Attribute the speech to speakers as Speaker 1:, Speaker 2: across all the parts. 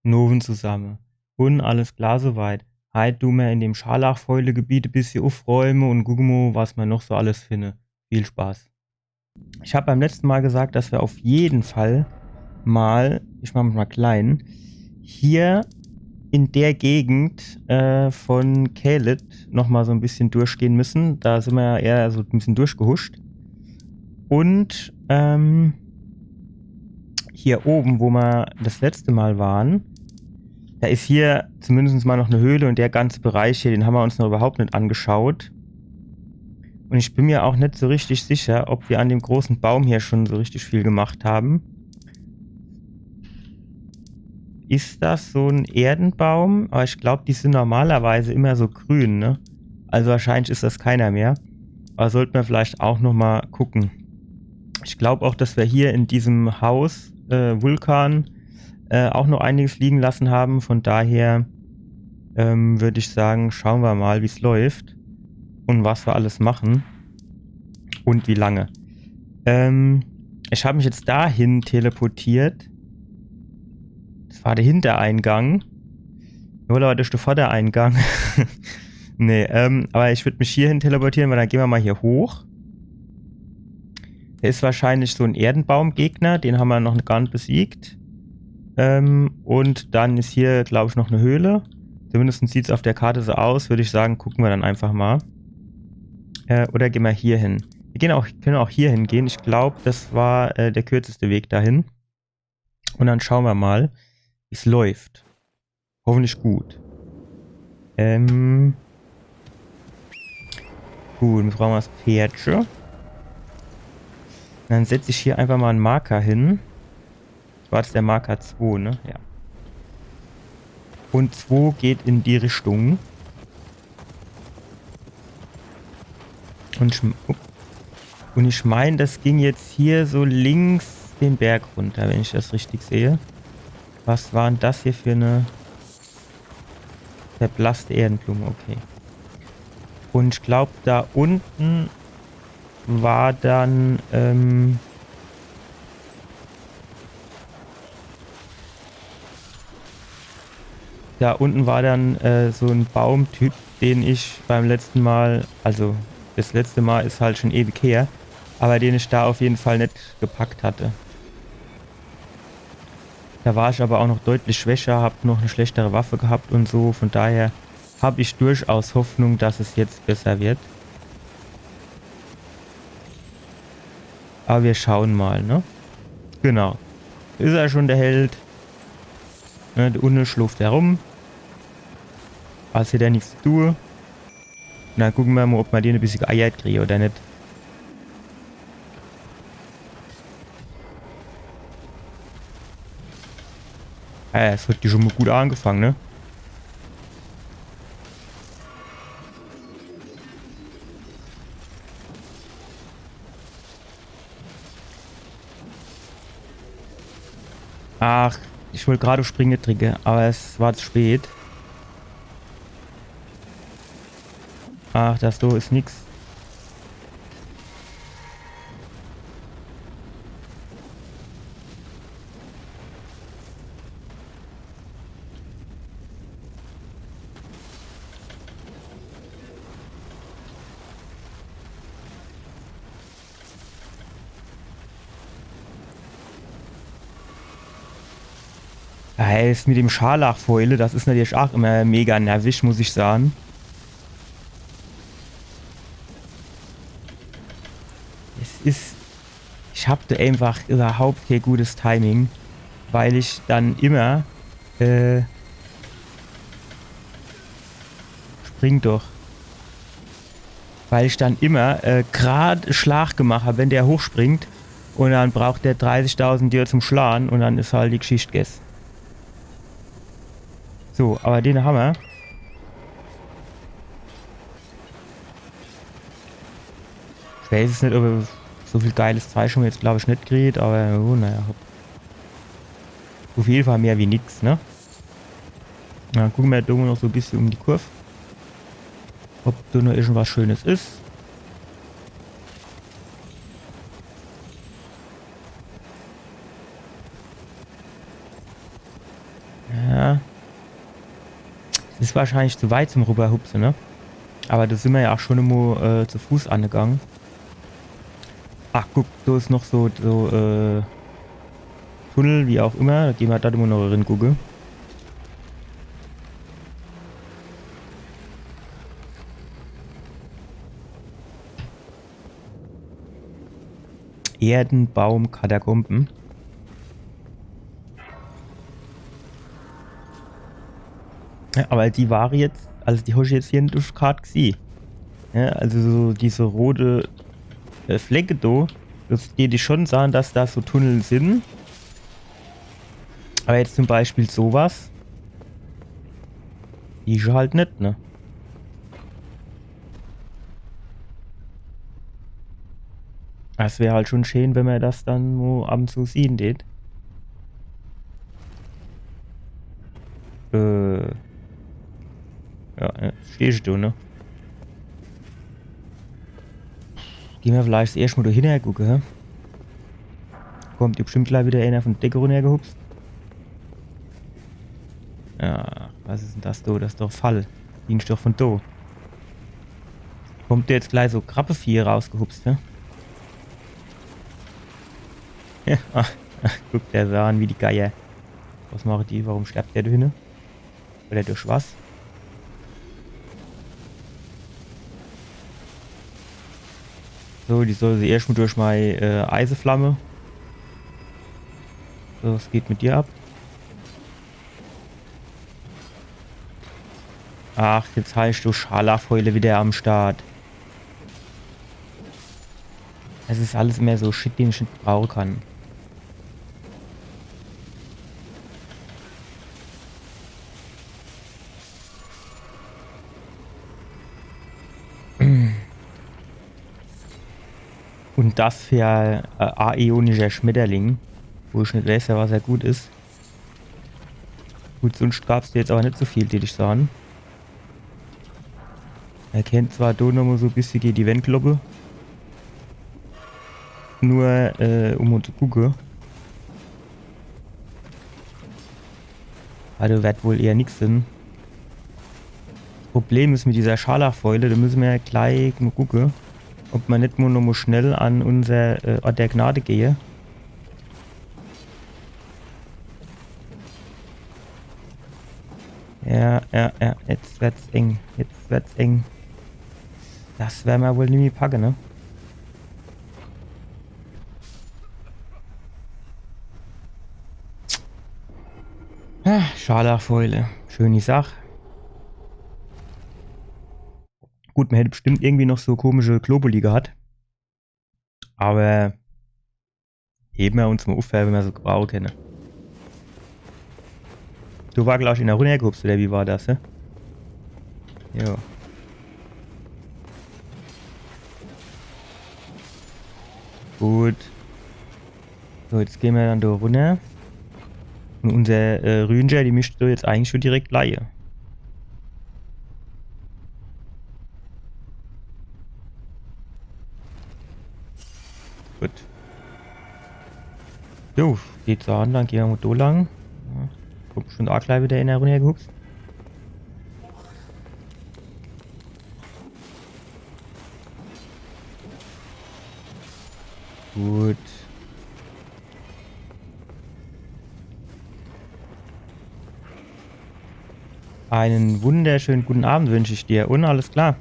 Speaker 1: Noven zusammen. Und alles klar soweit. Heit du mir in dem Scharlachfäule-Gebiet ein bisschen aufräumen und gucken mal, was man noch so alles finde. Viel Spaß. Ich habe beim letzten Mal gesagt, dass wir auf jeden Fall mal, ich mache mich mal klein, hier in der Gegend von Caelid nochmal so ein bisschen durchgehen müssen. Da sind wir ja eher so ein bisschen durchgehuscht. Und hier oben, wo wir das letzte Mal waren, da ist hier zumindest mal noch eine Höhle und der ganze Bereich hier, den haben wir uns noch überhaupt nicht angeschaut. Und ich bin mir auch nicht so richtig sicher, ob wir an dem großen Baum hier schon so richtig viel gemacht haben. Ist das so ein Erdenbaum? Aber ich glaube, die sind normalerweise immer so grün, ne? Also wahrscheinlich ist das keiner mehr. Aber sollten wir vielleicht auch nochmal gucken. Ich glaube auch, dass wir hier in diesem Haus, Vulkan, auch noch einiges liegen lassen haben. Von daher würde ich sagen, schauen wir mal, wie es läuft. Und was wir alles machen. Und wie lange. Ich habe mich jetzt dahin teleportiert. Das war der Hintereingang. Oder war das der Vordereingang? Nee, aber ich würde mich hierhin teleportieren, weil dann gehen wir mal hier hoch. Der ist wahrscheinlich so ein Erdenbaum-Gegner, den haben wir noch gar nicht besiegt. Und dann ist hier, glaube ich, noch eine Höhle. Zumindest sieht es auf der Karte so aus, würde ich sagen, gucken wir dann einfach mal. Oder gehen wir hier hin. Wir können auch hier hingehen. Ich glaube, das war der kürzeste Weg dahin. Und dann schauen wir mal, wie es läuft. Hoffentlich gut. Gut, jetzt brauchen wir das Pferdchen. Dann setze ich hier einfach mal einen Marker hin. Das war jetzt der Marker 2, ne? Ja. Und 2 geht in die Richtung. Und ich meine, das ging jetzt hier so links den Berg runter, wenn ich das richtig sehe. Was war denn das hier für eine verblasste Erdenblume? Okay. Und ich glaube, da unten war dann so ein Baumtyp, den ich beim letzten Mal, also das letzte Mal ist halt schon ewig her, aber den ich da auf jeden Fall nicht gepackt hatte. Da war ich aber auch noch deutlich schwächer, habe noch eine schlechtere Waffe gehabt und so, von daher habe ich durchaus Hoffnung, dass es jetzt besser wird. Aber wir schauen mal, ne? Genau. Ist er schon der Held? Ne, der Unne schluft herum. Als hätte er nichts zu tun. Und dann gucken wir mal, ob wir den ein bisschen geeiert kriegen oder nicht. Es hat die schon mal gut angefangen, ne? Ach, ich wollte gerade springen trinken, aber es war zu spät. Ach, das so ist nix. Es mit dem Scharlachfäule, das ist natürlich auch immer mega nervig, muss ich sagen. Es ist, ich habe da einfach überhaupt kein gutes Timing, weil ich dann immer, spring doch, weil ich dann immer gerade Schlag gemacht habe, wenn der hochspringt und dann braucht der 30.000 Dir zum Schlagen und dann ist halt die Geschichte gegessen. So, aber den haben wir. Ich weiß es nicht, ob er so viel geiles Zeug schon jetzt, glaube ich, nicht kriegt, aber oh, naja. Auf jeden Fall mehr wie nix, ne? Dann gucken wir da noch so ein bisschen um die Kurve. Ob da noch irgendwas Schönes ist. Ja. Ist wahrscheinlich zu weit zum Rüberhupsen, ne? Aber da sind wir ja auch schon immer zu Fuß angegangen. Ach, guck, da ist noch so Tunnel, wie auch immer. Da gehen wir da immer noch rein gucken. Erdenbaum Katakomben. Ja, aber die war jetzt, also die habe ich jetzt hier nicht gerade gesehen. Ja, also so diese rote Flecke da, das geht ich schon sagen, dass da so Tunnel sind. Aber jetzt zum Beispiel sowas, die ist halt nicht, ne? Das wäre halt schon schön, wenn man das dann nur ab und zu sehen tät. Ja, stehst du, ne? Gehen wir vielleicht erst mal da hinterher gucken, hä? Kommt bestimmt gleich wieder einer von der Decke runtergehupst. Ja, was ist denn das da? Das ist doch Fall. Ging doch von da. Kommt der jetzt gleich so Krabbevieh rausgehupst, ne? Ja, guck der so an wie die Geier. Was machen die? Warum sterbt der da hinten? Oder durch was? So, die soll sie erstmal durch meine Eiseflamme. So, was geht mit dir ab? Ach, jetzt heißt du Scharlachfäule wieder am Start. Es ist alles mehr so Shit, den ich nicht brauchen kann. Und das für aeonischer Schmetterling, wo ich nicht weiß, was er gut ist. Gut, sonst gab es jetzt aber nicht so viel, würde ich sagen. Er kennt zwar da nochmal so ein bisschen die Wendgloppe. Nur um uns zu gucken. Also wird wohl eher nichts Sinn. Das Problem ist mit dieser Scharlachfäule, da müssen wir ja gleich mal gucken, ob man nicht nur noch mal schnell an unser Ort der Gnade gehe. Ja, jetzt wird's eng. Jetzt wird's eng. Das werden wir wohl nicht mehr packen, ne? Scharlachfäule. Schöne Sache. Gut, man hätte bestimmt irgendwie noch so komische Globuli gehabt. Aber heben wir uns mal auf, wenn wir so grau kennen. Du war glaube ich in der Runde hergehupst, oder wie war das, hä? Ja. Gut. So, jetzt gehen wir dann da runter. Und unser Rühnger, die müsste jetzt eigentlich schon direkt leihen. Gut. Jo, geht's an, dann gehen wir mal da lang. Ja, kommt schon auch gleich wieder in der Runde hergehupst. Gut. Einen wunderschönen guten Abend wünsche ich dir. Und alles klar.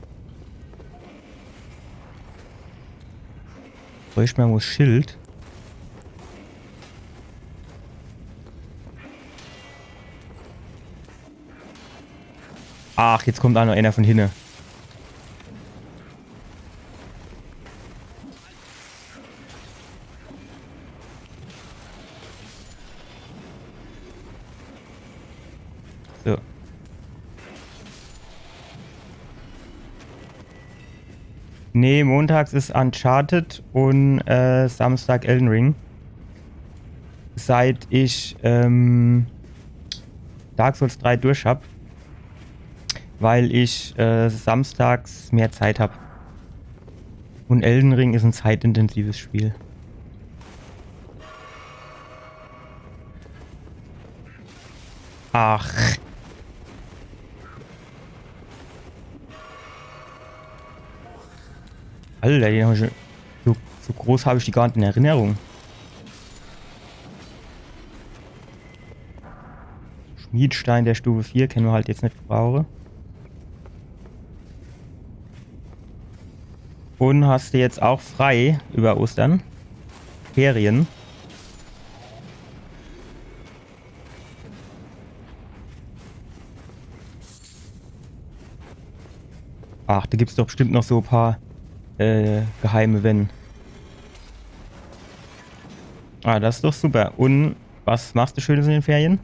Speaker 1: Bräuchte man mal Schild. Ach, jetzt kommt auch noch einer von hinten. So. Nee, montags ist Uncharted und Samstag Elden Ring. Seit ich Dark Souls 3 durch hab. Weil ich samstags mehr Zeit habe. Und Elden Ring ist ein zeitintensives Spiel. Ach. Alter, den hab ich schon, so groß habe ich die gar nicht in Erinnerung. Schmiedstein der Stufe 4 können wir halt jetzt nicht gebrauchen. Und hast du jetzt auch frei über Ostern? Ferien? Ach, da gibt es doch bestimmt noch so ein paar geheime Wenn. Ah, das ist doch super. Und was machst du Schönes in den Ferien?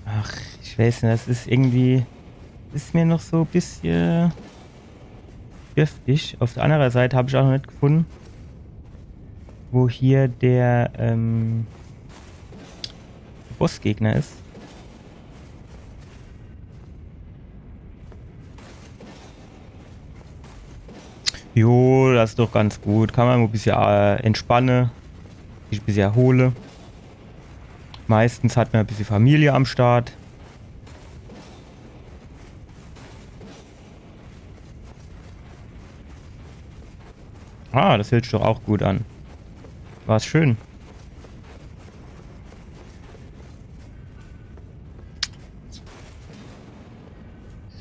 Speaker 1: Ach, ich weiß nicht, das ist irgendwie, ist mir noch so ein bisschen dürftig. Auf der anderen Seite habe ich auch noch nicht gefunden, wo hier der Bossgegner ist. Jo, das ist doch ganz gut. Kann man mal ein bisschen entspannen, sich ein bisschen erholen. Meistens hat man ein bisschen Familie am Start. Ah, das hört sich doch auch gut an. War's schön.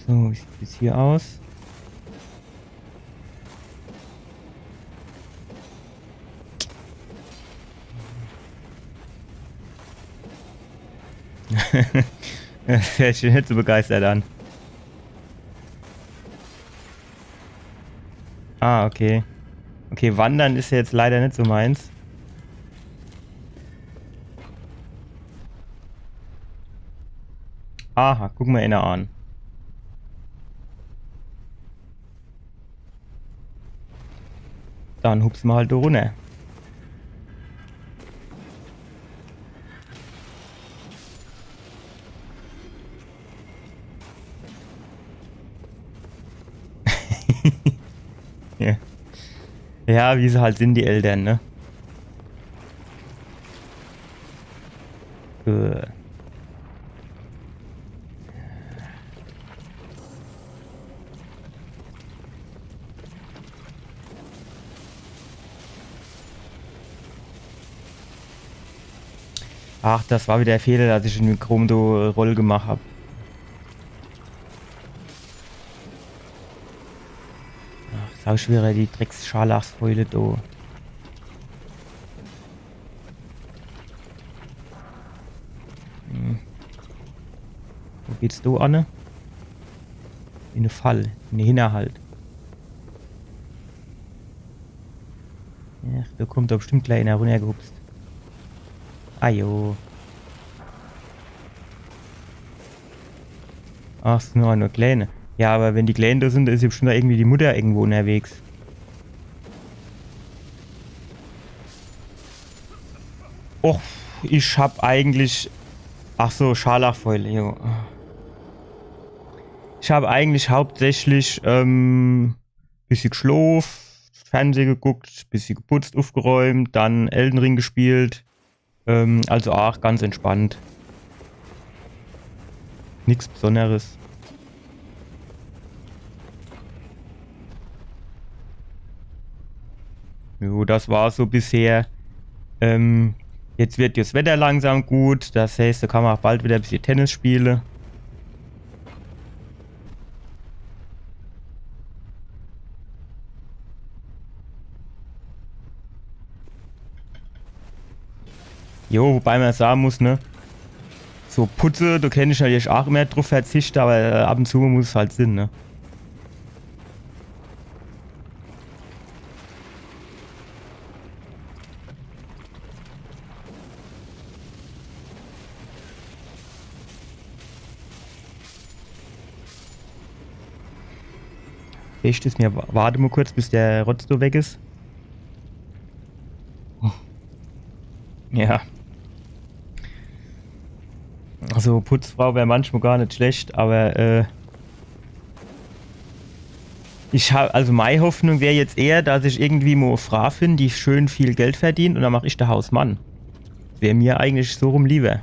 Speaker 1: So, wie sieht es hier aus? Das hört sich nicht so begeistert an. Ah, okay. Okay, wandern ist ja jetzt leider nicht so meins. Aha, guck mal einer an. Dann hupsen wir halt da runter. Ja. Ja, wie sie halt sind, die Eltern, ne? Ach, das war wieder der Fehler, dass ich in Chromdo Roll gemacht habe. Ach, sau schwerer die Drecksscharlachsfäule da. Wo geht's du, Anne? In eine Fall, in eine Hinterhalt. Ach, da kommt doch bestimmt gleich einer runtergehupst. Ajo. Ach, es sind nur Kleine. Ja, aber wenn die Kleinen da sind, ist ja bestimmt irgendwie die Mutter irgendwo unterwegs. Och, ich hab eigentlich... Ach so, Scharlachfäule, jo. Ich habe eigentlich hauptsächlich bisschen geschlafen, Fernsehen geguckt, bisschen geputzt, aufgeräumt, dann Elden Ring gespielt. Also auch ganz entspannt. Nichts Besonderes. Jo, das war so bisher. Jetzt wird das Wetter langsam gut. Das heißt, da kann man auch bald wieder ein bisschen Tennis spielen. Jo, wobei man sagen muss, ne? So Putze, da kenne ich natürlich auch immer drauf verzichten, aber ab und zu muss es halt Sinn, ne? Echt ist mir, warte mal kurz, bis der Rotz da weg ist. Ja. Also Putzfrau wäre manchmal gar nicht schlecht, aber Also meine Hoffnung wäre jetzt eher, dass ich irgendwie mal eine Frau finde, die schön viel Geld verdient und dann mache ich der Hausmann. Wäre mir eigentlich so rum lieber.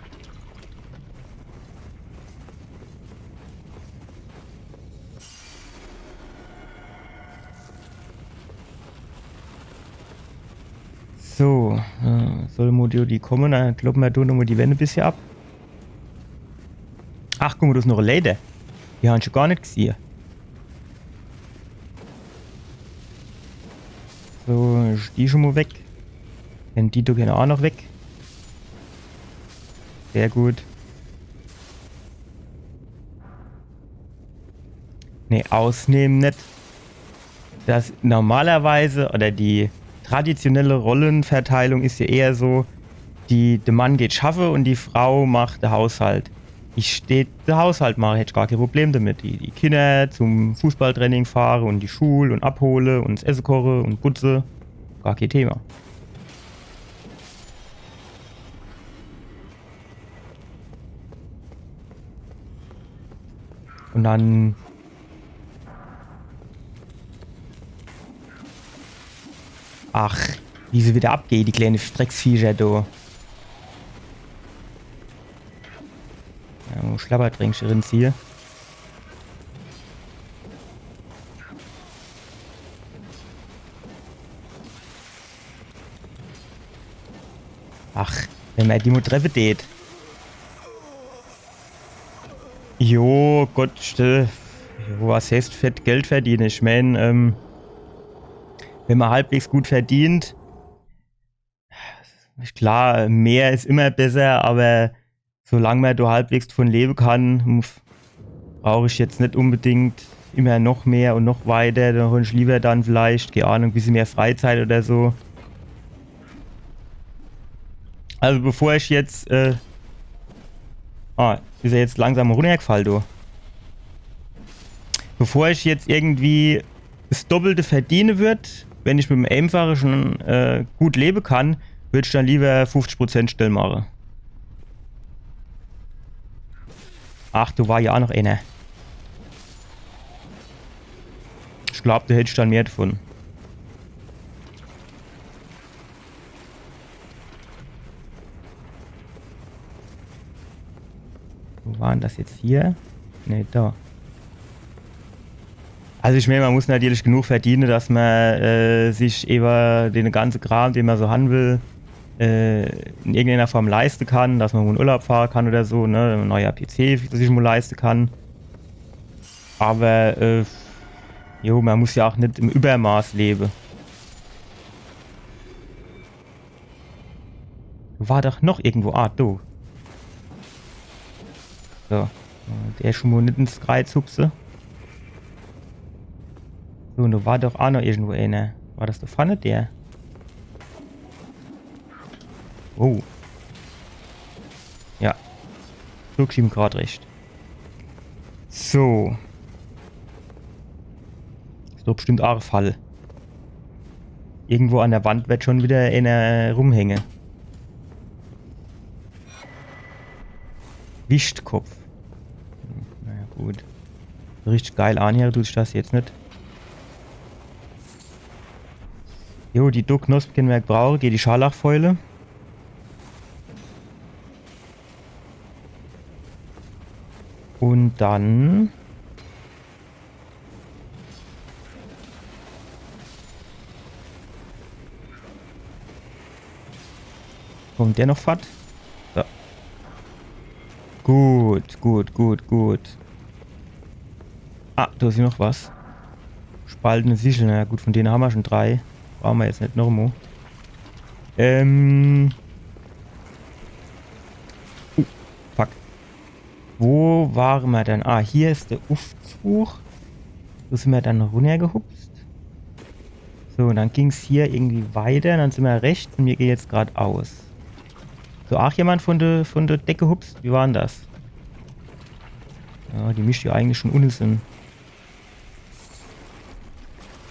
Speaker 1: So, soll die kommen, dann kloppen wir da nochmal die Wände ein bisschen ab. Ach, guck mal, da ist noch eine Lade. Die haben schon gar nicht gesehen. So, ist die schon mal weg. Dann die da gehen auch noch weg. Sehr gut. Ne, ausnehmen nicht. Das normalerweise, oder die traditionelle Rollenverteilung ist ja eher so, der Mann geht schaffen und die Frau macht den Haushalt. Den Haushalt mache, hätte ich gar kein Problem damit. Die Kinder zum Fußballtraining fahre und die Schule und abhole und das Essen koche und putze. Gar kein Thema. Und dann ach, wie sie wieder abgeht, die kleine Drecksviecher da. Ja, Schlabbertrinkscherin hier. Ach, wenn man die mal treffen tät. Jo, Gott, still. Was heißt fett Geld verdienen? Ich meine, wenn man halbwegs gut verdient, klar, mehr ist immer besser, aber solange man da halbwegs von leben kann, brauche ich jetzt nicht unbedingt immer noch mehr und noch weiter. Dann hole ich lieber dann vielleicht, keine Ahnung, ein bisschen mehr Freizeit oder so. Also bevor ich jetzt, ist er jetzt langsam runtergefallen, du. Bevor ich jetzt irgendwie das Doppelte verdienen würde, wenn ich mit dem Aimfahrer schon gut leben kann, würde ich dann lieber 50% Stellen machen. Ach, du war ja auch noch einer. Ich glaube, da hätte ich dann mehr davon. Wo waren das jetzt hier? Ne, da. Also ich meine, man muss natürlich genug verdienen, dass man sich eben den ganzen Kram, den man so haben will, in irgendeiner Form leisten kann, dass man in Urlaub fahren kann oder so, ne, ein neuer PC, das ich mal leisten kann. Aber, jo, man muss ja auch nicht im Übermaß leben. War doch noch irgendwo, du. So, der ist schon mal nicht ins Kreuz hupse. So, und da war doch auch noch irgendwo einer. War das da vorne der? Oh. Ja. Zurückschieben gerade recht. So. Ist doch bestimmt auch ein Fall. Irgendwo an der Wand wird schon wieder einer rumhängen. Wichtkopf. Naja, gut. Richtig geil an hier tut sich das jetzt nicht. Jo, die Ducknuss können wir brauchen, geht die Scharlachfäule. Und dann kommt der noch fett? So. Gut, gut, gut, gut. Ah, da ist noch was. Spaltene Sichel, na gut, von denen haben wir schon 3. Brauchen wir jetzt nicht noch mal. Fuck. Wo waren wir denn? Ah, hier ist der Aufzug. Da sind wir dann runtergehupst. So, und dann ging es hier irgendwie weiter. Dann sind wir rechts und wir gehen jetzt geradeaus. So, auch jemand von der Decke hupst? Wie war denn das? Ja, die mischt ja eigentlich schon Unsinn.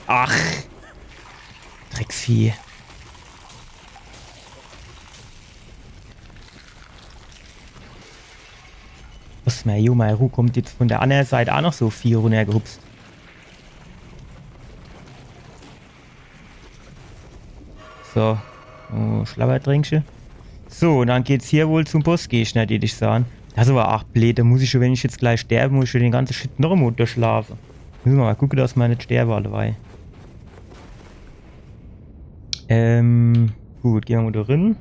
Speaker 1: Ach! Drecksvieh. Was mir, jo, mal Ruhe kommt jetzt von der anderen Seite auch noch so viel runtergehupst. So. Oh, Schlabbertrinkchen. So, und dann geht's hier wohl zum Bossgegner, würde ich sagen. Das ist aber auch blöd. Da muss ich schon, wenn ich jetzt gleich sterbe, muss ich schon den ganzen Shit noch einmal durchlaufen. Müssen wir mal gucken, dass wir nicht sterben alle. Gut, gehen wir mal da rein.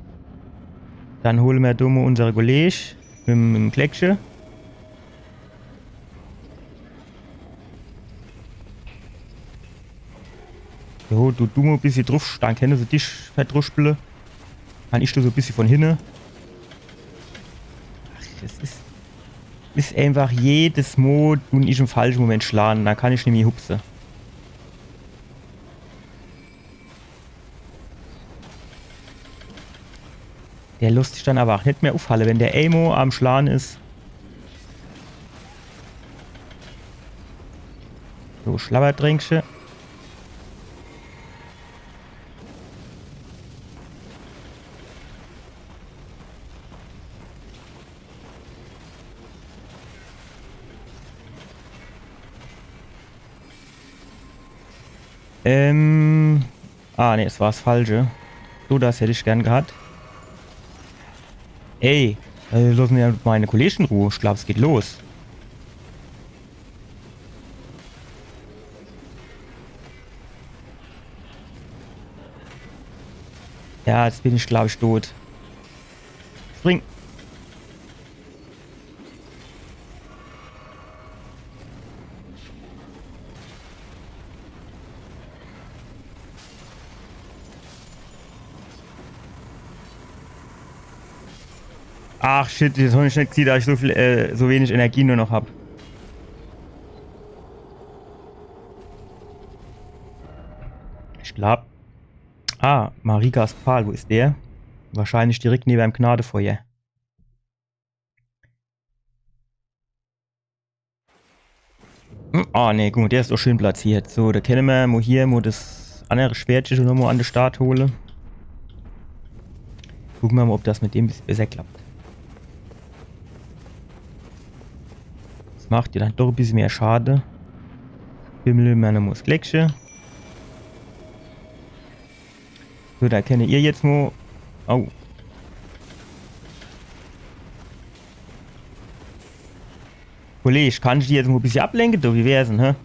Speaker 1: Dann holen wir da mal unsere Kollege mit dem Kleckchen. So, du mal ein bisschen drauf, dann können sie dich verdruspeln. Kann ich da so ein bisschen von hinten. Ach, das ist einfach jedes Mal und ich im falschen Moment schlagen. Da kann ich nämlich hupsen. Der lässt sich dann aber auch nicht mehr auffallen, wenn der Amo am Schlagen ist. So, Schlabbertrinkchen. Ah, ne, es war das Falsche. So, das hätte ich gern gehabt. Ey, lass mir meine Kollegen in Ruhe. Ich glaube, es geht los. Ja, jetzt bin ich, glaube ich, tot. Spring. Ach shit, jetzt habe ich nicht gesehen, dass ich so wenig Energie nur noch habe. Ich glaube. Ah, Marikas Pfahl, wo ist der? Wahrscheinlich direkt neben dem Gnadefeuer. Ah, ne, gut, der ist doch schön platziert. So, da können wir mal hier mal das andere Schwertchen schon nochmal an den Start holen. Gucken wir mal, ob das mit dem besser klappt. Das macht ja dann doch ein bisschen mehr Schade. Bimmel, meine Muskleckchen. So, da kennt ihr jetzt mal. Oh. Kollege, kann ich die jetzt mal ein bisschen ablenken? Du, wie wär's denn, hä?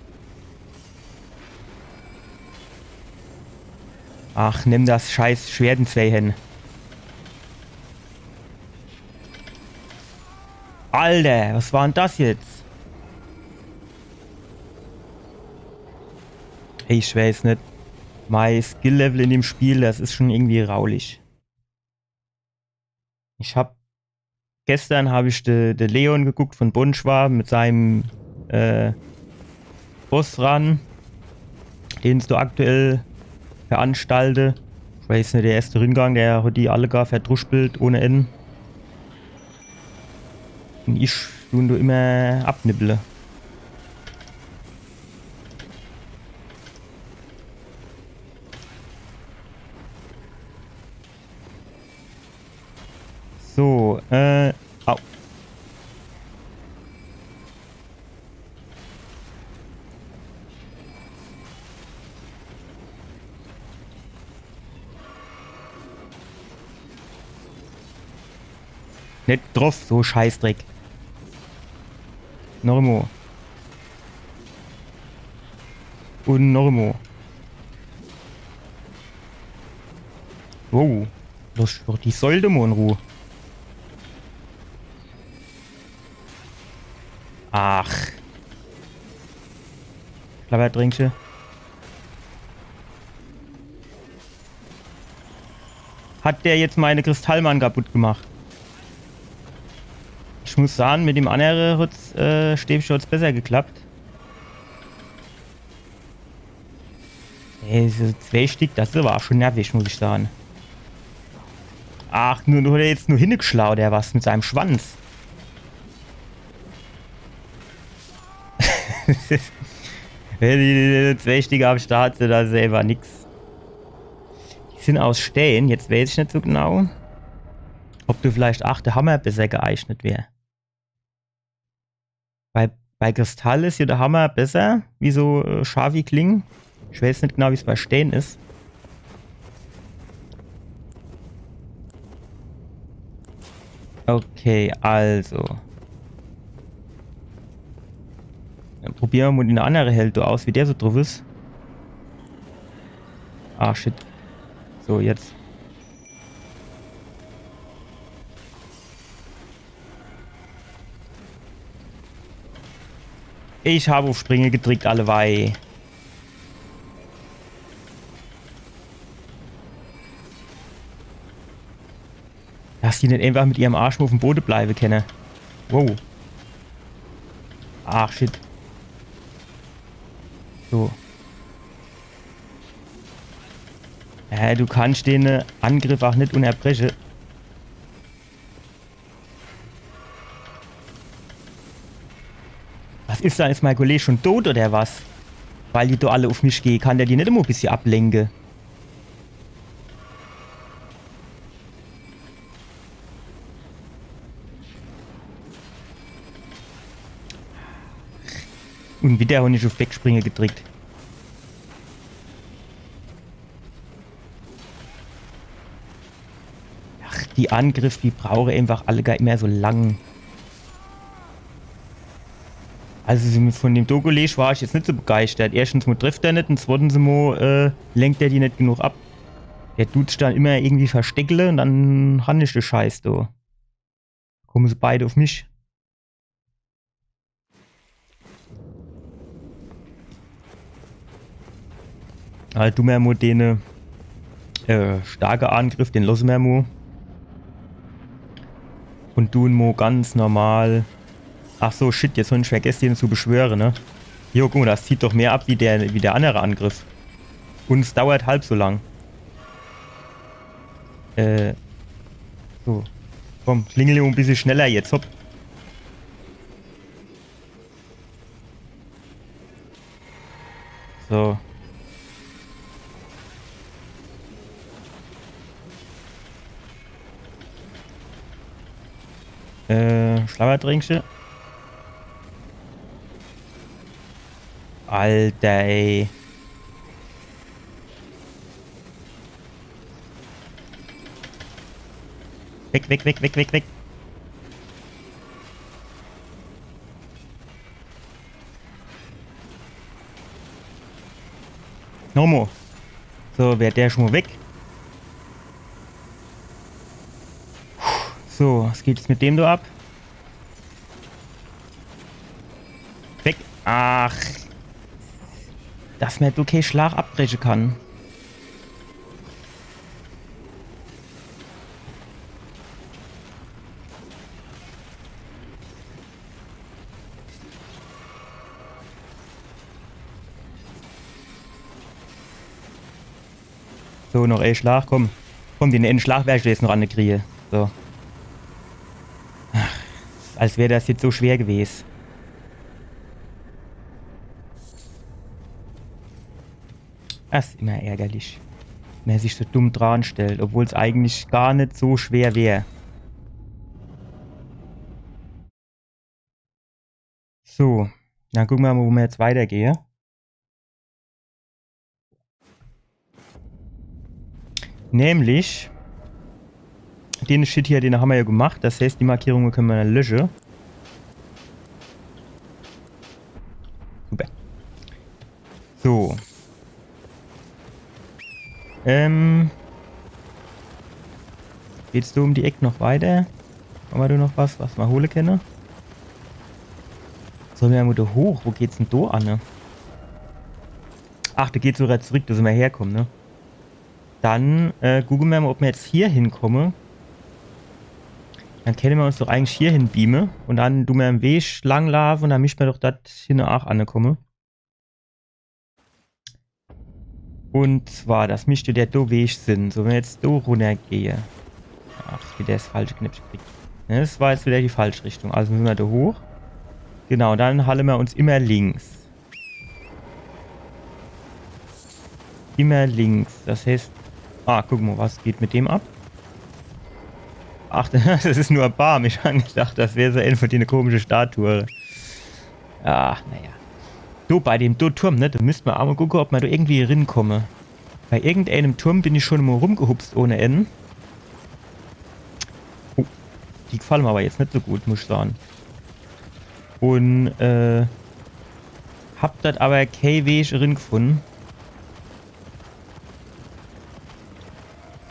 Speaker 1: Ach, nimm das scheiß Schwert in zwei Hände. Alter, was war denn das jetzt? Ich weiß nicht. Mein Skill-Level in dem Spiel, das ist schon irgendwie raulich. Gestern habe ich den Leon geguckt von Bonschwar mit seinem Bossrun, den es da aktuell veranstalte. Ich weiß nicht, der erste Ringang, der hat die alle gar verdruspelt ohne Ende. Und ich tue da immer abnibble. So, au. Nicht drauf, so Scheißdreck. Noch einmal. Und noch einmal. Wow. Lass doch die Säule mal in Ruhe. Ach. Klappertrinkchen. Hat der jetzt meine Kristallmann kaputt gemacht? Ich muss sagen, mit dem anderen Stäbchen hat es besser geklappt. Ey, so 2 Stück, das war auch schon nervig, muss ich sagen. Ach, nur hat er jetzt nur hingeschlaut, der was mit seinem Schwanz. Wenn die 2 Stück am Start sind, da selber nix. Die sind aus Stein, jetzt weiß ich nicht so genau, ob du vielleicht auch der Hammer besser geeignet wäre. Bei Kristall ist ja der Hammer besser, wie so scharfe Klingen. Ich weiß nicht genau, wie es bei Stein ist. Okay, also. Dann probieren wir mal den anderen Held aus, wie der so drauf ist. Ah, shit. So, jetzt. Ich habe auf Springe gedrückt, allewei. Dass die nicht einfach mit ihrem Arsch auf dem Boden bleiben können. Wow. Ach, shit. So. Du kannst den Angriff auch nicht unterbrechen. Was ist da? Ist mein Kollege schon tot oder was? Weil die da alle auf mich gehen. Kann der die nicht immer ein bisschen ablenken? Und wieder habe ich auf Wegspringen gedrückt. Ach, die Angriffe, die brauchen einfach alle gar immer so lang. Also von dem Dogolesch war ich jetzt nicht so begeistert. Erstens mal trifft er nicht und zweitens mal lenkt er die nicht genug ab. Der tut sich dann immer irgendwie versteckle und dann han ich den Scheiß da. Kommen sie beide auf mich. Halt du mir mal den starke Angriff, den lassen wir mal. Und tun mal ganz normal. Ach so, shit, jetzt habe ich vergessen, den zu beschwören, ne? Jo, guck mal, das zieht doch mehr ab wie der andere Angriff. Und es dauert halb so lang. So. Komm, klingel ein bisschen schneller jetzt, hopp. So. Schlauertrinkchen. Alter, ey. Weg, weg, weg, weg, weg, weg. Nochmal. So, wäre der schon mal weg. So, was geht jetzt mit dem da ab? Weg. Ach. Dass man okay Schlag abbrechen kann. So, noch ein Schlag, komm. Komm, den einen Schlag werde ich jetzt noch an der Kriege. So. Ach, als wäre das jetzt so schwer gewesen. Das ist immer ärgerlich, wenn er sich so dumm dran stellt, obwohl es eigentlich gar nicht so schwer wäre. So, dann gucken wir mal, wo wir jetzt weitergehen. Nämlich, den Shit hier, den haben wir ja gemacht. Das heißt, die Markierungen können wir dann löschen. Super. So. Geht's du um die Ecke noch weiter? Haben wir da noch was wir holen können? Sollen wir mal da hoch? Wo geht's denn da an, ne? Ach, da geht's sogar zurück, da sind wir herkommen, ne? Dann googeln wir mal, ob wir jetzt hier hinkommen. Dann können wir uns doch eigentlich hier hin beamen. Und dann tun wir im Weg langlaufen und dann müssen wir doch das hin auch ankommen. Und zwar, das müsste der da Weg sind. So, wenn wir jetzt da runtergehen. Ach, wie der das falsche Knipsch kriegt. Ja, das war jetzt wieder die falsche Richtung. Also müssen wir da hoch. Genau, dann halten wir uns immer links. Immer links. Das heißt... Ah, guck mal, was geht mit dem ab? Ach, das ist nur ein Baum. Ich habe gedacht, das wäre so einfach eine komische Statue. Ach, naja. So, bei dem Turm, ne, da müssten wir auch mal gucken, ob wir da irgendwie rinkommen. Bei irgendeinem Turm bin ich schon mal rumgehupst ohne Ende. Oh. Die gefallen mir aber jetzt nicht so gut, muss ich sagen. Und hab dort aber kein Weg drin gefunden.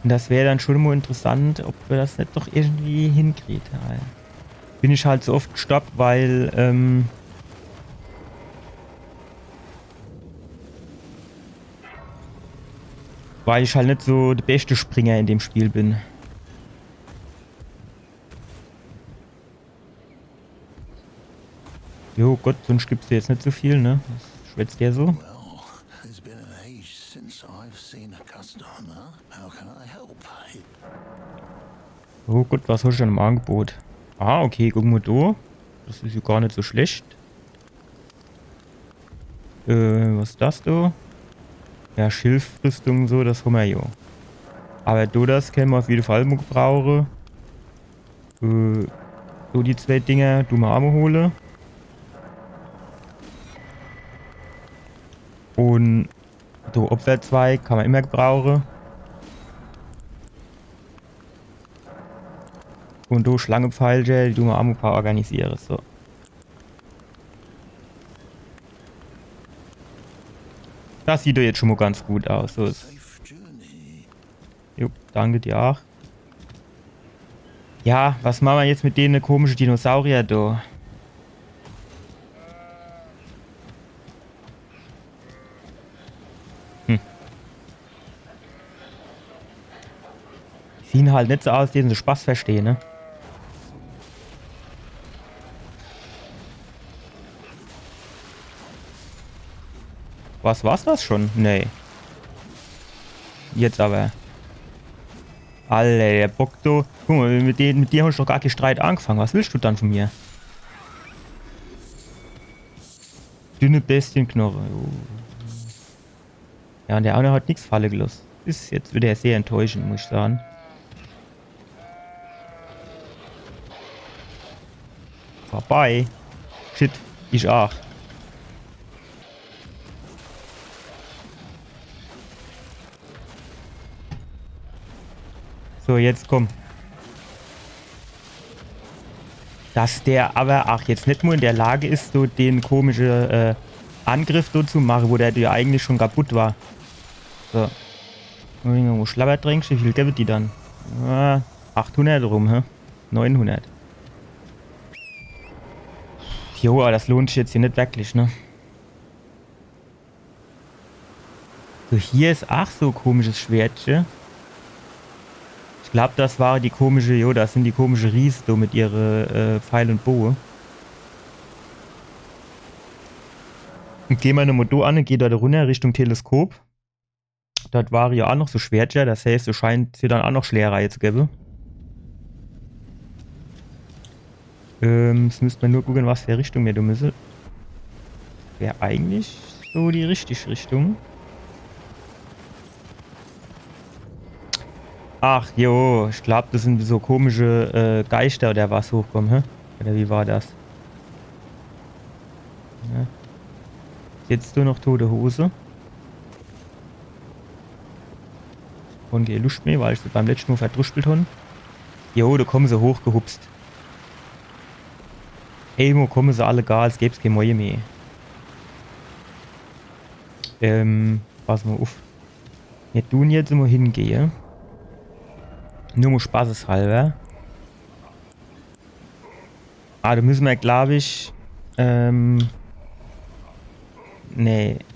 Speaker 1: Und das wäre dann schon mal interessant, ob wir das nicht doch irgendwie hinkriegen. Ja. Bin ich halt so oft gestoppt, weil ich halt nicht so der beste Springer in dem Spiel bin. Jo Gott, sonst gibt's dir jetzt nicht so viel, ne? Was schwätzt der so? Oh Gott, was hast du denn im Angebot? Ah, okay, gucken wir da. Das ist ja gar nicht so schlecht. Was ist das da? Ja, Schilfrüstung so, das haben wir ja. Aber da das können wir auf jeden Fall mal gebrauchen. So die zwei Dinger, du mal Arme hole. Und so Opferzweig kann man immer gebrauchen. Und du Schlangenpfeilgel, die du mal Arme paar organisieren. So. Das sieht doch jetzt schon mal ganz gut aus. So ist. Jupp, danke dir auch. Ja, was machen wir jetzt mit denen komischen Dinosaurier da? Die sehen halt nicht so aus, denen sie Spaß verstehen, ne? War's das schon? Nee. Jetzt aber. Alter, der Bock du. Guck mal, mit dir hast du doch gar keinen Streit angefangen. Was willst du dann von mir? Dünne Bestienknochen. Ja, und der andere hat nichts Falle gelassen. Ist jetzt wieder sehr enttäuschend, muss ich sagen. Vorbei. Shit, ich auch. So, jetzt komm. Dass der aber, ach, jetzt nicht nur in der Lage ist, so den komischen Angriff so zu machen, wo der ja eigentlich schon kaputt war. So. Wo schlabbert drängst, wie viel gibt die dann? 800 rum, hä? 900. Jo, aber das lohnt sich jetzt hier nicht wirklich, ne? So, hier ist auch so ein komisches Schwertchen. Ich glaube, das war die komische, jo, das sind die komische Ries so mit ihre Pfeil und Boe. Und gehen wir nochmal da an und gehen dort runter Richtung Teleskop. Dort war ja auch noch so Schwertchen, das heißt, so scheint hier dann auch noch Schlägerreihe zu geben. Jetzt müsste man nur gucken, was für Richtung wir da müssen. Wäre eigentlich so die richtige Richtung. Ach jo, ich glaube, das sind so komische Geister oder was hochkommen, hä? Oder wie war das? Ja. Jetzt nur noch tote Hose. Und keine Lust mehr, weil ich das beim letzten Mal verdruspelt habe. Jo, da kommen sie hochgehupst. Emo kommen sie alle gar, als gäbe es keine Mäue mehr. Pass mal auf. Wir tun jetzt immer hingehen. Nur mal spaßeshalber. Da müssen wir, glaube ich, nee,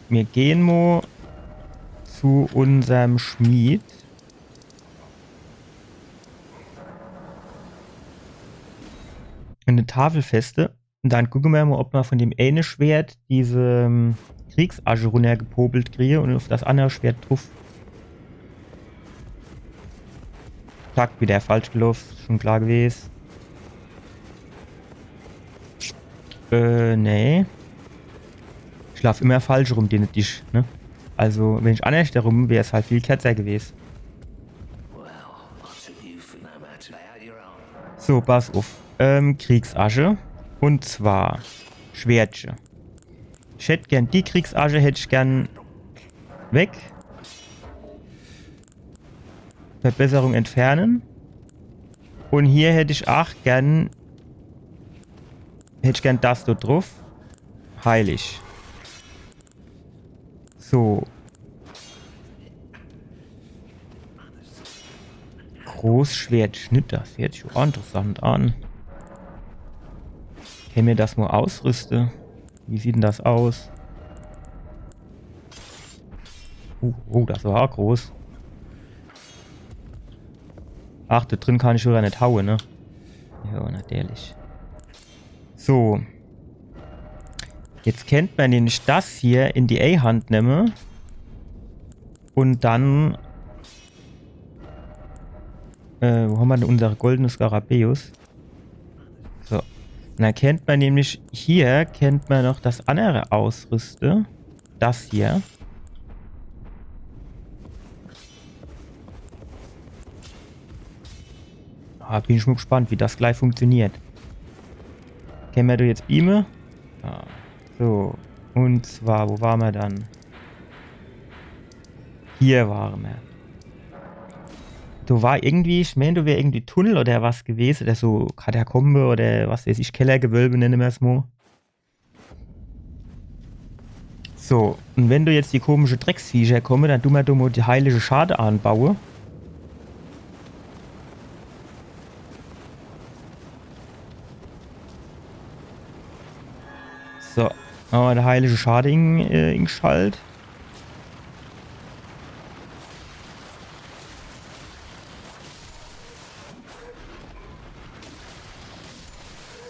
Speaker 1: wir gehen mal zu unserem Schmied. Eine Tafelfeste. Und dann gucken wir mal, ob wir von dem einen Schwert diese Kriegsasche runtergepopelt kriege und auf das andere Schwert drauf. Zack, wieder falsch gelaufen. Schon klar gewesen. Nee. Ich laufe immer falsch rum, den Tisch, ne? Also, wenn ich anders darum, wäre es halt viel kürzer gewesen. So, pass auf. Kriegsasche. Und zwar Schwertchen. Ich hätte gern die Kriegsasche, hätte ich gern weg. Verbesserung entfernen. Und hier hätte ich auch gern... Hätte ich gern das dort drauf. Heilig. So. Großschwertschnitt, das hört sich auch interessant an. Kann ich mir das mal ausrüsten? Wie sieht denn das aus? Oh, das war auch groß. Ach, da drin kann ich sogar nicht hauen, ne? Ja, natürlich. So. Jetzt kennt man nämlich das hier in die A-Hand nehmen. Und dann... wo haben wir denn unser goldenes Skarabäus? So. Und dann kennt man nämlich... Hier kennt man noch das andere Ausrüste. Das hier. Bin ich mal gespannt, wie das gleich funktioniert. Können wir da jetzt beamen? Ja. So. Und zwar, wo waren wir dann? Hier waren wir. Da war irgendwie, ich meine, da wäre irgendwie Tunnel oder was gewesen. Oder so Katakombe oder was weiß ich, Kellergewölbe nennen wir es mal. So. Und wenn du jetzt die komische Drecksviecher kommen, dann tun wir da mal die heilige Schade anbauen. So, haben wir der heilige Schade in Schalt.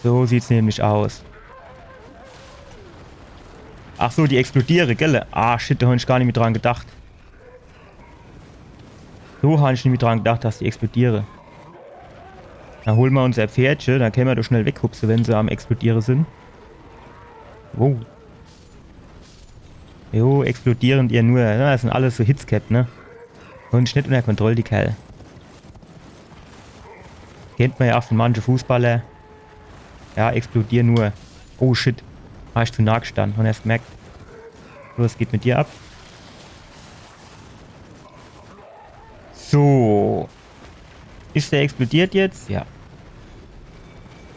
Speaker 1: So sieht's nämlich aus. Ach so, die explodieren, gell? Ah, shit, da habe ich gar nicht mehr dran gedacht. So habe ich nicht mehr dran gedacht, dass die explodieren. Dann holen wir unser Pferdchen, dann können wir doch schnell weghupsen, wenn sie am explodieren sind. Wow. Jo, explodieren ihr nur. Ja, das sind alles so Hitscap, ne? Und nicht unter Kontrolle, die Kerl. Kennt man ja auch von manchen Fußballer. Ja, explodieren nur. Oh shit. Habe ich zu nah gestanden und erst gemerkt. So, was geht mit dir ab? So. Ist der explodiert jetzt? Ja.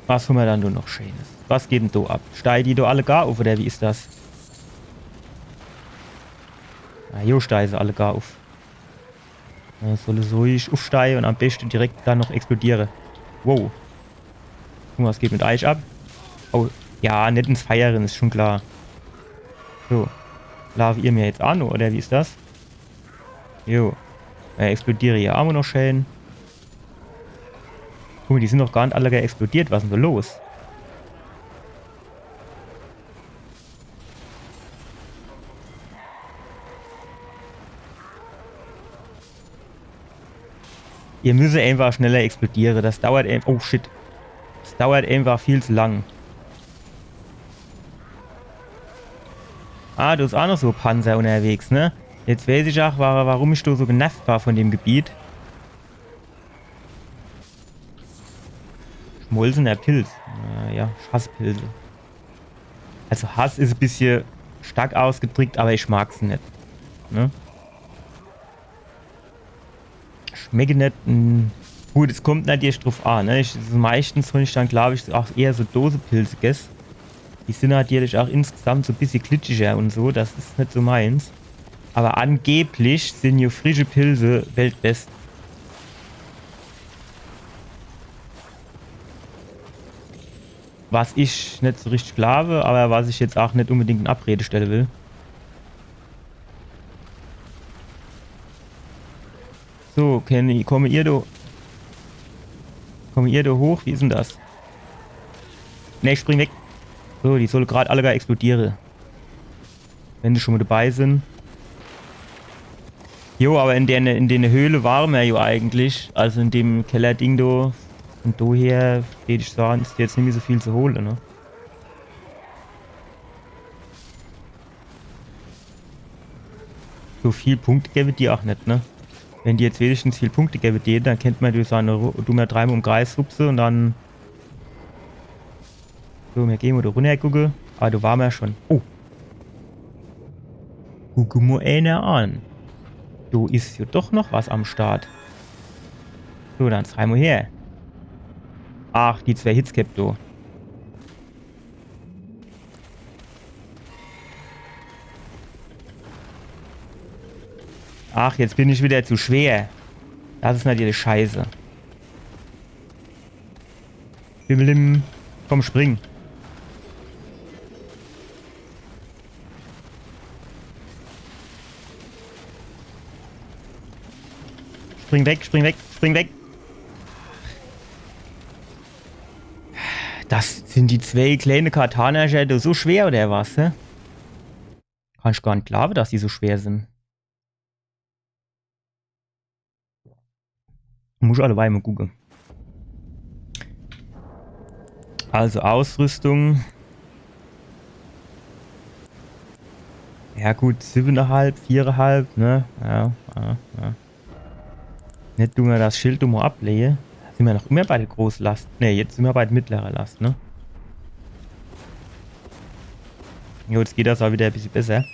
Speaker 1: Was haben wir dann nur noch Schönes? Was geht denn da ab? Steigen die da alle gar auf oder wie ist das? Na, jo, steigen sie alle gar auf. Ja, soll so ich aufsteigen und am besten direkt dann noch explodieren. Wow. Was geht mit Eich ab? Oh, ja, nicht ins Feiern, ist schon klar. So. Laufe ihr mir jetzt an, oder wie ist das? Jo. Explodiere hier auch noch schön. Guck mal, die sind noch gar nicht alle explodiert. Was ist denn da los? Ihr müsst einfach schneller explodieren. Das dauert einfach... Oh, shit. Das dauert einfach viel zu lang. Ah, du bist auch noch so Panzer unterwegs, ne? Jetzt weiß ich auch, warum ich da so genervt war von dem Gebiet. Schmolzener Pilz. Ja, ich hasse Pilze. Also Hass ist ein bisschen stark ausgedrückt, aber ich mag's nicht. Ne? Schmecke nicht. Gut, es kommt natürlich drauf an. Ne? Meistens habe ich dann, glaube ich, auch eher so Dosepilze gegessen. Die sind natürlich auch insgesamt so ein bisschen glitschiger und so. Das ist nicht so meins. Aber angeblich sind ja frische Pilze weltbest. Was ich nicht so richtig glaube, aber was ich jetzt auch nicht unbedingt in Abrede stellen will. So, komme ihr da hoch? Wie ist denn das? Ne, ich spring weg. So, die soll gerade alle gar explodieren. Wenn die schon mal dabei sind. Jo, aber in der Höhle waren wir ja eigentlich. Also in dem Kellerding da. Und daher, würde ich sagen, ist jetzt nicht mehr so viel zu holen, ne? So viel Punkte geben die auch nicht, ne? Wenn die jetzt wenigstens viel Punkte geben, dann kennt man durch seine dummer dreimal im Kreis hupse und dann. So, wir gehen mal da runter gucken. Ah, da waren wir schon. Oh. Guck mal einer an. Da ist ja doch noch was am Start. So, dann zeigen wir her. Ach, die 2 Hits gehabt, du. Ach, jetzt bin ich wieder zu schwer. Das ist natürlich scheiße. Bimmelim. Komm, spring. Spring weg, spring weg, spring weg. Das sind die 2 kleinen Katana-Shadow so schwer, oder was, hä? Kann ich gar nicht glauben, dass die so schwer sind. Muss ich alle mal gucken. Also Ausrüstung. Ja gut, 7,5, 4,5, ne? Ja. Nicht tun wir das Schild mal ablegen. Sind wir noch immer bei der Großlast? Ne, jetzt sind wir bei der mittleren Last, ne? Jo, jetzt geht das auch wieder ein bisschen besser.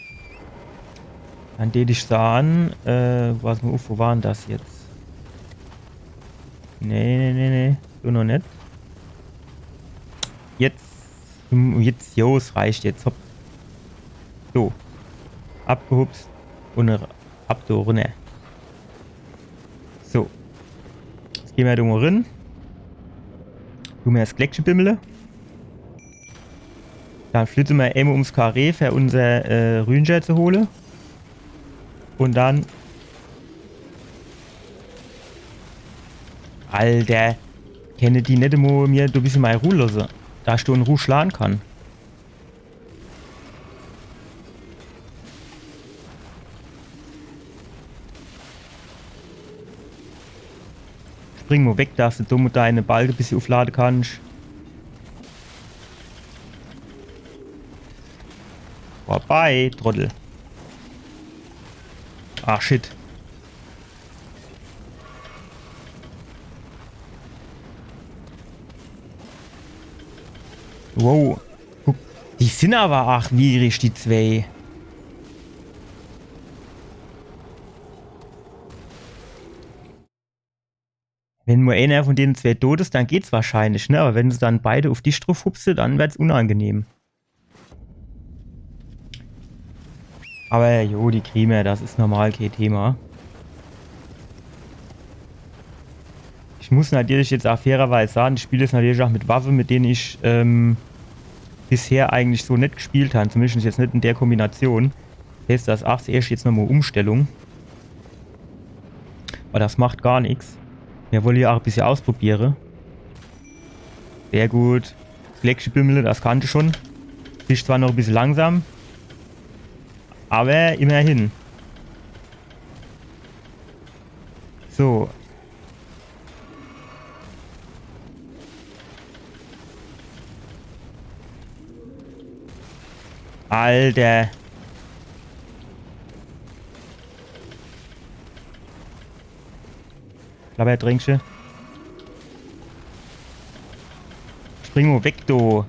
Speaker 1: Dann den ich sagen, was mal auf, wo waren das jetzt? Nee. So noch nicht. Jetzt, jo, es reicht jetzt. Hopp. So. Abgehupst und ab da runter. So. Jetzt gehen wir da mal rein. Tun wir das Gleckchen bimmeln. Dann flitzen wir einmal ums Karree für unser Rühnscher zu holen. Und dann... Alter. Kenne die nicht mal mir ein bisschen mal Ruhe lassen. Da ich da in Ruhe schlagen kann. Spring mal weg, dass du dumm deine Balge ein bisschen aufladen kannst. Vorbei, Trottel. Ach, shit. Wow. Guck, die sind aber ach wierig, die 2. Wenn nur einer von denen 2 tot ist, dann geht's wahrscheinlich, ne? Aber wenn sie dann beide auf dich drauf hupsen, dann wird's unangenehm. Aber jo, die kriegen wir, das ist normal kein Thema. Ich muss natürlich jetzt auch fairerweise sagen, ich spiele es natürlich auch mit Waffen, mit denen ich bisher eigentlich so nicht gespielt habe. Zumindest jetzt nicht in der Kombination. Das heißt, das ist erst jetzt nochmal Umstellung. Aber das macht gar nichts. Wir wollen ja auch ein bisschen ausprobieren. Sehr gut. Fleckschibümmel, das kannte schon. Ist zwar noch ein bisschen langsam. Aber immerhin. So. Alter. Klappertrinkchen. Spring mal weg, du.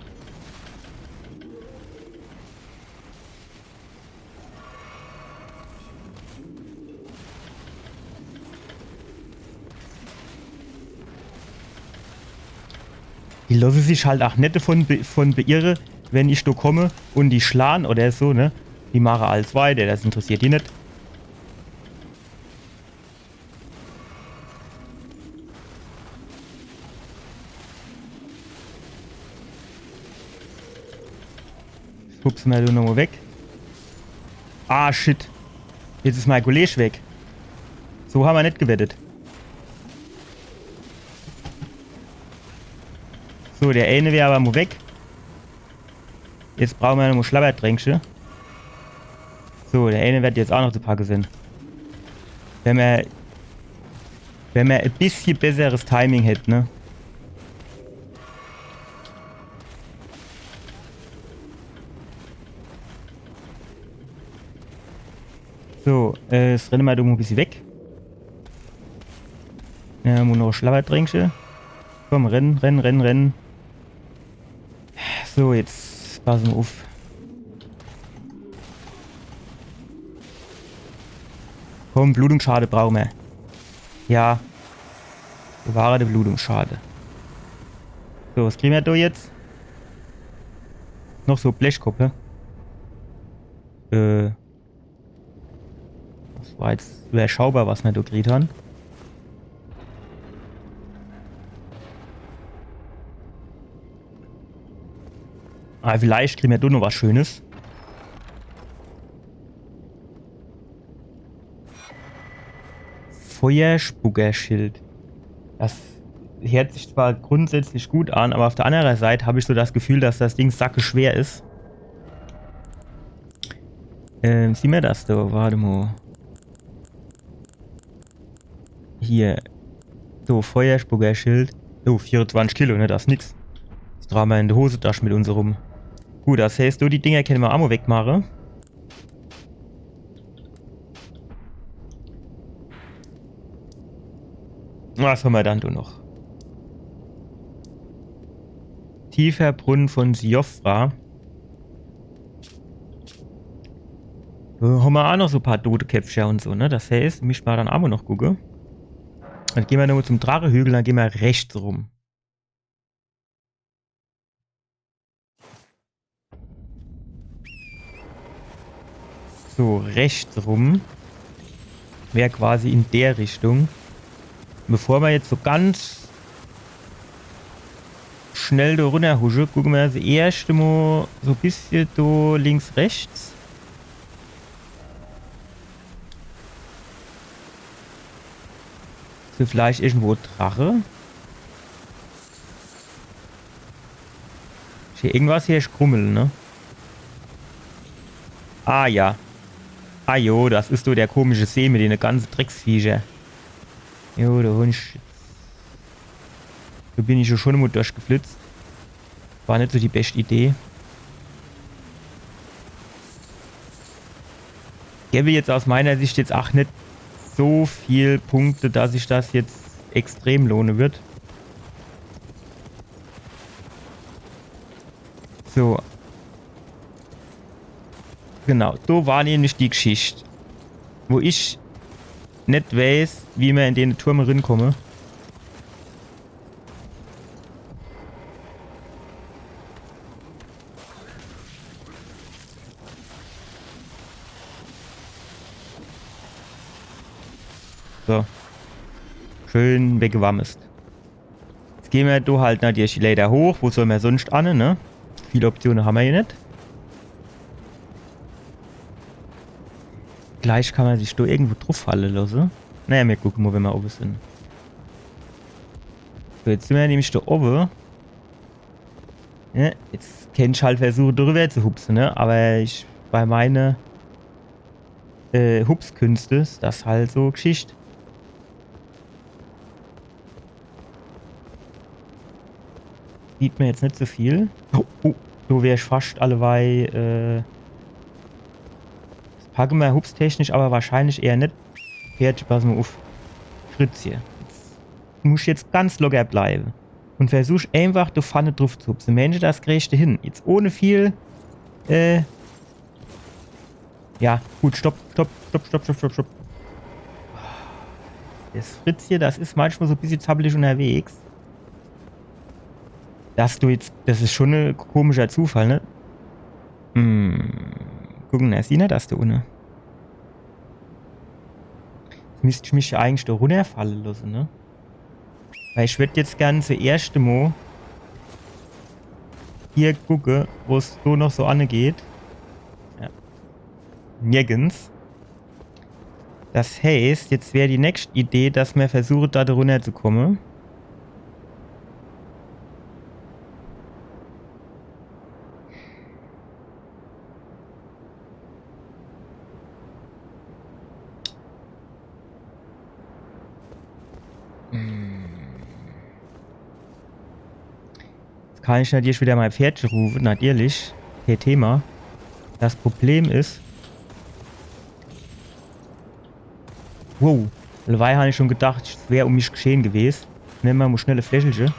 Speaker 1: Die lassen sich halt auch nicht von beirren, wenn ich da komme und die schlagen oder so, ne? Die machen alles weiter, das interessiert die nicht. Hupsen wir da nochmal weg. Ah, shit. Jetzt ist mein Kollege weg. So haben wir nicht gewettet. So, der eine wäre aber mal weg. Jetzt brauchen wir nochmal Schlabbertränkchen. So, der eine wird jetzt auch noch zu packen sein. Wenn wir ein bisschen besseres Timing hätten, ne? So, jetzt rennen wir da mal ein bisschen weg. Ja, muss noch Schlabbertränkchen. Komm, rennen. So, jetzt passen wir auf. Komm, Blutungsschade brauchen wir. Ja. Bewahre die Blutungsschade. So, was kriegen wir da jetzt? Noch so Blechkuppe. Das war jetzt überschaubar, was wir da gekriegt haben. Aber vielleicht kriegen wir da noch was Schönes. Feuerspuckerschild. Das hört sich zwar grundsätzlich gut an, aber auf der anderen Seite habe ich so das Gefühl, dass das Ding sackeschwer ist. Sieh mir das da, warte mal. Hier. So, Feuerspuckerschild. Oh, 24 Kilo, ne, das ist nix. Das tragen wir in der Hosentasche mit uns rum. Gut, das heißt, die Dinger können wir auch mal wegmachen. Was haben wir dann da noch? Tiefer Brunnen von Siofra. Da haben wir auch noch so ein paar tote Köpfe und so, ne? Das heißt, mich mal dann auch mal noch gucken. Dann gehen wir nochmal zum Drachenhügel, dann gehen wir rechts rum. So, rechts rum. Wäre quasi in der Richtung. Bevor wir jetzt so ganz schnell da runter huschen, gucken wir das erste Mal so ein bisschen da links, rechts. So vielleicht irgendwo Drache. Hier irgendwas hier ist Krummel, ne? Ah ja. Ah jo, das ist so der komische See mit den ganzen Drecksviecher. Jo, der Hund. Da bin ich schon mal durchgeflitzt. War nicht so die beste Idee. Gäbe jetzt aus meiner Sicht jetzt auch nicht so viel Punkte, dass sich das jetzt extrem lohnen wird. So. Genau, da war nämlich die Geschichte. Wo ich nicht weiß, wie man in den Turm rinkomme. So. Schön weggewamst. Jetzt gehen wir da halt natürlich leider hoch. Wo soll man sonst an, ne? Viele Optionen haben wir hier nicht. Gleich kann man sich da irgendwo drauf fallen lassen. Naja, wir gucken mal, wenn wir oben sind. So, jetzt sind wir nämlich da oben. Ja, jetzt kann ich halt versuchen, drüber zu hupsen, ne? Aber ich bei meinen Hupskünste ist das halt so Geschichte. Sieht mir jetzt nicht so viel. Oh, so wäre ich fast allebei. Das packen wir hupstechnisch, aber wahrscheinlich eher nicht. Pferdchen, pass mal auf. Fritz hier. Du musst jetzt ganz locker bleiben. Und versuch einfach die Pfanne drauf zu hupsen. Mensch, das kriegst du hin. Jetzt ohne viel. Ja, gut, stopp. Das Fritz hier, das ist manchmal so ein bisschen zappelig unterwegs. Das ist schon ein komischer Zufall, ne? Gucken, er sieht nicht, dass du ohne. Jetzt müsste ich mich eigentlich da runterfallen lassen, ne? Weil ich würde jetzt gerne zuerst mal hier gucken, wo es so noch so angeht. Ja. Nirgends. Das heißt, jetzt wäre die nächste Idee, dass wir versuchen, da runterzukommen. Kann ich natürlich wieder mein Pferdchen rufen, natürlich. Kein Thema. Das Problem ist... Wow. Dabei habe ich schon gedacht, es wäre um mich geschehen gewesen. Nehmen wir mal schnelle Flächelchen.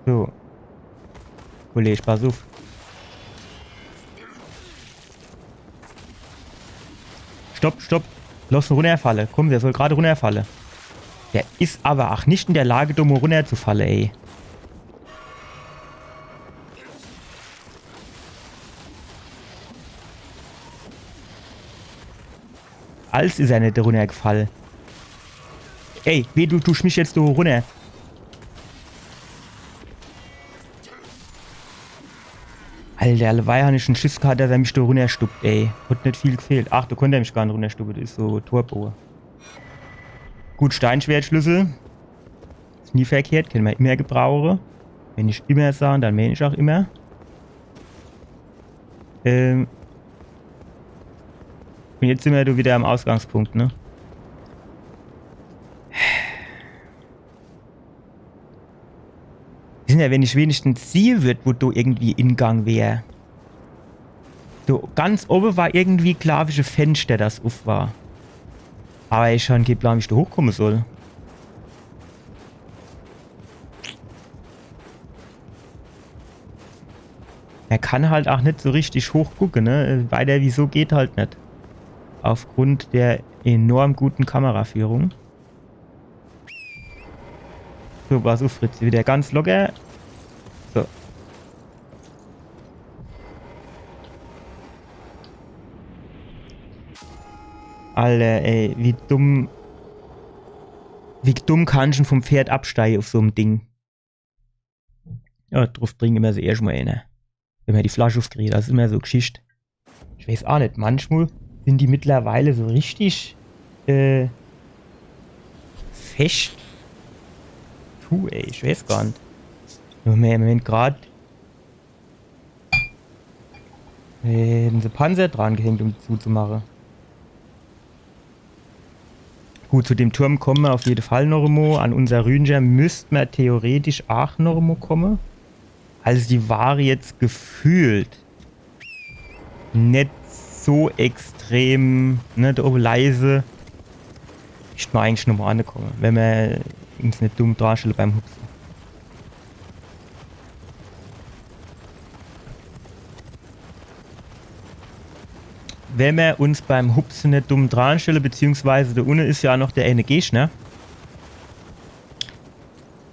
Speaker 1: So. Kollege, pass auf. Stopp. Lass ihn runterfallen. Komm, der soll gerade runterfallen. Der ist aber auch nicht in der Lage, dumm runterzufallen, ey. Als ist er nicht runtergefallen. Ey, weh, du tust mich jetzt runter. Alter, weil habe ich einen Schiss gehabt, dass er mich da runterstuppt, ey. Hat nicht viel gefehlt. Ach, da konnte er mich gar nicht runterstuppen. Das ist so Turbo. Gut, Steinschwertschlüssel. Ist nie verkehrt, können wir immer gebrauchen. Wenn ich immer sagen, dann meine ich auch immer. Und jetzt sind wir wieder am Ausgangspunkt, ne? Ja, wenn ich wenigstens sehen würde, wo du irgendwie Ingang wäre. So, ganz oben war irgendwie, glaube ich, ein Fenster, das auf war. Aber ich schon keinen Plan, wie ich da hochkommen soll. Er kann halt auch nicht so richtig hoch gucken, ne? Weiter wieso geht halt nicht. Aufgrund der enorm guten Kameraführung. So, pass auf, Fritz. Wieder ganz locker. So. Alter, ey, wie dumm. Wie dumm kann ich vom Pferd absteigen auf so einem Ding? Ja, drauf trinken wir sie erstmal eine. Wenn man die Flasche aufkriegt, das ist immer so Geschichte. Ich weiß auch nicht, manchmal sind die mittlerweile so richtig fest. Puh, ey, ich weiß gar nicht. Nur mehr im Moment gerade den Panzer dran gehängt, um zuzumachen. Gut, zu dem Turm kommen wir auf jeden Fall noch einmal. An unser Rünger müsste man theoretisch auch noch einmal kommen. Also die war jetzt gefühlt nicht so extrem, ne, da oben leise. Ich mal eigentlich nochmal ankommen, wenn wir uns nicht dumm darstellen beim Hupsen. Wenn wir uns beim Hupsen nicht dumm darstellen, beziehungsweise da unten ist ja noch der eine Gegner.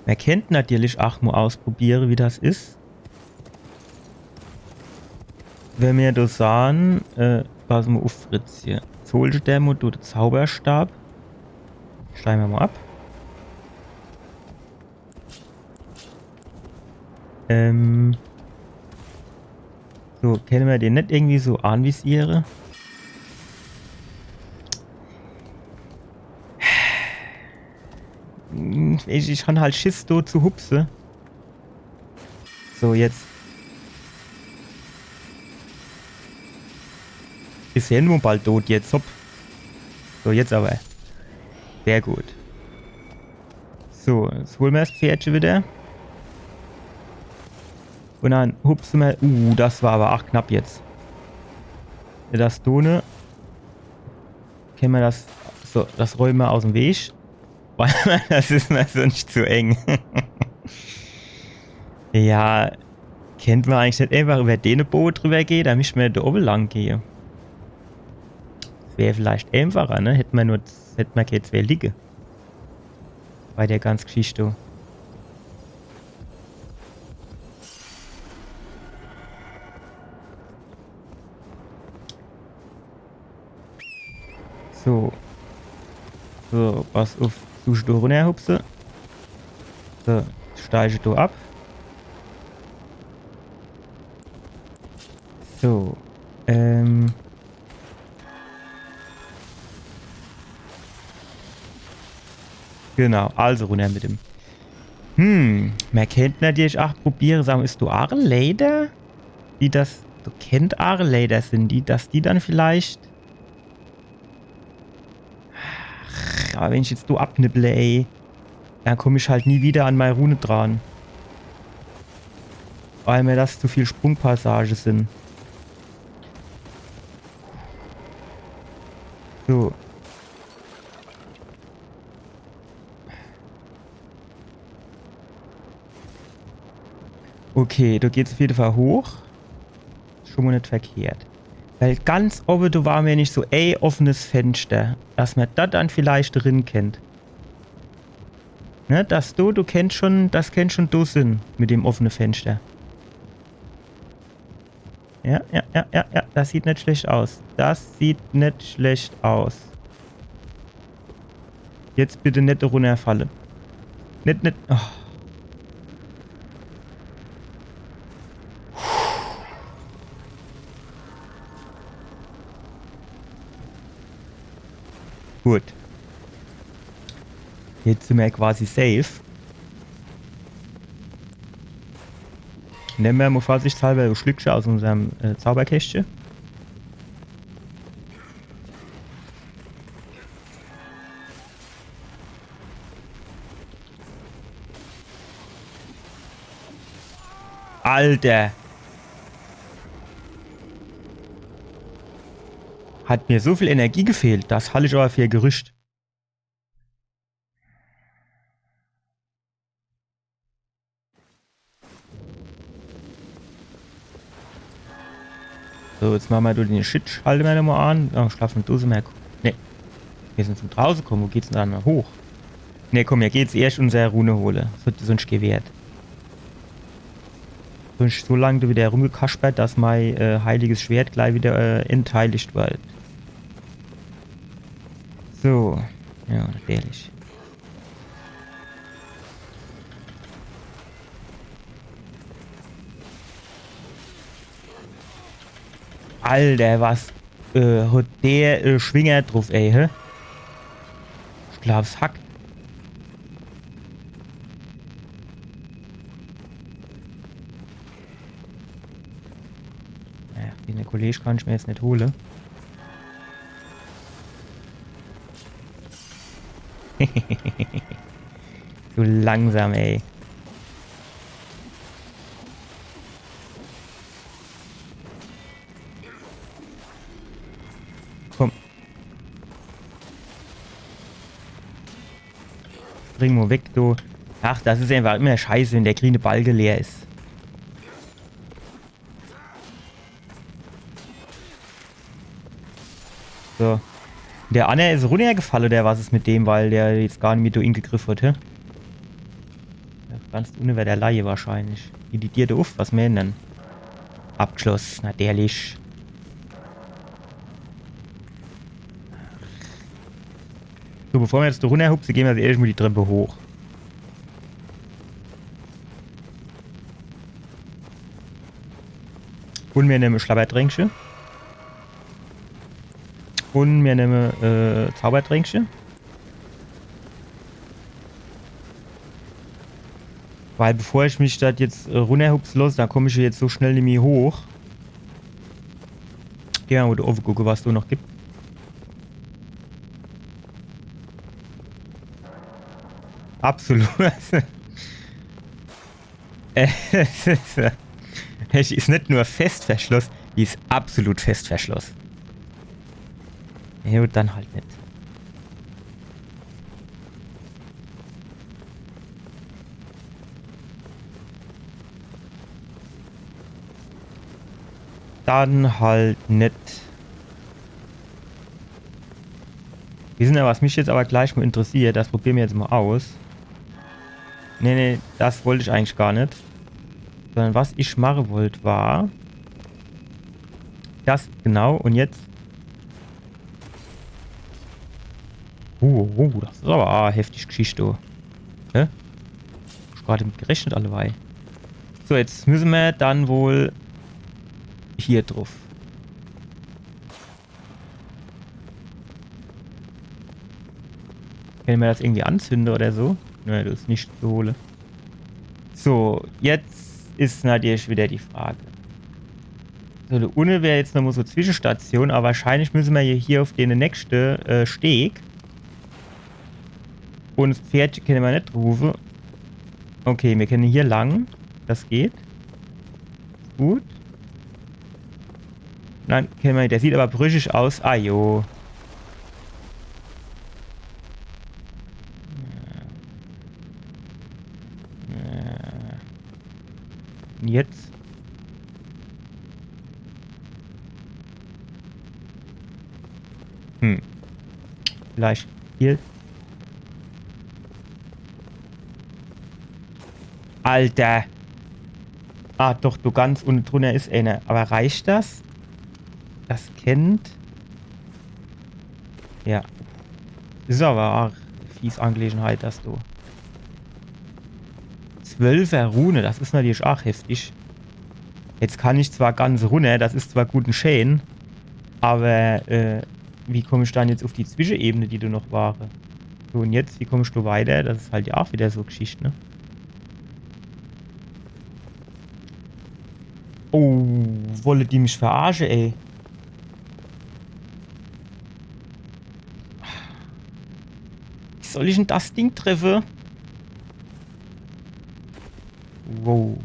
Speaker 1: Man kennt natürlich auch mal ausprobieren, wie das ist. Wenn wir da sahen, passen wir auf, Fritz hier. Jetzt holst du der mal den Zauberstab. Schleimen wir mal ab. So, können wir den nicht irgendwie so anvisieren? Ich kann halt Schiss da zu hupsen. So, jetzt. Ist ja nur bald tot jetzt, hopp. So, jetzt aber. Sehr gut. So, jetzt holen wir das Pferdchen wieder. Und dann hupsen wir. Das war aber auch knapp jetzt. Das Done. Können wir das. So, das räumen wir aus dem Weg. Weil das ist mir sonst zu eng. Ja, kennt man eigentlich nicht einfach über den Boot drüber gehen, da müssen wir da oben lang gehen. Das wäre vielleicht einfacher, ne? Hätten wir keine zwei liegen. Bei der ganzen Geschichte. So. So, pass auf. Du da runterhupsen. So, steige du ab. So, genau, also runter mit dem. Man kennt natürlich auch probieren, sagen, ist du Arleder? Die das, du kennt Arleder sind die, dass die dann vielleicht. Aber wenn ich jetzt du abnipple, ey, dann komme ich halt nie wieder an meine Rune dran. Weil mir das zu viel Sprungpassage sind. So. Okay, da geht's auf jeden Fall hoch. Schon mal nicht verkehrt. Weil ganz oben, du war mir nicht so, ey, offenes Fenster. Dass man das dann vielleicht drin kennt. Ne, dass du kennst schon, das kennt schon du Sinn mit dem offenen Fenster. Ja, das sieht nicht schlecht aus. Das sieht nicht schlecht aus. Jetzt bitte nicht runterfallen. Nicht. Oh. Gut. Jetzt sind wir quasi safe. Nehmen wir mal vorsichtshalber ein Schlückchen aus unserem Zauberkästchen. Alter! Hat mir so viel Energie gefehlt. Das halte ich aber für ein Gerücht. So, jetzt machen wir den Shit. Schalten wir nochmal an. Oh, schlafen Dose mehr. Ne. Wir sind zum draußen kommen. Wo geht's denn dann hoch? Ne, komm, hier geht's erst unsere Rune holen. Sonst gewährt. Sonst so lange du wieder rumgekaspert, dass mein heiliges Schwert gleich wieder entheiligt wird. So. Ja, natürlich. Alter, was hat der Schwinger drauf, ey, hä? Ich glaub's hackt. Ja, den Kollege kann ich mir jetzt nicht holen. So langsam, ey. Komm. Bring mal weg, du. Ach, das ist einfach immer scheiße, wenn der grüne Balge leer ist. So. Der Anne ist runtergefallen, oder was ist mit dem, weil der jetzt gar nicht mit in gegriffen hat, hä? Ganz ohne wäre der Laie wahrscheinlich. Editierte auf, was mehr denn? Abschluss, natürlich. So, bevor wir jetzt da runterhupsen, gehen wir jetzt erstmal die Treppe hoch. Und wir nehmen Schlabbertränkchen. Und wir nehmen Zaubertränkchen. Weil bevor ich mich das jetzt runterhupsen lasse, da komme ich jetzt so schnell nicht mehr hoch. Geh mal da oben gucken, was du noch gibt. Absolut. Es ist nicht nur Festverschluss, die ist absolut Festverschluss. Ja, dann halt nicht. Dann halt nicht. Wir sind ja, was mich jetzt aber gleich mal interessiert, das probieren wir jetzt mal aus. Nee, das wollte ich eigentlich gar nicht. Sondern was ich machen wollte war... Das, genau, und jetzt... das ist aber heftig Geschichte. Hä? Ich hab gerade mit gerechnet allebei. So, jetzt müssen wir dann wohl... hier drauf. Können wir das irgendwie anzünden oder so? Nein, das ist nicht zu holen. So, jetzt ist natürlich wieder die Frage. So, der Unne wäre jetzt nochmal so Zwischenstation, aber wahrscheinlich müssen wir hier auf den nächsten Steg. Und das Pferd können wir nicht rufen. Okay, wir können hier lang. Das geht. Gut. Nein, können wir, der sieht aber brüchig aus. Ah, jo. Jetzt. Vielleicht hier. Alter. Ah, doch, du ganz unten drunter ist einer. Aber reicht das? Das kennt. Ja. Ist aber fies Angelegenheit hast du. 12er Rune, das ist natürlich auch heftig. Jetzt kann ich zwar ganz runter, das ist zwar guten Schäden, aber wie komme ich dann jetzt auf die Zwischenebene, die du noch wahre? So, und jetzt, wie kommst du weiter? Das ist halt ja auch wieder so Geschichte, ne? Oh, wolle die mich verarschen, ey. Wie soll ich denn das Ding treffen? Wow.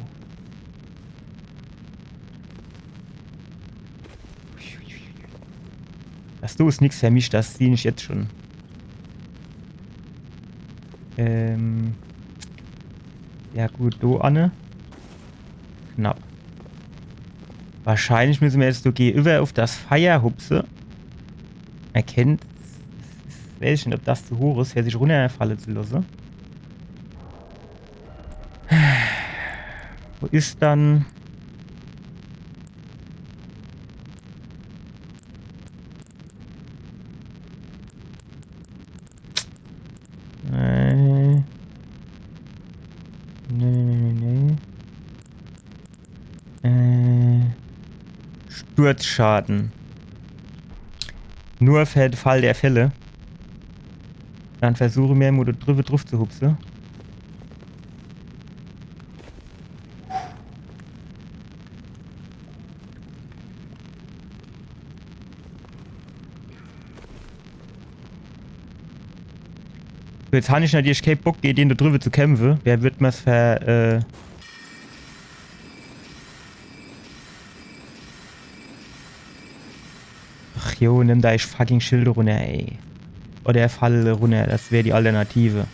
Speaker 1: Das du ist nix für mich, das sehe ich jetzt schon. Ja gut, du Anne. Knapp. Wahrscheinlich müssen wir jetzt so gehen über auf das Feierhupse. Erkennt. Weiß ich nicht, ob das zu hoch ist, sich runterfallen zu lassen. Wo ist dann. Nee. Sturzschaden. Nur für den Fall der Fälle. Dann versuche mir mal drüber drauf zu hupsen. So, jetzt habe ich natürlich keinen Bock, den da drüber zu kämpfen. Wer wird mir's Ach jo, nimm da ich fucking Schilder runter, ey. Oder er falle runter, das wäre die Alternative.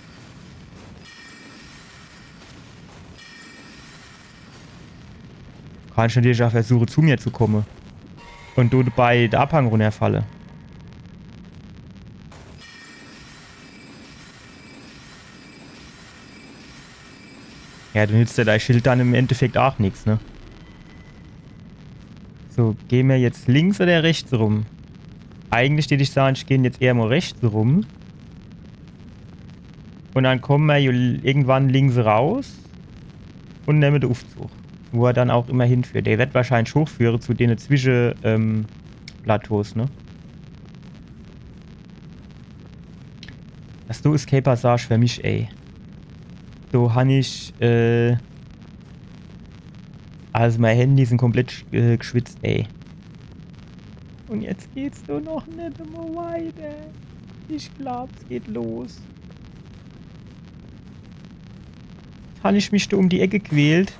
Speaker 1: Kann ich natürlich auch versuchen, zu mir zu kommen. Und du bei der Abhang runterfalle. Ja, du nützt ja dein Schild dann im Endeffekt auch nichts, ne? So, gehen wir jetzt links oder rechts rum? Eigentlich würde ich sagen, ich gehe jetzt eher mal rechts rum. Und dann kommen wir irgendwann links raus und nehmen den Aufzug. Wo er dann auch immer hinführt. Der wird wahrscheinlich hochführen zu den Zwischenplateaus, ne? Das du Escape Passage für mich, ey. So habe ich, also meine Hände sind komplett geschwitzt, ey. Und jetzt geht's doch noch nicht immer weiter. Ich glaub, es geht los. Habe ich mich da um die Ecke quält.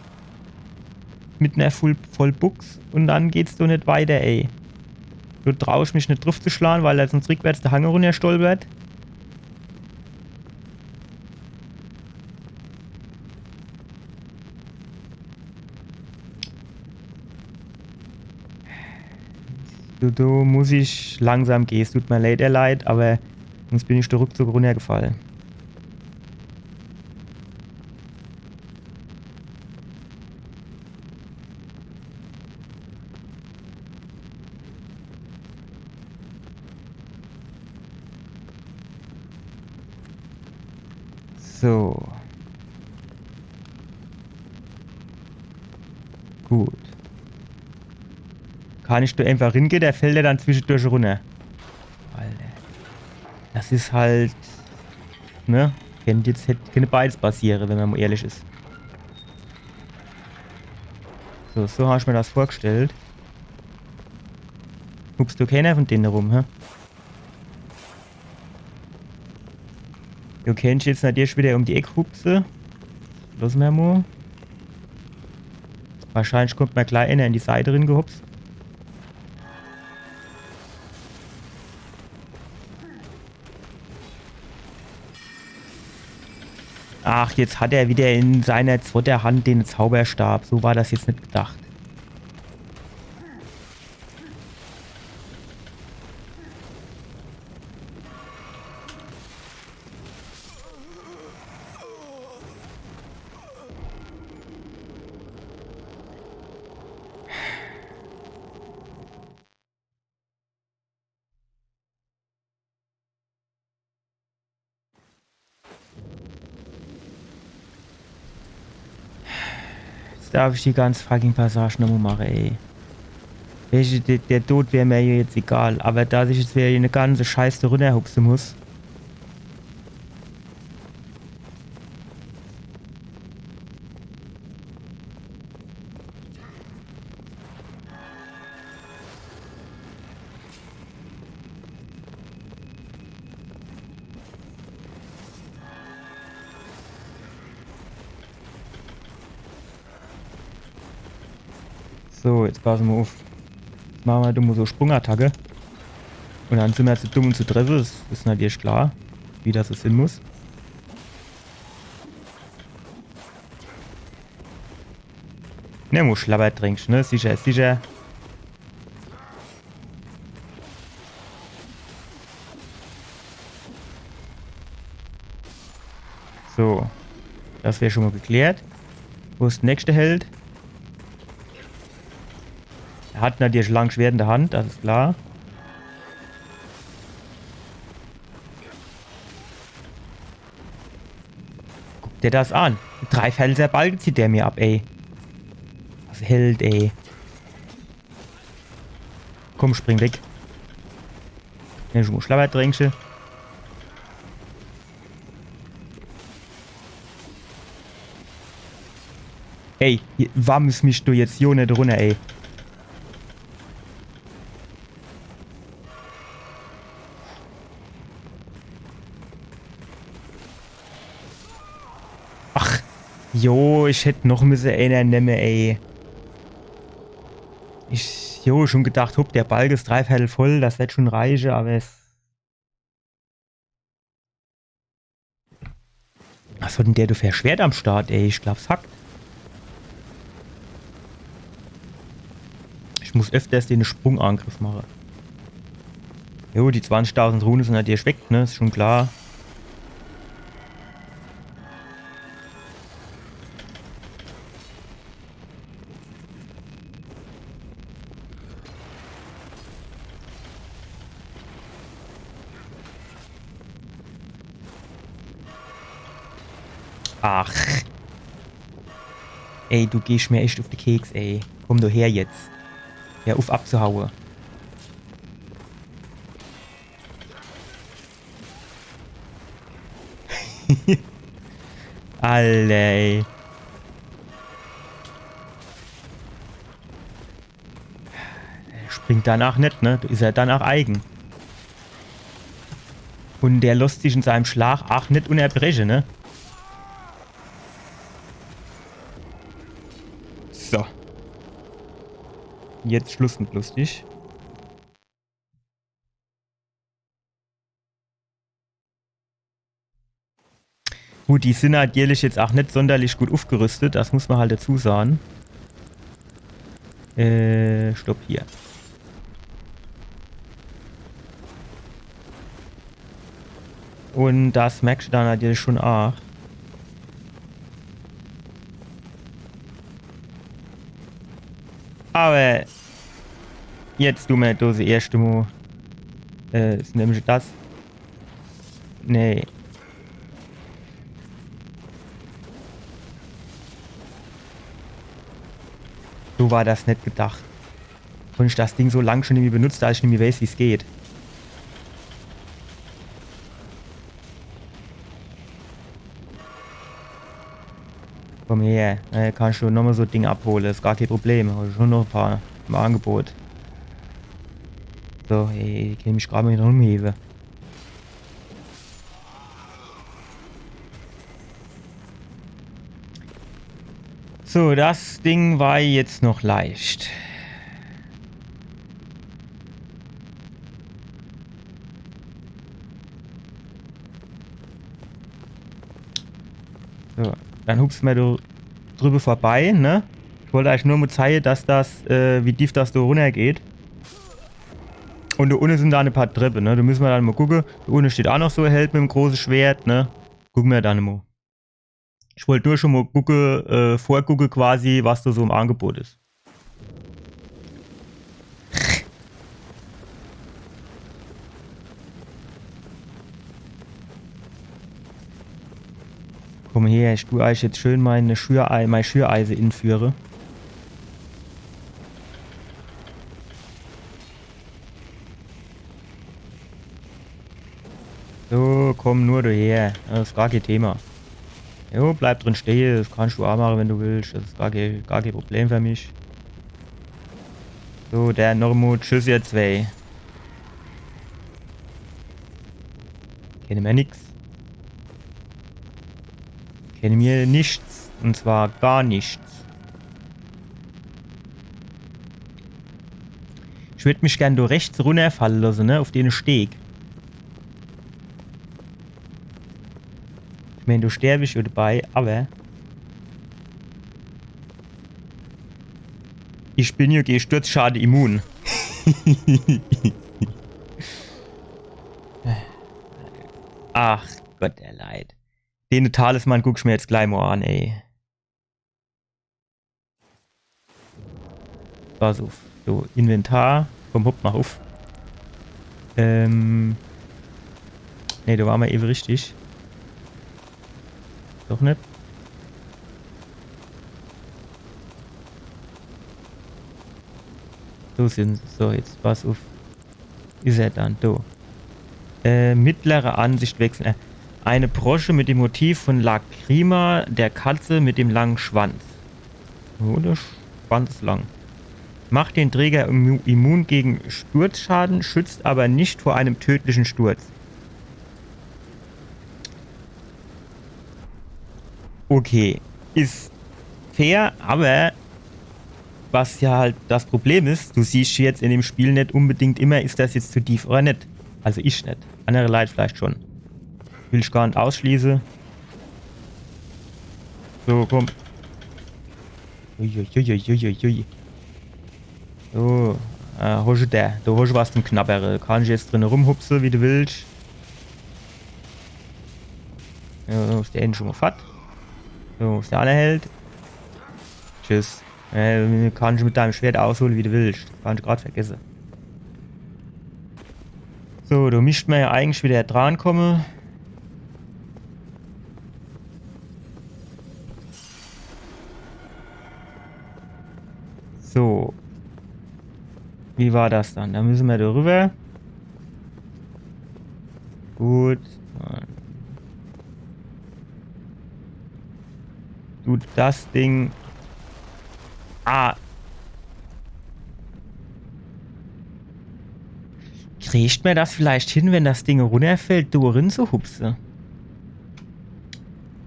Speaker 1: Mit einer Vollbuchs. Und dann geht's doch nicht weiter, ey. Du traust mich nicht drauf zu schlagen, weil er sonst rückwärts der Hang runter stolpert. Du muss ich langsam gehen. Es tut mir leid, aber sonst bin ich da ruckzuck runtergefallen. So. Gut. Kann ich da einfach hingehen, der fällt ja dann zwischendurch runter. Alter. Das ist halt. Ne? Jetzt hätte keine beides passieren, wenn man mal ehrlich ist. So habe ich mir das vorgestellt. Hupst du keiner von denen rum, hä? Du kennst jetzt natürlich wieder um die Ecke hupse. Los, Memo. Wahrscheinlich kommt mir gleich einer in die Seite drin gehupst. Ach, jetzt hat er wieder in seiner zweiten Hand den Zauberstab. So war das jetzt nicht gedacht. Jetzt darf ich die ganze fucking Passage nochmal machen, ey. Der Tod wäre mir jetzt egal, aber dass ich jetzt wieder eine ganze Scheiße runterhupsen muss. So, jetzt passen wir auf. Jetzt machen wir dumme so Sprungattacke. Und dann sind wir zu dumm und zu treffen. Das ist natürlich klar, wie das so sein muss. Ne, muss Schlabber trinkst, ne? Sicher, sicher. So. Das wäre schon mal geklärt. Wo ist der nächste Held? Er hat natürlich lang Schwert in der Hand, das ist klar. Guck dir das an. 3 Felser Balken zieht der mir ab, ey. Was Held, ey. Komm, spring weg. Ja, schon mal Schlabbertränkchen. Ey, warum ist mich du jetzt hier nicht runter, ey? Ach, jo, ich hätte noch müssen einer nehmen, ey. Ich, schon gedacht, hopp, der Balg ist 3 Viertel voll, das wird schon reichen, aber es... Was hat denn der du für ein Schwert am Start, ey? Ich glaub's hackt. Ich muss öfters den Sprungangriff machen. Jo, die 20.000 Runen sind natürlich weg, ne? Ist schon klar. Ach. Ey, du gehst mir echt auf den Keks, ey. Komm doch her jetzt. Ja, auf abzuhauen. Alter, ey. Er springt danach nicht, ne? Ist er danach eigen. Und der lässt sich in seinem Schlag auch nicht unterbrechen, ne? So. Jetzt Schluss mit lustig. Gut, die sind halt jährlich jetzt auch nicht sonderlich gut aufgerüstet, das muss man halt dazu sagen. Stopp hier. Und das merkst du dann natürlich schon auch. Aber jetzt du mir das erste Mal. Ist nämlich das. Nee. So war das nicht gedacht. Und ich das Ding so lang schon irgendwie benutzt, als ich nicht mehr weiß, wie es geht. Komm her, kannst du nochmal so ein Ding abholen, ist gar kein Problem. Habe schon noch ein paar im Angebot. So, ey, ich kann mich gerade mal wieder umheben. So, das Ding war jetzt noch leicht. So, dann hupst wir drüber vorbei, ne? Ich wollte eigentlich nur mal zeigen, dass das, wie tief das da runtergeht. Und da unten sind da ein paar Treppen, ne? Da müssen wir dann mal gucken. Da unten steht auch noch so ein Held mit einem großen Schwert, ne? Gucken wir dann mal. Ich wollte nur schon mal gucken, vorgucken quasi, was da so im Angebot ist. komm her, ich tu euch jetzt schön meine Schüreise inführe. So, komm nur daher. Das ist gar kein Thema. Jo, bleib drin stehen. Das kannst du auch machen, wenn du willst. Das ist gar kein Problem für mich. So, der Normut. Tschüss, ihr zwei. Kenne mir nix. Kenne mir nichts. Und zwar gar nichts. Ich würde mich gern da rechts runterfallen lassen, ne? Auf den Steg. Ich meine, du sterbst ja dabei, aber ich bin ja gegen Sturzschade immun. Ach Gott, der Leid. Den Talisman guck ich mir jetzt gleich mal an, ey. Pass auf. So, Inventar. Komm, hopp, mach auf. Ne, da waren wir eben richtig. Doch nicht. So sind sie. So, jetzt pass auf. Ist er dann, da. Mittlere Ansicht wechseln. Eine Brosche mit dem Motiv von Lacrima, der Katze mit dem langen Schwanz. Oh, der Schwanz ist lang. Macht den Träger immun gegen Sturzschaden, schützt aber nicht vor einem tödlichen Sturz. Okay, ist fair, aber was ja halt das Problem ist, du siehst jetzt in dem Spiel nicht unbedingt immer, ist das jetzt zu tief oder nicht. Also ich nicht. Andere Leute vielleicht schon. Will ich gar nicht ausschließen. So, komm. Uiuiuiuiui. So, hast du da. Da hast du was zum Knabbere. Kann ich jetzt drin rumhupsen, wie du willst. Ja, ist der Ende schon mal fett. So, ist der andere hält. Tschüss. Kannst du mit deinem Schwert ausholen, wie du willst. Kannst du gerade vergessen. So, du müsst mir ja eigentlich wieder dran kommen. So. Wie war das dann? Da müssen wir darüber. Gut. Du, das Ding. Ah. Kriegt mir das vielleicht hin, wenn das Ding runterfällt, darin zu hupsen?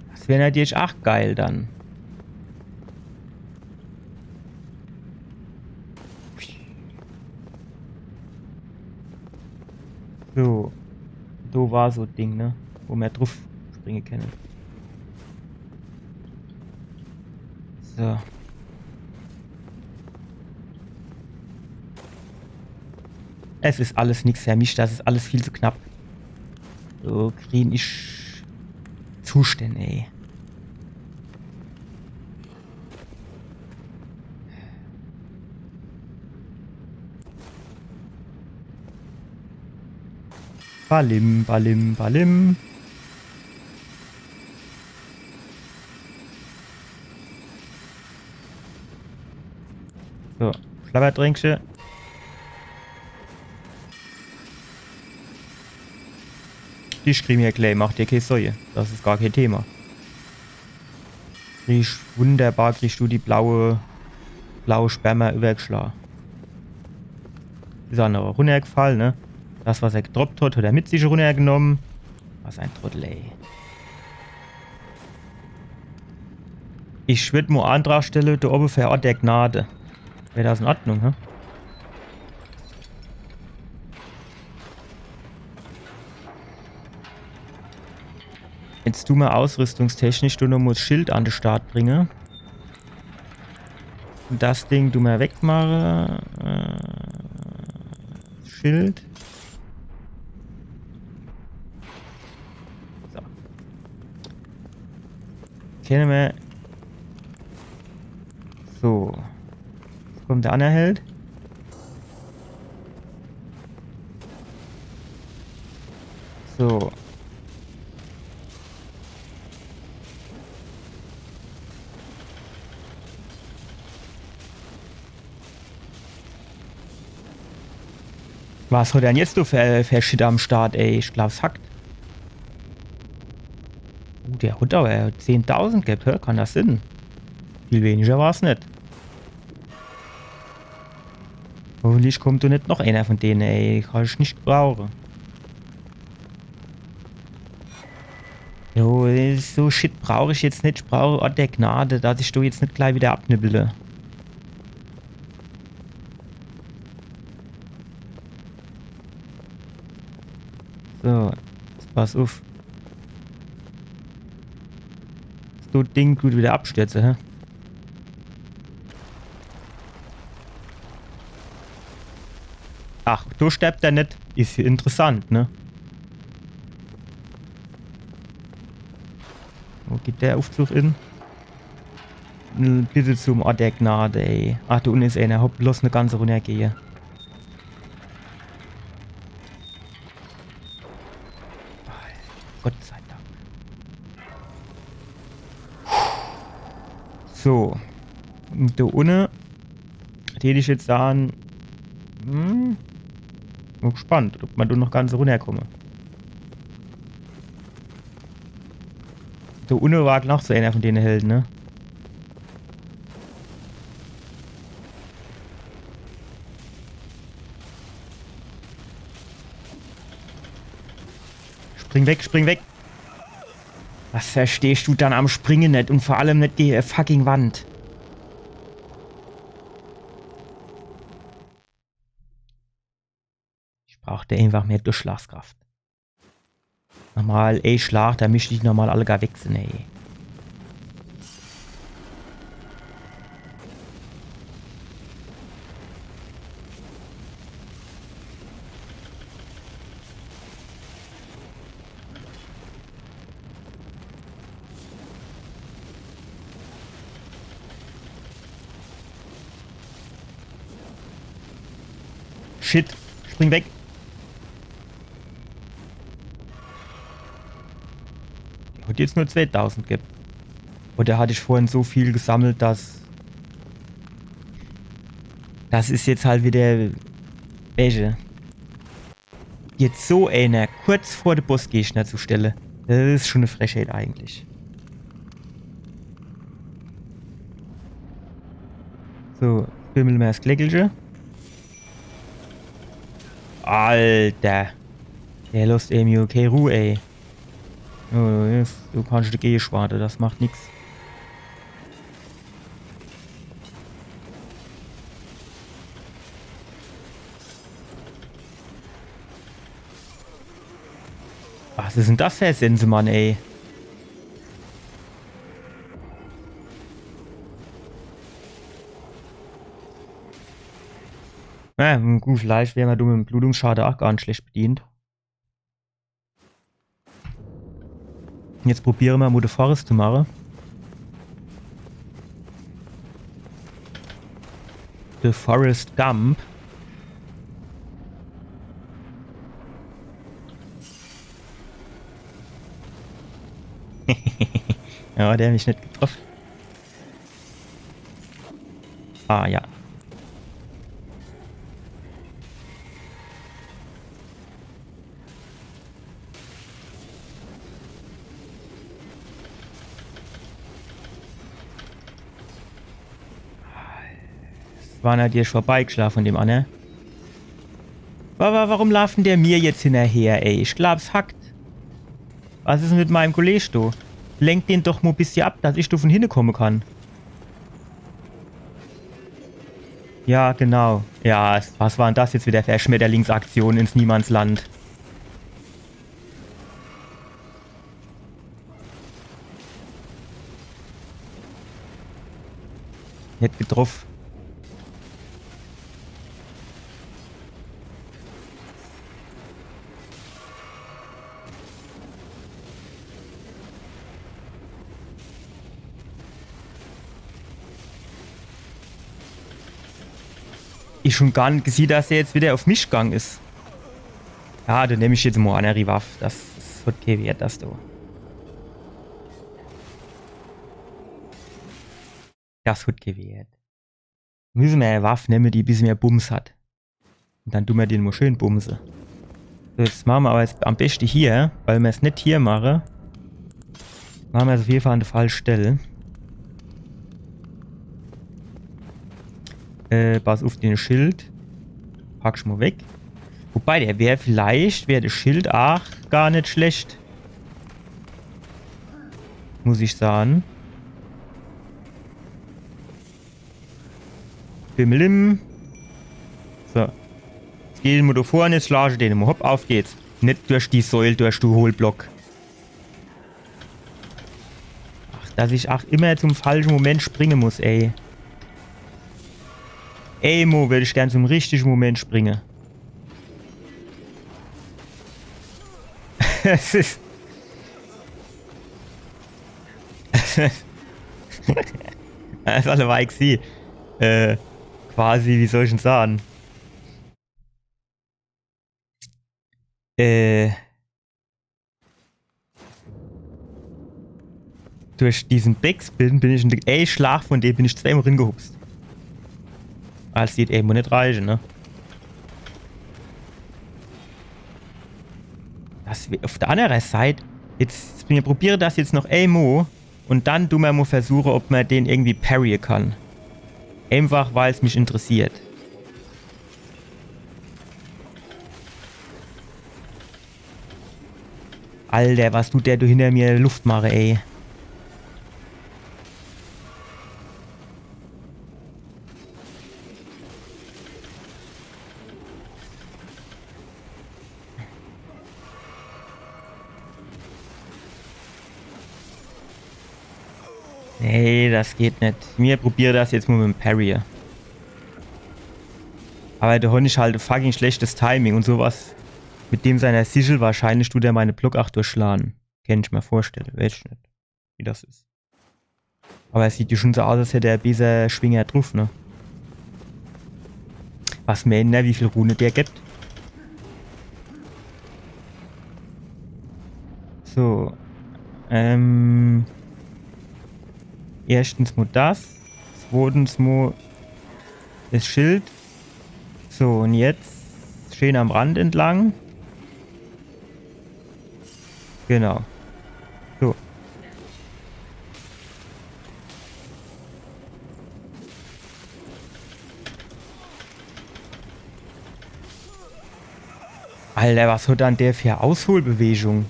Speaker 1: Das wäre natürlich auch geil dann. So. So war so ein Ding, ne? Wo wir drauf springen können. So. Es ist alles nichts für mich, das ist alles viel zu knapp. So kriegen ich Zustände, ey. Balim, balim, balim. So, Schlabbertrinkchen. Die kriegen wir gleich, macht dir keine Säue. Das ist gar kein Thema. Wunderbar kriegst du die blaue Sperma übergeschlagen. Ist auch noch runtergefallen, ne? Das, was er gedroppt hat er mit sich runtergenommen. Was ein Trottel, ey. Ich würde mal Antrag stellen, der oben für Ort der Gnade. Wäre das in Ordnung, hä? Jetzt tu mal ausrüstungstechnisch, du noch musst Schild an den Start bringen. Das Ding du mal wegmachen. Schild. So. Kennen wir. So. Jetzt kommt der andere Held. So. Was hat denn jetzt du für Shit am Start, ey? Ich glaub's hackt. Der hat aber 10.000 gehabt, hä? Kann das Sinn? Viel weniger war's nicht. Hoffentlich kommt du nicht noch einer von denen, ey. Kann ich nicht brauchen. Jo, so Shit brauche ich jetzt nicht. Ich brauche Ort der Gnade, dass ich du jetzt nicht gleich wieder abnibbele. So, jetzt pass auf. So Ding gut wieder abstürze, hä? Ach, du stirbt er nicht. Ist interessant, ne? Wo geht der Aufzug in? Bitte zum Ort der Gnade, ey. Ach, da unten ist einer. Hab bloß eine ganze Runde gehe. Gott sei Dank. So. Und da unten hätte ich jetzt sagen. Bin gespannt, ob man da noch ganz runterkomme. Da unten war noch so einer von denen Helden, ne? Spring weg, spring weg. Was verstehst du dann am Springen nicht? Und vor allem nicht die fucking Wand. Ich brauchte einfach mehr Durchschlagskraft. Normal, ey, Schlag, da mischt ich normal alle gar wechseln, ey. Shit, spring weg. Der hat jetzt nur 2000 gibt. Oder hatte ich vorhin so viel gesammelt, dass... Das ist jetzt halt wieder... Welche? Jetzt so einer kurz vor der Bossgegner zu stellen. Das ist schon eine Frechheit eigentlich. So, bimmeln wir das Kleckelchen. Alter. Der lässt mir okay Ruhe, ey. Oh, jetzt, du kannst die schwarte, das macht nix. Was ist denn das für ein Sensemann, ey? Ja, gut, vielleicht wäre man dumm mit dem Blutungsschade auch gar nicht schlecht bedient. Jetzt probieren wir mal, The Forest zu machen. The Forest Gump. Ja, der hat mich nicht getroffen. Ah, ja. War er dir vorbeigeschlafen von dem Anne? Warum laufen der mir jetzt hinterher, ey? Ich glaub's hackt. Was ist denn mit meinem Kollege, du? Lenk den doch mal ein bisschen ab, dass ich da von hinten kommen kann. Ja, genau. Ja, was war denn das jetzt wieder für Schmetterlingsaktion ins Niemandsland? Nicht getroffen. Ich schon gar nicht gesehen, dass er jetzt wieder auf mich gegangen ist. Ja, dann nehme ich jetzt mal eine Rivaff. Das wird kein Wert, das du. Das wird kein Wert. Müssen wir eine Waffe nehmen, die ein bisschen mehr Bums hat. Und dann tun wir den mal schön bumsen. So, jetzt machen wir aber jetzt am besten hier, weil wir es nicht hier machen. Machen wir es auf jeden Fall an der falschen Stelle. Pass auf den Schild. Pack's mal weg. Wobei, der wäre vielleicht, wäre das Schild auch gar nicht schlecht. Muss ich sagen. Bimmelim. So. Jetzt gehen wir da vorne, jetzt schlage ich den mal. Hopp, auf geht's. Nicht durch die Säule, durch den Hohlblock. Ach, dass ich auch immer zum falschen Moment springen muss, ey. Ey, Mo, würde ich gern zum richtigen Moment springen. Es ist... Das ist alle weich sie. Quasi, wie soll ich denn sagen? Durch diesen Backspin bin ich in den A-Schlag, von dem bin ich zweimal reingehupst. Das sieht eben nicht reichen, ne? Das, auf der anderen Seite, jetzt wir probieren das jetzt noch einmal und dann tun wir mal versuchen, ob man den irgendwie parryen kann. Einfach, weil es mich interessiert. Alter, was tut der du hinter mir Luft mache, ey. Nee, das geht nicht. Mir probiere das jetzt mal mit dem Parry. Aber der Hund ist halt fucking schlechtes Timing und sowas. Mit dem seiner Sichel wahrscheinlich tut er meine Block 8 durchschlagen. Kann ich mir vorstellen. Weiß ich nicht, wie das ist. Aber es sieht ja schon so aus, als hätte er besser Schwinger drauf, ne? Was meint, ne, wie viel Rune der gibt? So. Erstens mal das. Zweitens mal das Schild. So, und jetzt schön am Rand entlang. Genau. So. Alter, was hat dann der für Ausholbewegung?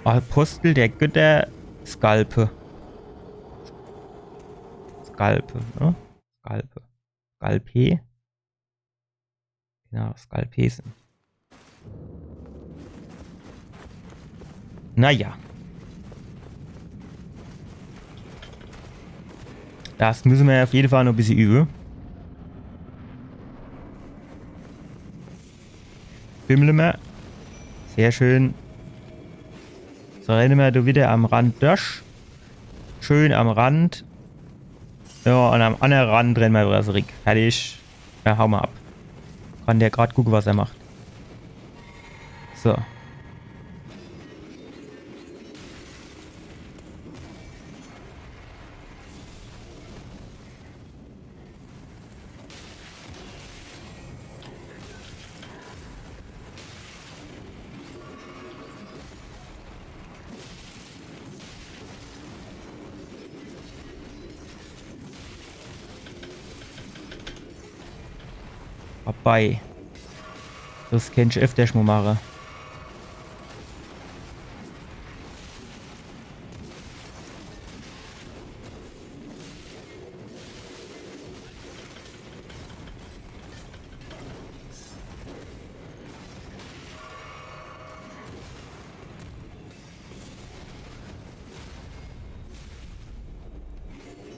Speaker 1: Apostel der Götter Skalpe. Skalpe, ne? Skalpe. Skalpe. Genau, Skalpesen. Naja. Das müssen wir auf jeden Fall noch ein bisschen üben. Bimmeln wir. Sehr schön. So, rennen wir da wieder am Rand durch. Schön am Rand. Ja, und am anderen Rand rennen wir wieder zurück. Fertig. Ja, hau mal ab. Kann der gerade gucken, was er macht. So. Vorbei. Das kann ich öfters mal machen.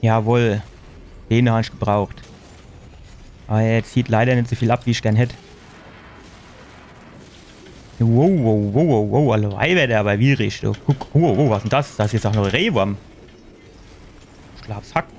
Speaker 1: Jawohl. Den habe ich gebraucht. Aber er zieht leider nicht so viel ab, wie ich gern hätte. Wow, wow, wow, wow, wow, alle Weiber der aber wierig. Guck, wow, wow, was ist denn das? Das ist jetzt auch noch ein Rehwurm. Schlaf's hackt.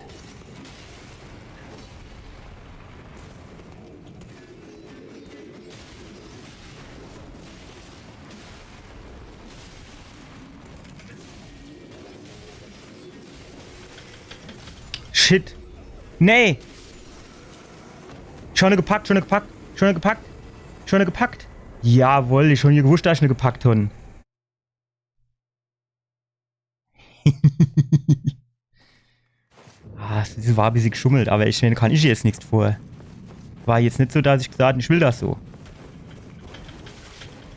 Speaker 1: Shit. Nee. Schon gepackt, schon gepackt. Schon gepackt? Schon gepackt? Jawohl, ich schon hier gewusst, dass ich eine gepackt habe. Das war ein bisschen geschummelt, aber ich meine, kann ich jetzt nichts vor. War jetzt nicht so, dass ich gesagt habe, ich will das so.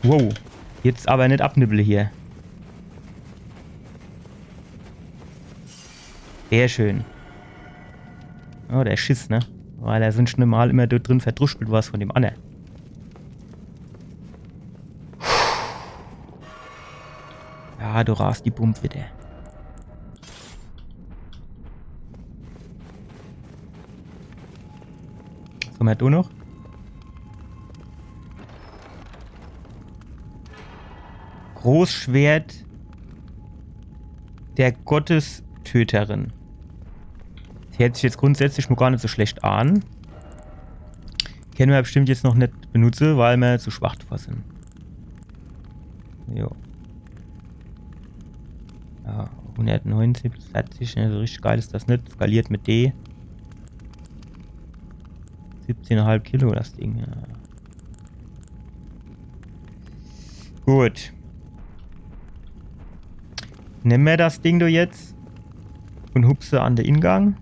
Speaker 1: Wow. Jetzt aber nicht abnibbeln hier. Sehr schön. Oh, der Schiss, ne? Weil er sonst normal immer dort drin verdruspelt was von dem anderen. Ja, du rast die Pumpe wieder. Was haben wir da noch? Großschwert der Gottestöterin. Das hört sich jetzt grundsätzlich mal gar nicht so schlecht an. Können wir bestimmt jetzt noch nicht benutzen, weil wir zu schwach davor sind. Jo. Ja, 179, 40, also richtig geil ist das nicht. Skaliert mit D. 17,5 Kilo das Ding. Ja. Gut. Nehmen wir das Ding doch jetzt und hupse an den Ingang.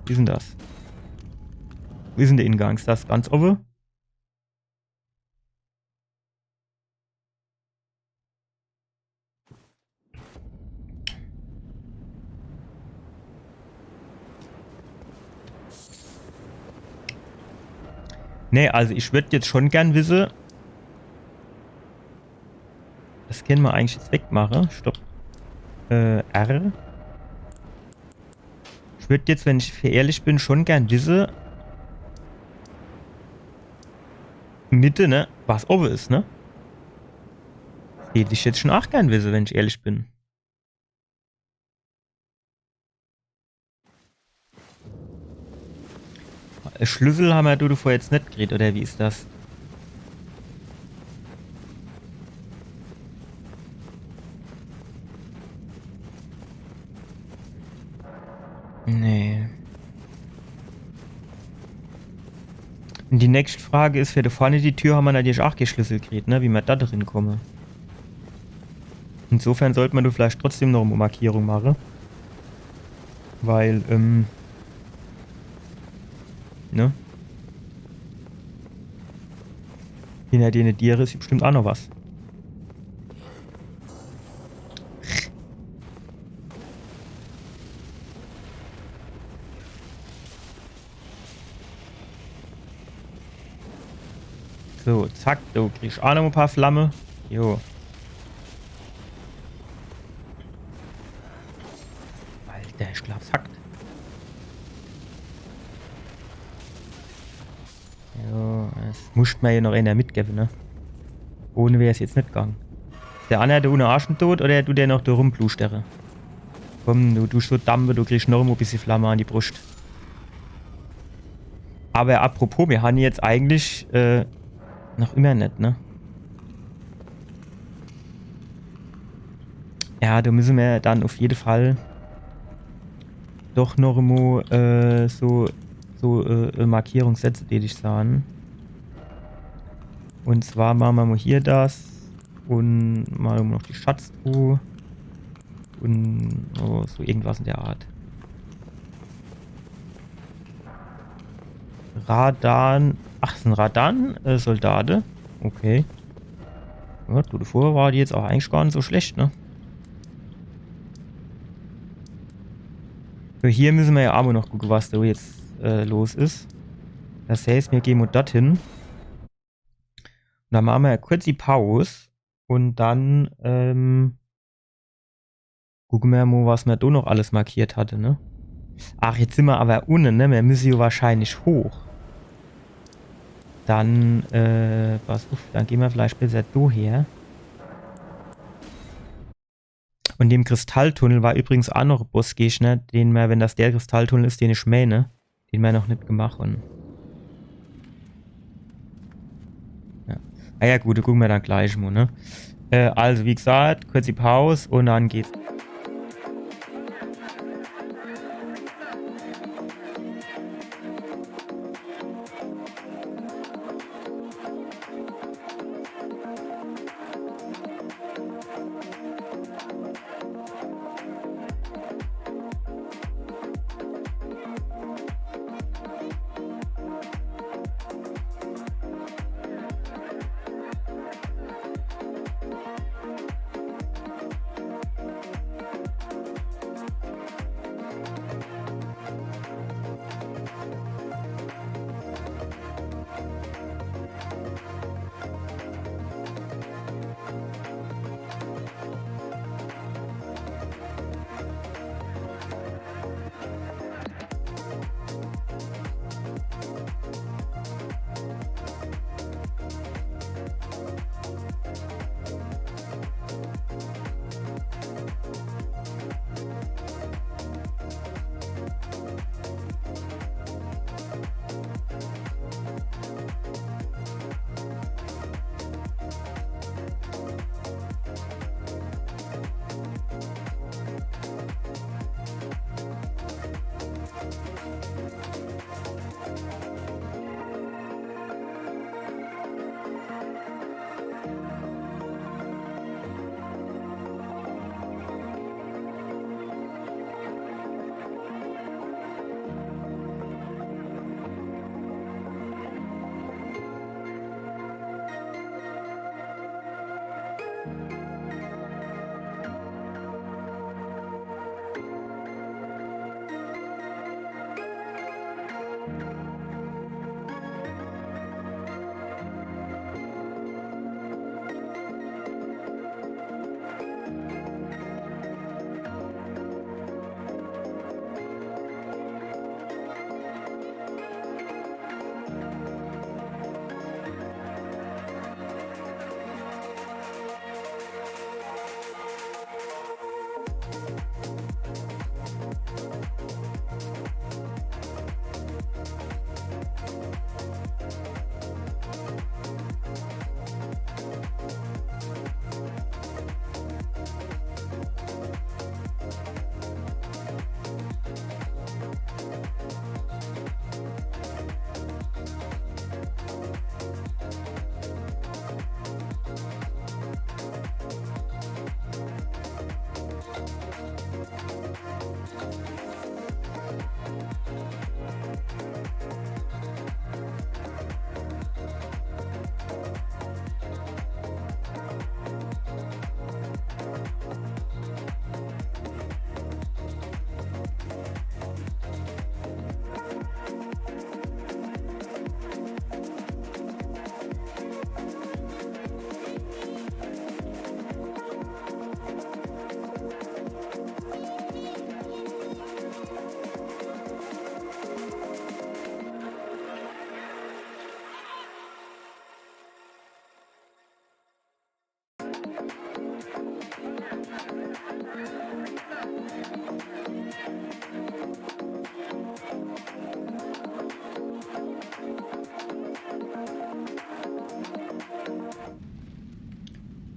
Speaker 1: Wie ist denn das? Wo ist denn der Ingang? Ist das ganz oben? Nee, also ich würde jetzt schon gern wissen. Das können wir eigentlich jetzt wegmachen. Stopp. R. Ich würde jetzt, wenn ich ehrlich bin, schon gern wissen. Mitte, ne? Was oben ist, ne? Hätte ich jetzt schon auch gern wissen, wenn ich ehrlich bin. Schlüssel haben wir du vorher jetzt nicht gekriegt, oder wie ist das? Nee. Und die nächste Frage ist, für da vorne die Tür haben wir natürlich auch geschlüsselt gekriegt, ne? Wie wir da drin kommen. Insofern sollte man da vielleicht trotzdem noch eine Markierung machen. Weil, ne? Hinter den Tiere ist bestimmt auch noch was. So, zack, du kriegst auch noch ein paar Flamme. Jo. Alter, ich glaub's hackt. Jo, das musst man ja noch einer mitgeben, ne? Ohne wäre es jetzt nicht gegangen. Ist der andere ohne Arschen tot oder du der noch da rumblustere? Komm, du tust so Dampfe, du kriegst noch ein bisschen Flamme an die Brust. Aber apropos, wir haben jetzt eigentlich, noch immer nicht, ne? Ja, da müssen wir dann auf jeden Fall doch noch mal so Markierung setzen, die ich sagen. Und zwar machen wir mal hier das und mal noch die Schatztruhe und so irgendwas in der Art. Radan. Ach, ist ein Radan? Soldate. Okay. Ja, du davor war die jetzt auch eigentlich gar nicht so schlecht, ne? So, hier müssen wir ja aber noch gucken, was da jetzt los ist. Das heißt, wir gehen mal dorthin. Und dann machen wir ja kurz die Pause. Und dann gucken wir mal, was wir da noch alles markiert hatte, ne? Ach, jetzt sind wir aber unten, ne? Wir müssen ja wahrscheinlich hoch. Dann, pass auf, dann gehen wir vielleicht besser daher. Und dem Kristalltunnel war übrigens auch noch ein Bossgegner, den wir, wenn das der Kristalltunnel ist, den ich meine, den wir noch nicht gemacht haben. Ja. Ah ja, gut, da gucken wir dann gleich mal, ne? Also, wie gesagt, kurz die Pause und dann geht's.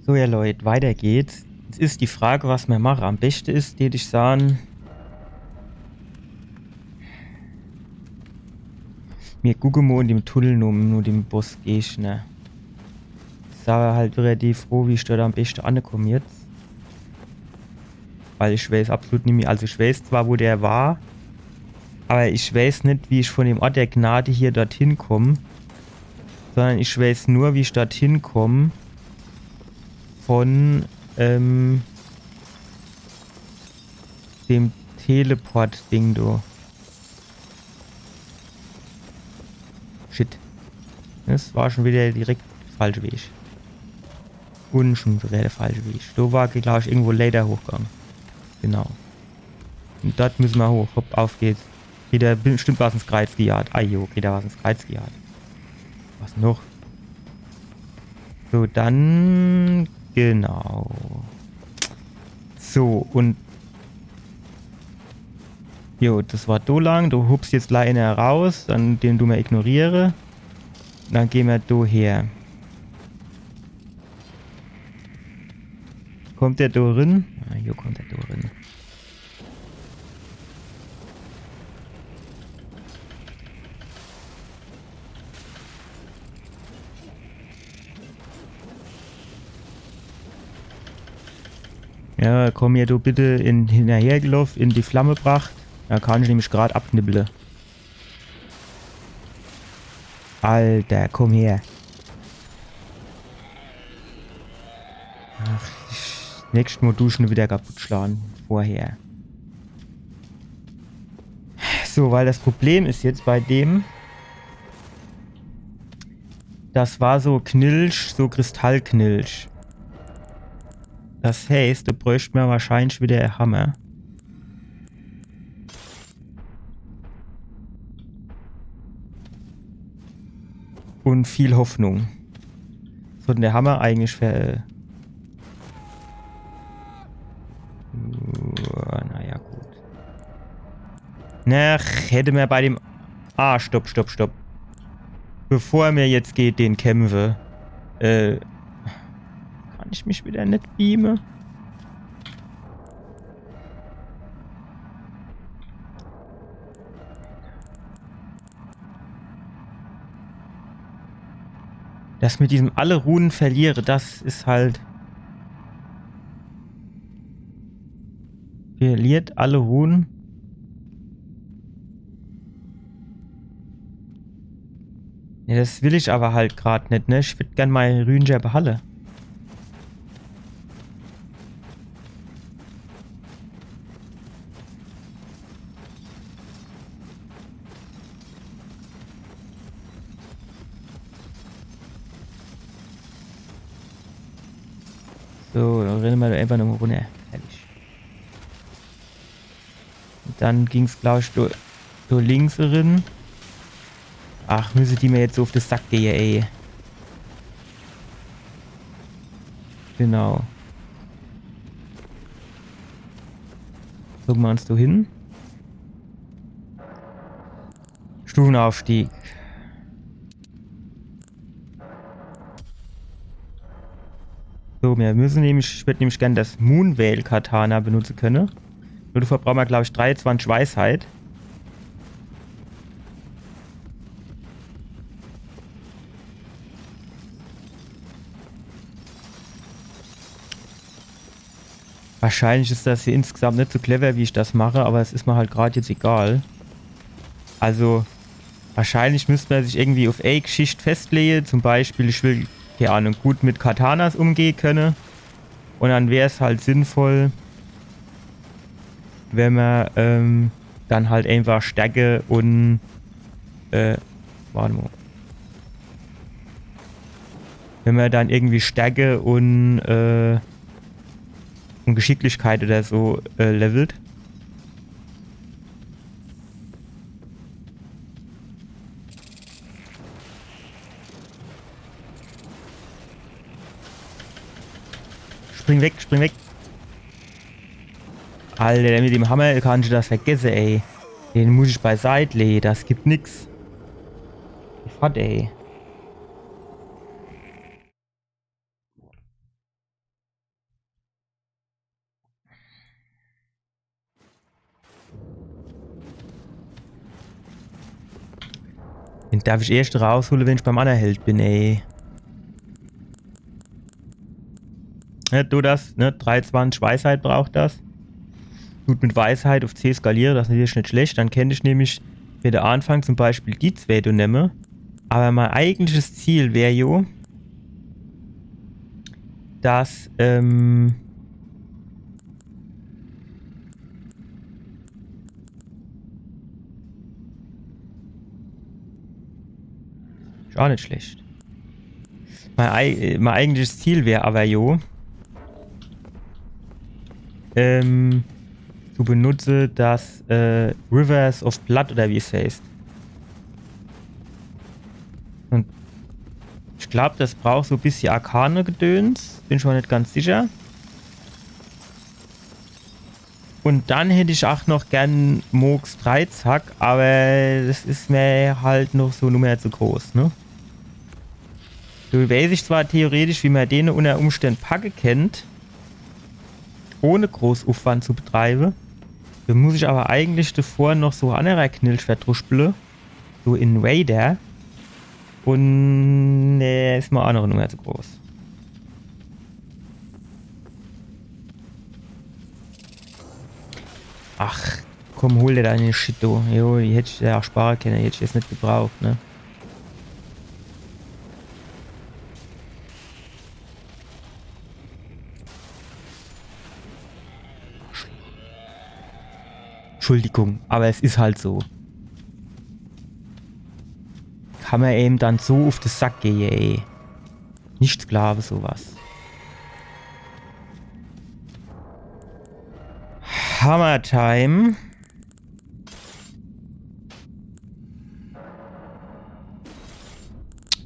Speaker 1: So, ja Leute, weiter geht's. Jetzt ist die Frage, was wir machen. Am besten ist, würde ich sagen, wir gucken mal in dem Tunnel nur dem Boss gehst, ne? Ich sage halt relativ froh, wie ich da am besten ankomme jetzt. Weil ich weiß absolut nicht mehr, also ich weiß zwar, wo der war, aber ich weiß nicht, wie ich von dem Ort der Gnade hier dorthin komme. Sondern ich weiß nur, wie ich dorthin komme von dem Teleport-Ding, du. Shit. Das war schon wieder direkt falsche Weg. Und schon wieder der falsche Weg. Da war, glaube ich, irgendwo Later hochgegangen. Genau. Und dort müssen wir hoch. Hopp, auf geht's. Geht da bestimmt was ins Kreuz gejagt. Ah jo, geht da was ins Kreuz gejagt. Was noch? So, dann... Genau. So, und... Jo, das war do lang. Du hupst jetzt leider raus, dann den du mal ignoriere. Dann gehen wir do her. Kommt der do rein? Ah, hier kommt der do rein. Ja, komm hier du bitte hinterhergelaufen, in die Flamme gebracht. Da kann ich nämlich gerade abnibbeln. Alter, komm her. Ach, nächstes Mal duschen wieder kaputt schlagen. Vorher. So, weil das Problem ist jetzt bei dem... Das war so Knilch, so Kristallknilch. Das heißt, da bräuchte man wahrscheinlich wieder einen Hammer. Und viel Hoffnung. So, der Hammer eigentlich für... naja, gut. Na, hätte mir bei dem... Ah, stopp. Bevor mir jetzt geht, den kämpfe. Kann ich mich wieder nicht beamen? Das mit diesem alle Runen verliere, das ist halt... Verliert alle Runen. Ja, das will ich aber halt gerade nicht, ne? Ich würde gern mal Rüninger behalle. So, dann rennen wir einfach nochmal runter. Fertig. Und dann ging es, glaube ich, so links rein. Ach, müssen die mir jetzt so auf den Sack gehen, ey. Genau. Gucken wir uns da hin. Stufenaufstieg. So, wir müssen nämlich, ich würde nämlich gerne das Moonveil Katana benutzen können. Nur dafür brauchen wir, glaube ich, 23 Weisheit. Wahrscheinlich ist das hier insgesamt nicht so clever, wie ich das mache, aber es ist mir halt gerade jetzt egal. Also, wahrscheinlich müsste man sich irgendwie auf eine Geschichte festlegen. Zum Beispiel, ich will, keine Ahnung, gut mit Katanas umgehen können. Und dann wäre es halt sinnvoll, wenn man dann halt einfach Stärke und warte mal. Wenn man dann irgendwie Stärke und Geschicklichkeit oder so levelt. Spring weg, spring weg. Alter, mit dem Hammer kann ich das vergessen, ey. Den muss ich beiseite legen, das gibt nix. Fad, ey. Den darf ich erst rausholen, wenn ich beim anderen Held bin, ey. Ja, du das, ne? 320 Weisheit braucht das. Gut, mit Weisheit auf C skalieren, das ist natürlich nicht schlecht. Dann könnte ich nämlich für den Anfang zum Beispiel die zwei nehmen. Aber mein eigentliches Ziel wäre jo, dass, ist auch nicht schlecht. Mein eigentliches Ziel wäre aber jo, du benutze das Rivers of Blood oder wie es heißt. Und ich glaube, das braucht so ein bisschen arkane Gedöns. Bin schon nicht ganz sicher. Und dann hätte ich auch noch gern Moogs Dreizack, aber das ist mir halt noch so Nummer zu groß, ne? Du weiß ich zwar theoretisch, wie man den unter Umständen Packe kennt, ohne Großaufwand zu betreiben. Da muss ich aber eigentlich davor noch so anderer Knillschwert druspeln. So Invader. Und ne, ist mir auch noch eine Nummer zu groß. Ach, komm, hol dir deine Shit, du. Jo, die hätte ich ja auch sparen können, die hätte ich jetzt nicht gebraucht, ne? Entschuldigung, aber es ist halt so. Kann man eben dann so auf den Sack gehen, ey. Nicht Sklave, sowas. Hammer Time.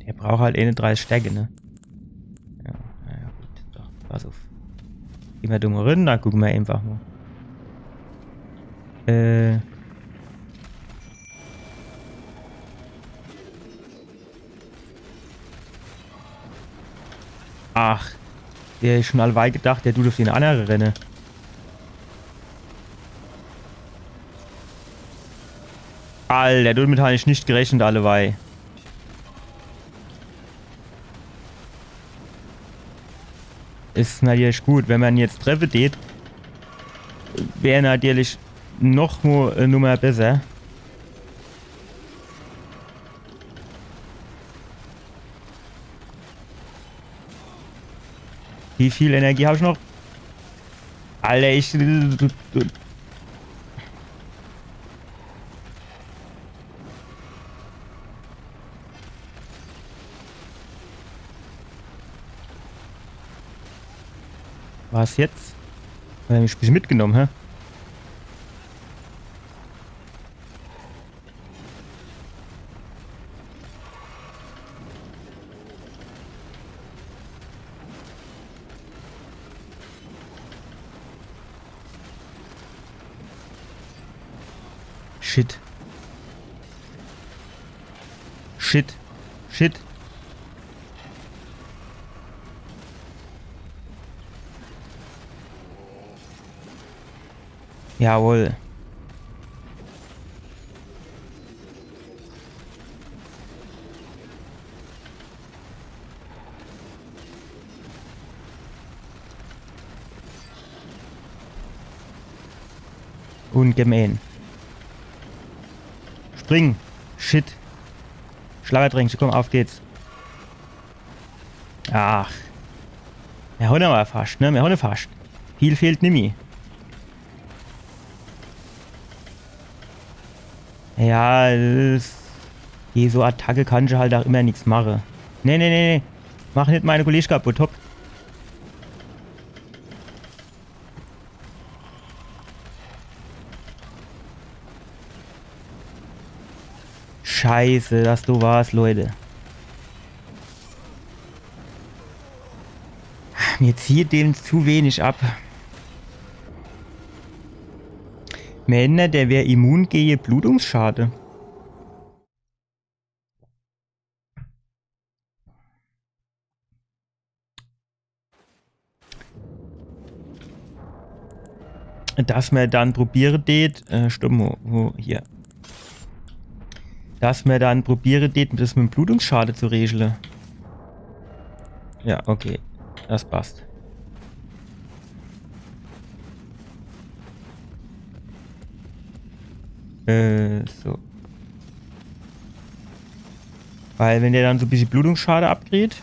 Speaker 1: Der braucht halt 31 Stärke, ne? Ja, naja, gut. Doch, pass auf. Gehen wir dumm rein, dann gucken wir einfach mal. Ach. Der ist schon allweil gedacht, der tut auf den anderen rennen. Alter, damit habe ich nicht gerechnet, allewei. Ist natürlich gut, wenn man jetzt treffen tät, wäre natürlich noch mal eine Nummer besser. Wie viel Energie habe ich noch? Alter, ich... Was jetzt? Hat er mich ein bisschen mitgenommen, hä? Shit. Shit. Shit. Jawohl. Ungemein. Spring. Shit. Schlauerdrängchen, komm, auf geht's. Ach. Wir haben aber fast, ne? Wir haben fast. Viel fehlt nimmer. Ja, so Attacke kann ich halt auch immer nichts machen. Nee. Mach nicht meine Kollegen kaputt, hopp. Scheiße, dass du warst, Leute. Mir zieht dem zu wenig ab. Männer, der wäre immun gegen Blutungsschade. Dass man dann probieren tät, stopp, wo hier. Dass wir dann probieren, das mit dem Blutungsschade zu regeln. Ja, okay. Das passt. So. Weil wenn der dann so ein bisschen Blutungsschade abkriegt.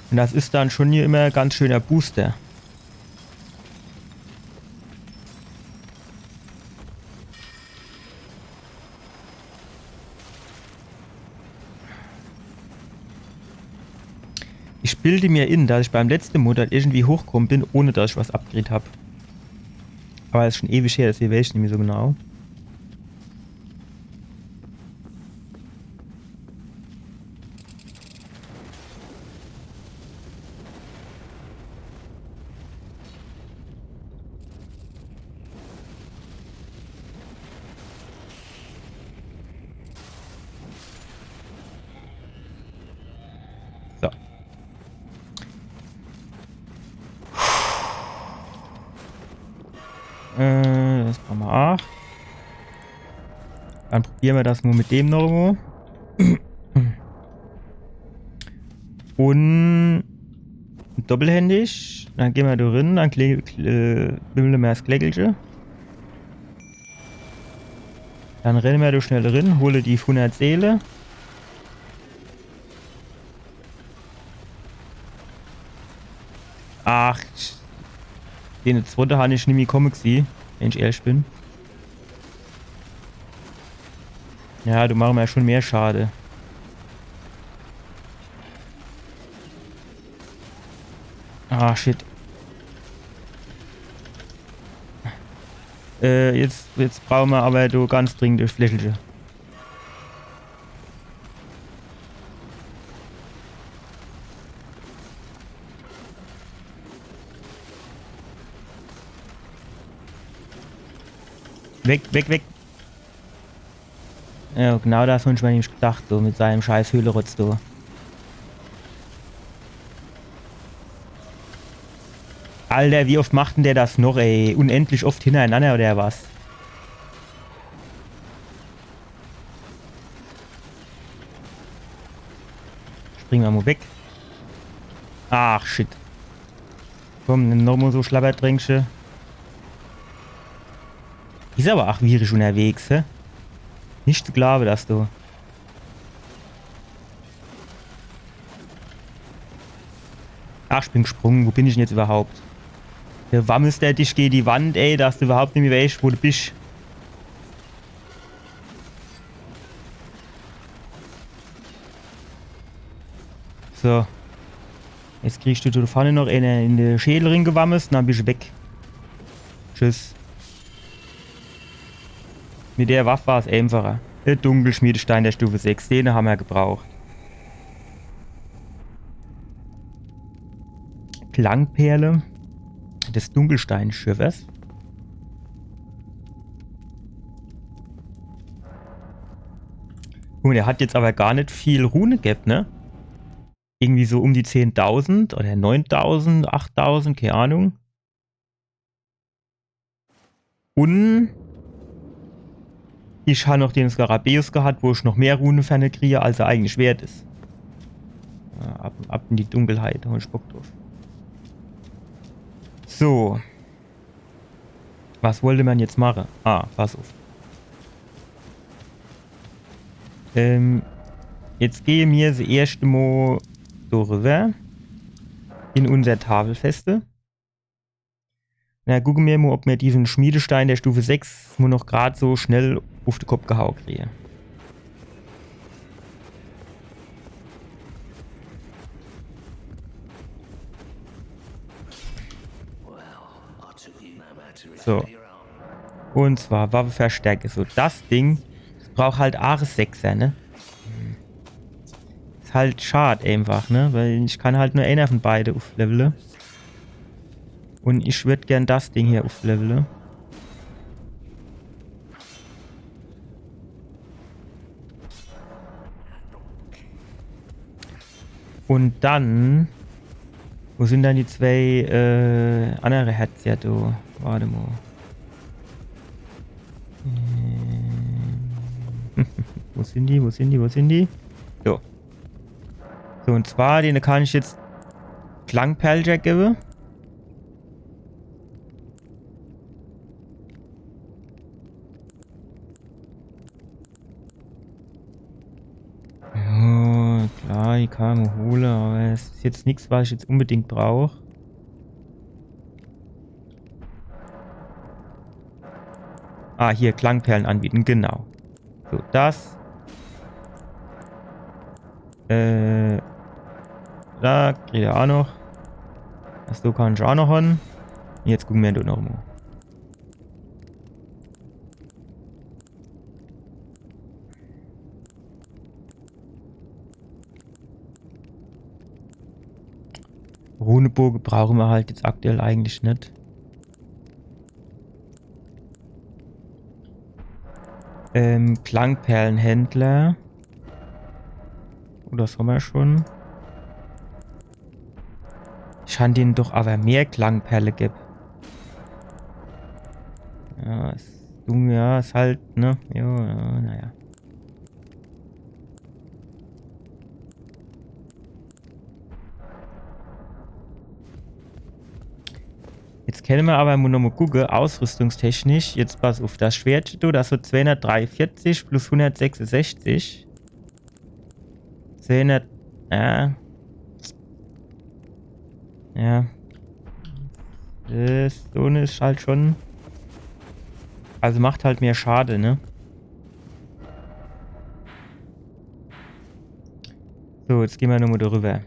Speaker 1: Und das ist dann schon hier immer ein ganz schöner Booster. Ich bilde mir in, dass ich beim letzten Monat irgendwie hochgekommen bin, ohne dass ich was abgekriegt habe. Aber das ist schon ewig her, deswegen weiß ich nicht mehr so genau. So. Das brauchen wir auch. Dann probieren wir das nur mit dem noch. Und doppelhändig. Dann gehen wir da rein, dann bimmeln wir das Kleckelchen. Dann rennen wir da schnell rein, hole die 100 Seele. Ach, den zweiten habe ich nicht mehr kommen gesehen, wenn ich ehrlich bin. Ja, du machst mir ja schon mehr Schade. Ah, shit. Jetzt brauchen wir aber du ganz dringend das Flächelchen. Weg, weg, weg. Ja, genau das habe ich mir nämlich gedacht, so mit seinem scheiß Höhlerotz, du. Alter, wie oft macht denn der das noch, ey? Unendlich oft hintereinander oder was? Springen wir mal weg. Ach, shit. Komm, nimm nochmal so Schlapperdrängsche. Ist aber auch vierisch unterwegs, hä? Nicht zu glauben, dass du. Ach, ich bin gesprungen. Wo bin ich denn jetzt überhaupt? Der wammelst der dich gegen die Wand, ey, dass du überhaupt nicht mehr weißt, wo du bist. So. Jetzt kriegst du da vorne noch eine in den Schädel reingewammelst und dann bist du weg. Tschüss. Mit der Waffe war es einfacher. Der Dunkelschmiedestein der Stufe 6, den haben wir gebraucht. Klangperle des Dunkelsteinschiffers. Und er hat jetzt aber gar nicht viel Rune gehabt, ne? Irgendwie so um die 10.000 oder 9.000, 8.000, keine Ahnung. Und ich habe noch den Skarabäus gehabt, wo ich noch mehr Runenferne kriege, als er eigentlich wert ist. Ja, ab in die Dunkelheit, da hab ich Bock drauf. So. Was wollte man jetzt machen? Ah, pass auf. Jetzt gehe mir das erste Mal rüber in unser Tafelfeste. Na, gucken wir mal, ob wir diesen Schmiedestein der Stufe 6 nur noch gerade so schnell auf den Kopf gehauen kriegen. So. Und zwar Waffenverstärke. So, das Ding braucht halt Ares 6er, ne? Ist halt schade einfach, ne? Weil ich kann halt nur einer von beide aufleveln. Und ich würde gern das Ding hier aufleveln. Und dann... Wo sind dann die zwei andere Herzen? Ja, du. Warte mal. Wo sind die? Wo sind die? Wo sind die? So. So, und zwar, denen kann ich jetzt Klangperljack geben. Ja, klar, ich kann ihn holen, aber es ist jetzt nichts, was ich jetzt unbedingt brauche. Ah, hier, Klangperlen anbieten, genau. So, das. Da kriegt er auch noch. Das du kannst auch noch haben. Jetzt gucken wir da noch mal. Runebogen brauchen wir halt jetzt aktuell eigentlich nicht. Klangperlenhändler. Oh, das haben wir schon. Ich habe denen doch aber mehr Klangperle gibt. Ja, ist dumm, ja, ist halt, ne? Jo, ja, naja. Jetzt können wir aber noch mal gucken, ausrüstungstechnisch. Jetzt pass auf, das Schwert, du, das wird 243 plus 166. 200, ja. Ja. Das so ist halt schon. Also macht halt mehr Schade, ne? So, jetzt gehen wir nochmal darüber.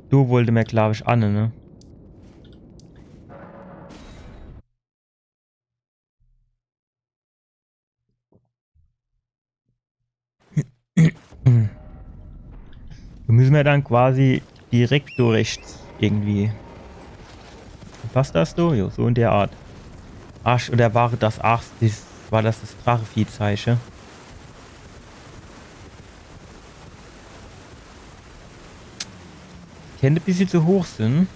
Speaker 1: Du wollte mir, glaube ich, an, ne? Da müssen wir dann quasi direkt durch rechts irgendwie. Passt das du? Jo, so in der Art. Ach, oder war das war das Dracheviehzeichen? Könnte ein bisschen zu hoch sind.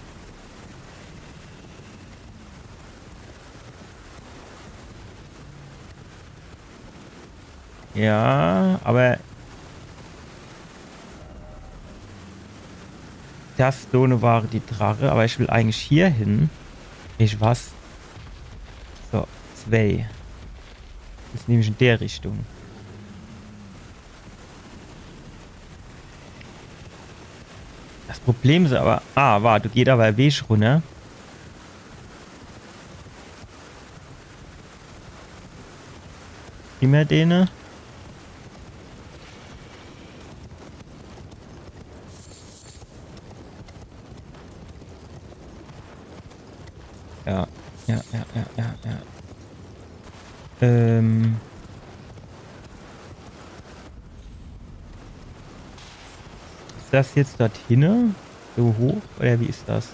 Speaker 1: Ja, aber das Done war die Drache, aber ich will eigentlich hier hin. Ich was? So, 2. Das ist nämlich in der Richtung. Das Problem ist aber... Ah, warte, du geht aber Weg runter. Immer denen. Ja. Ist das jetzt dorthin? So hoch? Oder wie ist das?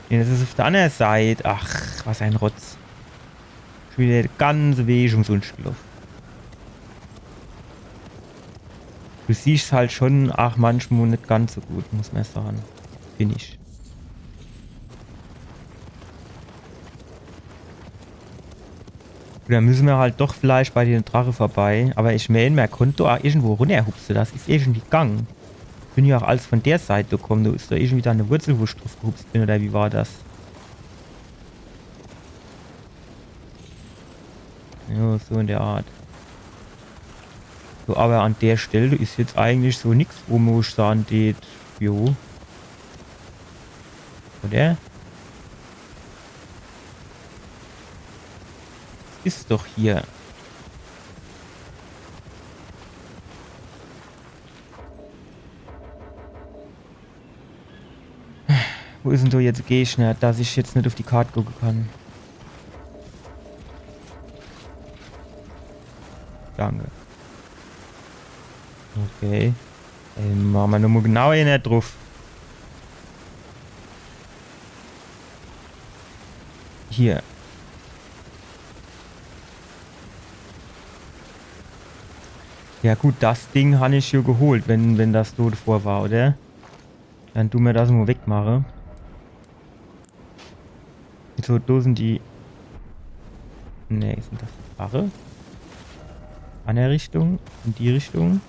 Speaker 1: Nee, das ist auf der anderen Seite. Ach, was ein Rotz. Schon wieder der ganze Weg umsonst gelaufen. Du siehst halt schon, ach, manchmal nicht ganz so gut, muss man sagen. Bin ich. Oder müssen wir halt doch vielleicht bei den Drache vorbei. Aber ich meine, man konnte auch irgendwo runterhupsen. Das ist irgendwie gegangen. Ich bin ja auch alles von der Seite gekommen. Du ist da irgendwie da eine Wurzel, wo ich drauf gehupst bin. Oder wie war das? Ja, so in der Art. So, aber an der Stelle ist jetzt eigentlich so nichts, wo man sagen geht. Jo. Oder? Ist doch hier. Wo ist denn da jetzt Gegner, dass ich jetzt nicht auf die Karte gucken kann? Danke. Okay. Machen wir nochmal genau hier drauf. Hier. Ja gut, das Ding habe ich hier geholt, wenn das dort vor war, oder? Dann tu mir das mal wegmachen. So, da sind die... Ne, sind das Drache? An der Richtung? In die Richtung?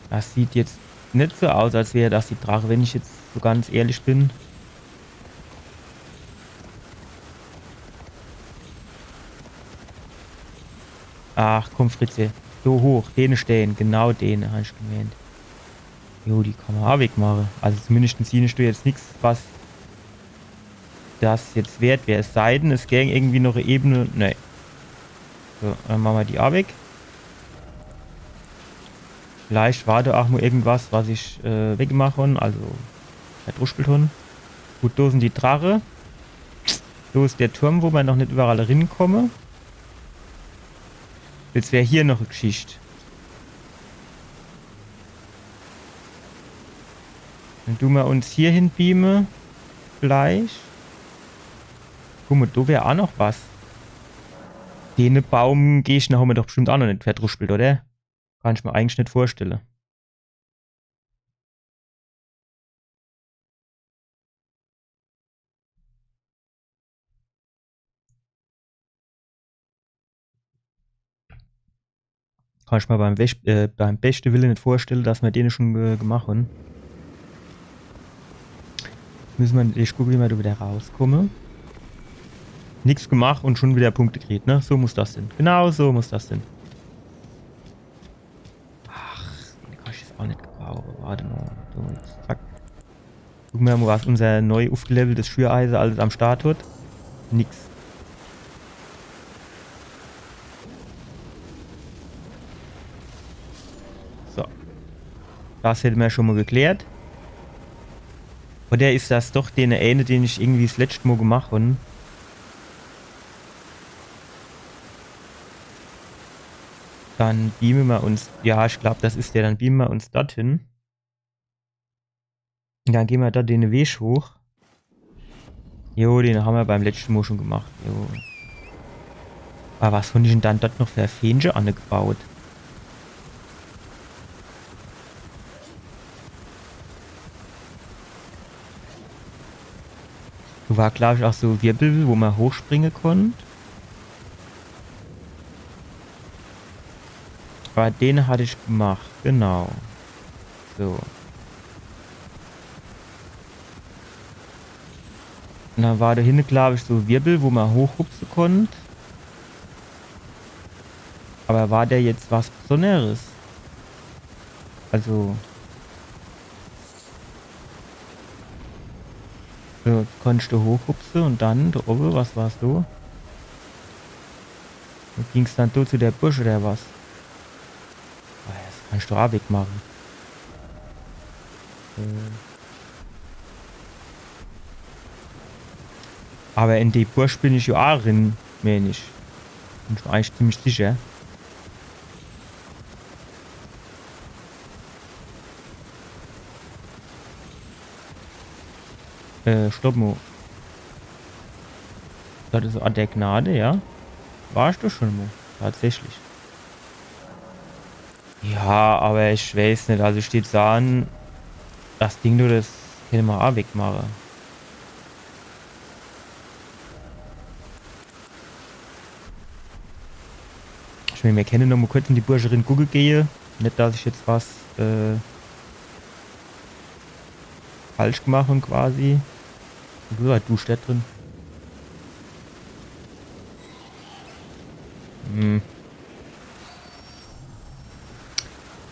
Speaker 1: Das sieht jetzt nicht so aus, als wäre das die Drache, wenn ich jetzt so ganz ehrlich bin. Ach komm, Fritze. So hoch, den stehen, genau den, habe ich gemeint. Jo, die kann man auch wegmachen. Also zumindest siehst du jetzt nichts, was das jetzt wert wäre. Es sei denn, es gäbe irgendwie noch eine Ebene. Ne. So, dann machen wir die auch weg. Vielleicht war da auch nur irgendwas, was ich wegmache. Also, verdruspelt habe. Gut, da sind die Drache. So ist der Turm, wo man noch nicht überall hinkomme. Jetzt wäre hier noch eine Geschichte. Dann tun wir uns hier hin beamen. Gleich. Guck mal, da wäre auch noch was. Den Baum gehe ich nachher mir doch bestimmt auch noch nicht verdruspelt, oder? Kann ich mir eigentlich nicht vorstellen. Kann ich mir beim besten Willen nicht vorstellen, dass wir den schon gemacht haben. Müssen wir natürlich gucken, wie wir da wieder rauskommen. Nichts gemacht und schon wieder Punkte gekriegt, ne? So muss das sein. Genau so muss das sein. Ach, den kann ich jetzt auch nicht gebrauchen. Warte mal. So, jetzt, zack. Gucken wir mal, was unser neu aufgeleveltes Schüreisen alles am Start hat. Nix. So. Das hätten wir schon mal geklärt. Oder ist das doch den eine, den ich irgendwie das letzte Mal gemacht habe? Dann beamen wir uns. Ja, ich glaube, das ist der. Dann beamen wir uns dorthin. Und dann gehen wir da den Weg hoch. Jo, den haben wir beim letzten Mal schon gemacht. Jo. Aber was habe ich denn dann dort noch für Fähnchen angebaut? Da war, glaube ich, auch so Wirbel, wo man hochspringen konnte. Aber den hatte ich gemacht, genau. So. Und dann war da hinten, glaube ich, so Wirbel, wo man hochhupsen konnte. Aber war der jetzt was Besonderes? Also. So, konntest du hochhupsen und dann da oben, was war's so? Ging es dann so zu der Busch oder was? Oh, das kannst du auch wegmachen. Aber in die Bursch bin ich ja auch drin, meine ich. Bin ich mir eigentlich ziemlich sicher. Stopp mal. Das ist an der Gnade, ja? Warst du schon mal? Tatsächlich. Ja, aber ich weiß nicht. Also steht sagen, das Ding, du, das hätte man auch wegmachen. Ich meine, wir können noch mal kurz in die Burscherin gucken gehen. Nicht, dass ich jetzt was falsch gemacht habe quasi. Du steht drin.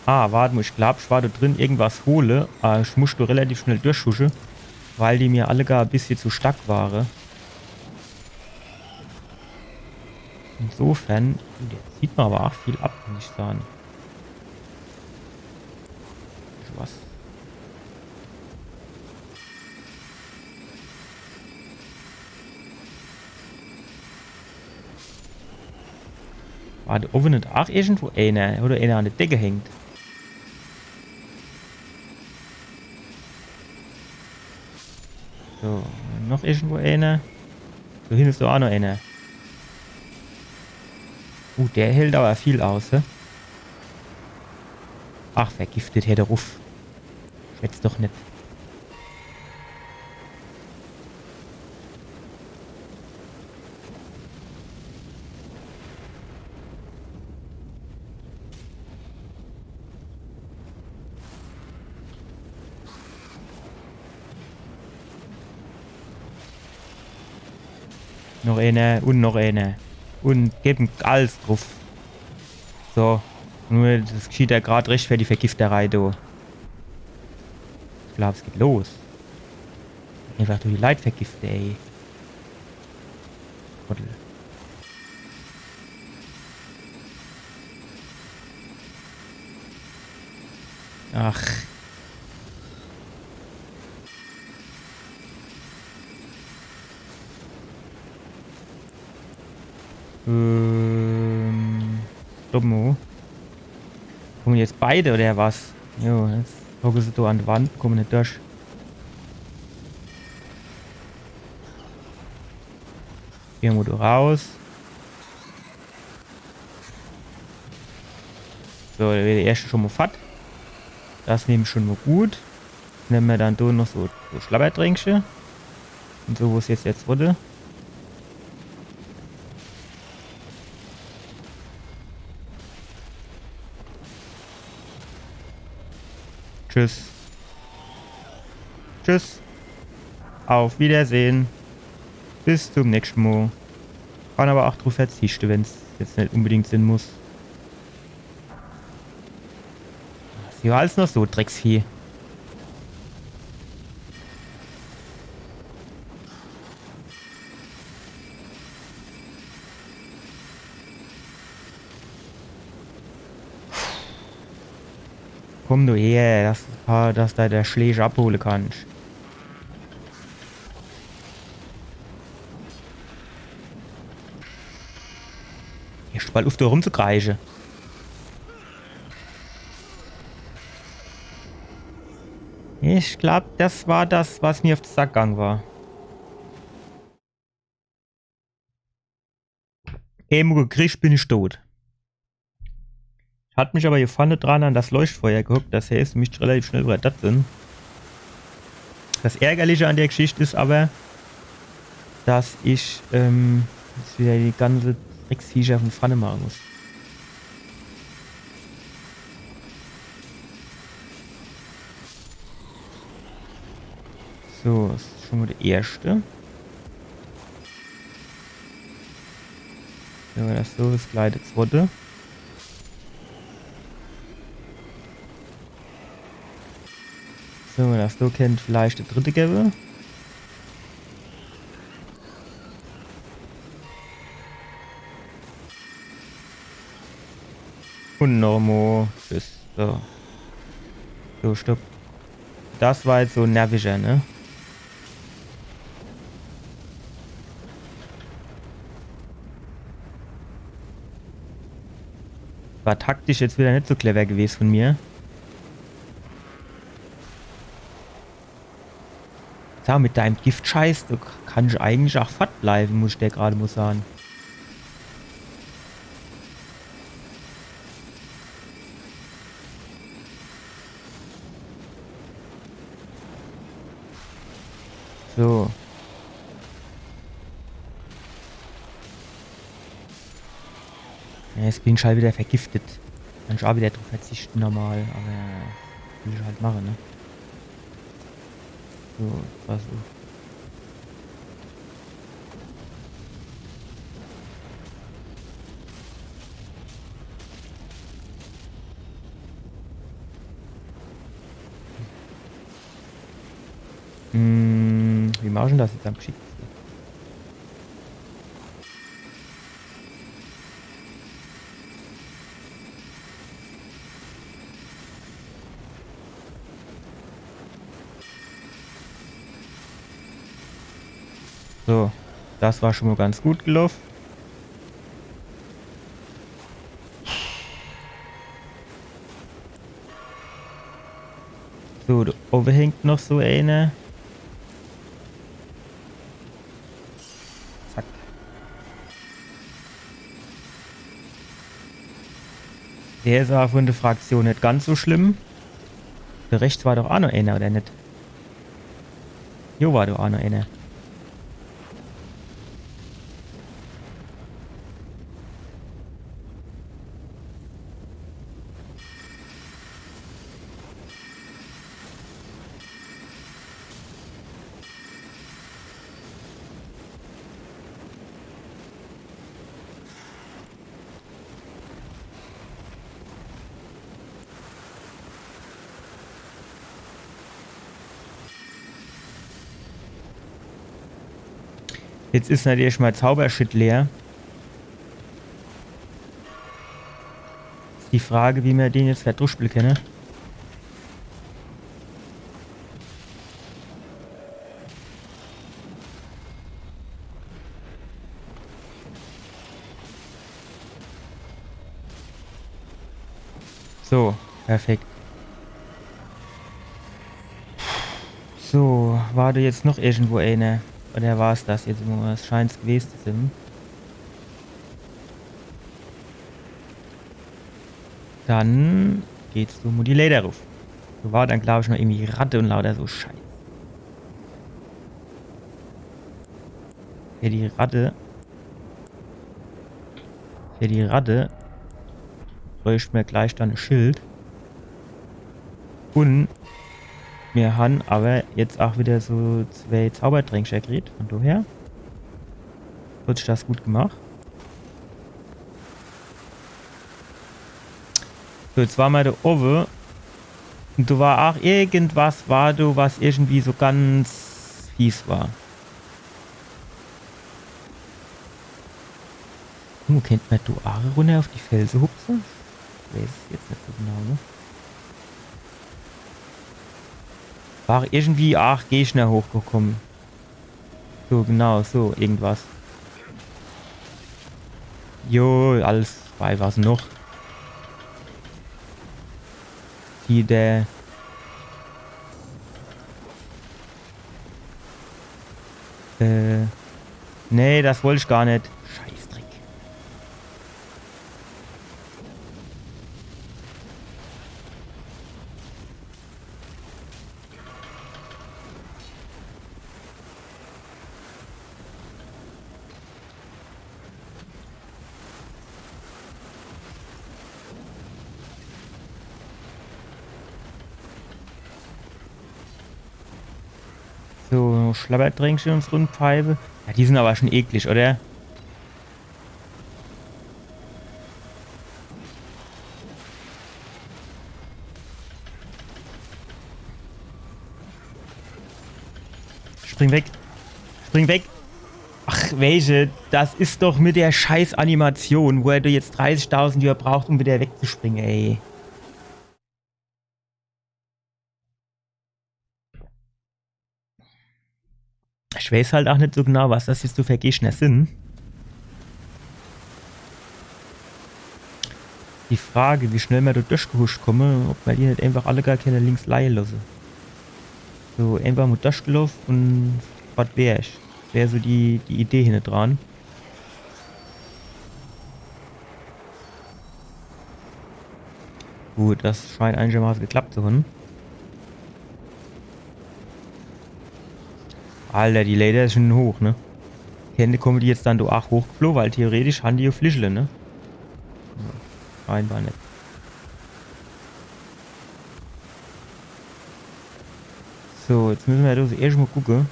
Speaker 1: Warte mal, ich glaube, ich war da drin irgendwas hole. Ich musste relativ schnell durchschuschen, weil die mir alle gar ein bisschen zu stark waren. Insofern, jetzt sieht man aber auch viel ab, muss ich sagen. Was? War da oben nicht auch irgendwo einer oder einer an der Decke hängt? So, noch irgendwo einer. So, hin ist doch auch noch einer. Der hält aber viel aus, hä? Ach, vergiftet hätte Ruf. Schätzt doch nicht. Noch eine und noch eine. Und geben alles drauf. So. Nur das geschieht ja gerade recht für die Vergifterei, du. Ich glaube, es geht los. Einfach durch die Leid vergiften, ey. Trottel. Ach. Dummo. Kommen jetzt beide oder was? Jo, jetzt gucken sie da an die Wand, kommen nicht durch. Gehen wir da raus. So, der erste schon mal fett. Das nehmen schon mal gut. Nehmen wir dann da noch so Schlabbertränkchen. Und so, wo es jetzt wurde. Tschüss. Tschüss. Auf Wiedersehen. Bis zum nächsten Mal. Kann aber auch drauf verzichten, wenn es jetzt nicht unbedingt sein muss. Sie war alles noch so, Drecksvieh. Komm du her, dass da der Schläge abholen kannst. Hier ist bald auf da rumzukreischen. Ich glaube, das war das, was mir auf den Sack gegangen war. Emo gekriegt, bin ich tot. Hat mich aber vorne dran an das Leuchtfeuer geguckt, das heißt, mich relativ schnell über das sind. Das Ärgerliche an der Geschichte ist aber, dass ich jetzt wieder die ganze Drecksviecher von Pfanne machen muss. So, das ist schon mal der erste. Wenn wir das so ist, gleich der zweite. So, wenn das so kennt, vielleicht der dritte gäbe. Und Normo. Tschüss. So. So, stopp. Das war jetzt so nerviger, ne? War taktisch jetzt wieder nicht so clever gewesen von mir. Ja, mit deinem Giftscheiß, du kannst eigentlich auch fett bleiben, muss ich dir gerade mal sagen. So. Ja, jetzt bin ich halt wieder vergiftet. Kann ich auch wieder drauf verzichten normal, aber will ich halt machen, ne? So, was so. Wie machen wir das jetzt am geschicktesten? So, das war schon mal ganz gut gelaufen. So, da oben hängt noch so eine. Zack. Der ist auch von der Fraktion nicht ganz so schlimm. Der rechts war doch auch noch einer, oder nicht? Jo, war doch auch noch einer. Jetzt ist natürlich mal Zaubershit leer. Ist die Frage, wie wir den jetzt verdurchspielen können. So, perfekt. So, war da jetzt noch irgendwo eine? Oder war es das jetzt? Es scheint es gewesen zu sein. Dann geht's um die Leder ruf. So war dann, glaube ich, noch irgendwie Ratte und lauter so Scheiß. Für die Ratte. Für die Ratte bräuchte mir gleich dann ein Schild. Und wir haben aber jetzt auch wieder so 2 Zaubertränke gekriegt. Von daher hat sich das gut gemacht. So, jetzt waren wir da oben. Und da war auch irgendwas, was irgendwie so ganz fies war. Kennt man da auch runter auf die Felsen hupsen? Ich weiß es jetzt nicht so genau, ne? War irgendwie Gegner hochgekommen. So, genau, so, irgendwas. Jo, alles bei was noch. Die der. Nee, das wollte ich gar nicht. Scheißdreck. So, Schlabbertränkchen und Rundpfeife. Ja, die sind aber schon eklig, oder? Spring weg. Spring weg. Ach, welche? Das ist doch mit der scheiß Animation, wo er jetzt 30.000 Jahre braucht, um wieder wegzuspringen, ey. Ich weiß halt auch nicht so genau, was das jetzt so für Gegner sind. Die Frage, wie schnell wir da durchgehuscht kommen, ob wir die nicht einfach alle gar keine links leihen lassen. So, einfach mal durchgelaufen und was wäre ich? Wäre so die Idee hinten dran. Gut, das scheint einigermaßen geklappt zu haben. Alter, die Leder ist schon hoch, ne? Hände kommen die jetzt dann da auch hochgeflogen, weil theoretisch haben die ja Flischle, ne? Ja, scheinbar nicht. So, jetzt müssen wir da so erst mal gucken.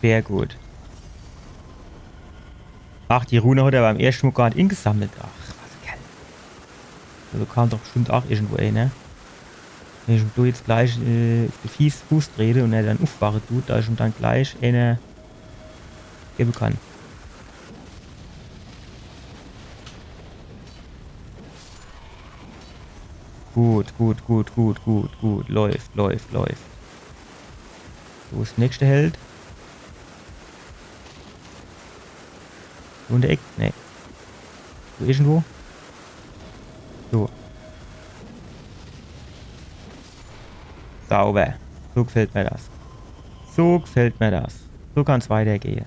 Speaker 1: Sehr gut. Ach, die Rune hat er beim ersten Mal gar nicht eingesammelt. Ach, was geil. Also kam doch bestimmt auch irgendwo ne? Wenn ich ihm da jetzt gleich auf den Fuß trete und er dann aufwachen tut, da ich ihm dann gleich eine geben kann. Gut, gut, gut, gut, gut, gut. Läuft, läuft, läuft. Wo ist der nächste Held? Und der Eck? Nee. So irgendwo? So. Sauber. So gefällt mir das. So gefällt mir das. So kann es weitergehen.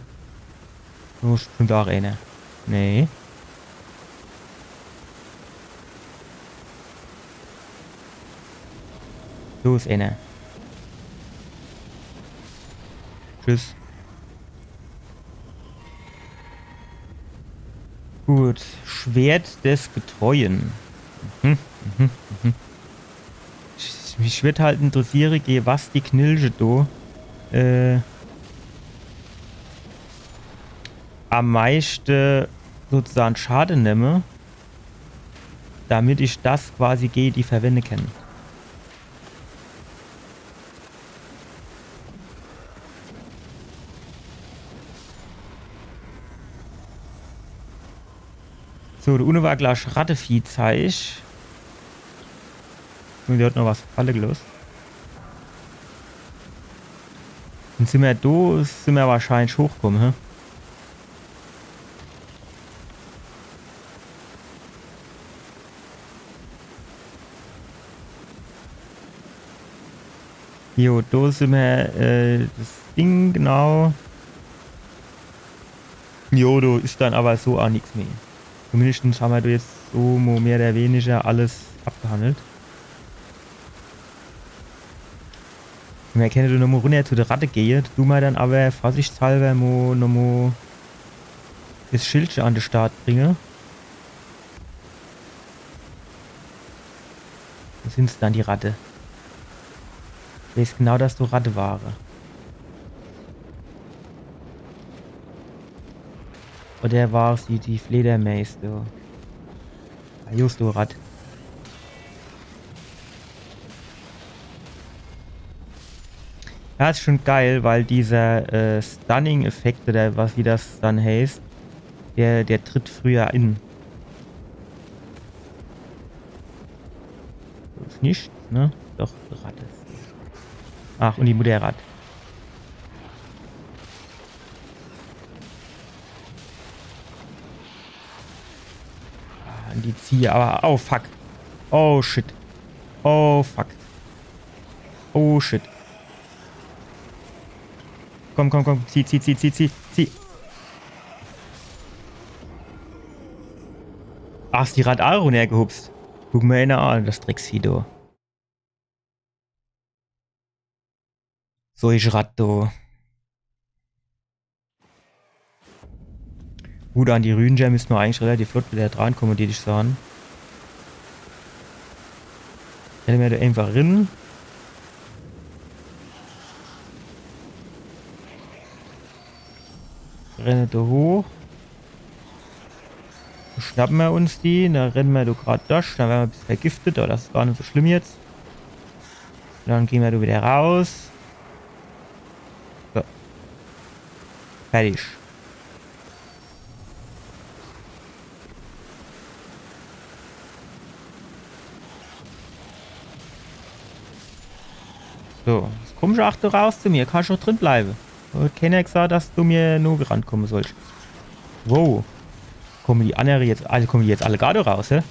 Speaker 1: So springt auch einer. Nee. So ist einer. Tschüss. Gut. Schwert des Getreuen. Mhm, mhm, mhm. Mich wird halt interessieren, was die Knilche do am meisten sozusagen Schaden nehme, damit ich das quasi die verwenden kann. So, der Une war gleich Rattevieh-Zeich. Und die hat noch was Falle gelöst. Dann sind wir wahrscheinlich hochgekommen, hä? Jo, da sind wir, das Ding, genau. Jo, da ist dann aber so auch nichts mehr. Zumindest haben wir da jetzt so mehr oder weniger alles abgehandelt. Wir können da nochmal runter zu der Ratte gehen. Du mal dann aber vorsichtshalber nochmal das Schildchen an den Start bringen. Wo sind dann die Ratte? Ich weiß genau, dass du Ratte war. Oder war es die Fledermaus, du? Ah, just du Rat. Ja, ist schon geil, weil dieser Stunning-Effekt oder was wie das dann heißt, der tritt früher in. Das ist nichts, ne? Doch, Rat ist. Ach, und die Mutter Rat. Ah, die Ziehe, aber. Oh fuck. Oh shit. Oh fuck. Oh shit. Komm, komm, komm. Zieh. Ach, ist die Rad Aro hergehupst. Guck mal einer an, das Drecksvieh, du. So ich Rad, du. Gut, an die Rühngem müssen wir eigentlich relativ flott wieder drankommen, die dich sagen. Rennen wir da einfach rein. Rennen da hoch. Dann schnappen wir uns die. Dann rennen wir da gerade durch. Dann werden wir ein bisschen vergiftet, aber das ist gar nicht so schlimm jetzt. Dann gehen wir da wieder raus. So. Fertig. So, jetzt kommst du auch da raus zu mir. Kannst du noch drin bleiben. Keiner gesagt, dass du mir nur rankommen sollst. Wow. Kommen die anderen jetzt, kommen die jetzt alle gerade raus, hä?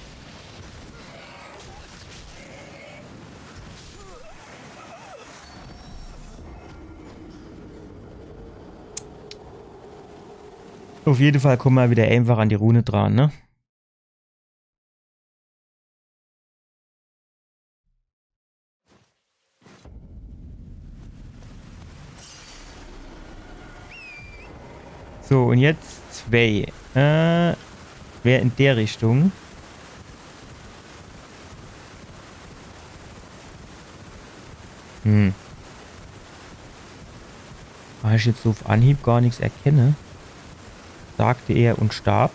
Speaker 1: Auf jeden Fall kommen wir wieder einfach an die Rune dran, ne? So, und jetzt 2. Wäre in der Richtung. Weil ich jetzt so auf Anhieb gar nichts erkenne. Sagte er und starb.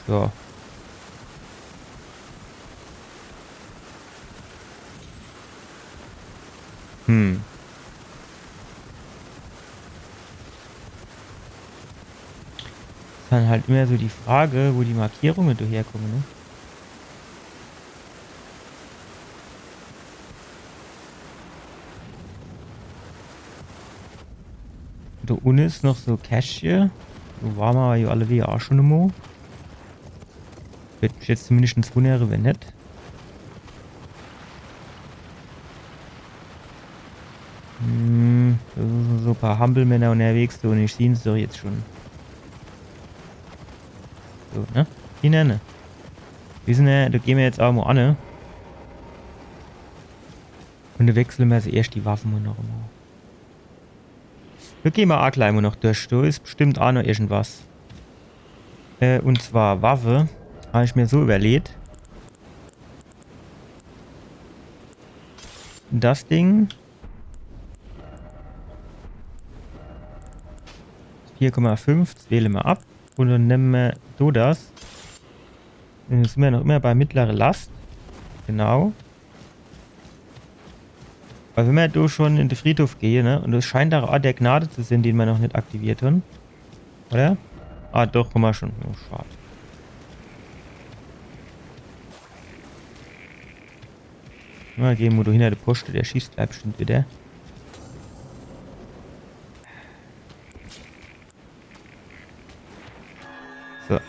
Speaker 1: So. Ist dann halt immer so die Frage, wo die Markierungen daherkommen, ne? Da unten ist noch so Cache hier. Da waren wir ja alle wieder auch schon einmal. Würde mich jetzt zumindest wundern, wenn nicht. Da sind so ein paar Hampelmänner unterwegs, so, und ich sehe es doch jetzt schon. So, ne? Die nenne. Da gehen wir jetzt auch mal an, ne? Und da wechseln wir erst die Waffen und noch immer. Da gehen wir auch gleich mal noch durch. Da ist bestimmt auch noch irgendwas. Und zwar Waffe. Habe ich mir so überlegt. Das Ding. 4,5. Das wählen wir ab. Und dann nehmen wir so das. Dann sind wir noch immer bei mittlerer Last. Genau. Weil wenn wir da schon in den Friedhof gehen, ne? Und es scheint auch der Gnade zu sein, den wir noch nicht aktiviert haben. Oder? Ah, doch, kann man schon. Oh, schade. Na, gehen wir da hinter der Poste, der schießt gleich bestimmt wieder. So.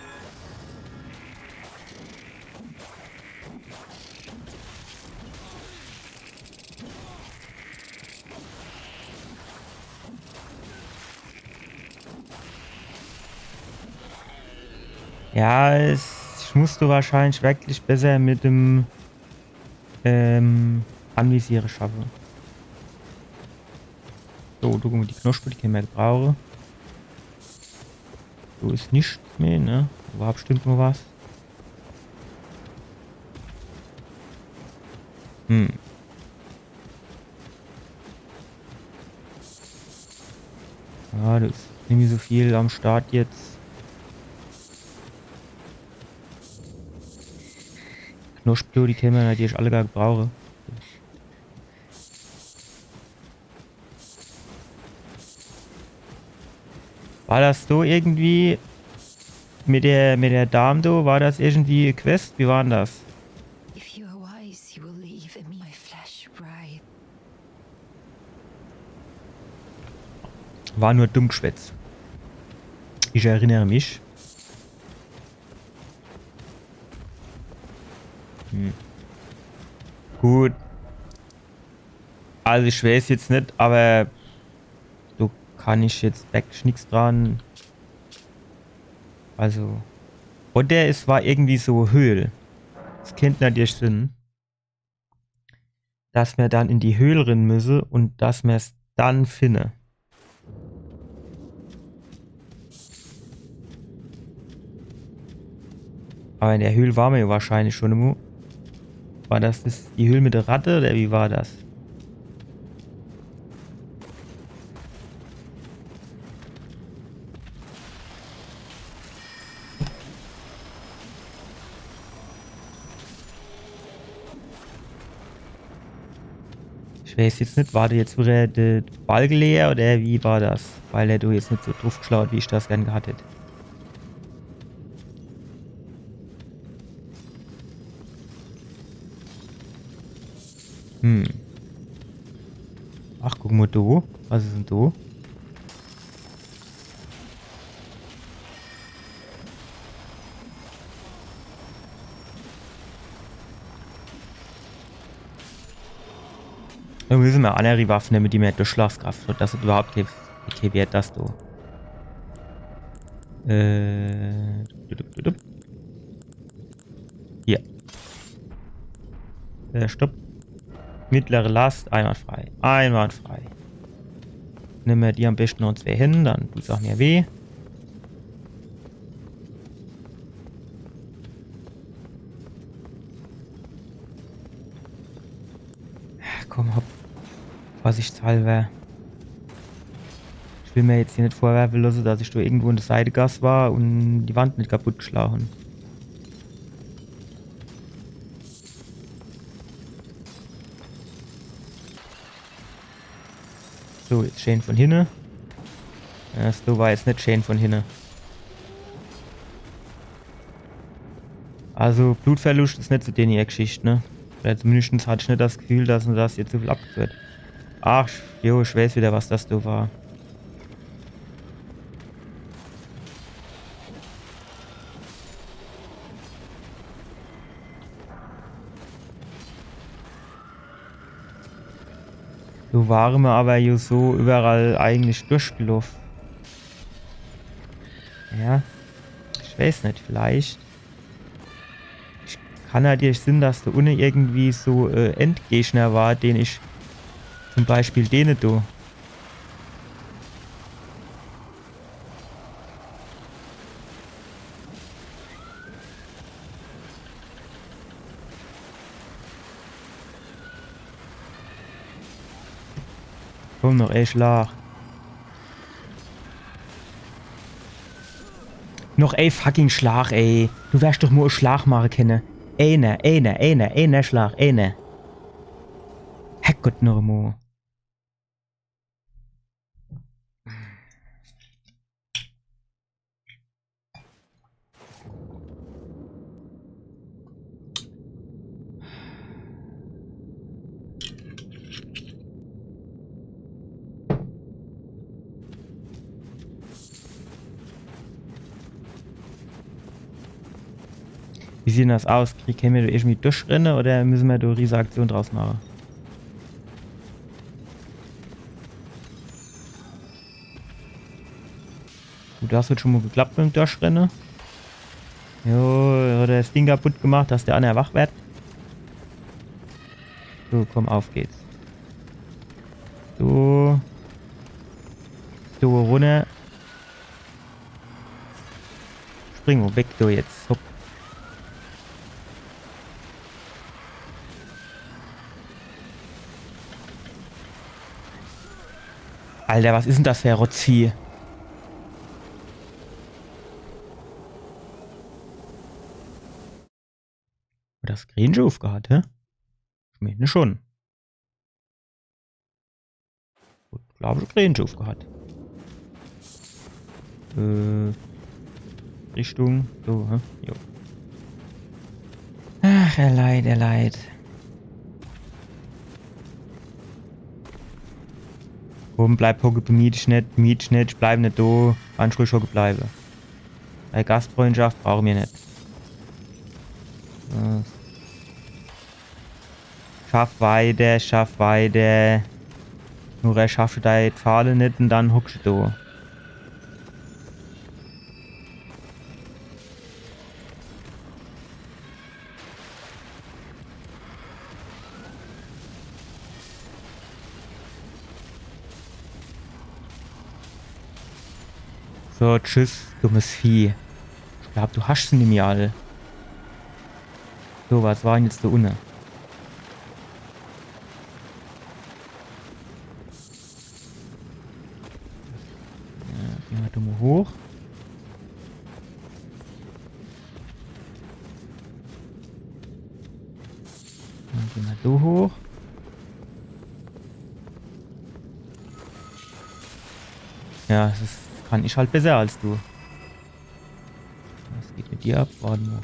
Speaker 1: Ja, ich musste wahrscheinlich wirklich besser mit dem Anvisieren schaffen. So, da gucken wir die Knospe, die können wir gebrauchen. So ist nichts mehr, ne? War bestimmt nur was. Ja, das ist nicht mehr so viel am Start jetzt. Knospe, die können wir natürlich alle gar gebrauchen. War das so irgendwie mit der Dame da? War das irgendwie eine Quest? Wie war denn das? War nur Dummgeschwätz. Ich erinnere mich. Gut. Also ich weiß jetzt nicht, aber so kann ich jetzt wirklich nichts dran. Also. Oder es war irgendwie so Höhl. Das kennt natürlich Sinn. Dass wir dann in die Höhle rein müssen und dass wir es dann finden. Aber in der Höhle waren wir ja wahrscheinlich schon immer. War das die Höhle mit der Ratte oder wie war das? Ich weiß jetzt nicht, war der jetzt wieder der Balg leer oder wie war das? Weil er du jetzt nicht so drauf geschaut, wie ich das gern gehabt hätte. Ach, guck mal da. Was ist denn da? Da müssen wir andere Waffen nehmen, die mehr Durchschlagskraft hat. Das hat überhaupt kein Wert, das da. Hier. Stopp. Mittlere Last, einwandfrei. Einwandfrei. Nehmen wir die am besten noch 2 hin, dann tut es auch mehr weh. Komm, hopp. Vorsichtshalber. Ich will mir jetzt hier nicht vorwerfen lassen, dass ich da irgendwo in der Seitegas war und die Wand nicht kaputt geschlagen. So, jetzt schön von hinten. Das war jetzt nicht schön von hinten. Also Blutverlust ist nicht so die Geschichte, ne? Oder zumindest hatte ich nicht das Gefühl, dass mir das jetzt so viel abgeführt. Ach, jo, ich weiß wieder, was das da war. So waren wir aber ja so überall eigentlich durchgelaufen. Ja, ich weiß nicht, vielleicht. Kann natürlich Sinn, dass da unten irgendwie so Endgegner war, den ich zum Beispiel denen da. Komm noch, ey, Schlag. Noch ey fucking Schlag, ey. Du wärst doch nur ein Schlag machen können. Einer Schlag, einer. Herrgott, noch mal. Wie sieht denn das aus? Können wir da irgendwie durchrennen oder müssen wir da eine riesige Aktion draus machen? Gut, das wird schon mal geklappt mit dem Durchrennen. Jo, hat das Ding kaputt gemacht, dass der andere wach wird. So, komm, auf geht's. So. So, runter. Spring mal weg, du jetzt. Hopp. Alter, was ist denn das für ein Rotzi? Das Gringe aufgehört, hä? Ich meine schon. Gut, glaube ich, Gringe aufgehört. Richtung. So, hä? Jo. Ach, er leid. Komm, bleib hocken, miet nicht, bleib nicht da. Ganz ruhig hocken bleiben. Bei Gastfreundschaft brauchen wir nicht. So. Schaff weiter. Nur er schafft deine Pfade nicht und dann hockst du da. So, tschüss, dummes Vieh. Ich glaube, du hast sie nicht mehr alle. So, was war denn jetzt da unten? Ja, gehen wir da mal hoch. Dann gehen wir da hoch. Ja, das kann ich halt besser als du. Was geht mit dir ab? Warte mal.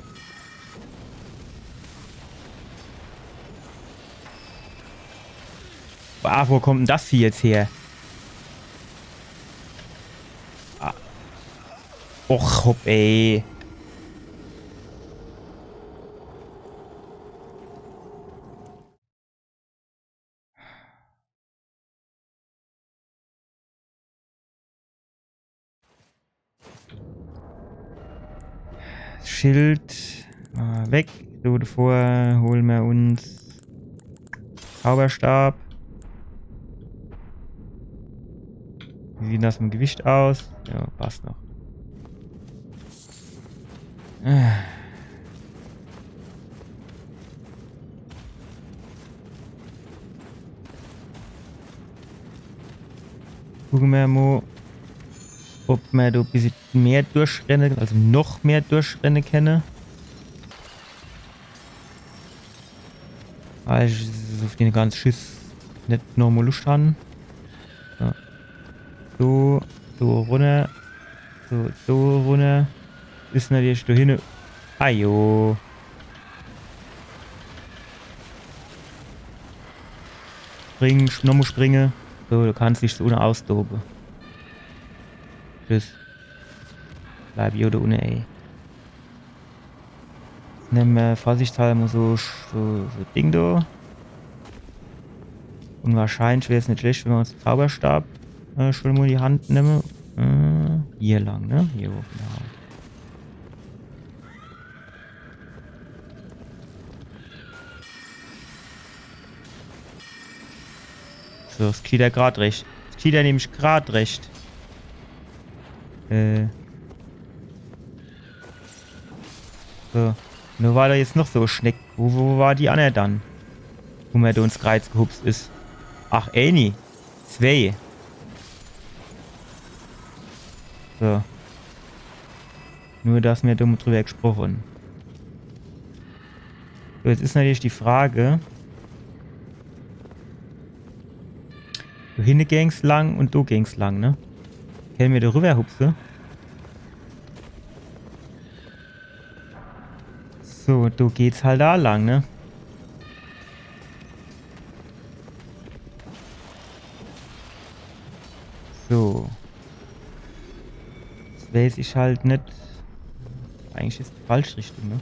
Speaker 1: Ah, wo kommt denn das Vieh jetzt her? Ah. Och, hopp, ey. Schild. Weg. So, davor holen wir uns Zauberstab. Wie sieht das mit dem Gewicht aus? Ja, passt noch. Gucken wir mal, ob wir da ein bisschen mehr durchrennen, also noch mehr durchrennen können. Weil ich auf den ganzen Schiss nicht nochmal Lust haben. So, runter. So runter. Ist natürlich da hin. Ajo. Springen, nochmal springen. So, du kannst dich so ohne austoben. Tschüss. Bleib hier da unten, ey. Nehmen wir vorsichtshalber so Ding da. Und wahrscheinlich wäre es nicht schlecht, wenn wir uns den Zauberstab schon mal in die Hand nehmen. Hier lang, ne? Hier hoch, genau. So, das geht ja gerade recht. Das geht ja nämlich gerade recht. So. Nur war da jetzt noch so Schneck. Wo war die Anne dann? Wo mir da uns Kreuz gehupst ist. Ach, Annie. 2. So. Nur, dass wir dumm drüber gesprochen. So, jetzt ist natürlich die Frage. Du hinten gängst lang und du gängst lang, ne? Können wir da rüber hupse? So, du geht's halt da lang, ne? So. Das weiß ich halt nicht. Eigentlich ist die falsche Richtung, ne?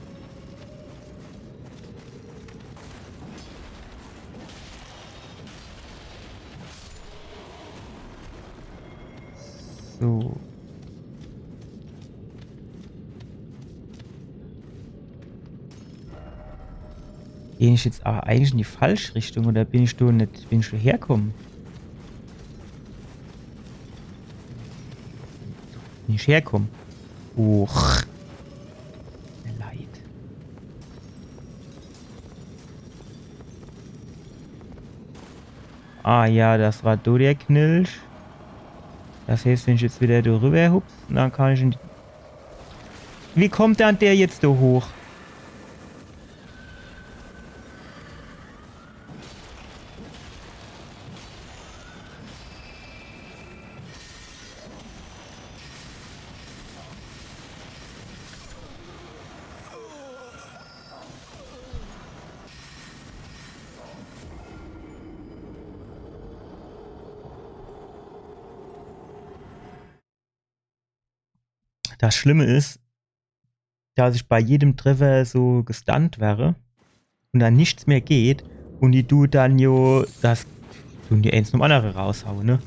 Speaker 1: So. Gehe ich jetzt aber eigentlich in die falsche Richtung oder bin ich da herkommen? Bin ich herkommen? Och. Mir leid. Ah ja, das war da der Knilch. Das heißt, wenn ich jetzt wieder da rüber hups, dann kann ich in die... Wie kommt dann der jetzt da hoch? Das Schlimme ist, dass ich bei jedem Treffer so gestunt wäre und dann nichts mehr geht und die du dann jo das tun die eins zum anderen raushauen, ne?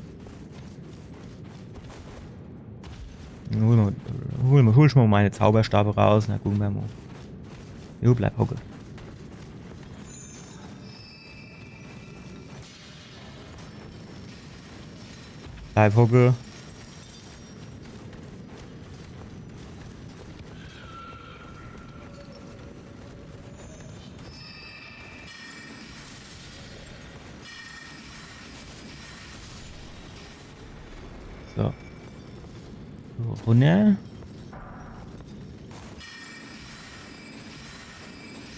Speaker 1: Hol ich mal meine Zauberstabe raus, na gucken wir mal. Jo, bleib hocke. Bleib hocke. So. So, runter.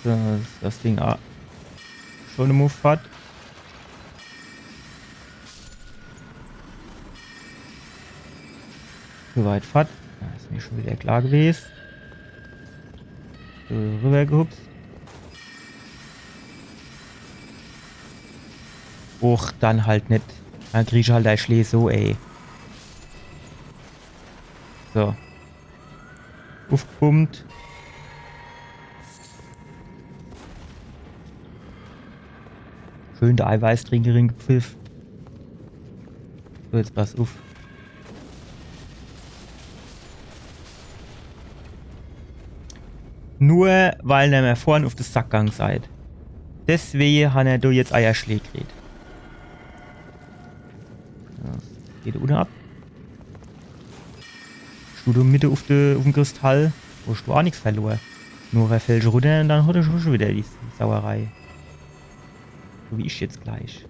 Speaker 1: So, das Ding schon eine Move hat. Soweit fat. Das ist mir schon wieder klar gewesen. So, rüber gehupst. Och, dann halt nicht. Dann krieg ich halt ein Schlee so, ey. So. Aufgepumpt. Schön der Eiweißtrinkerin gepfiff. So, jetzt pass auf. Nur weil ihr mir vorhin auf den Sack gegangen seid. Deswegen hat er da jetzt Eierschläge gekriegt. Ja, geht unten ab. Du Mitte auf dem Kristall, wo du auch nichts verloren. Nur er fällt runter und dann hat er schon wieder die Sauerei. So wie ich jetzt gleich.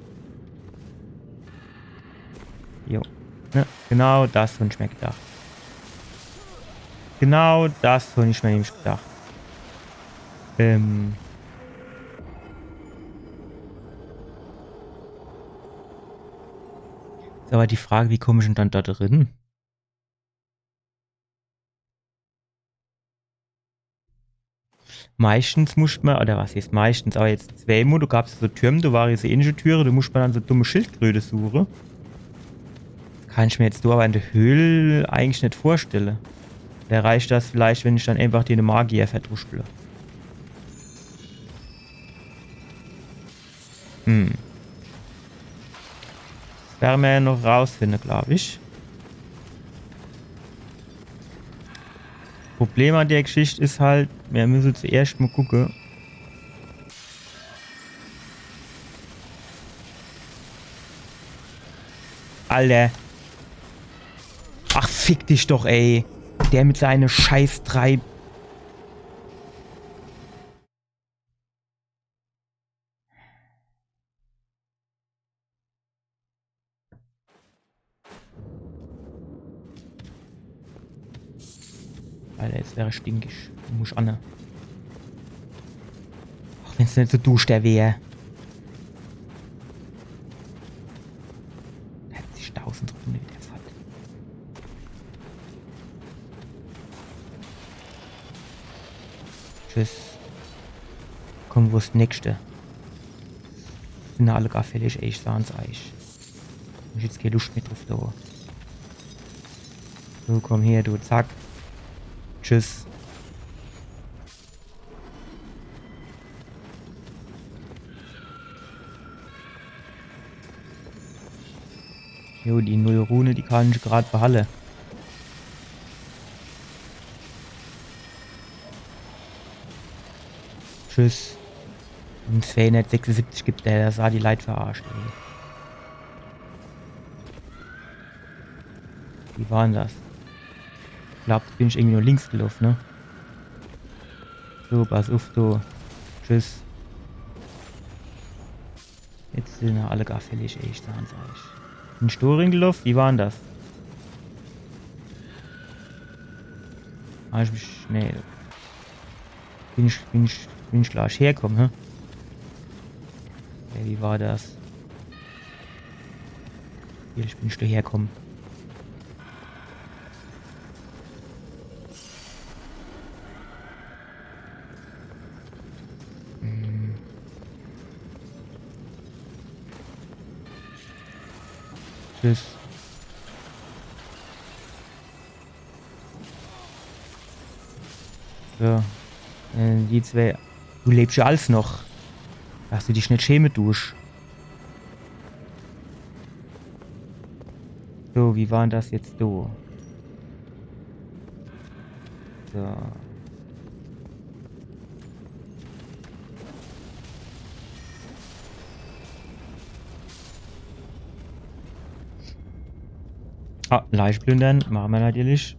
Speaker 1: Jo. Ja, genau das habe ich mir gedacht. Genau das habe ich mir nämlich gedacht. Ist aber die Frage, wie komme ich denn dann da drin? Meistens muss man, oder was heißt meistens, aber jetzt zweimal, du gabst so Türme, da war diese ähnliche Türe, da muss man dann so dumme Schildkröte suchen. Kann ich mir jetzt da aber in der Höhle eigentlich nicht vorstellen. Da reicht das vielleicht, wenn ich dann einfach den Magier verdruschble. Werden wir ja noch rausfinden, glaube ich. Problem an der Geschichte ist halt, wir müssen zuerst mal gucken. Alter. Ach, fick dich doch, ey. Der mit seinen scheiß 3. Alter, jetzt wäre stinkig. Du musst an. Ach, wenn es nicht so duscht, der wäre. 70.000 Runde, der Fall. Tschüss. Komm, wo ist das nächste? Sind alle gar fällig, ey, ich sag's euch. Ich hab jetzt keine Lust mehr drauf da. So, komm her, du, zack. Tschüss. Jo, die 0 Rune, die kann ich gerade behalten. Tschüss. Und Feynet 76 gibt der sah die Leid verarscht, ey. Wie war denn das? Ich glaube, bin ich irgendwie nur links gelaufen, ne? So, pass auf, du. Tschüss. Jetzt sind ja alle gar fällig, ey, ich sag's euch. In Storing gelaufen? Wie war denn das? Ah, ich mich. Nee. Bin ich gleich herkommen, hä? Ja, wie war das? Hier, ich bin nicht herkommen. Tschüss. So. Die zwei. Du lebst ja alles noch. Hast du dich nicht schämen, Dusch? So, wie war denn das jetzt so? So. Ah, Leichplündern machen wir natürlich.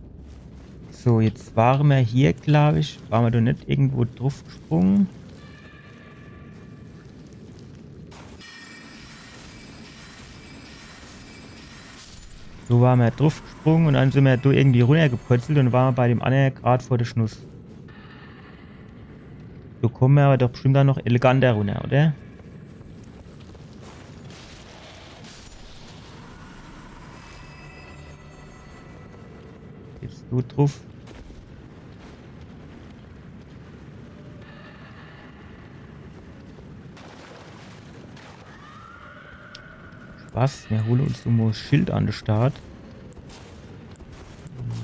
Speaker 1: So, jetzt waren wir hier, glaube ich. Waren wir doch nicht irgendwo drauf gesprungen? So waren wir drauf gesprungen und dann sind wir da irgendwie runtergepurzelt und waren wir bei dem anderen gerade vor der Schnuss. So kommen wir aber doch bestimmt dann noch eleganter runter, oder? Jetzt du drauf. Was? Wir holen uns so ein Schild an den Start.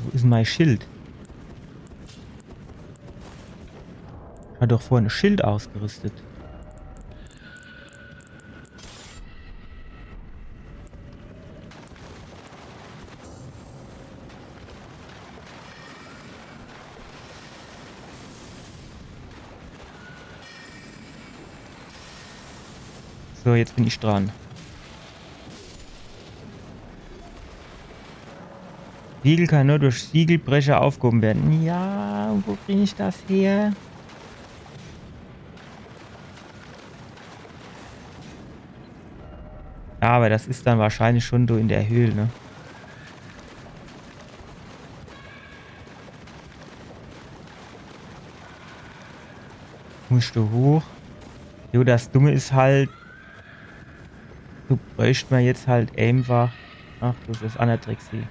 Speaker 1: Wo ist mein Schild? Hat doch vorhin ein Schild ausgerüstet. So, jetzt bin ich dran. Siegel kann nur durch Siegelbrecher aufgehoben werden. Ja, wo bringe ich das her? Ja, aber das ist dann wahrscheinlich schon so in der Höhle, ne? Musst du hoch. Jo, das Dumme ist halt, du bräuchst mir jetzt halt einfach. Ach, das ist an der Trixie.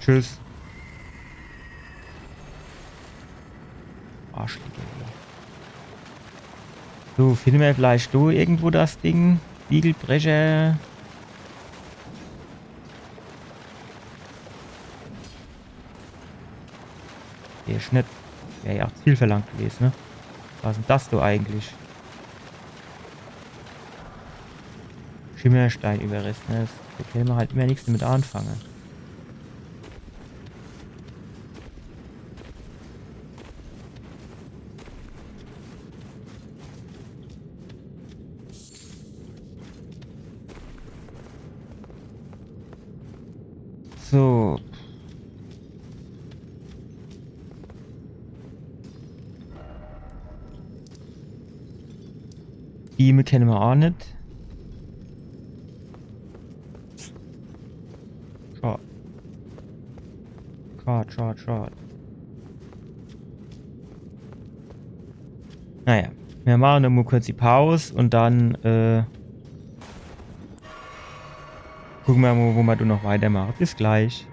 Speaker 1: Tschüss. Arschlicke. So, finden wir vielleicht du irgendwo das Ding? Spiegelbrecher. Der Schnitt wäre ja auch zielverlangt gewesen, ne? Was ist denn das du eigentlich? Schimmersteinüberriss, ne? Da können wir halt immer nichts damit anfangen. So. Beame kennen wir auch nicht. Short. Naja, wir machen dann mal kurz die Pause und dann gucken wir mal, wo wir da noch weitermachen. Bis gleich.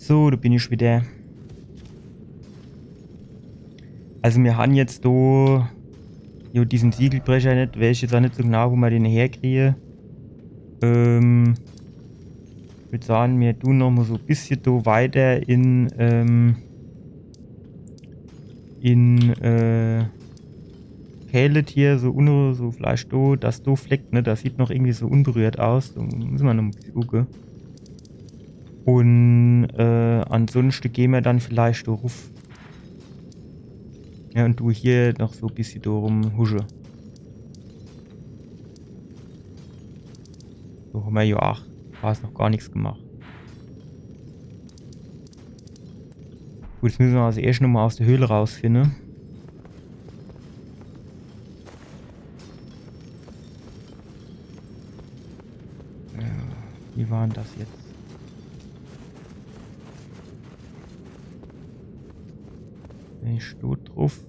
Speaker 1: So, da bin ich wieder. Also wir haben jetzt da diesen Siegelbrecher nicht, weiß ich jetzt auch nicht so genau, wo wir den herkriegen. Ich würde sagen, wir tun noch mal so ein bisschen da weiter in Pellet hier, so vielleicht da, das da Fleck, ne, das sieht noch irgendwie so unberührt aus. Da müssen wir noch ein bisschen gucken. Und ansonsten gehen wir dann vielleicht da ruf. Ja, und du hier noch so ein bisschen da rumhusche. So haben wir ja auch fast noch gar nichts gemacht. Gut, jetzt müssen wir also erst nochmal aus der Höhle rausfinden. Ja, wie war denn das jetzt? Wenn ich da drauf,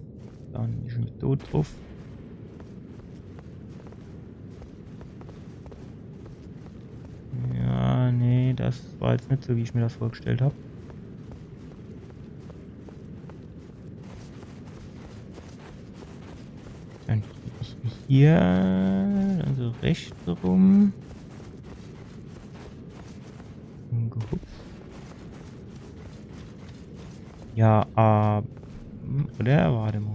Speaker 1: dann ist ich da drauf. Ja, nee, das war jetzt nicht so, wie ich mir das vorgestellt habe. Dann hier, dann so rechts rum. Ja, oder? Warte mal.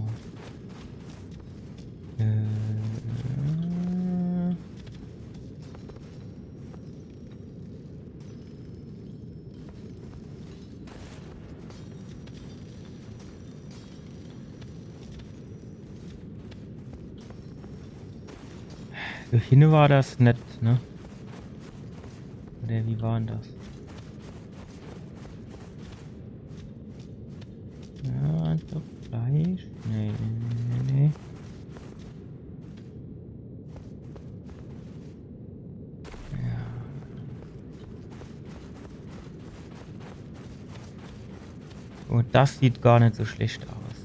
Speaker 1: So hin war das nett, ne? Oder wie war denn das? Ja, doch Fleisch. Nee. Ja. Und das sieht gar nicht so schlecht aus.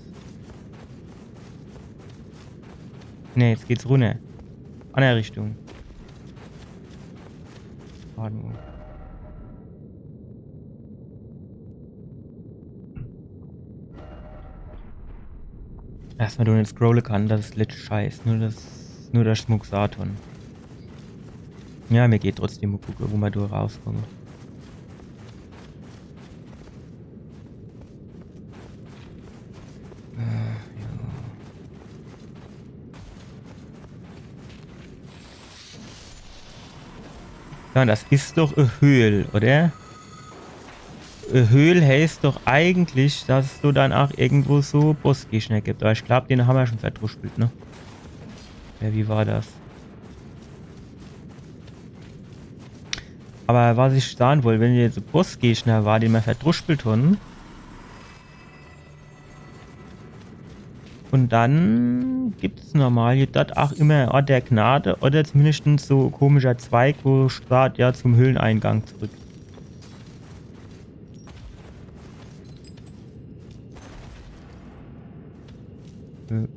Speaker 1: Ne, jetzt geht's runter. Andere Richtung. Warte mal. Dass man da nicht scrollen kann, das ist letzte Scheiß. Nur der Schmuck Saturn. Ja, mir geht trotzdem mal gucken, wo wir da rauskommen. Ja, das ist doch eine Höhle, oder? Eine Höhle heißt doch eigentlich, dass es so dann auch irgendwo so Bossgegner gibt. Aber ich glaube, den haben wir schon verdruspelt, ne? Ja, wie war das? Aber was ich sagen wollte, wenn jetzt ein Bossgegner war, den wir verdruspelt haben, und dann gibt es normal dort auch immer Ort der Gnade oder zumindest so komischer Zweig, wo steht ja zum Höhleneingang zurück.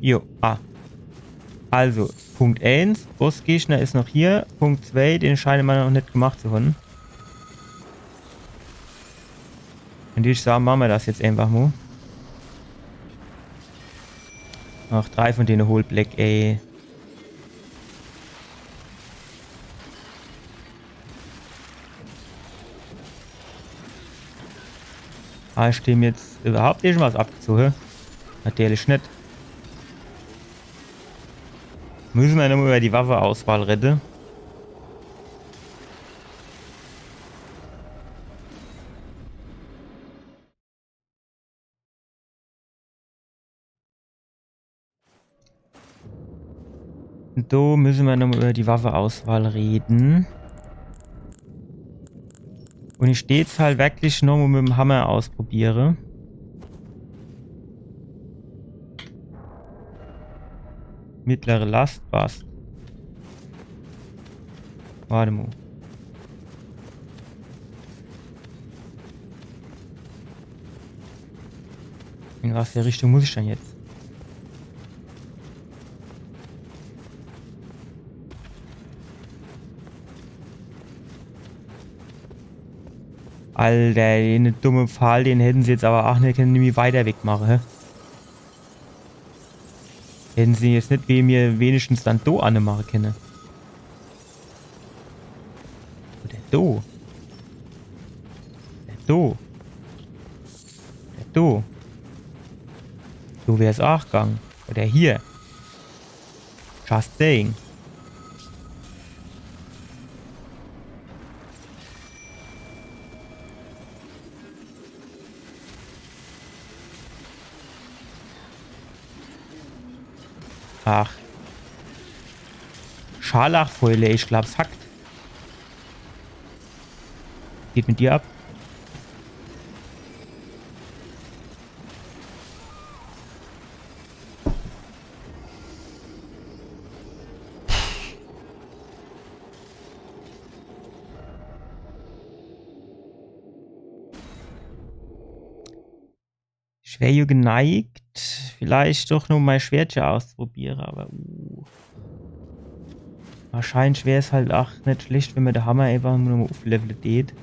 Speaker 1: Jo, also, Punkt 1, Bossgegner ist noch hier. Punkt 2, den scheinen wir noch nicht gemacht zu haben. Und ich sage, machen wir das jetzt einfach mal. Ach, 3 von denen holt Black, ey. Ich stehe mir jetzt überhaupt nicht was abgezogen. Natürlich nicht. Müssen wir nochmal über die Waffeauswahl reden. Da müssen wir nochmal über die Waffeauswahl reden. Und ich stehe jetzt halt wirklich nur mit dem Hammer ausprobiere. Mittlere Last, passt. Warte mal. In was für Richtung muss ich denn jetzt? Alter, den dummen Pfahl, den hätten sie jetzt aber auch nicht irgendwie weiter wegmachen, hä? Hätten sie jetzt nicht wie mir wenigstens dann do anmachen können. Oder do. Der do. Der do. So wäre es auch gegangen. Oder hier. Just saying. Ach. Scharlachfäule, ich glaub's hackt. Geht mit dir ab? Ich wäre ja geneigt, vielleicht doch nur mein Schwertchen auszuprobieren, aber wahrscheinlich wäre es halt auch nicht schlecht, wenn man der Hammer einfach nur mal auflevelt geht.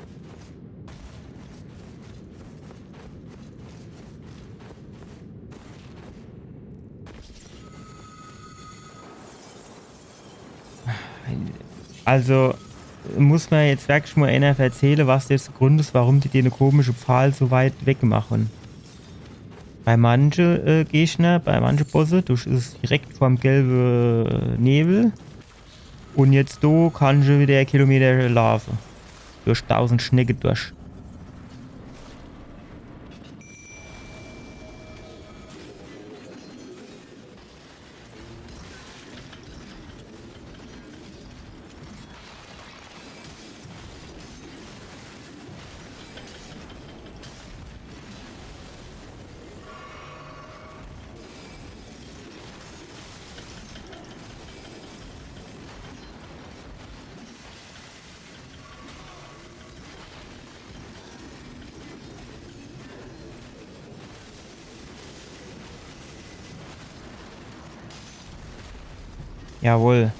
Speaker 1: Also muss man jetzt wirklich mal einer erzählen, was jetzt der Grund ist, warum die den komischen Pfahl so weit weg machen. Bei manchen Gegner, bei manchen Bosse, du ist direkt vorm gelben Nebel. Und jetzt da kann ich wieder Kilometer laufen. Durch 1000 Schnecken durch. Jawohl.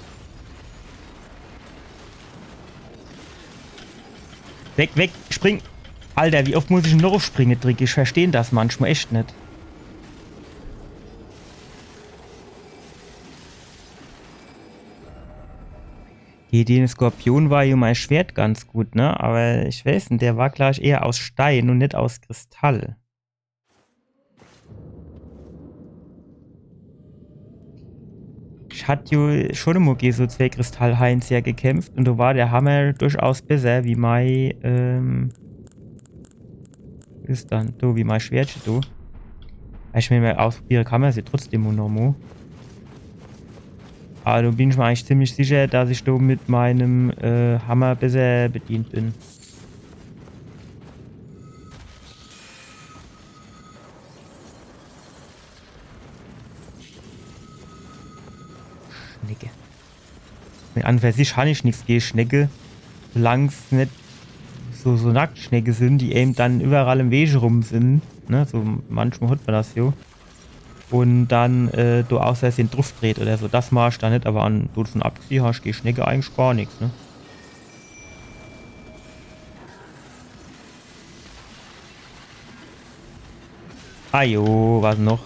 Speaker 1: Weg, weg, spring! Alter, wie oft muss ich noch aufspringen, Trick? Ich verstehe das manchmal echt nicht. Den Skorpion war ja mein Schwert ganz gut, ne? Aber ich weiß nicht, der war gleich eher aus Stein und nicht aus Kristall. Ich hatte ja schon immer gegen so zwei Kristallheinz ja gekämpft und da war der Hammer durchaus besser wie mein, ist dann, du, wie mein Schwertchen, du. Ich mir mal ausprobieren kann man sie trotzdem noch. Aber da bin ich mir eigentlich ziemlich sicher, dass ich da mit meinem Hammer besser bedient bin. Schnecke. An und für sich habe ich nichts gegen Schnecke. Solange es nicht so Nacktschnecke sind, die eben dann überall im Weg rum sind. Ne? So manchmal hat man das so. Und dann du aus Versehen drauf dreht oder so. Das mach ich da nicht, aber an du von abgesehen hast, gegen Schnecke eigentlich gar nichts. Ne? Ah jo, was noch?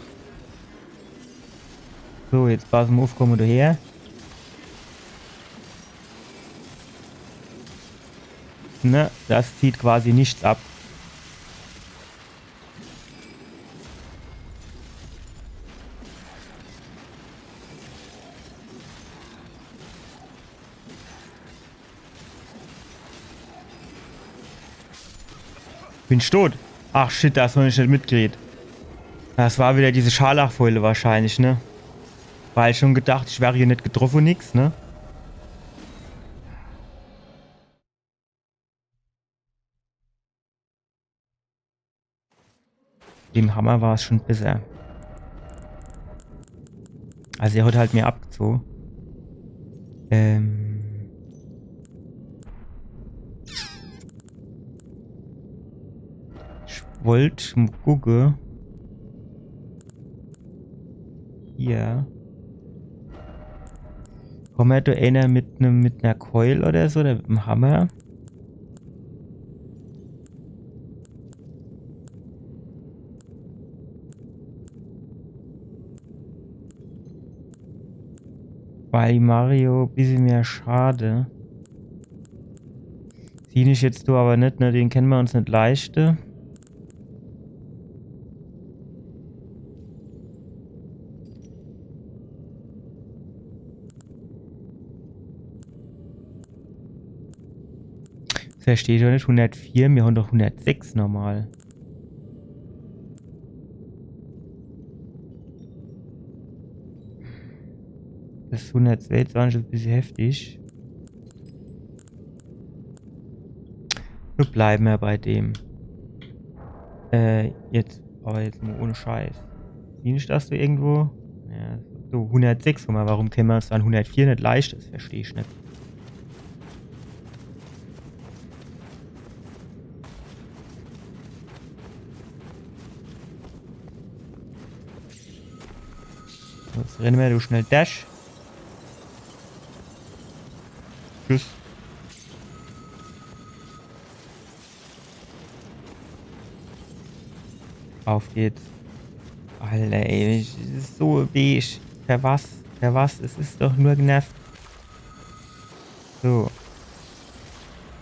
Speaker 1: So, jetzt passen wir auf, kommen wir her. Ne, das zieht quasi nichts ab. Bin tot. Ach shit, da hast du nicht mitgeredet. Das war wieder diese Scharlachfäule wahrscheinlich, ne? Weil ich schon gedacht, ich wäre hier nicht getroffen, nix, ne? Dem Hammer war es schon besser. Also er hat halt mir abgezogen. Ich wollte mal gucken. Hier. Kommt da einer mit einer Keul oder so, oder mit einem Hammer? Weil Mario ein bisschen mehr schade. Den ich jetzt du aber nicht, ne? Den kennen wir uns nicht leichte. Versteht doch nicht, 104, wir haben doch 106 normal. Das 122 ist ein bisschen heftig. Wir bleiben ja bei dem. Jetzt, aber jetzt nur ohne Scheiß. Siehst du das du irgendwo? Ja, so 106, guck mal, warum kennen wir uns dann 104 nicht leicht? Das verstehe ich nicht. Jetzt rennen wir, du schnell Dash. Tschüss. Auf geht's. Alter, ey, es ist so beige. Für was? Für was? Es ist doch nur genervt. So.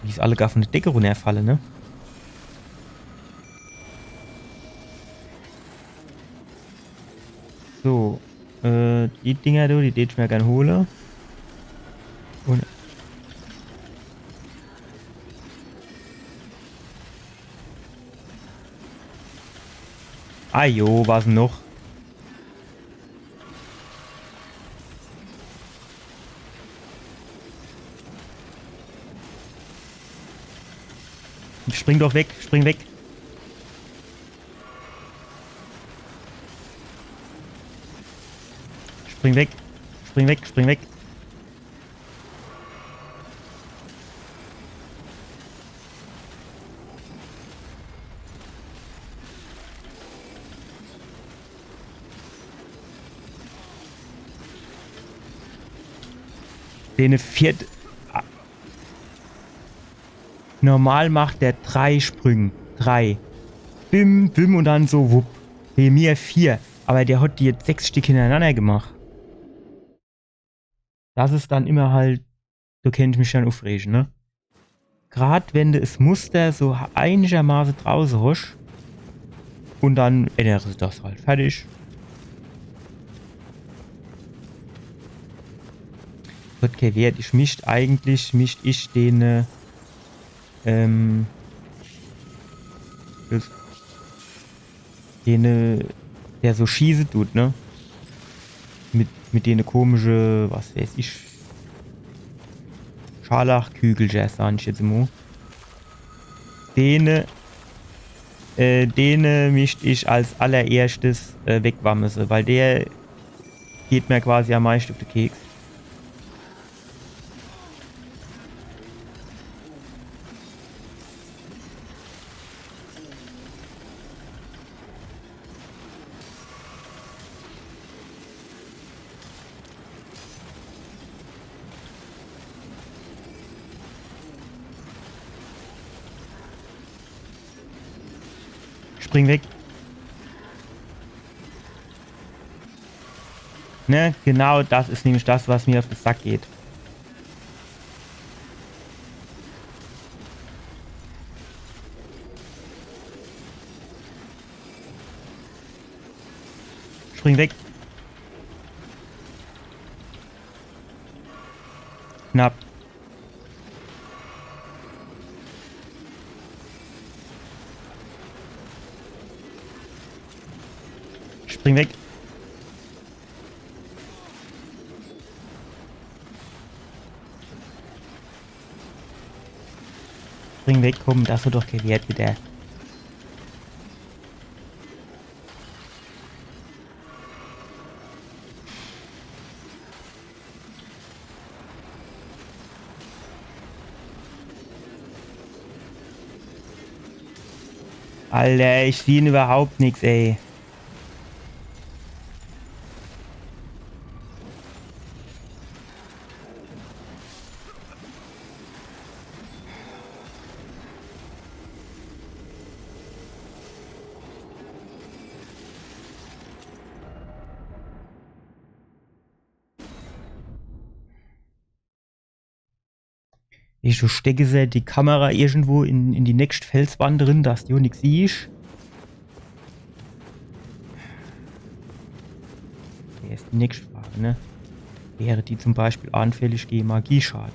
Speaker 1: Wie es alle gar von der Decke runterfallen, ne? So. Die Dinger, du, die ich mir gerne hole. Und. Ah jo, was noch? Spring doch weg, spring weg. Spring weg, spring weg, spring weg. Den viert. Normal macht der 3 Sprünge. 3. Bim, bim und dann so wupp. Bei mir 4. Aber der hat die jetzt 6 Stück hintereinander gemacht. Das ist dann immer halt. Du kennst mich schon aufregen, ne? Gerade wenn du das Muster so einigermaßen draußen hast. Und dann änderst du das halt. Fertig. Wird kein Wert. Mischt ich den. Den, der so schießen tut, ne? Mit denen komische, was weiß ich. Scharlachkügel, sag ich jetzt immer. Den mischt ich als allererstes wegwammese, weil der geht mir quasi am meisten auf den Keks. Spring weg. Ne, genau das ist nämlich das, was mir auf den Sack geht. Spring weg. Knapp. Spring weg. Spring weg, komm, das wird doch gewährt wieder. Alter, ich sehe überhaupt nichts, ey. Ich stecke sie die Kamera irgendwo in die nächste Felswand drin, dass du nichts siehst. Der ist die nächste Frage, ne? Wäre die zum Beispiel anfällig gegen Magieschade?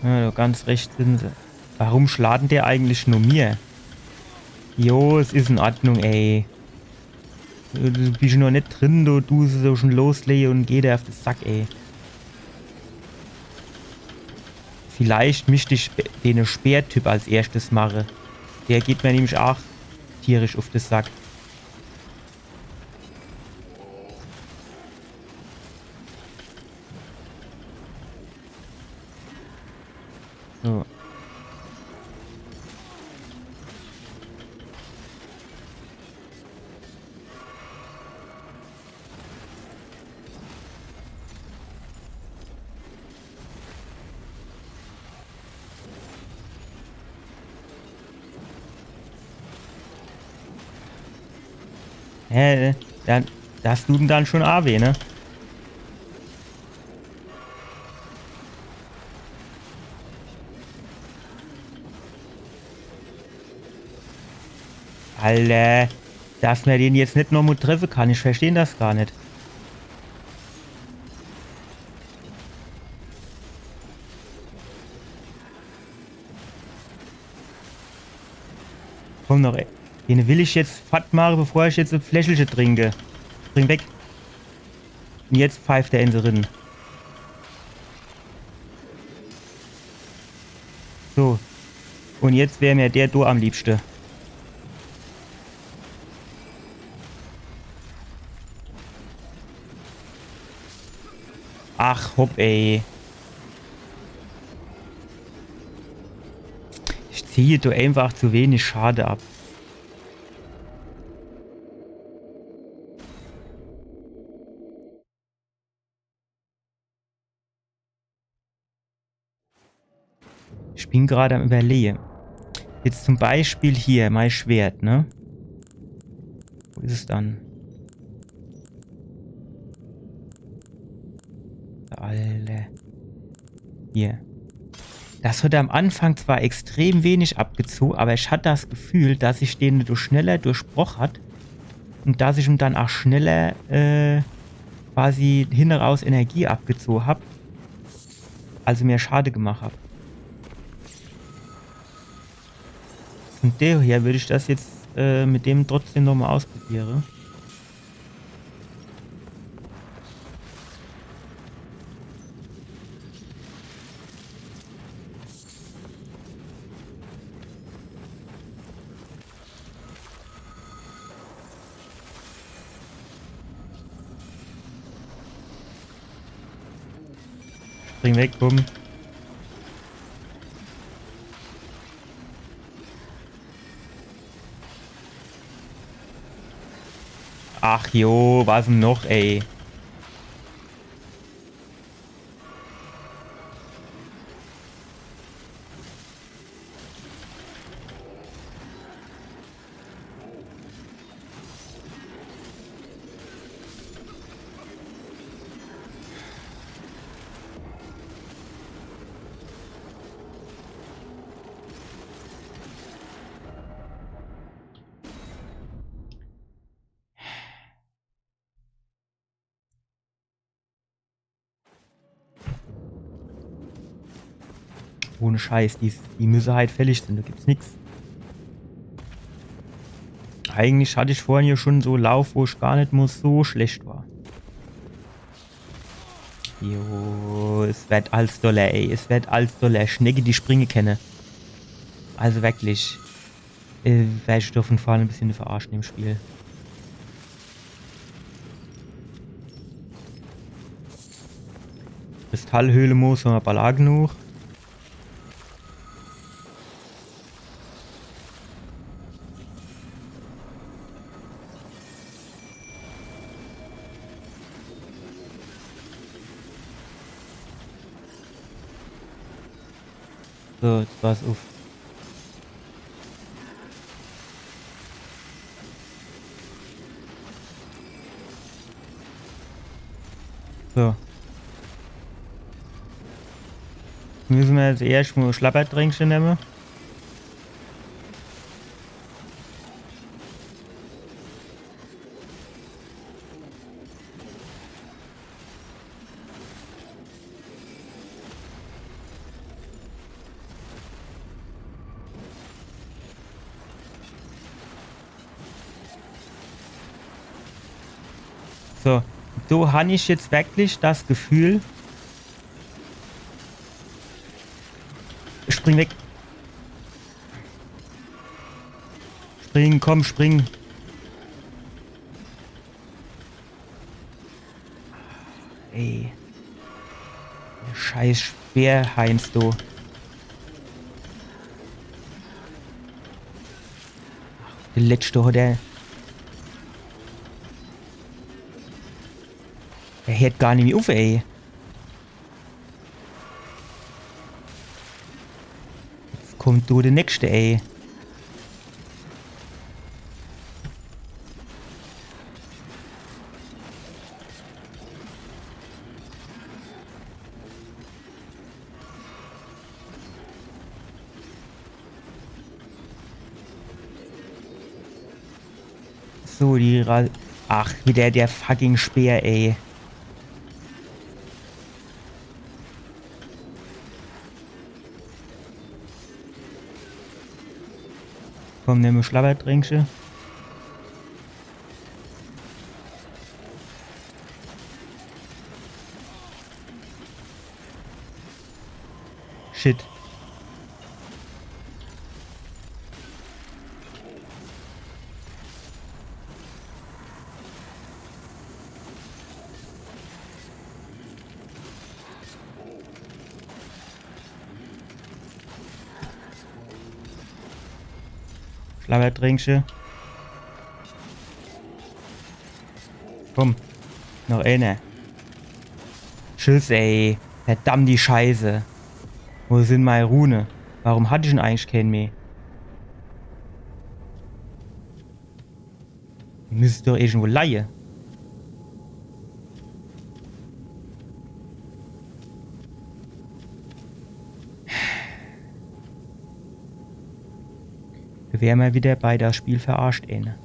Speaker 1: Ja, du ganz recht sind sie. Warum schlagen der eigentlich nur mir? Jo, es ist in Ordnung, ey. Du bist noch nicht drin, du so schon loslegen und geh dir auf den Sack, ey. Vielleicht mischte ich den Speertyp als erstes mache. Der geht mir nämlich auch tierisch auf den Sack. So. Dann, das tut dann schon AW, ne? Alter, dass man den jetzt nicht noch mal treffen kann, ich verstehe das gar nicht. Komm noch, ey. Den will ich jetzt fett machen, bevor ich jetzt ein Fläschchen trinke. Bring weg. Und jetzt pfeift der in sie drin. So. Und jetzt wäre mir der do am liebsten. Ach, hopp, ey. Ich ziehe da einfach zu wenig Schade ab. Ich bin gerade am Überlegen. Jetzt zum Beispiel hier, mein Schwert, ne? Wo ist es dann? Alter. Hier. Das hat am Anfang zwar extrem wenig abgezogen, aber ich hatte das Gefühl, dass ich den schneller durchbrochen hat und dass ich ihm dann auch schneller quasi hinten raus Energie abgezogen habe, also mehr Schade gemacht habe. Von der her würde ich das jetzt mit dem trotzdem nochmal ausprobieren. Spring weg, bumm. Ach jo, was denn noch, ey? Ohne Scheiß, die müssen halt fällig sind, da gibt's nix. Eigentlich hatte ich vorhin hier schon so Lauf, wo ich gar nicht mehr so schlecht war. Jo, es wird alles doller, ey. Es wird alles doller. Schnecke, die springen kenne. Also wirklich. Werde ich doch von vorne ein bisschen verarschen im Spiel. Kristallhöhle muss, haben wir Ballard genug. So, jetzt war's auf. So. Müssen wir jetzt erst mal Schlappertränkchen nehmen. So, so habe ich jetzt wirklich das Gefühl. Spring weg. Spring, komm, spring. Ey. Der scheiß Speer, Heinz, du. Der letzte hat der hört gar nicht mehr auf, ey. Jetzt kommt du der nächste, ey. So, ach, wieder der fucking Speer, ey. Komm, nimm ein Schlabbertränkchen. Shit. Schlabbertränkchen. Komm. Noch eine. Tschüss, ey. Verdammt die Scheiße. Wo sind meine Rune? Warum hatte ich denn eigentlich keinen mehr? Die müsste doch irgendwo leihen. Wir wären mal wieder bei das Spiel verarscht, ey. Ne?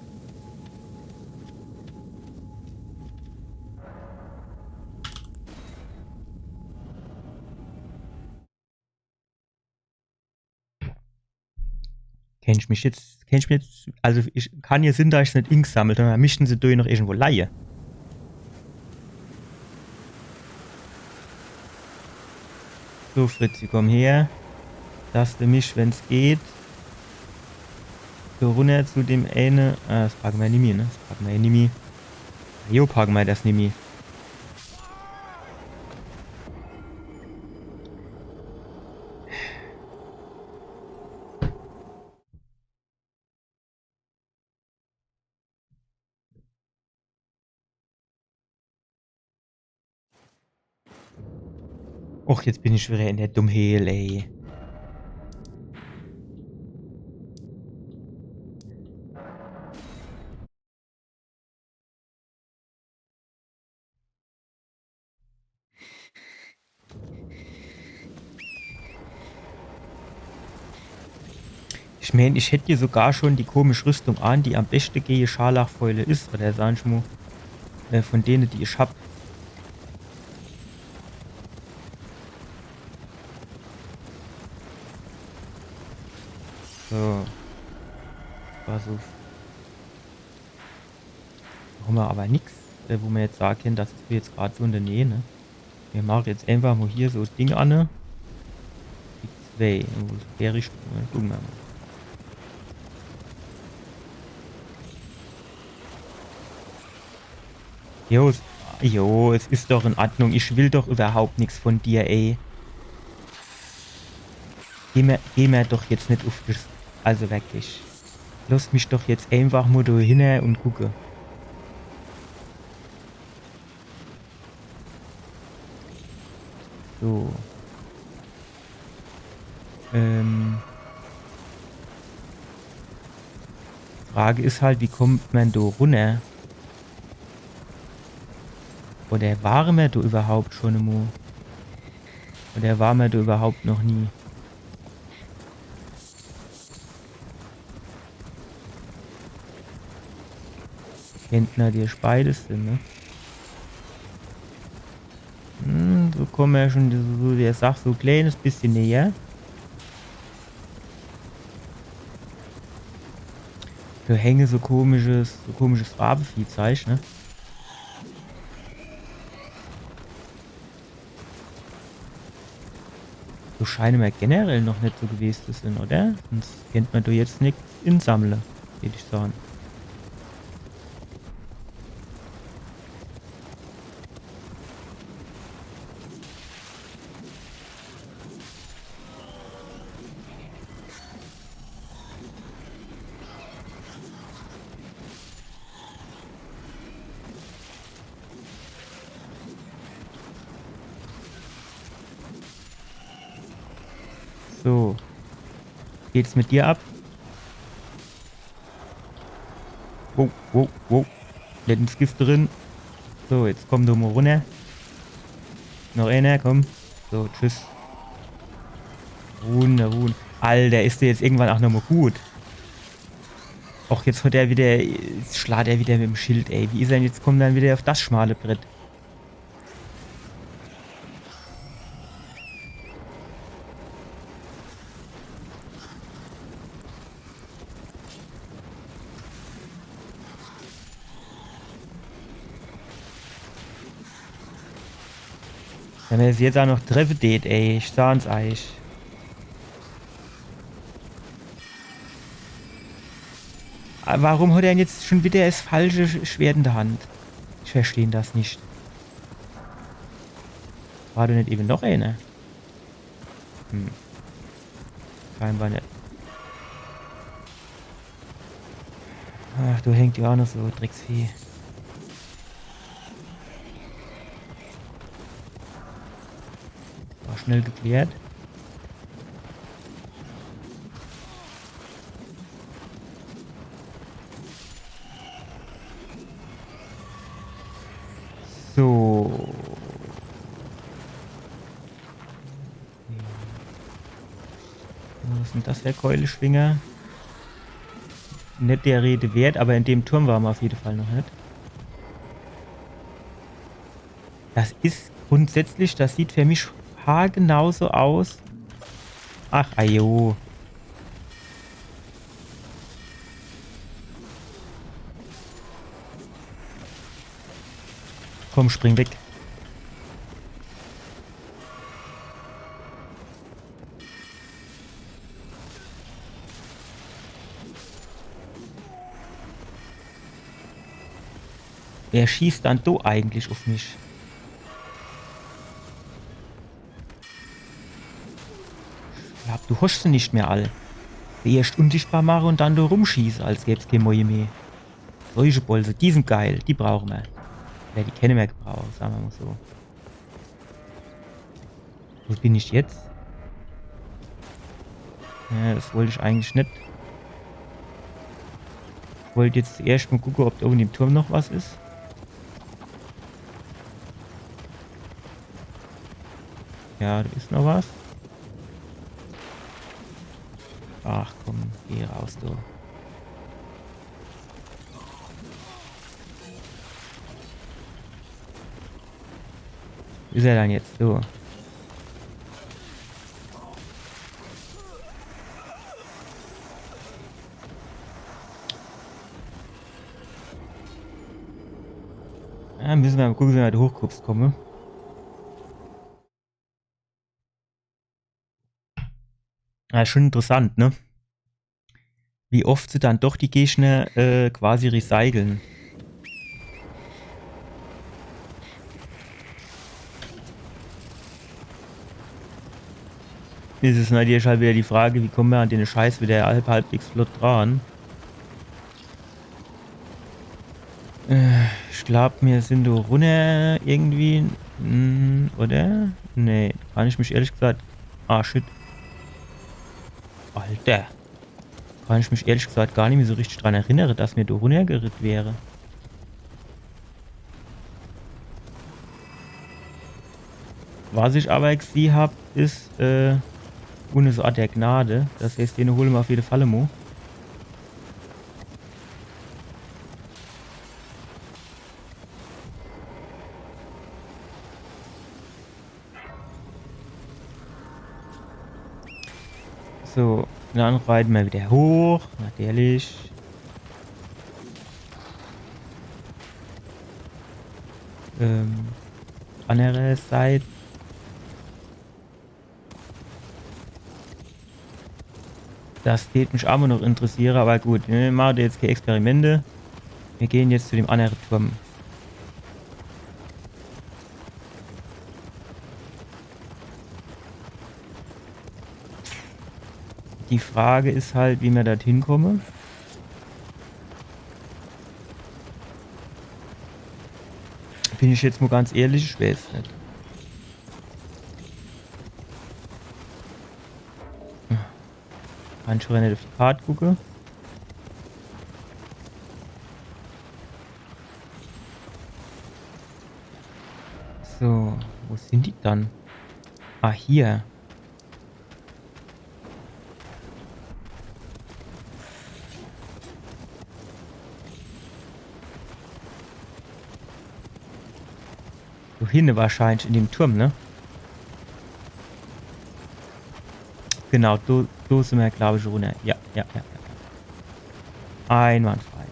Speaker 1: Kenn ich mich jetzt, also ich kann hier Sinn, da ich es nicht Ink sammelt, dann mischen sie durch noch irgendwo leihe. So, Fritzi, komm her. Dass du mich, wenn es geht, so runter zu dem eine. Ah, das packen wir nicht mehr, ne? Das packen wir nicht mehr. Jo, packen wir das nicht mehr. Och, jetzt bin ich wieder in der Dummhehl, ey. Ich meine, ich hätte hier sogar schon die komische Rüstung an, die am besten gehe Scharlachfäule ist, oder sag ich mal, von denen, die ich hab. So. War so. Haben wir aber nichts, wo wir jetzt sagen können, das ist jetzt gerade so in der Nähe, ne? Wir machen jetzt einfach mal hier so Ding an, ne? Die zwei, wo es der Richtung, gucken wir mal. Jo, es ist doch in Ordnung. Ich will doch überhaupt nichts von dir, ey. Geh mir doch jetzt nicht auf das. Also wirklich. Lass mich doch jetzt einfach mal da hin und gucke. So. Frage ist halt, wie kommt man da runter? Oder waren wir da überhaupt schon einmal? Oder waren wir da überhaupt noch nie? Händler, die beides sind, ne? So kommen wir schon so der Sache so ein kleines bisschen näher. Da hänge so komisches Rabenviehzeug, ne? So scheinen wir generell noch nicht so gewesen zu sein, oder? Sonst kennt man da jetzt nichts insammeln, würde ich sagen. So. Geht's mit dir ab? Wow, wow, wow. Letztes Gift drin. So, jetzt komm du mal runter. Noch einer, komm. So, tschüss. Ruhen. Alter, ist der jetzt irgendwann auch nochmal gut? Och, jetzt hat er wieder. Jetzt schlägt er wieder mit dem Schild, ey. Wie ist er denn jetzt? Kommt dann wieder auf das schmale Brett. Wenn er es jetzt auch noch treffen tät, ey. Ich sag's euch. Aber warum hat er denn jetzt schon wieder das falsche Schwert in der Hand? Ich verstehe das nicht. War da nicht eben noch einer? Scheinbar nicht. Ach, du hängt ja auch noch so, Drecksvieh. War schnell geklärt. So. Was sind das für Keuleschwinger? Nicht der Rede wert, aber in dem Turm waren wir auf jeden Fall noch nicht. Das ist grundsätzlich, das sieht für mich haargenauso aus. Ach, ajo. Komm, spring weg. Wer schießt dann do eigentlich auf mich? Ich glaub, du hast sie nicht mehr all. Erst unsichtbar machen und dann da rumschießen, als gäb's kein Moje mehr. Solche Bolse, die sind geil, die brauchen wir. Ja, die kennen wir gebraucht, sagen wir mal so. Wo bin ich jetzt? Ja, das wollte ich eigentlich nicht. Ich wollte jetzt erst mal gucken, ob da oben im Turm noch was ist. Ja, da ist noch was. Ach komm, geh raus, du. Ist er dann jetzt? So. Ja, müssen wir mal gucken, wie wir da hochguckst kommen. Ja, schon interessant, ne? Wie oft sie dann doch die Gegner quasi recyceln. Ist es natürlich halt wieder die Frage, wie kommen wir an den Scheiß wieder halbwegs flott dran? Ich glaube, wir sind da runter irgendwie. Oder? Nee, kann ich mich ehrlich gesagt. Ah, shit. Alter. Kann ich mich ehrlich gesagt gar nicht mehr so richtig dran erinnern, dass mir da runtergeritten wäre. Was ich aber gesehen habe, ist, ohne so Art der Gnade. Das heißt, den holen wir auf jeden Fall mal. So, dann reiten wir wieder hoch, natürlich. Andere Seite. Das wird mich auch noch interessieren, aber gut, wir machen jetzt keine Experimente. Wir gehen jetzt zu dem anderen Turm. Die Frage ist halt, wie wir dorthin kommen. Bin ich jetzt mal ganz ehrlich, ich weiß nicht. Kann ich schon nicht auf die Karte gucken. So, wo sind die dann? Ah, hier. So hinten wahrscheinlich in dem Turm, ne? Genau, so sind wir, glaube ich, runter. Ja, ja, ja, ja. Einwandfrei.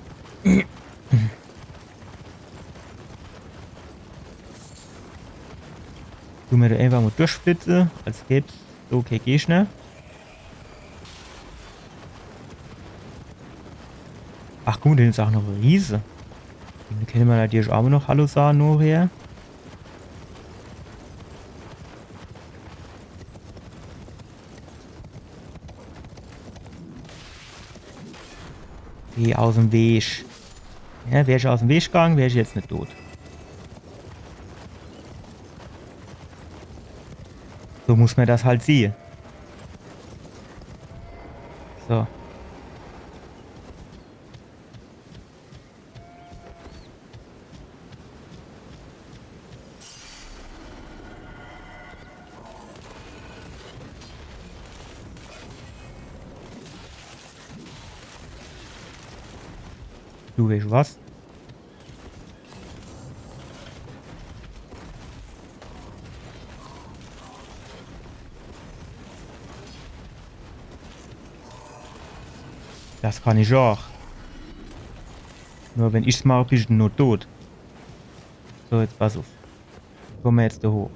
Speaker 1: Tun wir da einfach mal durchsplitzen, als gäbe es so okay, geh schnell. Ach, guck mal, den ist auch noch ein Riese. Den können wir natürlich auch noch Hallo sagen, nachher. Geh aus dem Weg. Ja, wäre ich aus dem Weg gegangen, wäre ich jetzt nicht tot. So muss man das halt sehen. So. Du weißt was? Das kann ich auch. Nur wenn ich's mache, bin ich nur tot. So, jetzt pass auf. Kommen wir jetzt da hoch.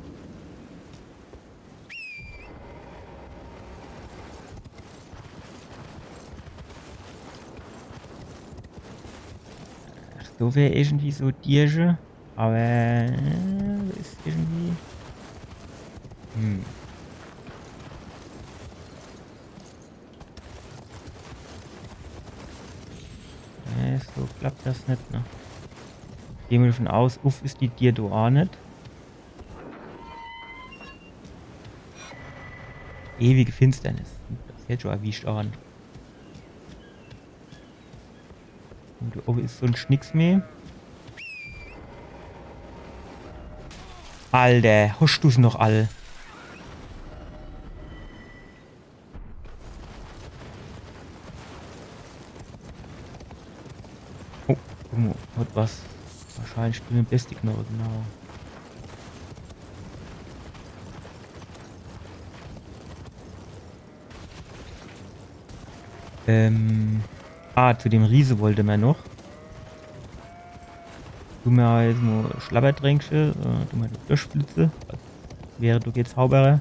Speaker 1: So wäre irgendwie so Tierche. Aber ist irgendwie. So klappt das nicht, ne? Gehen wir davon aus, uff ist die Tier da auch nicht. Ewige Finsternis. Das hätte schon erwischt an. Und da oben ist so ein Schnicks mehr. Alter, hast du's noch all? Oh, hat was. Wahrscheinlich bin ich Bestik noch, genau. Zu dem Riese wollte man noch. Du mir jetzt nur Schlabbertränkchen, du mir Durchflitze. Wäre du jetzt Zauberer.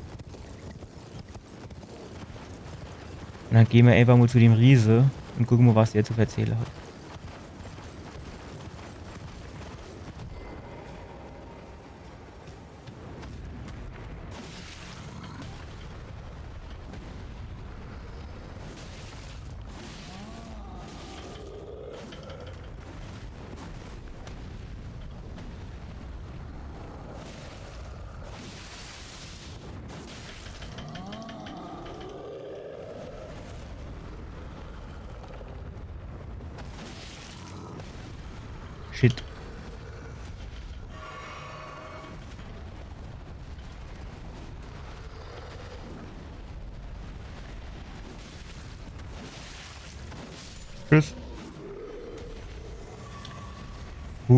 Speaker 1: Und dann gehen wir einfach mal zu dem Riese und gucken mal, was der zu erzählen hat. Shit. Tschüss.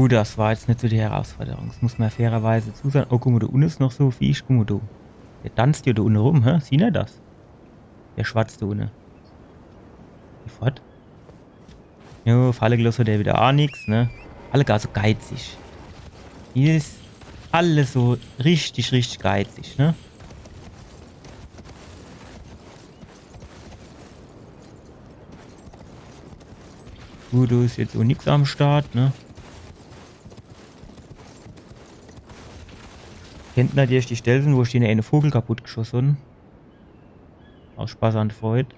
Speaker 1: Das war jetzt nicht so die Herausforderung. Das muss man fairerweise zusagen. Oh, guck mal, da unten ist noch so Viech. Guck mal, da. Der tanzt hier da unten rum, hä? Sieh ihr das? Der schwarze da unten. Geh fort. Jo, Falle gelassen hat der wieder auch nix, ne? Alle gar so geizig. Hier ist alles so richtig, richtig geizig, ne? Gut, da ist jetzt so nix am Start, ne? Kennt natürlich die Stellen, wo ich den eine Vogel kaputt geschossen. Aus Spaß an Freude.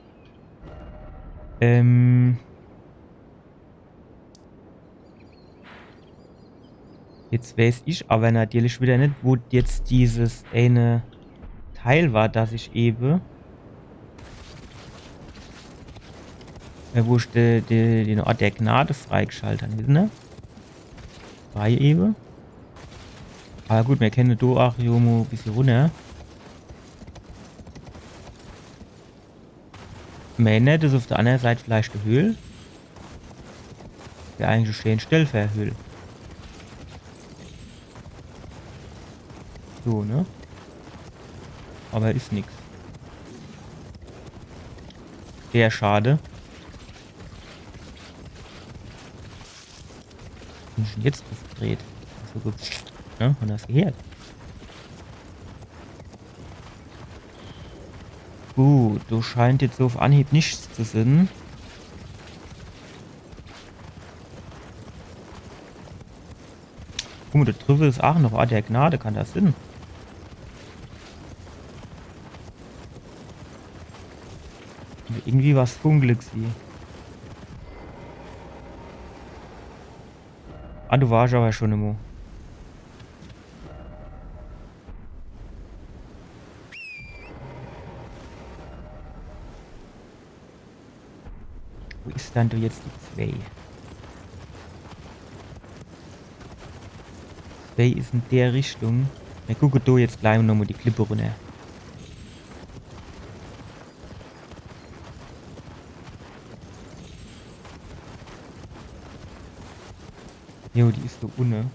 Speaker 1: Jetzt weiß ich aber natürlich wieder nicht, wo jetzt dieses eine Teil war, das ich eben. Wo ich den Ort der Gnade freigeschaltet habe, ne? Frei eben. Aber gut, wir kennen da auch ein bisschen runter. Meine, das ist auf der anderen Seite vielleicht die Höhle. Der eigentlich stehen Stellverhöhle. So, ne? Aber ist nix. Sehr schade. Bin schon jetzt aufgedreht. So gut. Ne? Und das gehört. Gut, du scheint jetzt so auf Anhieb nichts zu sein. Guck mal, der Trüffel ist auch noch. Ah, der Gnade kann das sein. Irgendwie was funkelig sie. Ah, du warst aber schon immer. Wo ist dann du jetzt die 2? 2 ist in der Richtung. Wir gucken da jetzt gleich nochmal die Klippe runter. Jo, die ist so unne.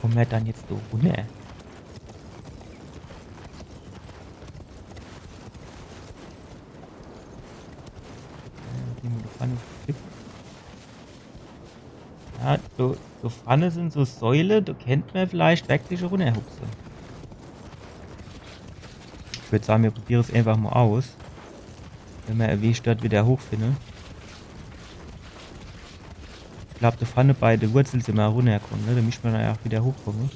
Speaker 1: Kommen wir dann jetzt so runter? Ja, so Pfanne sind so Säule, da kennt man vielleicht wirklich runterhuxen. Ich würde sagen, wir probieren es einfach mal aus. Wenn wir erwischt dort wieder hochfinden. Ich glaube, die Pfanne bei der Wurzel sind wir runterkommen, ne? Da müssen wir dann ja auch wieder hochkommen.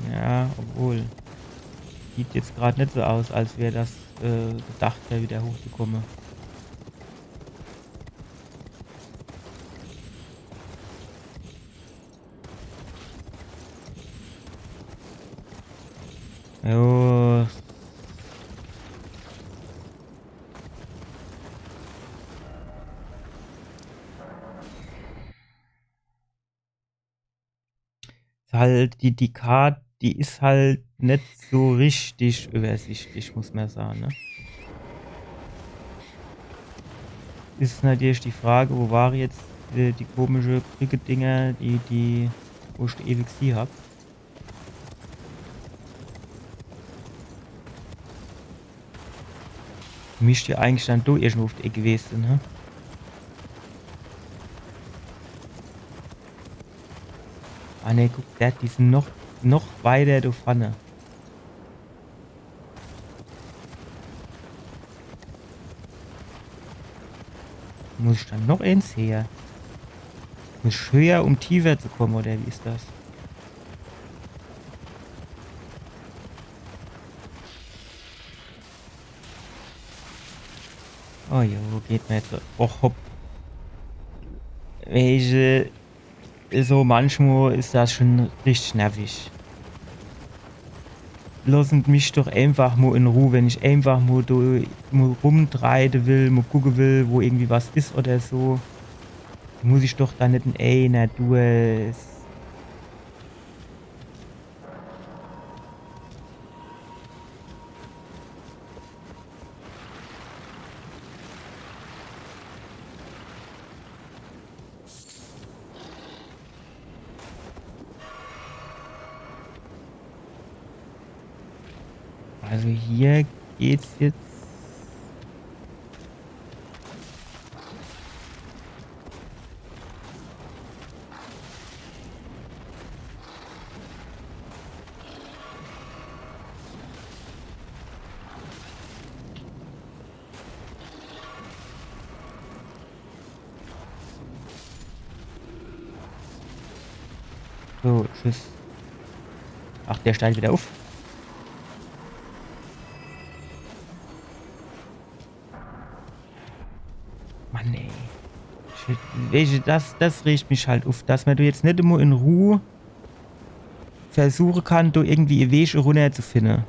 Speaker 1: Ja, obwohl. Sieht jetzt gerade nicht so aus, als wäre das gedacht, da wieder hochzukommen. Jo. Halt, die Karte, die ist halt nicht so richtig übersichtlich, muss man sagen, ne? Ist natürlich die Frage, wo waren jetzt die komische Brücke-Dinger, wo ich ewig sie hab. Mischt ja eigentlich dann du irgendwo auf die Ecke gewesen, ne? Ah ne, guck, die sind noch weiter, du Pfanne. Muss ich dann noch eins her? Muss ich höher, um tiefer zu kommen, oder wie ist das? Oh jo, geht mir jetzt. Oh hopp. welche, so manchmal ist das schon richtig nervig. Lassen mich doch einfach mal in Ruhe, wenn ich einfach mal, mal rumtreiben will, mal gucken will, wo irgendwie was ist oder so. Muss ich doch da nicht in einer durch. Also hier geht's jetzt. So, tschüss. Ach, der steigt wieder auf. Mann, ey. Das regt mich halt auf, dass man du jetzt nicht immer in Ruhe versuchen kann, du irgendwie einen Weg runter zu finden.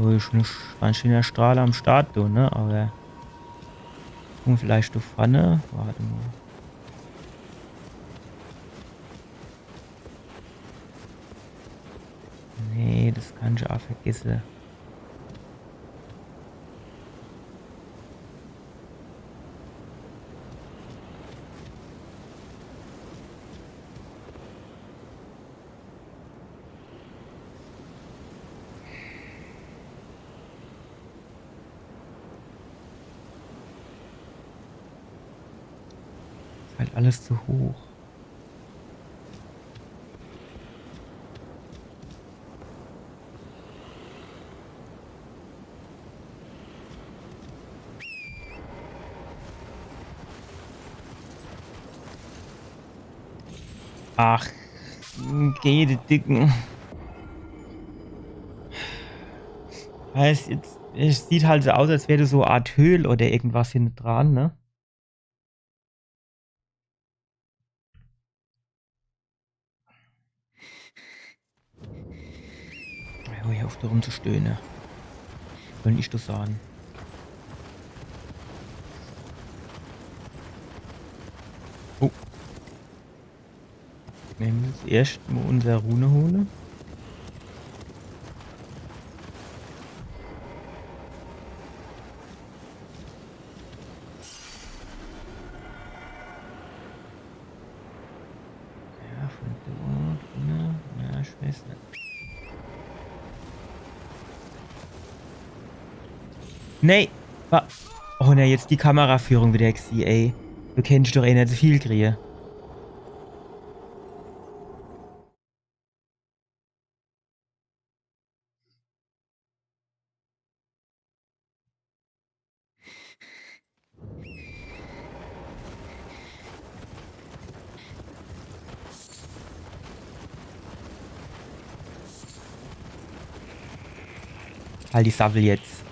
Speaker 1: Oh, ist nicht ein schöner Strahl am Start, du, ne? Aber. Und vielleicht du Pfanne. Warte mal. Nee, das kann ich auch vergessen. Ist halt alles zu hoch. Ach, geh, die Dicken. Heißt jetzt, es sieht halt so aus, als wäre so eine Art Höhle oder irgendwas hinten dran, ne? Hör hier auf, da rumzustöhnen. Soll ich das sagen? Oh. Wir müssen jetzt erst mal unsere Rune holen. Ja, von dort, Rune. Ja, ich weiß nicht. Nee! Oh ne, jetzt die Kameraführung wieder, ey. Du kennst doch eh nicht so viel kriegen. Halt die Sabbel jetzt.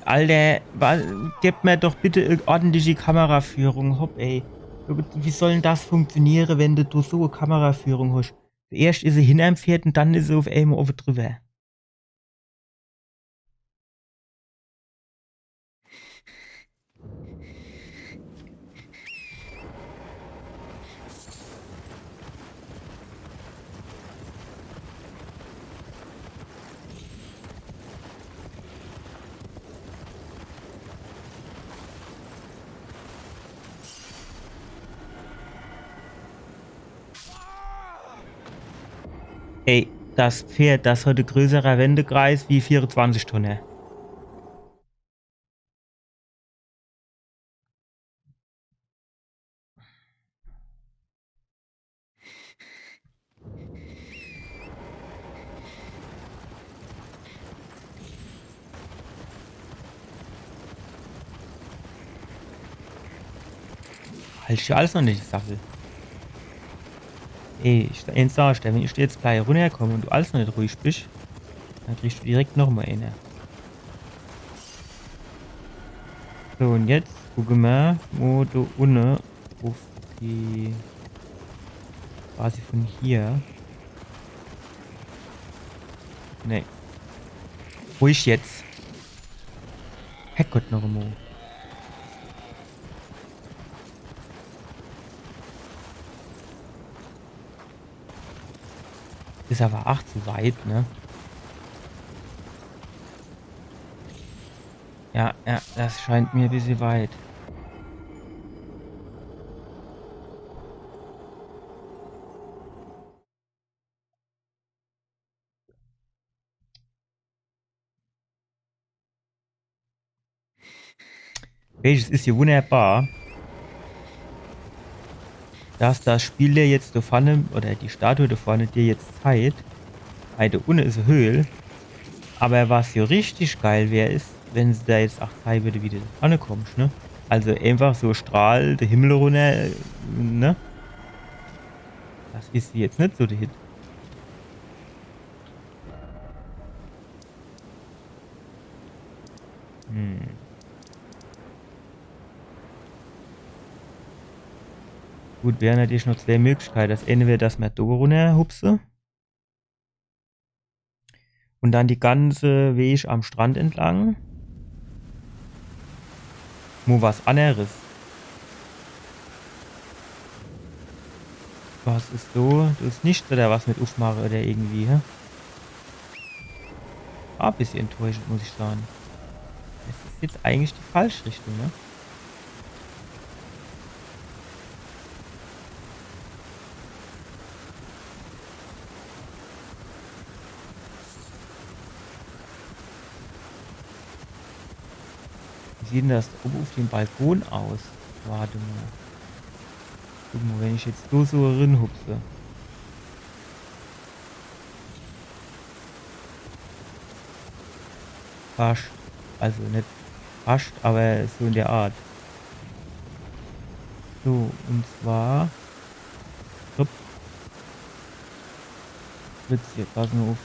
Speaker 1: Alter, gib mir doch bitte ordentliche Kameraführung. Hopp, ey. Wie soll denn das funktionieren, wenn du so eine Kameraführung hast? Erst ist sie hinterm Pferd und dann ist sie auf einmal oben drüber. Ey, das Pferd, das hat einen größeren Wendekreis wie 24 Tonnen. Halt ich alles noch nicht, Saffel. Ey, eins sagst du, wenn ich jetzt gleich runterkomme und du alles noch nicht ruhig bist, dann kriegst du direkt nochmal eine. So, und jetzt gucken wir, wo du unten auf die quasi von hier. Ne. Ruhig jetzt. Herrgott noch einmal. Ist aber auch zu weit, ne? Ja, ja, das scheint mir ein bisschen weit. Welches ist hier wunderbar, dass das Spiel dir jetzt da vorne, oder die Statue da vorne dir jetzt zeigt, da unten ist eine Höhle, aber was hier richtig geil wäre, ist, wenn sie da jetzt auch zeigen würde, wie du da vorne kommst, ne? Also einfach so Strahl, der Himmel runter, ne? Das ist jetzt nicht so der Hit. Hm. Gut, wären natürlich noch zwei Möglichkeiten. Das eine wäre, dass wir da runter hupsen. Und dann die ganze Weg am Strand entlang. Nur was anderes. Was ist so? Du ist nichts oder was mit aufmachen oder irgendwie, hä? Ah, ein bisschen enttäuschend, muss ich sagen. Das ist jetzt eigentlich die falsche Richtung, ne? Wie sieht denn das oben auf dem Balkon aus? Warte mal. Guck mal, wenn ich jetzt so rinhupse. Fast. Also nicht fast, aber so in der Art. So, und zwar. Hopp. Blitz hier, pass mal auf.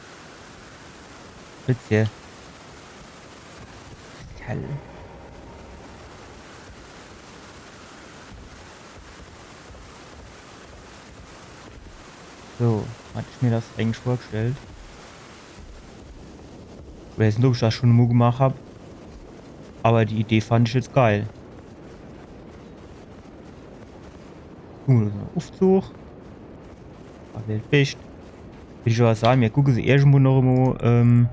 Speaker 1: Blitz hier. Hell. So, hatte ich mir das eigentlich vorgestellt. Ich weiß nicht, ob ich das schon mal gemacht habe. Aber die Idee fand ich jetzt geil. Guck mal, das ist ein Aufzug. Was wird best. Will ich was sagen, wir gucken sie erst mal noch mal,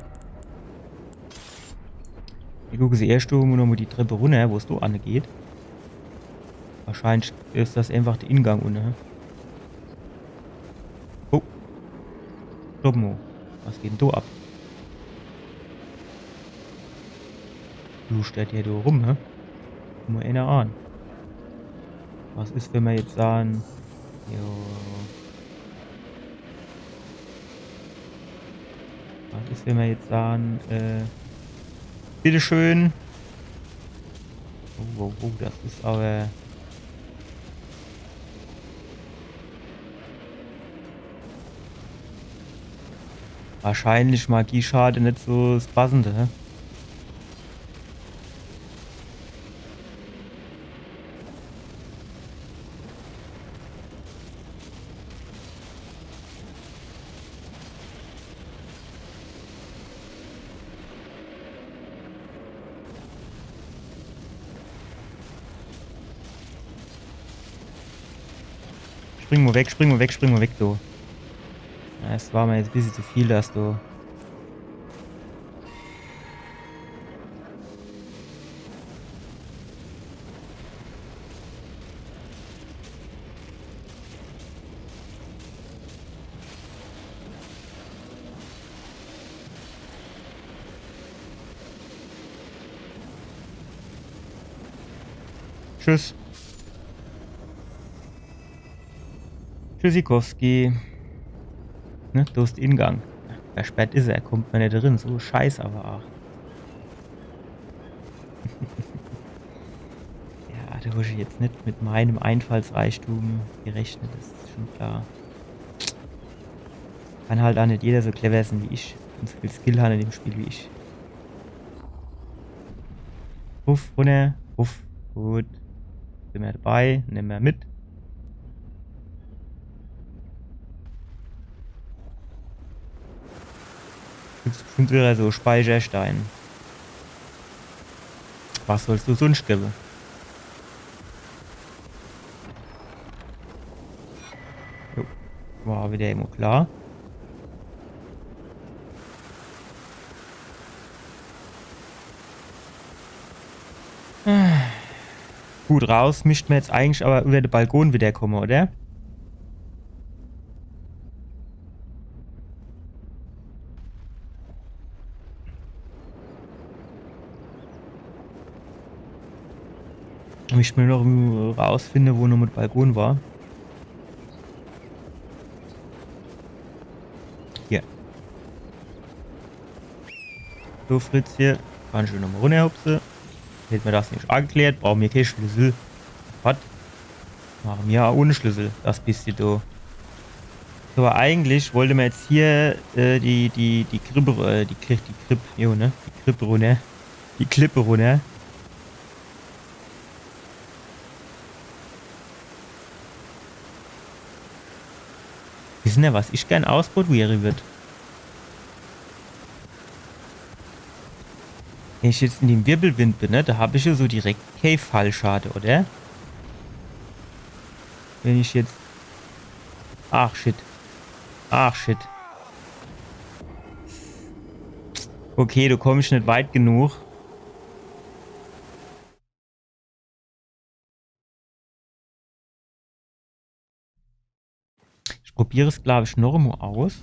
Speaker 1: wir gucken sie erst mal noch mal die Treppe runter, wo es da angeht. Wahrscheinlich ist das einfach der Ingang unten. Oh. Stopp mal. Was geht denn da ab? Du steht hier da rum, hä? Guck mal einer an. Was ist, wenn wir jetzt sagen. Jo. Was ist, wenn wir jetzt sagen, bitteschön. Oh, das ist aber. Wahrscheinlich Magie-Schade nicht so das Passende, hä? Spring mal weg, spring mal weg, spring mal weg, du. Ja, es war mir jetzt ein bisschen zu viel, dass du. Tschüss. Tschüssikowski. Ne, du hast Ingang. Versperrt ist er, kommt man nicht drin. So scheiße aber auch. Ja, Da habe ich jetzt nicht mit meinem Einfallsreichtum gerechnet, das ist schon klar. Kann halt auch nicht jeder so clever sein wie ich und so viel Skill hat in dem Spiel wie ich. Puff, runter, puff, gut. Sind wir dabei, nehmen wir mit. Gibt's bestimmt wieder so Speicherstein. Was sollst du sonst geben? Jo, war wieder immer klar. Gut, raus müssten wir jetzt eigentlich aber über den Balkon wieder kommen, oder? Ich will noch rausfinden, wo noch mit Balkon war. Hier. So, Fritz hier. Kann ich nochmal runterhupsen. Hätten wir das nicht angeklärt, brauchen wir keinen Schlüssel. Was? Machen wir auch ohne Schlüssel. Das bist du da. So, aber eigentlich wollte man jetzt hier die Krippe, die Krippe, jo, ne? Die Krippe runter. Die Klippe runter. Wissen ja, was ich gern ausprobieren würde? Wenn ich jetzt in dem Wirbelwind bin, ne, da habe ich ja so direkt Cave-Fallschade, oder? Wenn ich jetzt... Ach, shit. Ach, shit. Okay, du kommst nicht weit genug. Ich probiere es, glaube ich, noch mal aus.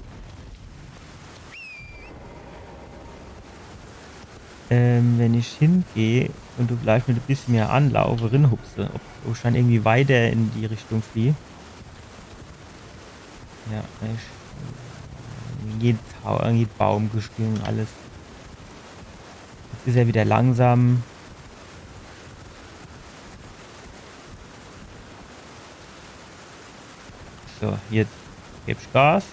Speaker 1: Wenn ich hingehe und du vielleicht mit ein bisschen mehr Anlauf rinhupse, ob ich dann irgendwie weiter in die Richtung fliehe. Ja, geht Baum gestiegen, alles. Jetzt ist er wieder langsam. So, jetzt gebe ich Gas.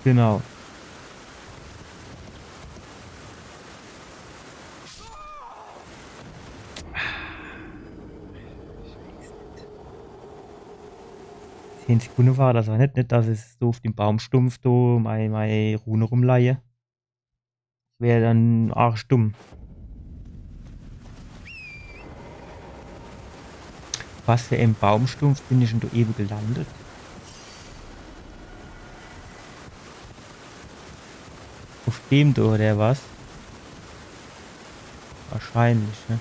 Speaker 1: Genau. Sekunden war das auch nicht, dass es so auf dem Baumstumpf da meine Rune rumleihe. Wäre dann arschdumm. Was für ein Baumstumpf bin ich denn da eben gelandet? Auf dem da oder was? Wahrscheinlich, ne?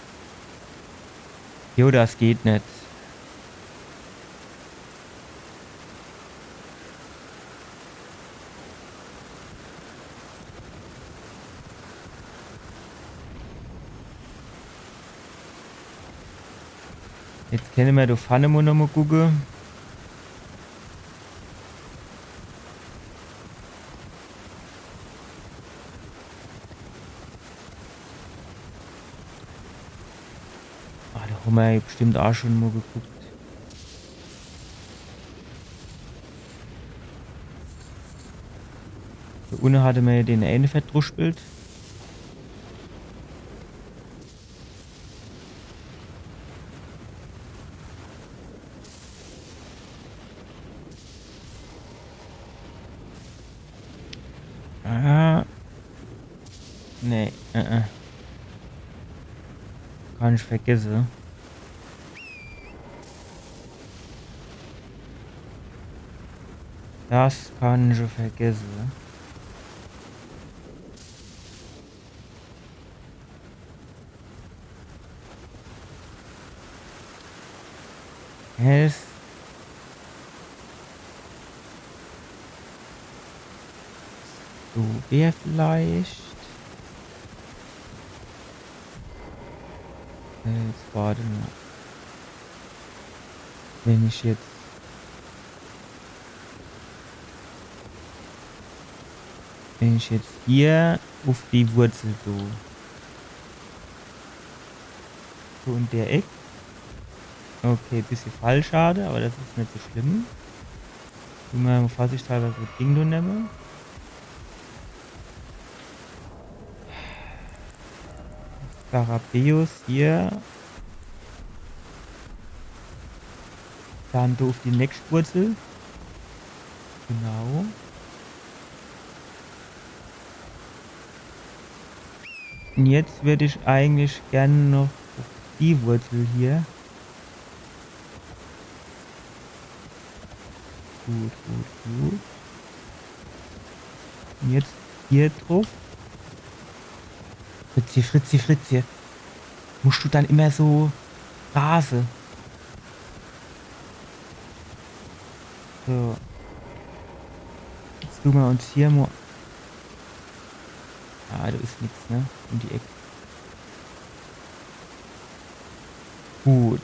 Speaker 1: Jo, das geht nicht. Jetzt können wir da vorne mal noch mal gucken. Ah, da haben wir ja bestimmt auch schon mal geguckt. Da unten hatte man ja den einen verdruspelt. Ah. Nee, kann ich vergessen. Das kann ich vergessen. Es so wäre vielleicht. Jetzt warte mal. Wenn ich jetzt hier auf die Wurzel so So in der Eck. Okay, bisschen Fallschade, aber das ist nicht so schlimm. Tu mal vorsichtshalber so Ding nehmen. Skarabäus hier. Dann du auf die Neckspurzel. Genau. Und jetzt würde ich eigentlich gerne noch auf die Wurzel hier. Gut, gut, gut. Und jetzt hier drauf. Fritzi, Fritzi, Fritzi. Musst du dann immer so Rase. So. Jetzt tun wir uns hier mal. Ah, da ist nichts, ne? Um die Ecke. Gut.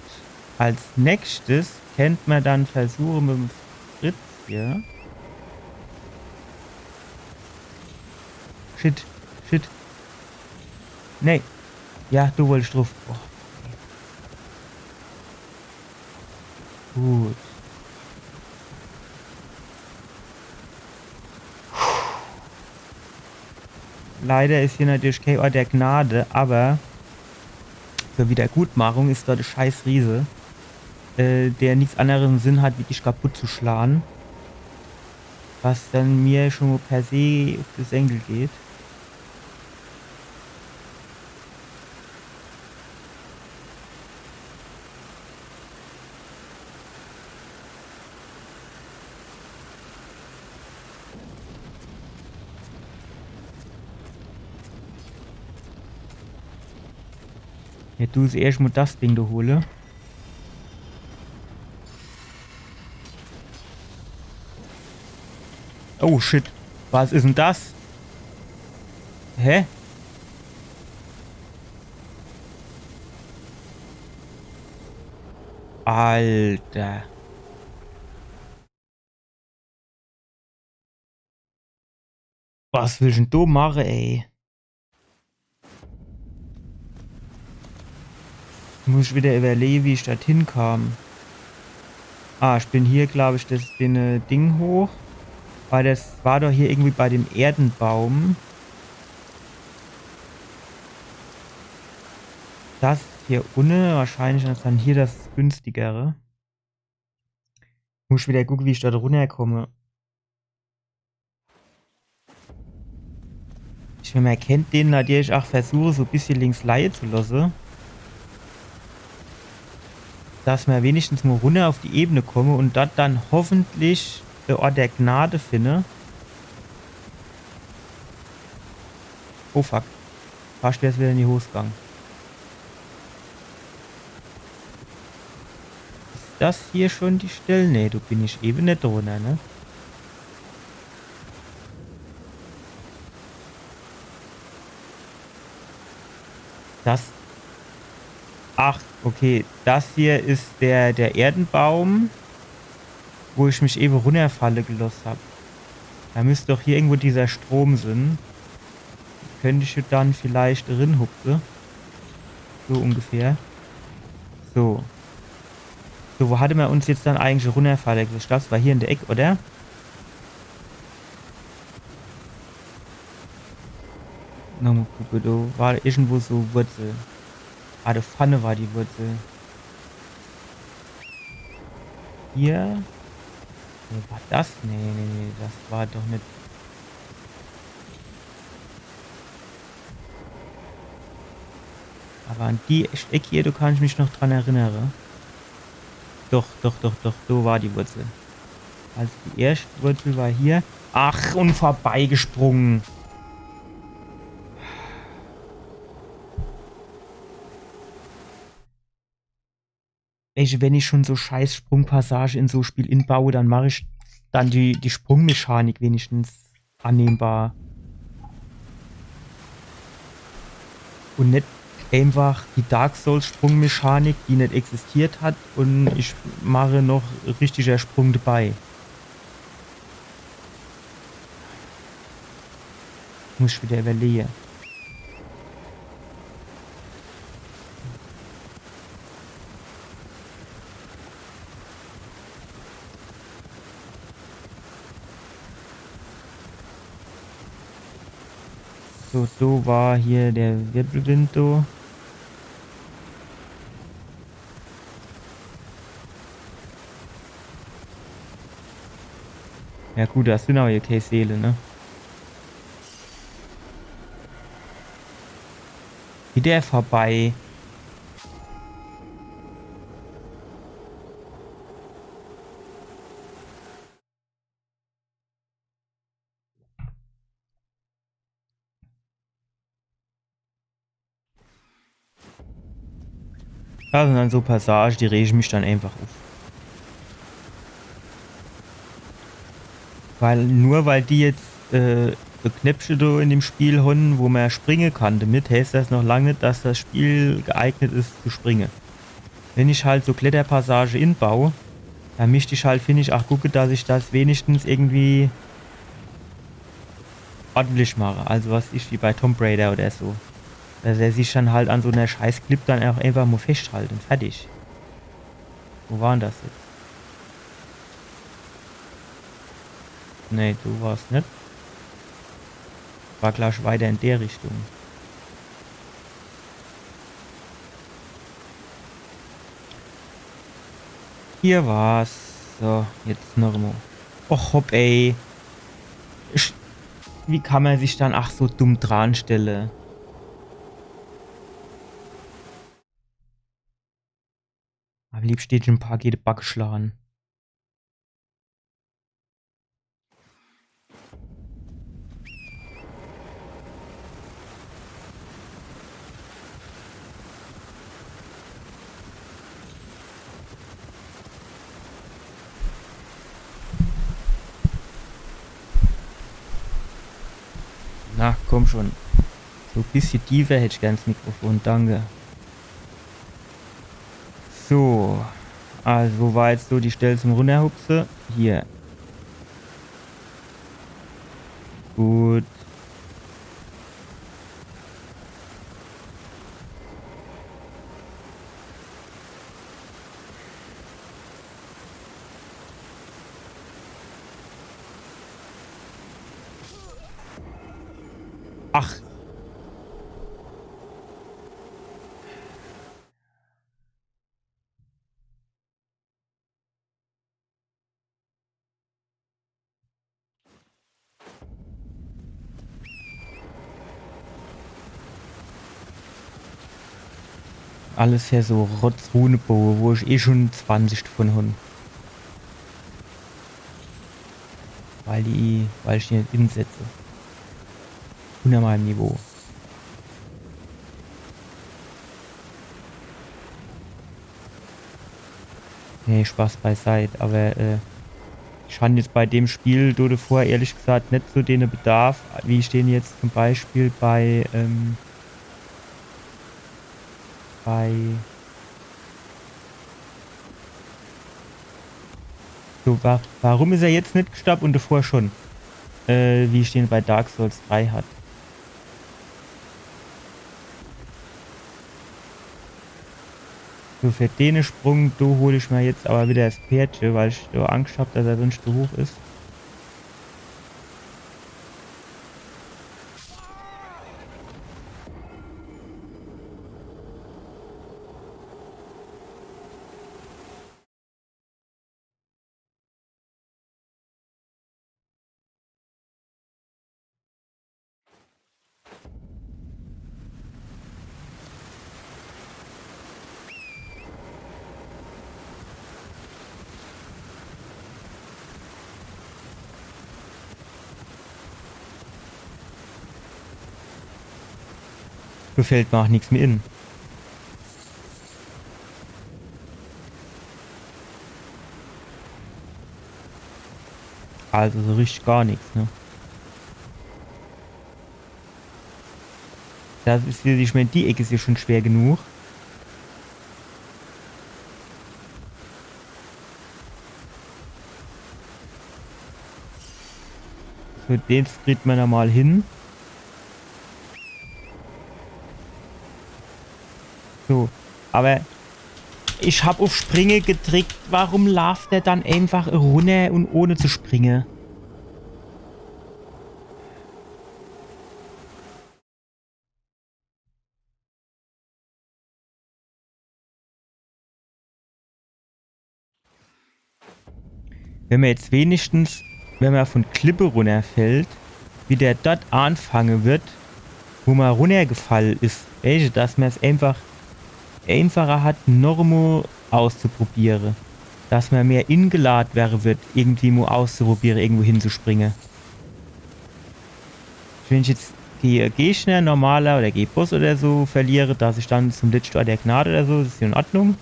Speaker 1: Als nächstes kennt man dann versuchen mit dem Fritz hier. Shit. Shit. Nee. Ja, du wolltest drauf. Oh. Gut. Leider ist hier natürlich kein Ort der Gnade, aber für Wiedergutmachung ist da der scheiß Riese, der nichts anderes im Sinn hat, wie dich kaputt zu schlagen. Was dann mir schon per se auf die Senkel geht. Ja, du es erst mal das Ding da hole. Oh shit. Was ist denn das? Hä? Alter. Was willst denn du machen, ey? Muss ich wieder überlegen, wie ich dorthin kam. Ah, ich bin hier, glaube ich, das den Ding hoch. Weil das war doch hier irgendwie bei dem Erdenbaum. Das hier unten, wahrscheinlich ist dann hier das günstigere. Muss ich wieder gucken, wie ich da runterkomme. Ich will, man kennt den natürlich auch versuche, so ein bisschen links leihen zu lassen. Dass man wenigstens mal runter auf die Ebene komme und dort dann hoffentlich der Ort der Gnade finde. Oh fuck. Fast wäre es wieder in die Hose gegangen. Ist das hier schon die Stelle? Ne, du bin ich eben nicht drunter, ne? Das. Ach, okay. Das hier ist der Erdenbaum, wo ich mich eben runterfalle gelassen habe. Da müsste doch hier irgendwo dieser Strom sein. Könnte ich dann vielleicht drin hupse. So ungefähr. So. So, wo hatte man uns jetzt dann eigentlich runterfallen? Ich glaube, es war hier in der Ecke, oder? Nochmal gucken, da war irgendwo so Wurzel. Ah, der Pfanne war die Wurzel. Hier. Nee, war das? Nee, nee, nee, das war doch nicht. Aber an die Ecke hier, du kannst mich noch dran erinnern. Doch, doch, doch, doch, so war die Wurzel. Also die erste Wurzel war hier. Ach, und vorbeigesprungen. Wenn ich schon so scheiß Sprungpassage in so Spiel inbaue, dann mache ich dann die Sprungmechanik wenigstens annehmbar. Und nicht einfach die Dark Souls Sprungmechanik, die nicht existiert hat, und ich mache noch richtiger Sprung dabei. Muss ich wieder überlegen. So, da war hier der Wirbelwind, da. Ja gut, das sind auch hier keine Seele, ne? Wie der vorbei. Das sind dann so Passagen, die regen mich dann einfach auf. Nur weil die jetzt Knöpfe da in dem Spiel haben, wo man springen kann damit, heißt das noch lange nicht, dass das Spiel geeignet ist zu springen. Wenn ich halt so Kletterpassage inbaue, dann möchte ich halt, finde ich, auch gucke, dass ich das wenigstens irgendwie ordentlich mache. Also was ich wie bei Tomb Raider oder so. Dass er sich dann halt an so einer Scheißclip dann auch einfach mal festhalten. Fertig. Wo war denn das jetzt? Nee, du warst nicht. War gleich weiter in der Richtung. Hier war's. So, jetzt noch mal. Och, hopp, ey. Wie kann man sich dann ach so dumm dran stellen? Am liebsten steht schon ein paar jede Backe schlagen. Na, komm schon. So ein bisschen tiefer hätte ich gern das Mikrofon, danke. So. Also, wo war jetzt so die Stelle zum Runterhupsen? Hier. Gut. Ach. Alles hier so Rotzruhnebau, wo ich eh schon 20 davon habe. Weil ich die nicht insetze. Unter meinem Niveau. Nee, Spaß beiseite, aber ich hatte jetzt bei dem Spiel dort vorher ehrlich gesagt nicht so den Bedarf, wie ich den jetzt zum Beispiel bei so, warum ist er jetzt nicht gestorben und davor schon? Wie ich den bei Dark Souls 3 hatte. So, für den Sprung, da hole ich mir jetzt aber wieder das Pferdchen, weil ich da Angst habe, dass er sonst zu hoch ist. Da fällt mir auch nichts mehr in. Also so richtig gar nichts, ne? Das ist hier, ich meine, die Ecke ist hier schon schwer genug. So, den kriegt man da mal hin. So, aber ich habe auf Springe gedrückt. Warum läuft der dann einfach runter und ohne zu springen? Wenn man jetzt wenigstens, wenn man von Klippe runterfällt, wie der dort anfangen wird, wo man runtergefallen ist. Weißt du, dass man es einfacher hat, normal auszuprobieren. Dass man mehr ingeladen wäre wird, irgendwie mal auszuprobieren, irgendwo hinzuspringen. Wenn ich jetzt G-Schnell normaler oder G-Bus oder so verliere, dass ich dann zum letzten der Gnade oder so, das ist in Ordnung.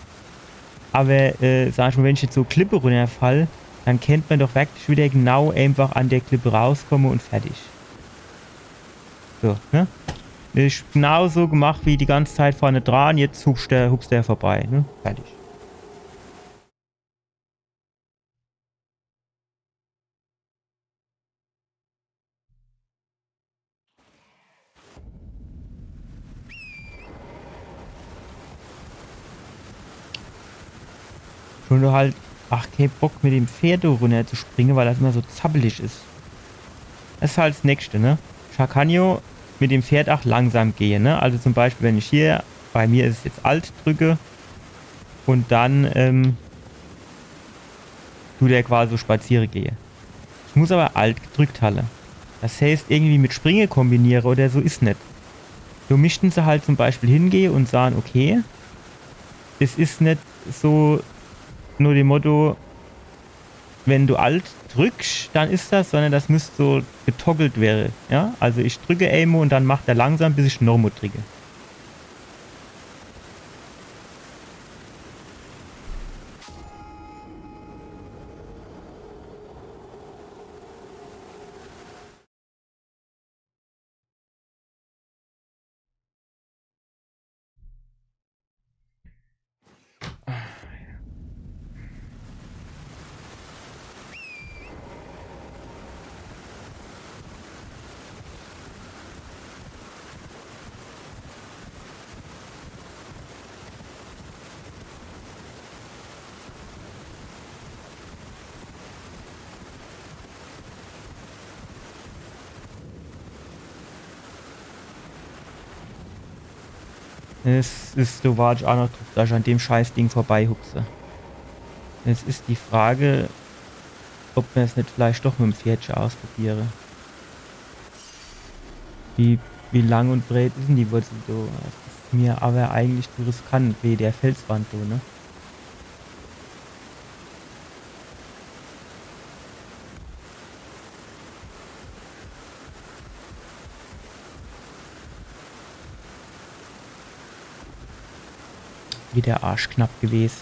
Speaker 1: Aber, sag ich mal, wenn ich jetzt so Klippe runterfall, dann kennt man doch wirklich wieder genau einfach an der Klippe rauskommen und fertig. So, ne? Ist genauso gemacht wie die ganze Zeit vorne dran, jetzt hupst der vorbei, ne? Fertig. Schon nur halt, ach, kein Bock mit dem Pferd runter zu springen, weil das immer so zappelig ist. Das ist halt das Nächste, ne? Ich kann ja mit dem Pferd auch langsam gehen, ne? Also zum Beispiel, wenn ich hier, bei mir ist es jetzt Alt drücke und dann, tut der quasi so spazieren gehe. Ich muss aber Alt gedrückt halten. Das heißt, irgendwie mit Springen kombiniere oder so ist nicht. So möchten sie halt zum Beispiel hingehen und sagen, okay, es ist nicht so nur dem Motto, wenn du Alt drückst, dann ist das, sondern das müsste so getoggelt werden. Ja? Also ich drücke Aimo und dann macht er langsam, bis ich Normo drücke. Es ist so war ich auch noch, dass ich an dem Scheißding vorbeihupse. Es ist die Frage, ob man es nicht vielleicht doch mit dem Pferdchen ausprobiere. Wie, wie lang und breit ist denn die Wurzel so? Das ist mir aber eigentlich zu riskant, wie der Felswand so, ne? Wie der Arsch knapp gewesen.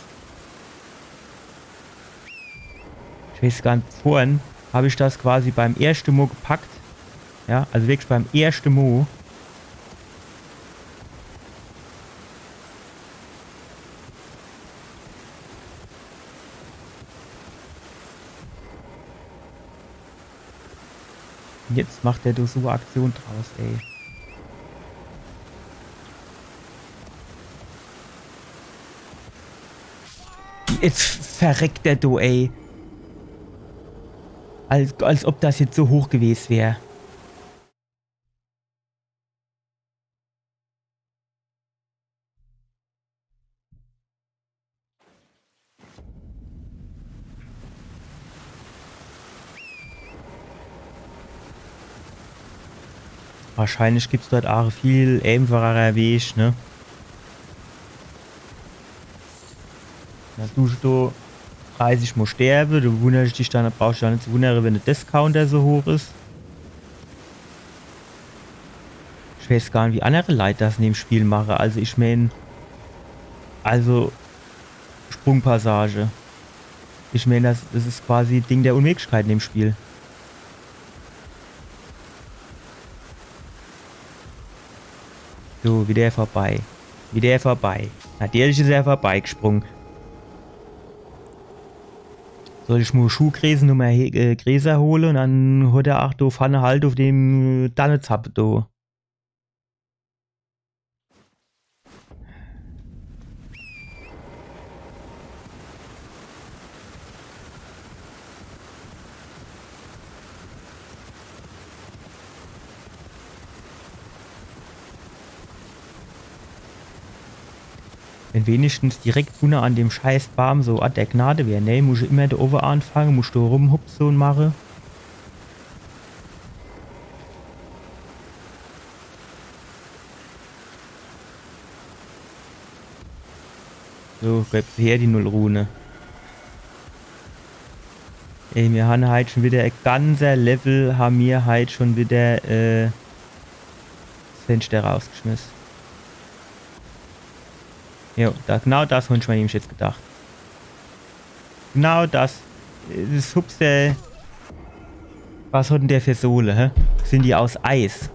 Speaker 1: Ich weiß gar nicht, vorhin habe ich das quasi beim ersten Mo gepackt. Ja, also wirklich beim ersten Mo. Und jetzt macht der so eine Aktion draus, ey. Jetzt verreckt der do, ey. Als ob das jetzt so hoch gewesen wäre. Wahrscheinlich gibt es dort auch viel einfacherer Weg, ne? Dann tust du 30 Mal sterben, du wunderst dich dann, brauchst du dann nicht zu wundern, wenn der Discounter so hoch ist. Ich weiß gar nicht, wie andere Leute das in dem Spiel machen. Also ich meine, also Sprungpassage. Ich meine, das ist quasi Ding der Unmöglichkeit in dem Spiel. So, wieder vorbei. Wieder vorbei. Natürlich ist er vorbeigesprungen. Soll ich mal Schuhgräsen und mal Gräser holen und dann hat er auch da vorne halt auf dem Dannezapp da. Wenn wenigstens direkt unten an dem scheiß Baum so der Gnade wäre, ne? Muss ich immer da oben anfangen, musst du rumhupsen und machen. So, gibt's her die Nullrune. Ey, wir haben halt schon wieder ein ganzer Level, haben wir halt schon wieder das Fenster rausgeschmissen. Jo, genau das habe ich mir nämlich jetzt gedacht. Genau das. Das Hupster. Was hat denn der für Sohle, hä? Sind die aus Eis?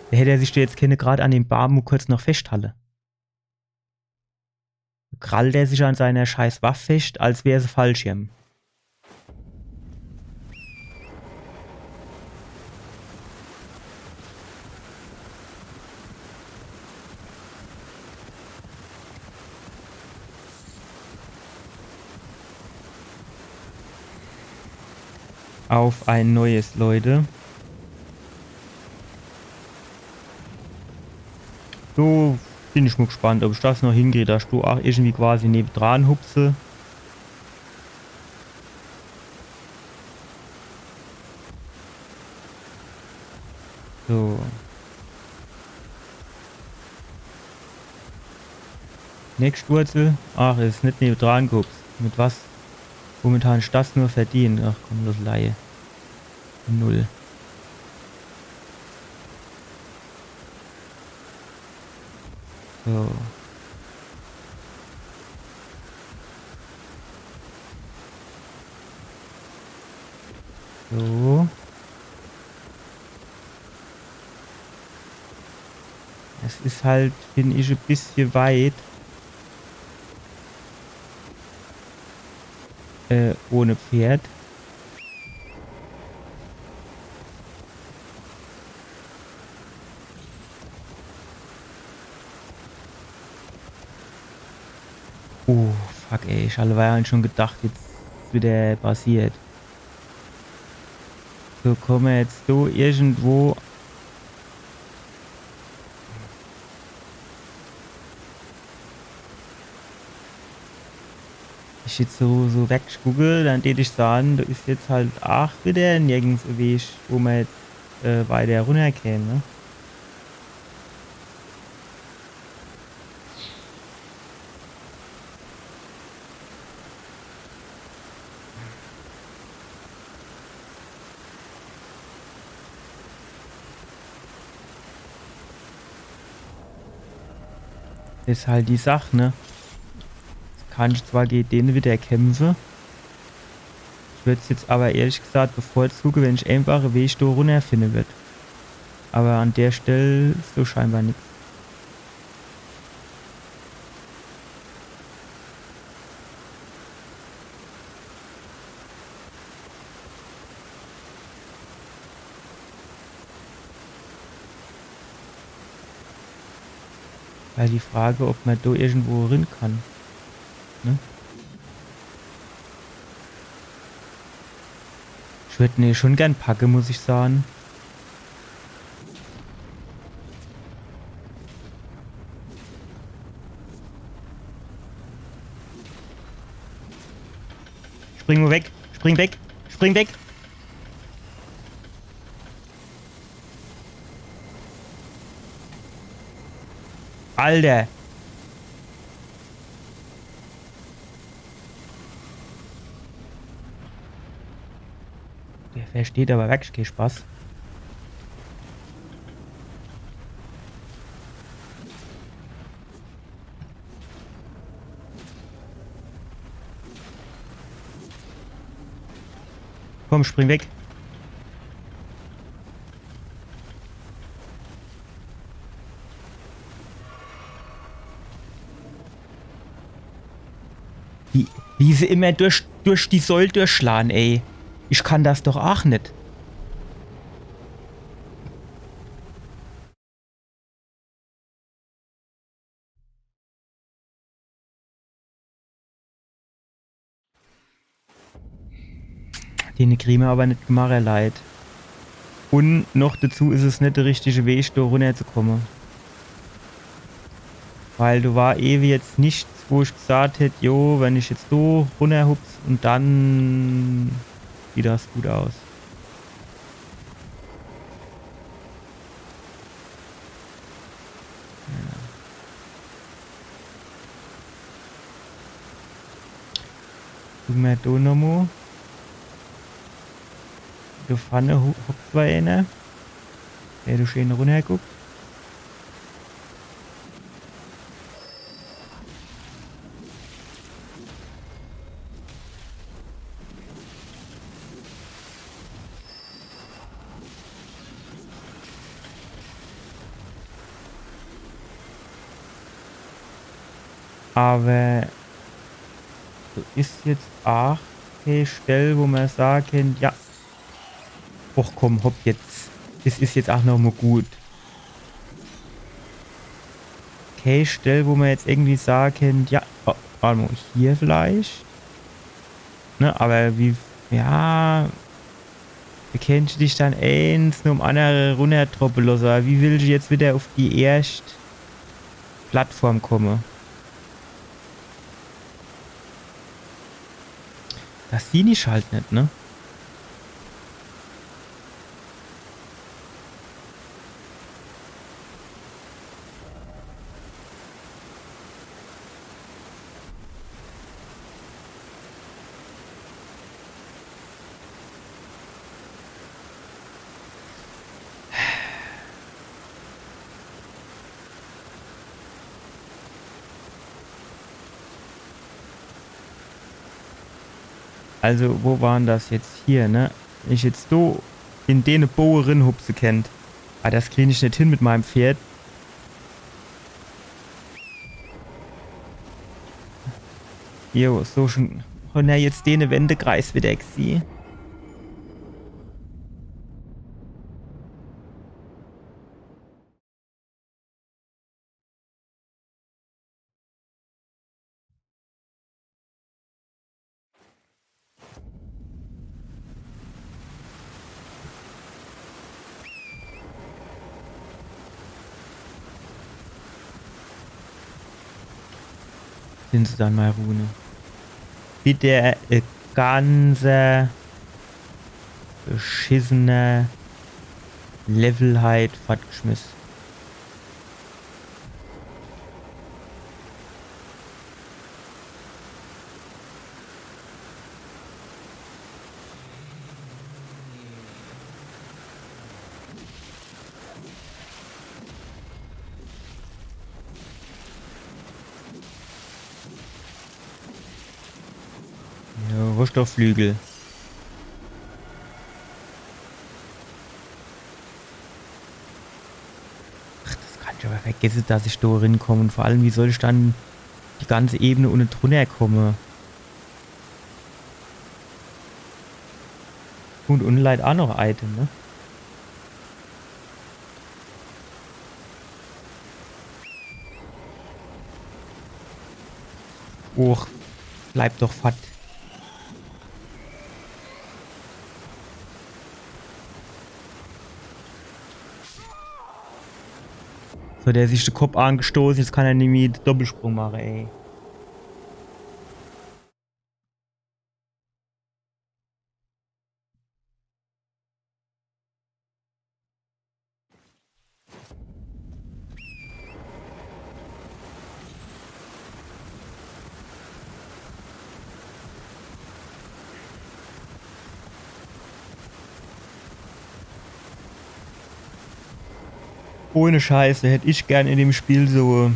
Speaker 1: Da hätte er sich jetzt keine gerade an dem Baum kurz noch festhalle. Krallt er sich an seiner scheiß Waffe fest, als wäre es Fallschirm. Auf ein neues, Leute. So bin ich mal gespannt, ob ich das noch hinkriege, dass du auch irgendwie quasi nebendran hupse. So. Nächste Wurzel. Ach, ist nicht nebendran gehupst. Mit was? Momentan ist das nur verdient. Ach komm, das Laie. 0. So. So. Es ist halt, finde ich, ein bisschen weit. Ohne Pferd. Oh, fuck ey, ich hatte ja schon gedacht, jetzt ist wieder passiert. So, kommen wir jetzt so irgendwo. Ich jetzt so weggucke, dann würde ich sagen, da ist jetzt halt auch wieder nirgends ein Weg, wo man jetzt weiter runterkäme, ne? Das ist halt die Sache, ne? Kann ich zwar gegen den wieder kämpfen. Ich würde es jetzt aber ehrlich gesagt bevorzugen, wenn ich einfache Weg da runter finden würde. Aber an der Stelle ist so scheinbar nichts. Weil die Frage, ob man da irgendwo rein kann. Ne? Ich würde ne schon gern packen, muss ich sagen. Spring weg, spring weg, spring weg. Alter. Der versteht aber wirklich keinen Spaß. Komm, spring weg. Wie sie immer durch die Säule durchschlagen, ey. Ich kann das doch auch nicht. Den kriegen wir aber nicht gemacht, leid. Und noch dazu ist es nicht der richtige Weg, da runterzukommen. Weil du war ewig jetzt nichts, wo ich gesagt hätte, jo, wenn ich jetzt so runterhups und dann sieht das gut aus. Gucken wir da nochmal. Da vorne hockt zwar einer, der da schön runterguckt. Aber so ist jetzt auch keine Stelle, wo man sagen, ja, och komm, hopp jetzt. Das ist jetzt auch nochmal gut. Keine Stelle, wo man jetzt irgendwie sagen, ja, oh, warte mal, hier vielleicht. Ne, aber wie, ja, wie kennst du dich dann eins nur um andere runtertroppeln lassen? Wie will ich jetzt wieder auf die erste Plattform kommen? Das sehe ich halt nicht, ne? Also, wo waren das jetzt hier, ne? Wenn ich jetzt so in den Bohrerin hupse kennt. Ah, das kriege ich nicht hin mit meinem Pferd. Jo, so schon. Und ja, jetzt den Wendekreis wieder sie. Sind sie dann mal Rune. Bitte ganze beschissene Levelheit fortgeschmissen. Ja, Rohstoffflügel. Ach, das kann ich aber vergessen, dass ich da rinkomme. Und vor allem, wie soll ich dann die ganze Ebene ohne drunter kommen? Und Unlight auch noch Item, ne? Och, bleib doch fett. So, der ist sich den Kopf angestoßen, jetzt kann er nämlich den Doppelsprung machen, ey. Ohne Scheiße, hätte ich gern in dem Spiel so,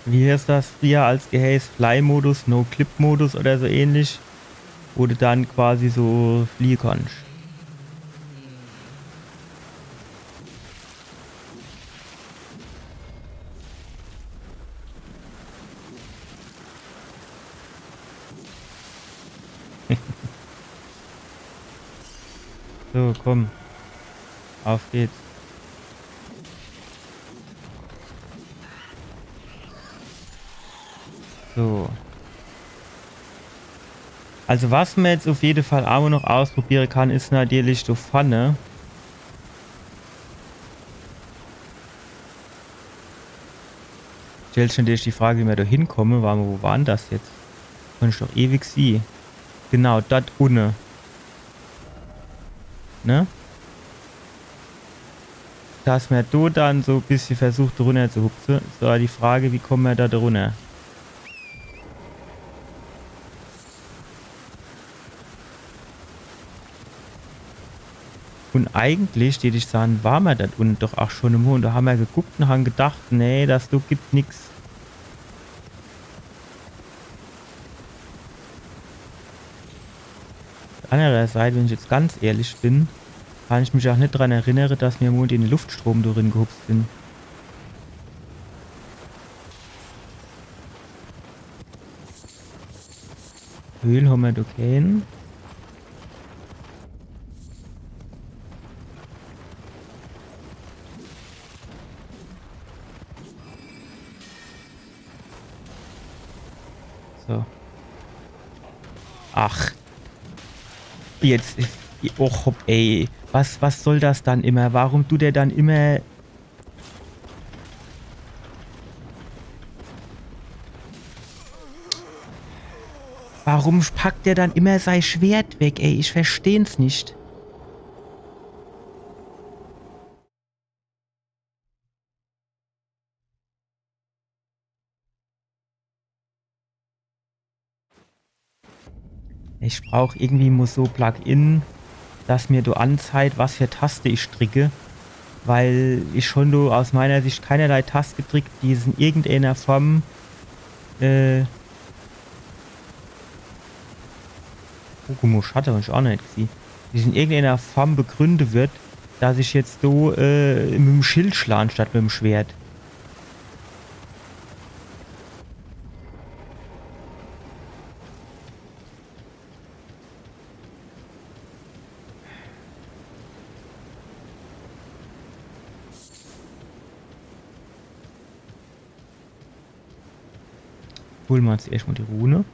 Speaker 1: wie heißt das früher als geheiß, Fly-Modus, No-Clip-Modus oder so ähnlich, wo du dann quasi so fliehen kannst. So, komm. Auf geht's. So. Also was man jetzt auf jeden Fall auch noch ausprobieren kann, ist natürlich die Pfanne. Stellt schon dir die Frage, wie wir da hinkommen. Wo waren das jetzt? Kann ich doch ewig sehen. Genau, dort unten. Ne? Dass man da dann so ein bisschen versucht, runter zu hupfen. So, die Frage, wie kommen wir da runter? Und eigentlich, würde ich sagen, waren wir dort unten doch auch schon im Mond. Da haben wir geguckt und haben gedacht, nee, das da gibt nichts. Andererseits, wenn ich jetzt ganz ehrlich bin, kann ich mich auch nicht daran erinnern, dass wir im Mond in den Luftstrom drin gehupft sind. Öl haben wir da keinen. So. Ach. Jetzt. Och, hopp, ey. Was soll das dann immer? Warum tut der dann immer. Warum packt der dann immer sein Schwert weg, ey? Ich versteh's nicht. Ich brauche irgendwie so Plugin, dass mir du anzeigt, was für Taste ich stricke. Weil ich schon du aus meiner Sicht keinerlei Taste gedrückt, die in irgendeiner Form Pokémon hatte ich auch nicht gesehen. Die in irgendeiner Form begründet wird, dass ich jetzt so mit dem Schild schlagen statt mit dem Schwert. Holen wir uns erstmal die Rune.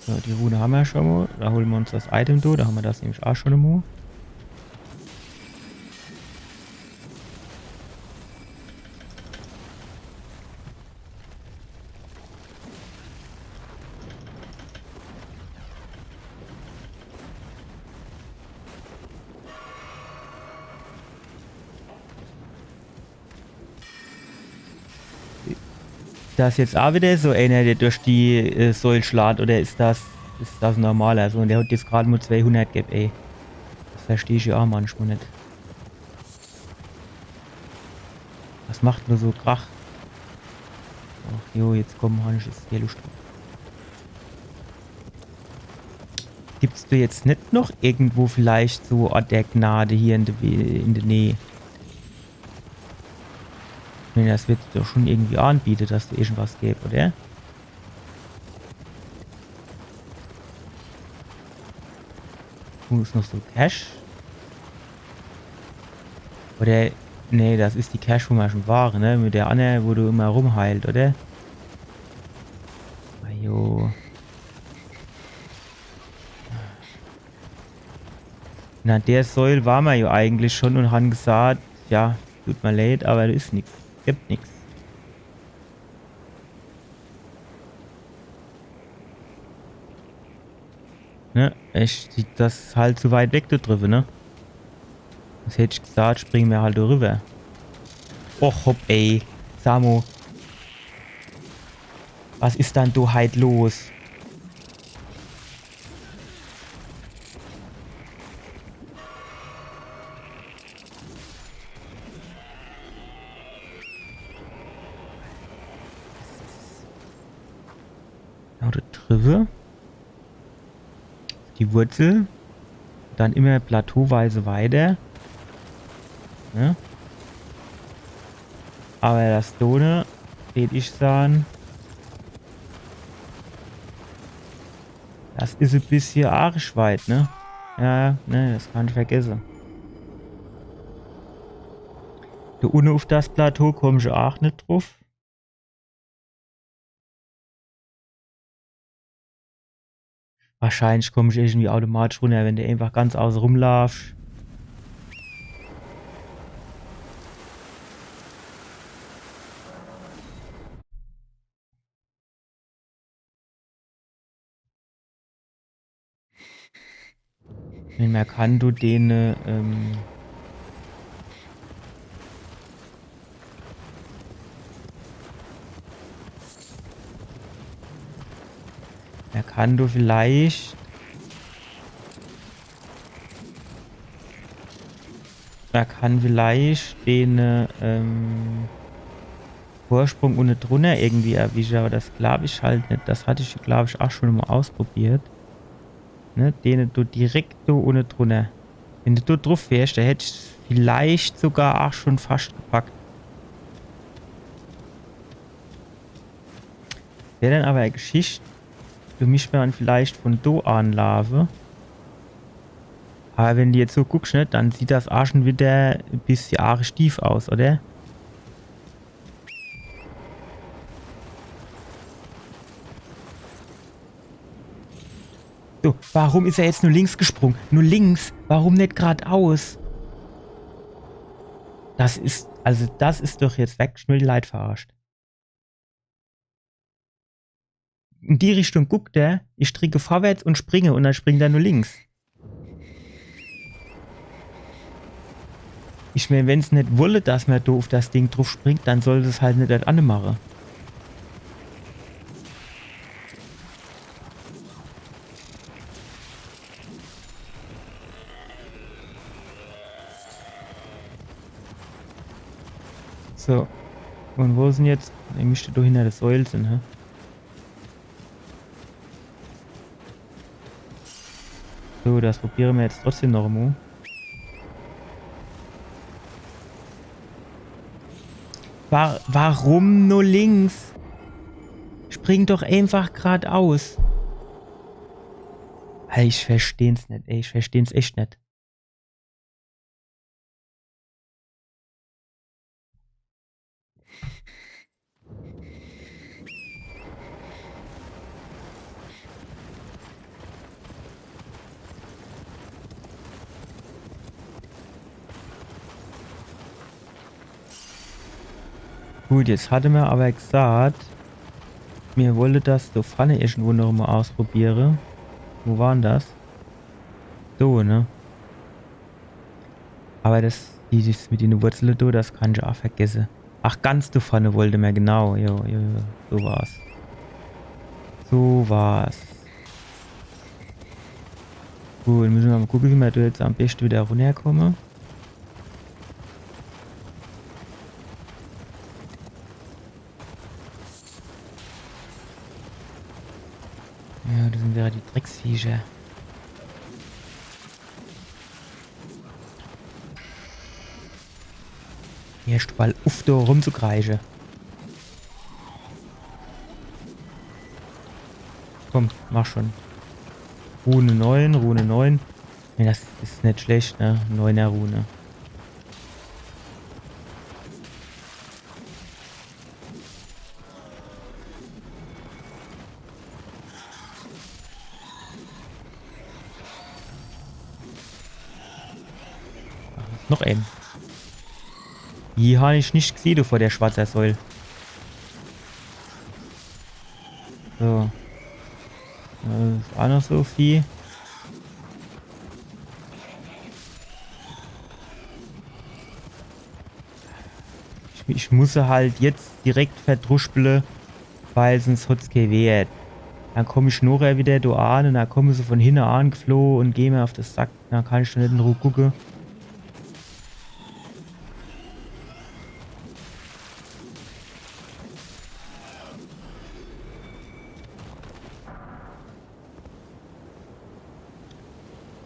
Speaker 1: So, die Rune haben wir schon mal. Da holen wir uns das Item da. Da haben wir das nämlich auch schon mal. Ist das jetzt auch wieder so einer, der durch die Säule schlägt, oder ist das normal? Also, und der hat jetzt gerade nur 200 gegeben, ey. Das verstehe ich ja auch manchmal nicht. Was macht nur so Krach? Ach jo, jetzt kommen harnisches Yellowstrom. Gibt's da jetzt nicht noch irgendwo vielleicht so Ort der Gnade hier in der Nähe? Ich meine, das wird doch schon irgendwie anbieten, dass da irgendwas gibt, oder? Wo ist noch so Cash? Oder, nee, das ist die Cash, wo wir schon waren, ne? Mit der Anne, wo du immer rumheilt, oder? Ajo. Na, der Säule waren wir ja eigentlich schon und haben gesagt, ja, tut mir leid, aber da ist nichts. Gibt nichts. Ne? Das halt zu weit weg da drüber, ne? Das hätte ich gesagt, springen wir halt da rüber. Och, hopp, ey. Samo. Was ist dann da halt los? Ja, da drüber. Die Wurzel. Dann immer plateauweise weiter. Ne? Aber das Done, würde ich sagen, das ist ein bisschen arschweit, ne? Ja, ne, das kann ich vergessen. Da unten auf das Plateau komme ich auch nicht drauf. Wahrscheinlich komme ich irgendwie automatisch runter, wenn du einfach ganz außen rumlaufst. Wenn man kann, du den, man kann du vielleicht, den, Vorsprung ohne drunter irgendwie erwischen, aber das glaube ich halt nicht. Das hatte ich, glaube ich, auch schon mal ausprobiert. Ne, den du direkt du ohne drunter. Wenn du drauf wärst, da hätte ich es vielleicht sogar auch schon fast gepackt. Wäre dann aber eine Geschichte, du mich mal vielleicht von do anlaufe. Aber wenn du jetzt so guckst, ne, dann sieht das auch schon wieder ein bisschen arg stief aus, oder? So, warum ist er jetzt nur links gesprungen? Nur links? Warum nicht geradeaus? Das ist doch jetzt weg, schnell die Leute verarscht. In die Richtung guckt er, ich stricke vorwärts und springe und dann springt er nur links. Ich meine, wenn es nicht wolle, dass man doof das Ding drauf springt, dann soll es halt nicht anmachen. So. Und wo sind jetzt? Ich müsste da hinter der Säule sind, hä? So, das probieren wir jetzt trotzdem noch mal. Warum nur links? Spring doch einfach geradeaus. Hey, ich versteh's nicht, ey. Ich versteh's echt nicht. Gut, jetzt hatte mir aber gesagt, mir wollte das so Pfanne irgendwo noch mal ausprobieren. Wo waren das? So, ne? Aber das mit den Wurzeln, das kann ich auch vergessen. Ach, ganz du Pfanne wollte mir, genau. Jo, so war's. So war's. Gut, müssen wir mal gucken, wie wir da jetzt am besten wieder runterkommen. Ja, das sind ja die Drecksviecher. Erst mal auf da rumzukreischen. Komm, mach schon. Rune 9, Rune 9. Ja, das ist nicht schlecht, ne? 9er Rune. Ach, noch ein. Die habe ich nicht gesehen, du, vor der schwarzen Säule. So. Das ist auch noch so viel. Ich muss halt jetzt direkt verdruspeln, weil sonst hat's kein Wert. Dann komme ich nachher wieder da an und dann komme sie von hinten angeflohen und gehe mir auf das Sack. Dann kann ich schon nicht in Ruhe gucken.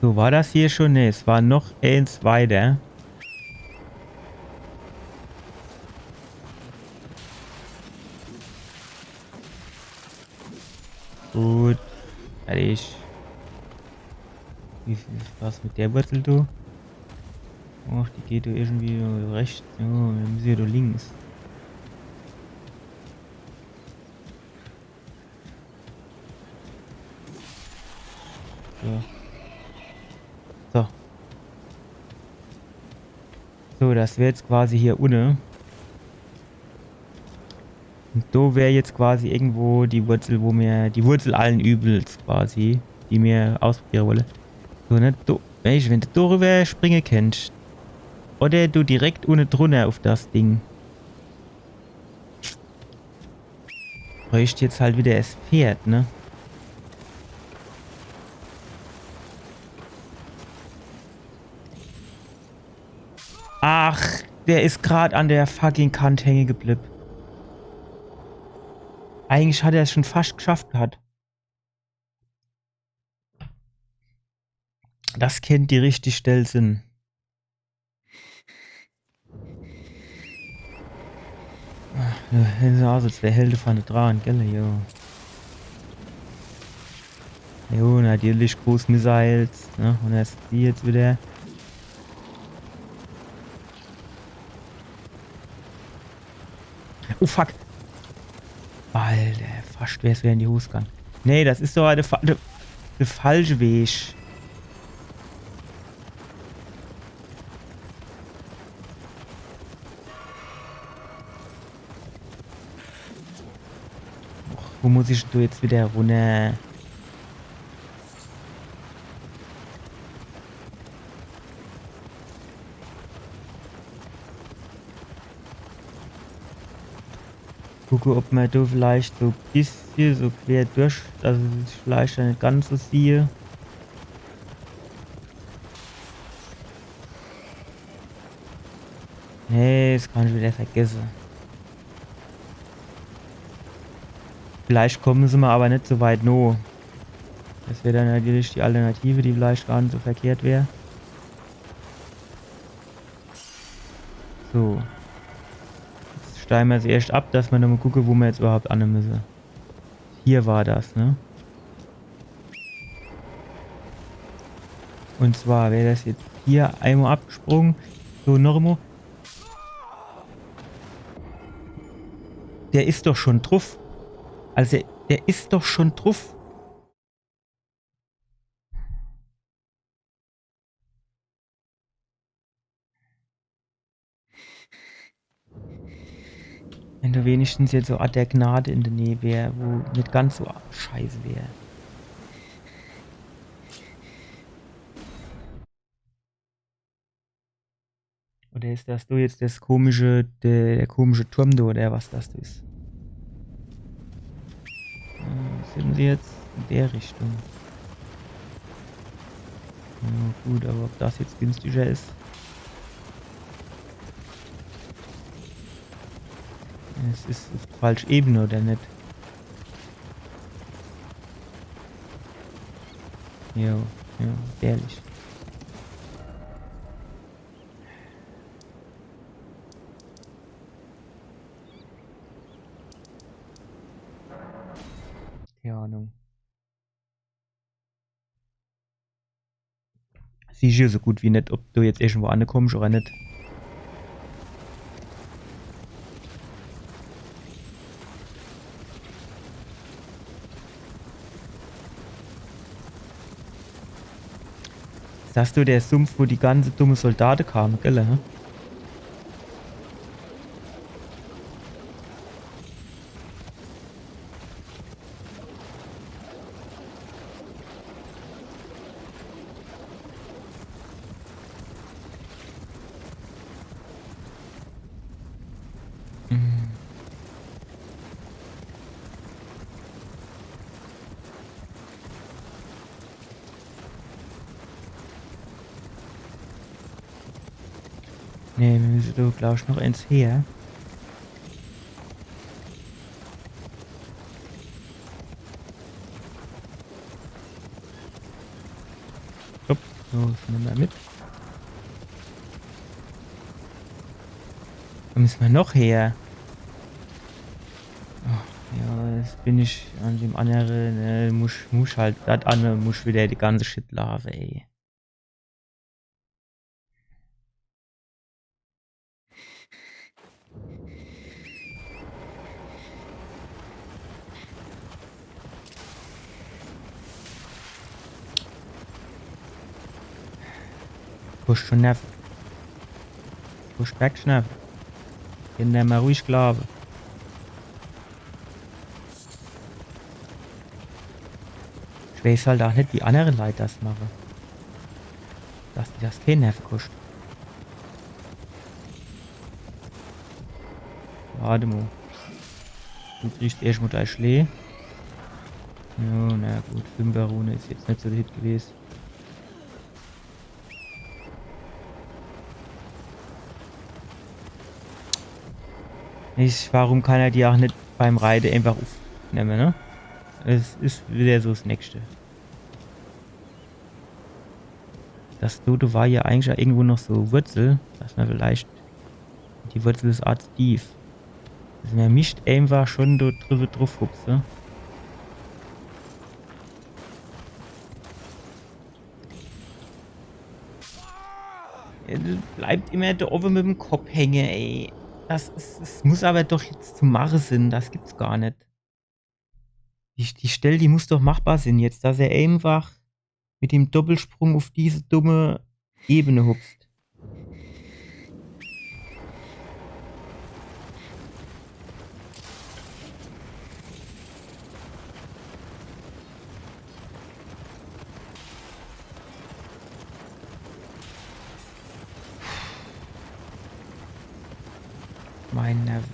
Speaker 1: So, war das hier schon? Ne, es war noch eins weiter. Gut. Fertig. Wie ist was mit der Wurzel, du? Ach, die geht du irgendwie rechts. Oh, dann müssen wir da links. So. So. So, das wäre jetzt quasi hier unten. Und da wäre jetzt quasi irgendwo die Wurzel, wo mir die Wurzel allen Übels quasi, die mir ausprobieren wolle. So, ne? Weißt du, wenn du darüber springen kannst. Oder du direkt ohne drunter auf das Ding. Bräuchte jetzt halt wieder das Pferd, ne? Ach, der ist gerade an der fucking Kante hängen geblieben. Eigentlich hat er es schon fast geschafft gehabt. Das kennt die richtig still sind. Das sah aus, als wäre Helde von dran, gell, jo. Jo, natürlich Großmissiles, ne? Und erst die jetzt wieder. Oh fuck! Alter, fast wär's wieder in die Hose gegangen. Nee, das ist doch der falsche Weg. Wo muss ich denn jetzt wieder runter? Gucke, ob man da vielleicht so ein bisschen so quer durch, dass ich vielleicht nicht ganz so sehe. Nee, das kann ich wieder vergessen. Vielleicht kommen sie mal aber nicht so weit no. Das wäre dann natürlich die Alternative, die vielleicht gar nicht so verkehrt wäre. So. Jetzt steigen wir sie erst ab, dass wir nochmal gucken, wo wir jetzt überhaupt an müssen. Hier war das, ne? Und zwar wäre das jetzt hier einmal abgesprungen. So, noch einmal. Der ist doch schon drauf. Also, der ist doch schon drauf. Wenn du wenigstens jetzt so der Gnade in der Nähe wäre, wo nicht ganz so scheiße wäre. Oder ist das du jetzt das komische, der komische Turm da, oder was das ist? Sind wir jetzt in der Richtung? Ja, gut, aber ob das jetzt günstiger ist? Es ist auf der falschen Ebene, oder nicht? Jo, ja, ehrlich. Keine Ahnung. Siehst du so gut wie nicht, ob du jetzt irgendwo ankommst oder nicht. Sagst du, der Sumpf, wo die ganze dumme Soldaten kamen, gell? Hä? Mhm. Nee, wir müssen da, glaub ich, noch eins her. Stopp, so, das nehmen wir mit. Wo müssen wir noch her? Oh, ja, jetzt bin ich an dem anderen, muss halt, das andere muss wieder die ganze Shit lave, ey. Push schon nervig. Push back schnell. Kinder mal ruhig glauben. Ich weiß halt auch nicht, wie andere Leute das machen. dass die das keinen Nerv kostet. Warte mal. Du kriegst erstmal dein Schlee. Ja, na gut, 5er Rune ist jetzt nicht so der Hit gewesen. Warum kann er die auch nicht beim Reiten einfach aufnehmen, ne? Es ist wieder so das Nächste. Das Dodo war ja eigentlich auch irgendwo noch so Wurzel, dass man vielleicht die Wurzel des Art Steve. Also man mischt einfach schon dort drauf hupse. Ja, das bleibt immer da oben mit dem Kopf hängen, ey. Das muss aber doch jetzt zu machen sein, das gibt's gar nicht. Die Stelle, die muss doch machbar sein jetzt, dass er einfach mit dem Doppelsprung auf diese dumme Ebene hupst. Mein Neffe.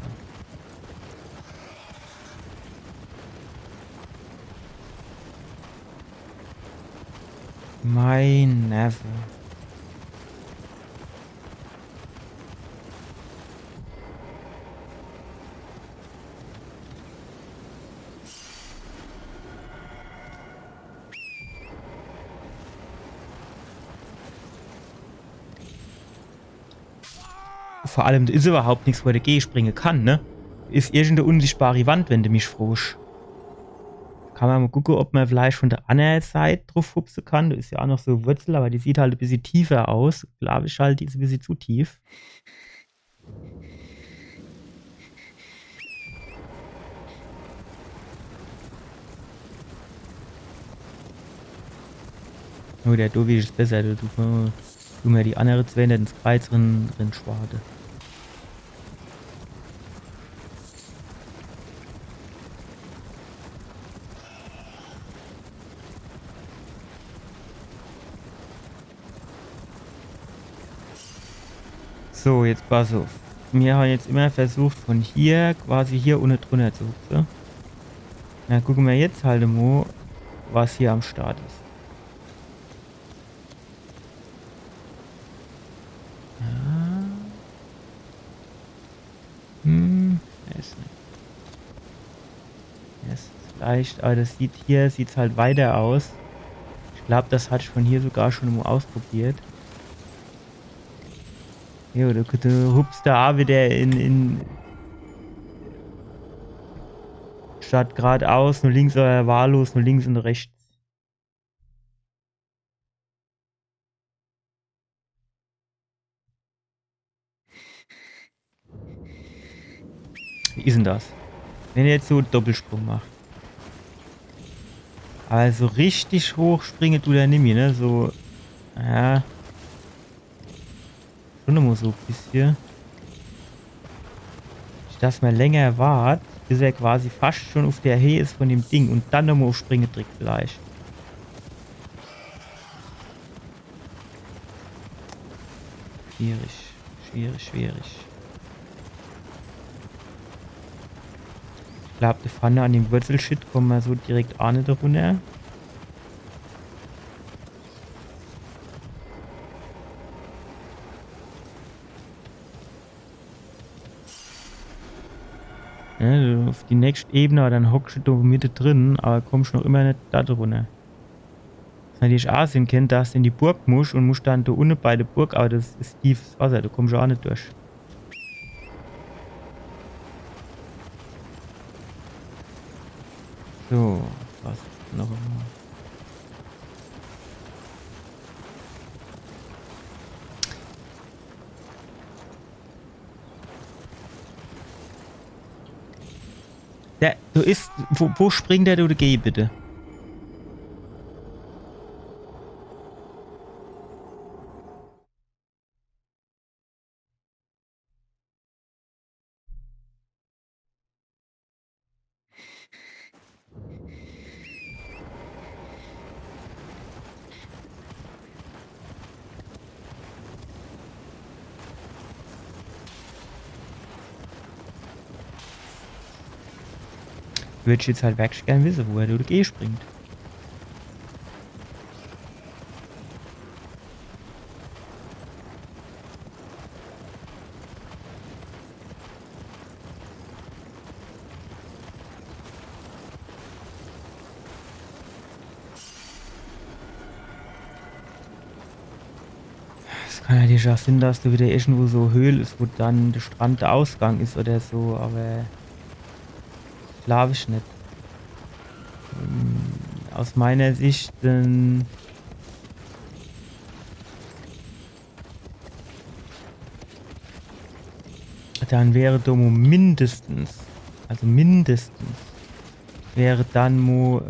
Speaker 1: Mein Neffe. Vor allem ist überhaupt nichts, wo der G springen kann, ne? Ist irgendeine unsichtbare Wand, wenn du mich fragst. Kann man mal gucken, ob man vielleicht von der anderen Seite drauf hupsen kann. Da ist ja auch noch so Wurzel, aber die sieht halt ein bisschen tiefer aus. Glaube ich halt, die ist ein bisschen zu tief. Oh, der Dovi ist besser. Du mir die andere zwei nicht ins Kreuz drin schwarte. So, jetzt pass auf. Wir haben jetzt immer versucht, von hier quasi hier unten drunter zu hupfen. Na, gucken wir jetzt halt mal, was hier am Start ist. Ist nicht. Ist leicht, aber das sieht halt weiter aus. Ich glaube, das hatte ich von hier sogar schon mal ausprobiert. Jo, du hupst da auch wieder statt geradeaus, nur links oder wahllos, nur links und rechts. Wie ist denn das? Wenn ihr jetzt so einen Doppelsprung macht. Also richtig hoch springen tut er nicht mehr, ne? So, ja. Schon immer so ein bisschen. Dass man länger wartet, bis er quasi fast schon auf der Höhe ist von dem Ding und dann nochmal auf Springen drückt vielleicht. Schwierig. Ich glaube, die Pfanne an dem Wurzelshit kommen wir so direkt auch nicht runter. Ja, auf die nächste Ebene, dann hockst du da Mitte drin, aber kommst noch immer nicht da drunter. Was natürlich auch Sinn kennt, dass du in die Burg musst und musst dann da unten bei der Burg, aber das ist tiefes Wasser, da kommst du auch nicht durch. So, was ist noch immer? Der, du ist, wo springt der, du geh bitte? Würde ich jetzt halt wirklich gern wissen, wo er durch die G springt. Es kann ja nicht auch Sinn, dass du wieder irgendwo so Höhle ist, wo dann der Strand der Ausgang ist oder so, aber glaube ich nicht. Aus meiner Sicht, dann wäre Domo mindestens, also mindestens, wäre dann Mo,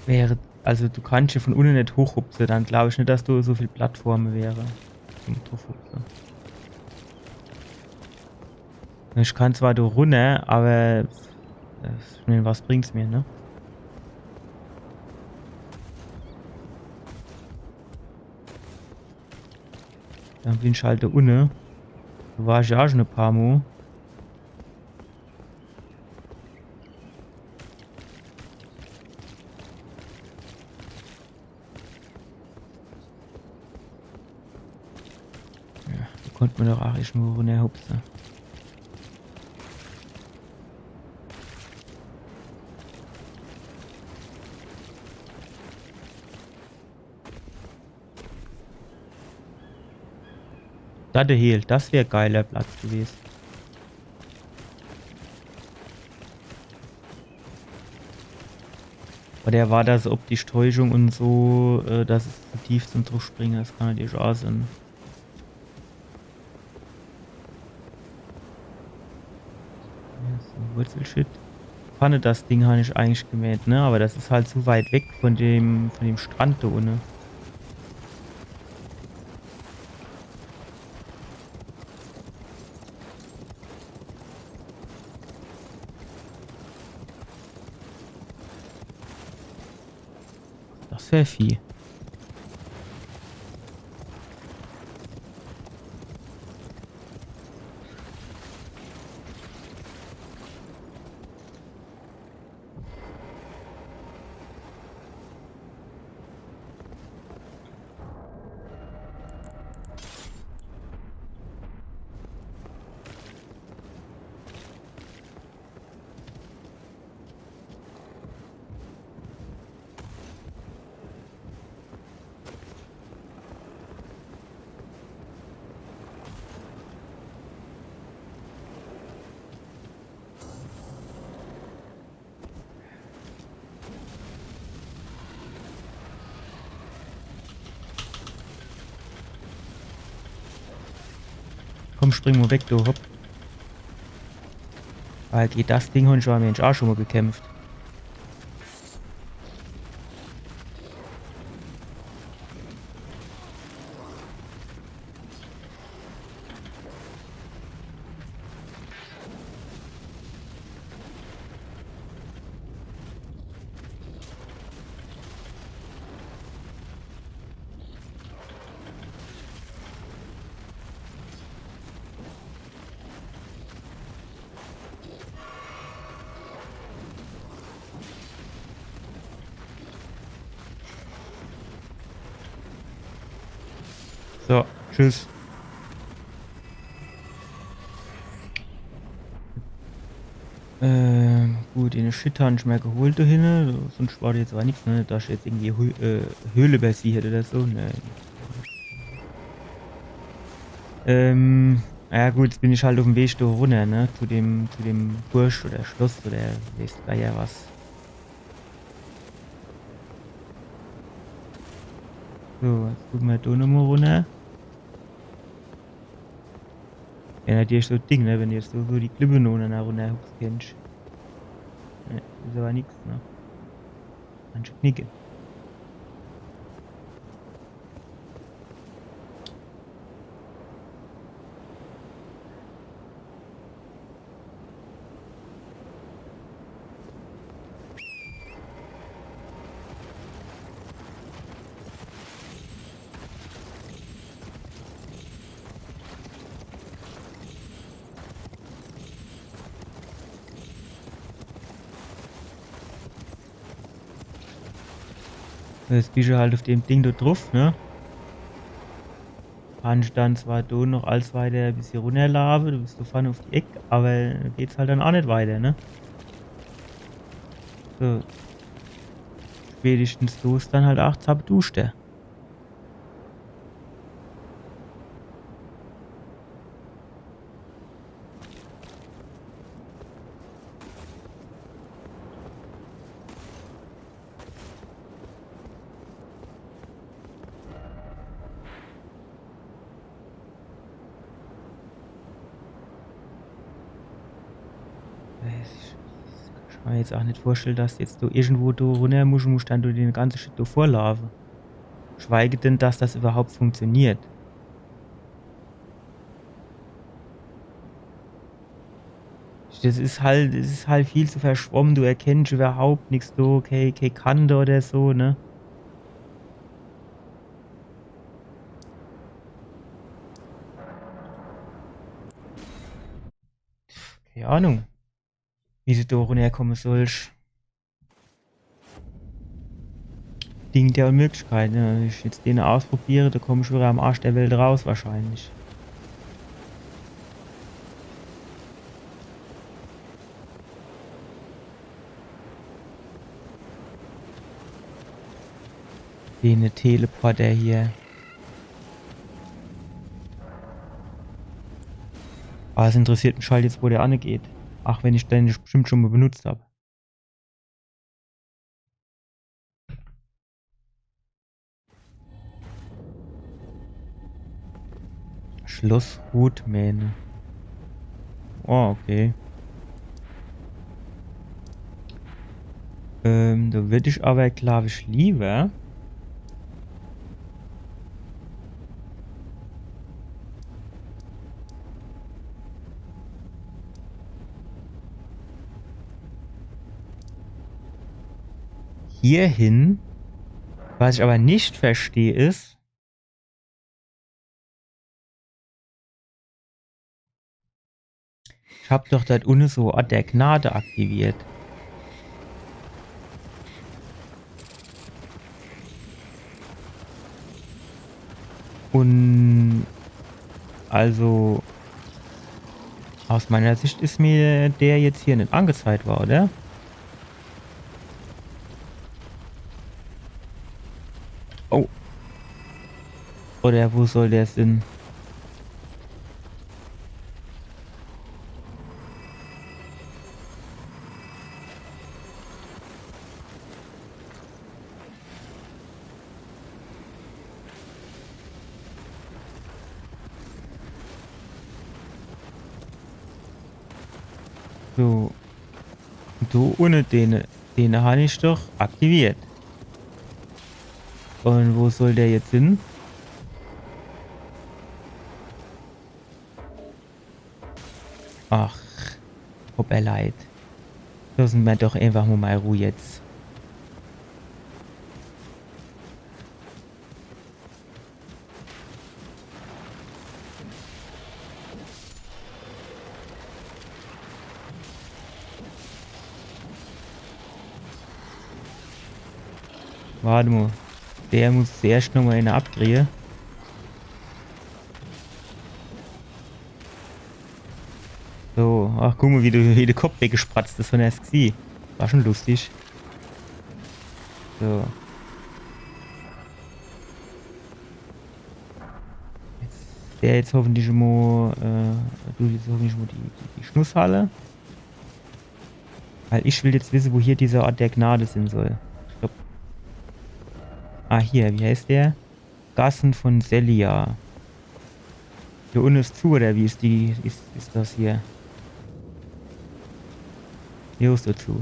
Speaker 1: wäre, also du kannst ja von unten nicht hochhupsen, dann glaube ich nicht, dass du so viel Plattformen wäre. Zum draufhupsen. Ich kann zwar da runter, aber ich meine, was bringt's mir, ne? Dann bin ich halt da unten. Da war ich ja auch schon ein paar Mal. Ja, da konnte man doch auch echt nur runterhupsen. Da der Hehl, das wäre geiler Platz gewesen. Oder war das ob die Täuschung und so, dass es zu tief zum Draufspringen, das kann natürlich auch sein. Ja, so Wurzelshit. Pfanne, das Ding habe ich eigentlich gemäht, ne? Aber das ist halt zu weit weg von dem Strand da unten. Das wäre viel. Komm, spring mal weg, du Hopp. Weil geht das Ding habe ich am Mensch auch schon mal bekämpft. So, tschüss. Gut, den Shit habe ich mir geholt da hinten. Sonst war jetzt aber nichts, ne? Da ist jetzt irgendwie Höhle bei sie hätte oder so. Ne. Ja gut, jetzt bin ich halt auf dem Weg da runter, ne? Zu dem Bursch oder Schloss oder weiß da ja was. So, jetzt gucken wir da nochmal runter. Ja, natürlich so ein Ding, ne? Wenn du jetzt so die Klippe noch runter hupst, kennst. Ne, ist aber nichts, ne? Kannst du knicken. Jetzt bist du halt auf dem Ding da drauf, ne? Kannst dann zwar da noch alles weiter ein bisschen runterlaufen, du bist da vorne auf die Ecke, aber geht's halt dann auch nicht weiter, ne? So, spätestens los dann halt auch zapduscht der. Ich kann mir jetzt auch nicht vorstellen, dass jetzt du irgendwo da runter musst dann du den ganzen Shit da vorlaufen. Schweige denn, dass das überhaupt funktioniert. Das ist halt viel zu verschwommen, du erkennst überhaupt nichts da, keine Kante oder so, ne? Keine Ahnung, wie du da runterkommen sollst. Ding der Unmöglichkeit, ne? Wenn ich jetzt den ausprobiere, da komme ich wieder am Arsch der Welt raus wahrscheinlich. Den Teleporter hier. Aber es interessiert mich halt jetzt, wo der angeht. Ach, wenn ich den bestimmt schon mal benutzt habe. Schloss Rotmähne. Oh, okay. Da würde ich aber, glaube ich, lieber. Hierhin. Was ich aber nicht verstehe ist. Ich habe doch dort unten so Ort der Gnade aktiviert. Und also aus meiner Sicht ist mir der jetzt hier nicht angezeigt war, oder? Oh. Oder wo soll der Sinn? So. Du ohne den habe ich doch aktiviert. Und wo soll der jetzt hin? Ach, ob er leid. Lassen wir doch einfach mal Ruhe jetzt. Warte mal. Der muss erst noch mal eine abkriegen. So, ach guck mal, wie der Kopf weggespratzt ist von der SXI. War schon lustig. So. Jetzt hoffentlich mal, die Schnusshalle. Weil ich will jetzt wissen, wo hier dieser Ort der Gnade sein soll. Ich glaub. Ah, hier, wie heißt der? Gassen von Selia. Hier unten ist zu, oder wie ist das hier? Hier ist dazu.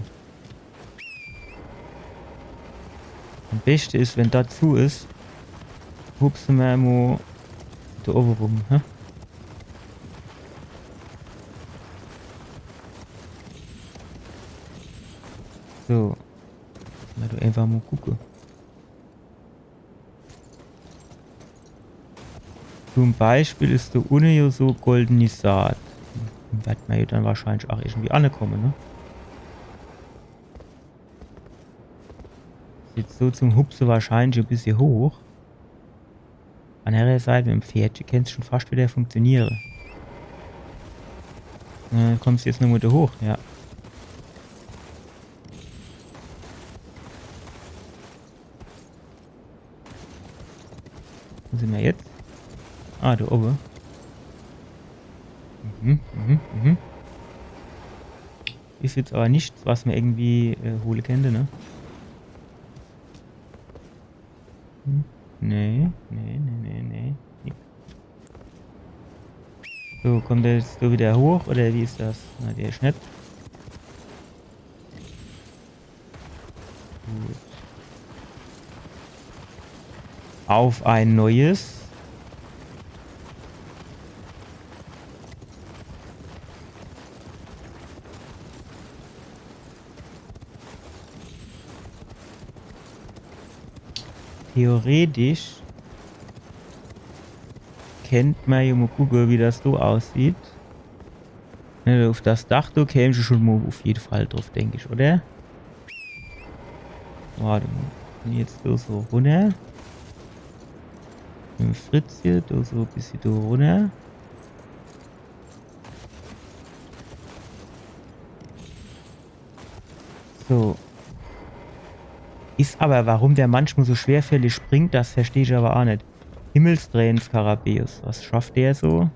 Speaker 1: Am besten ist, wenn das zu ist, hupsen wir mal da oben rum, hä? So. Mal du einfach mal gucken. Zum Beispiel ist da unten ja so goldene Saat. Wird man ja dann wahrscheinlich auch irgendwie ankommen, ne? Jetzt so zum Hupse wahrscheinlich ein bisschen hoch. An der Seite mit dem Pferdchen kann es schon fast wieder funktionieren. Kommst du jetzt noch wieder hoch? Ja. Wo sind wir jetzt? Ah, da oben. Ist jetzt aber nichts, was man irgendwie holen könnte, ne? Nee. Nix. So, kommt der jetzt so wieder hoch oder wie ist das? Na, der ist nicht. Gut. Auf ein neues. Theoretisch kennt man ja mal gucken, wie das so aussieht. Ne, auf das Dach, da käme ich schon mal auf jeden Fall drauf, denke ich, oder? Warte mal. Jetzt so runter. Mit dem Fritz hier, da so ein bisschen da runter. So. Ist aber, warum der manchmal so schwerfällig springt, das verstehe ich aber auch nicht. Himmelstränen Skarabäus. Was schafft der so?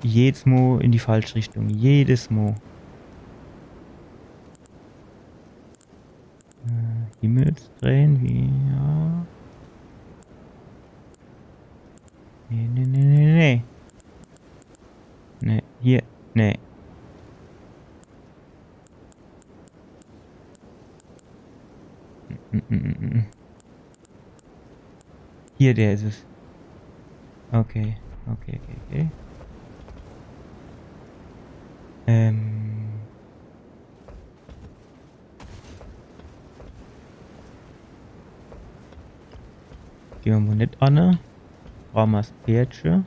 Speaker 1: Jedes Mal in die falsche Richtung. Jedes Mal. Himmelstränen, wie, ja. Nee. Nee, hier, nee. Hier, der ist es. Okay. Gehen wir mal nicht an. Brauchen wir das Pferdchen.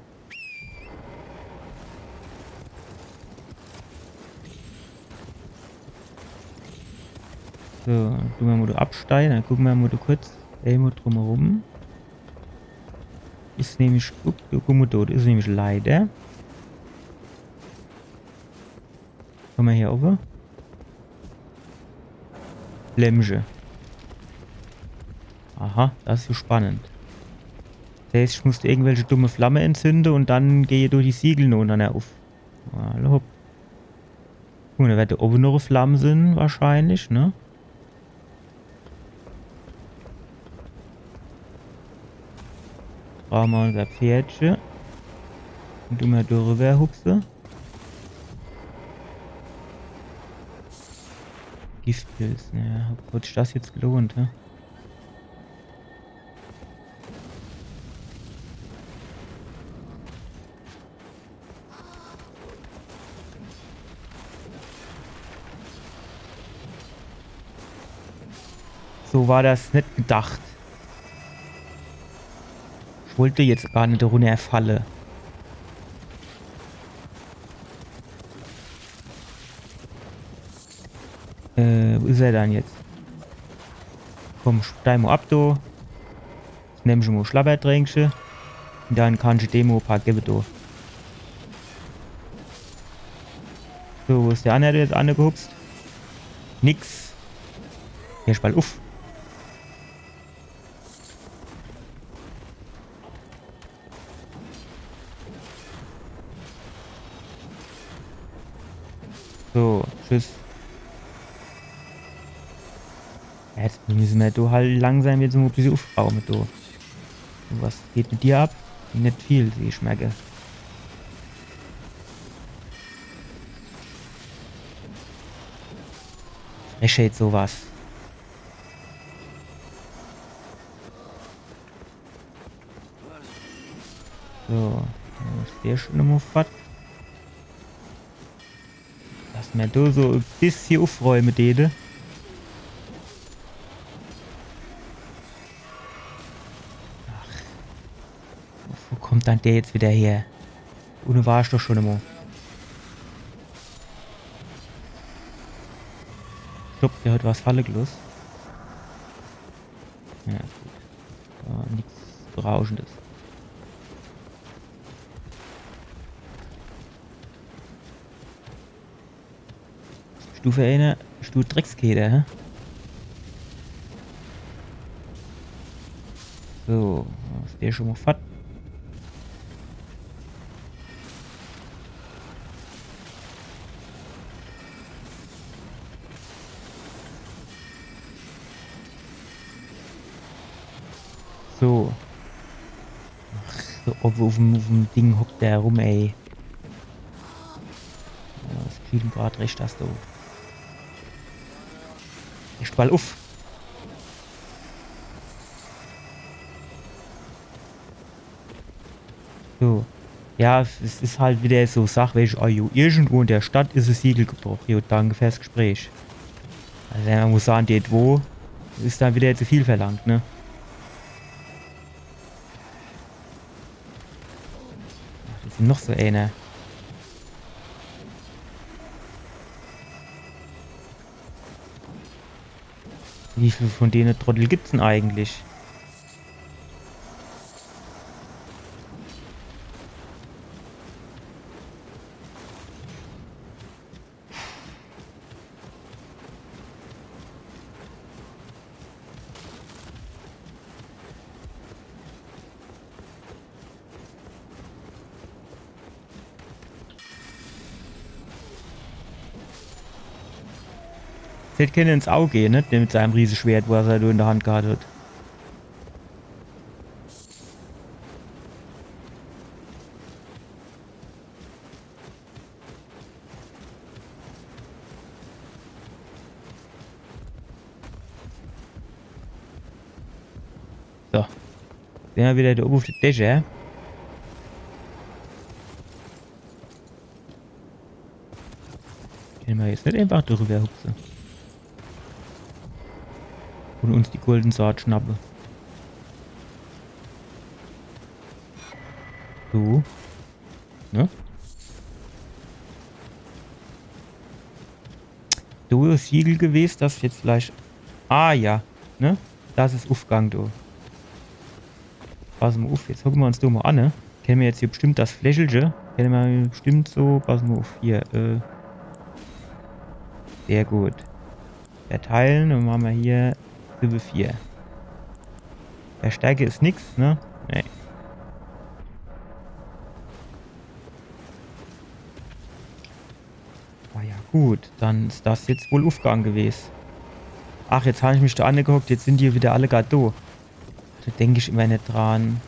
Speaker 1: So, dann tun wir mal absteigen, dann gucken wir mal kurz einmal drumherum. Ist nämlich, guck mal dort, ist nämlich leider. Kommen wir hier oben. Lämmchen. Aha, das ist so spannend. Das heißt, ich musste irgendwelche dumme Flamme entzünden und dann gehe ich durch die Siegel und dann auf. Hallo, hopp. Guck mal, da wird da oben noch eine Flamme sind, wahrscheinlich, ne? Brauchen wir unser Pferdchen. Und immer darüber hupse. Giftpilz, naja, hat sich das jetzt gelohnt, hä? So war das nicht gedacht. Ich wollte jetzt gar nicht runterfallen. Wo ist er dann jetzt? Komm, steig mal ab, du. Jetzt nimm schon mal Schlabbertränkchen. Und dann kann ich Demo ein paar geben, du. So, wo ist der andere, der jetzt angehupst? Nix. Hier bald uff. So, tschüss. Jetzt müssen wir da halt langsam jetzt mal ein bisschen aufbauen mit da. Was geht mit dir ab? Nicht viel, wie ich merke. Frechheit sowas. So, ist der schon im Muffat. Lass mir da so ein bisschen aufräumen mit denen. Wo kommt dann der jetzt wieder her? Ohne war ich doch schon immer. Stopp, der hat was Falle gelost. Ja, gut. Ja, nichts Berauschendes. Stufe 1, Stufe Dreckskeder, hä? So, ist der schon mal fett? So. Ach, so auf dem Ding hockt der rum, ey. Ja, das Kühlen gerade recht hast du. Echt mal auf. So. Ja, es ist halt wieder so Sachwäsche, oh, irgendwo in der Stadt ist ein Siegel gebrochen. Jo, danke fürs Gespräch. Also man muss sagen, dort wo ist dann wieder zu viel verlangt, ne? Ach, das sind noch so eine. Wie viele von denen Trottel gibt's denn eigentlich? Das hätte keiner ins Auge gehen, ne? Der mit seinem Riesenschwert, was er da in der Hand gehabt hat. So. Sind wir wieder da oben auf der Dächer. Können wir jetzt nicht einfach darüber hupsen. Und uns die Golden Sword schnappen. So. Ne? Du ist Siegel gewesen, das jetzt vielleicht. Ah ja. Ne? Das ist Aufgang, du. Pass mal auf, jetzt gucken wir uns da mal an, ne? Kennen wir jetzt hier bestimmt das Flächelche. Kennen wir bestimmt so. Pass mal auf. Hier, sehr gut. Verteilen und machen wir hier Stufe 4. Verstärke ist nix, ne? Nee. Ah ja, gut. Dann ist das jetzt wohl Aufgang gewesen. Ach, jetzt habe ich mich da angeguckt. Jetzt sind die wieder alle gerade da. Da denke ich immer nicht dran.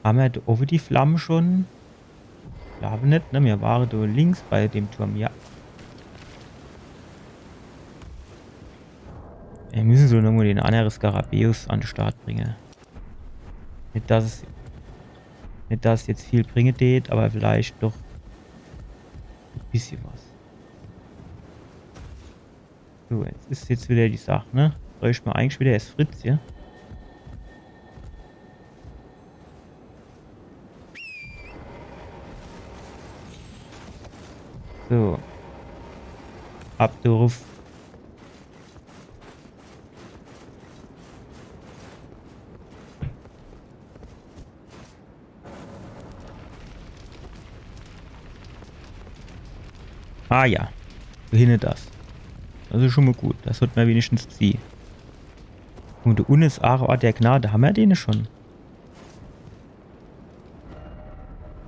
Speaker 1: Haben wir da oben die Flammen schon? Ich glaube nicht, ne? Wir waren da links bei dem Turm, ja. Wir müssen so irgendwo den anderen Skarabäus an den Start bringen. Nicht, dass es jetzt viel bringen tät, aber vielleicht doch ein bisschen was. So, jetzt ist jetzt wieder die Sache, ne? Bräuchte man eigentlich wieder erst Fritz, ja? So. Abdurf. Ah ja. Wohin das? Das ist schon mal gut. Das wird man wenigstens ziehen. Und der Unis Ort der Gnade, haben wir den schon?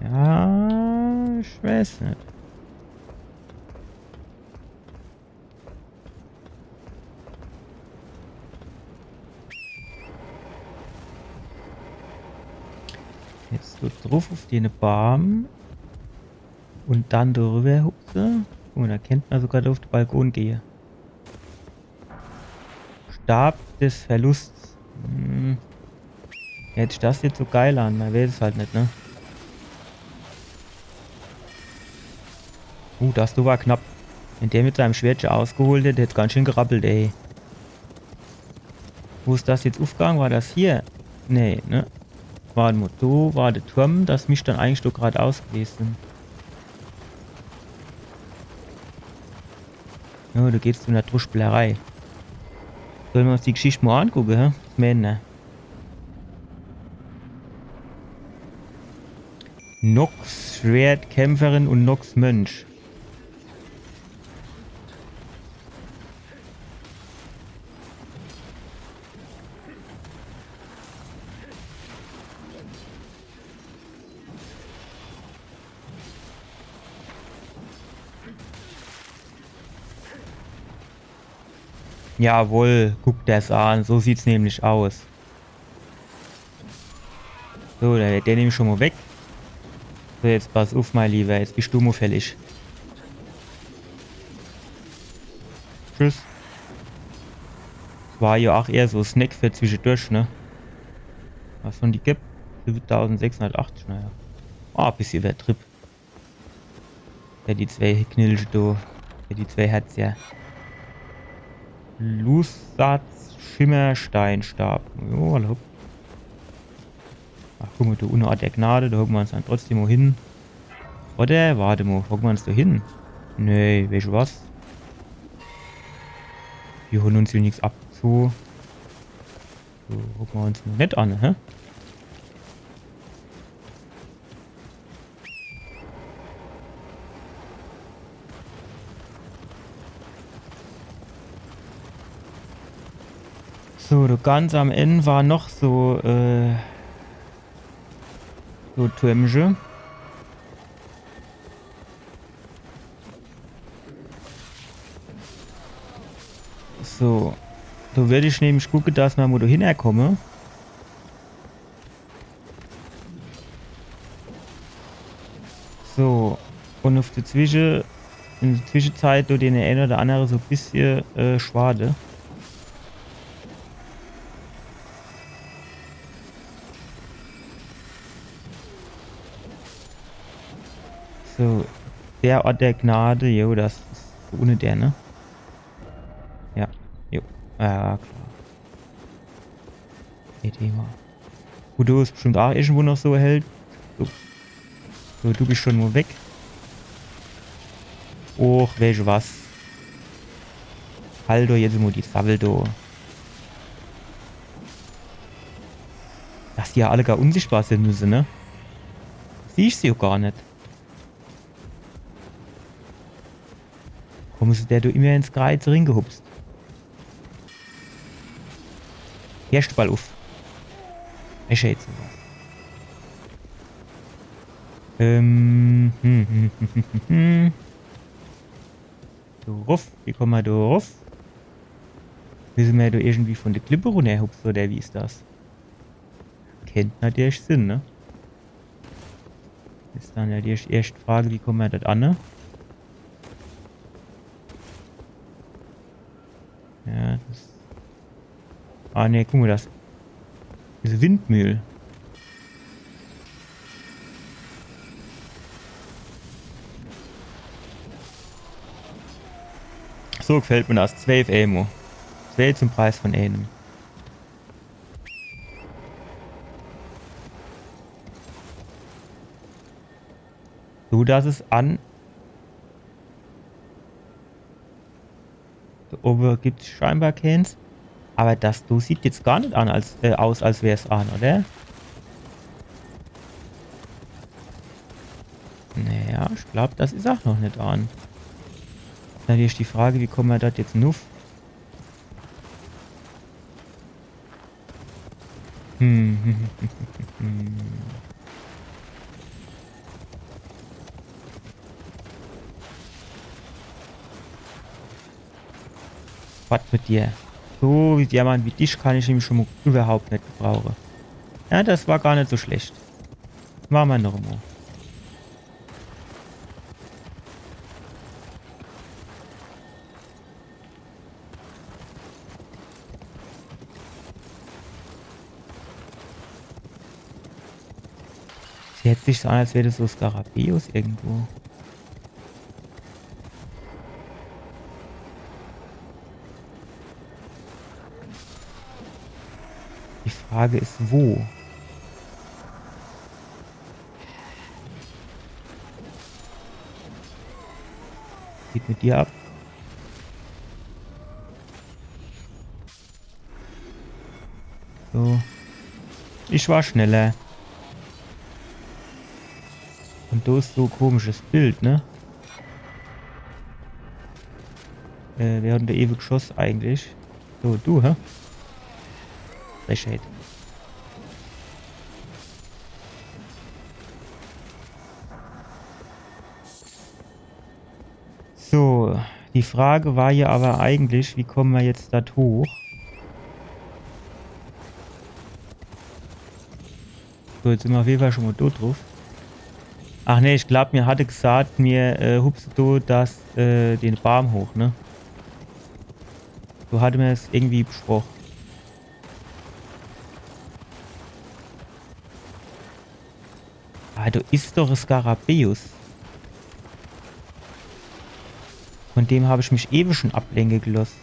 Speaker 1: Ja, ich weiß nicht. Jetzt so drauf auf den Baum. Und dann darüber hupse. Und da kennt man sogar auf den Balkon gehe. Stab des Verlusts. Hätte ich das jetzt so geil an, man weiß es halt nicht, ne? Das war knapp. Wenn der mit seinem Schwertchen ausgeholt hätte, hätte es ganz schön gerappelt, ey. Wo ist das jetzt aufgegangen? War das hier? Nee, ne? War ein Motto, war der Turm, das mich dann eigentlich doch gerade ausgelesen. Oh, da geht's zu einer Druschspielerei. Sollen wir uns die Geschichte mal angucken, hä? Männer. Nox Schwertkämpferin und Nox Mönch. Jawohl, guck das an. So sieht's nämlich aus. So, der nehme ich schon mal weg. So, jetzt pass auf, mein Lieber. Jetzt bist du mal fällig. Tschüss. Das war ja auch eher so ein Snack für zwischendurch, ne? Was von die gibt? 7680, naja. Ah, ein bisschen wer Trip. Ja, die zwei Knilche da. Ja, die zwei Herz, ja. Lusatz Schimmersteinstab. Jo, hallo. Ach, guck mal, du Unart der Gnade, da hocken wir uns dann trotzdem mal hin. Oder? Warte mal, hocken wir uns da hin? Nee, weißt du was? Wir holen uns hier nichts ab. So hocken wir uns mal nicht an, hä? So, du ganz am Ende war noch so, so Türmchen. So. Da werde ich nämlich gucken, dass wir wo da hinkomme. So. Und auf der in der Zwischenzeit du den einen oder andere so ein bisschen schwade. So. Der Ort der Gnade, jo, das ist ohne der, ne? Ja, jo. Ja, klar. Thema. Gut, du bist bestimmt auch irgendwo noch so erhält. So, du bist schon nur weg. Och, welche was? Haldo, jetzt immer die Saveldo. Dass die ja alle gar unsichtbar sind müssen, ne? Siehst sie ja gar nicht. Warum ist der du immer ins Kreuz reingehupst? Erst Ball auf. Ich schätze was. Du ruff, wie kommen wir da rauf? Müssen wir da irgendwie von der Klippe runterhupsen oder wie ist das? Kennt natürlich Sinn, ne? Ist dann ja die erste Frage, wie kommen wir das an, ne? Ja, das... Ah, ne, guck mal, das... Diese Windmühle. So gefällt mir das. 12 Elmo. 12 zum Preis von einem. So, das ist an. Da oben gibt es scheinbar keins. Aber das du sieht jetzt gar nicht an, aus, als wäre es an, oder? Naja, ich glaube, das ist auch noch nicht an. Natürlich die Frage, wie kommen wir das jetzt nuff? Was mit dir? So wie jemand wie dich kann ich nämlich schon mal überhaupt nicht gebrauchen. Ja, das war gar nicht so schlecht. Machen wir noch mal. Sie hört sich so an, als wäre das so Skarabäus irgendwo. Die Frage ist, wo? Geht mit dir ab? So. Ich war schneller. Und da ist so ein komisches Bild, ne? Wir hatten da ewig Geschoss eigentlich. So, du, hä? Frechheit. So, die Frage war ja aber eigentlich, wie kommen wir jetzt da hoch? So, jetzt sind wir auf jeden Fall schon mal dort drauf. Ach ne, ich glaube, mir hatte gesagt, mir hupst du das, den Baum hoch, ne? So hatte mir es irgendwie besprochen. Ah, du isst doch ein Skarabäus. Von dem habe ich mich ewig schon ablenken gelassen.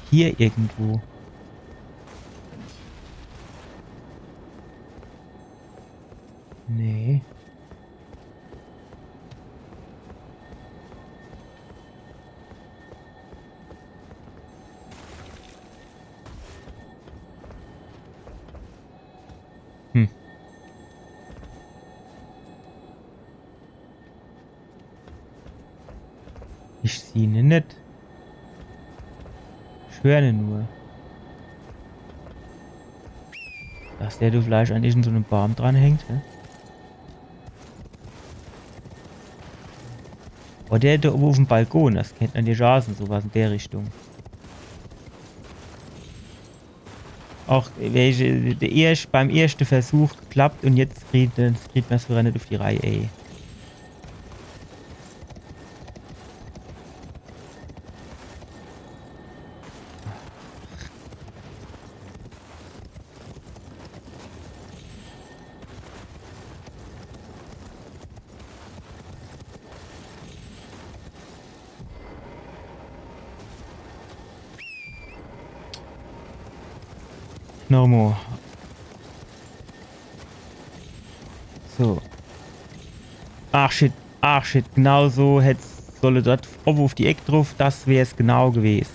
Speaker 1: Hier irgendwo. Nee. Hm. Ich sehe ihn nicht. Ich höre ihn nur. Dass der du vielleicht an so einem Baum dranhängt, hä? Oder der da oben auf dem Balkon, das kennt man die Chancen, sowas in der Richtung. Auch welche, beim ersten Versuch geklappt und jetzt kriegt man es wieder nicht auf die Reihe, ey. Normo. So. Ach shit, genau so hätte solle dort auf die Eck drauf, das wäre es genau gewesen.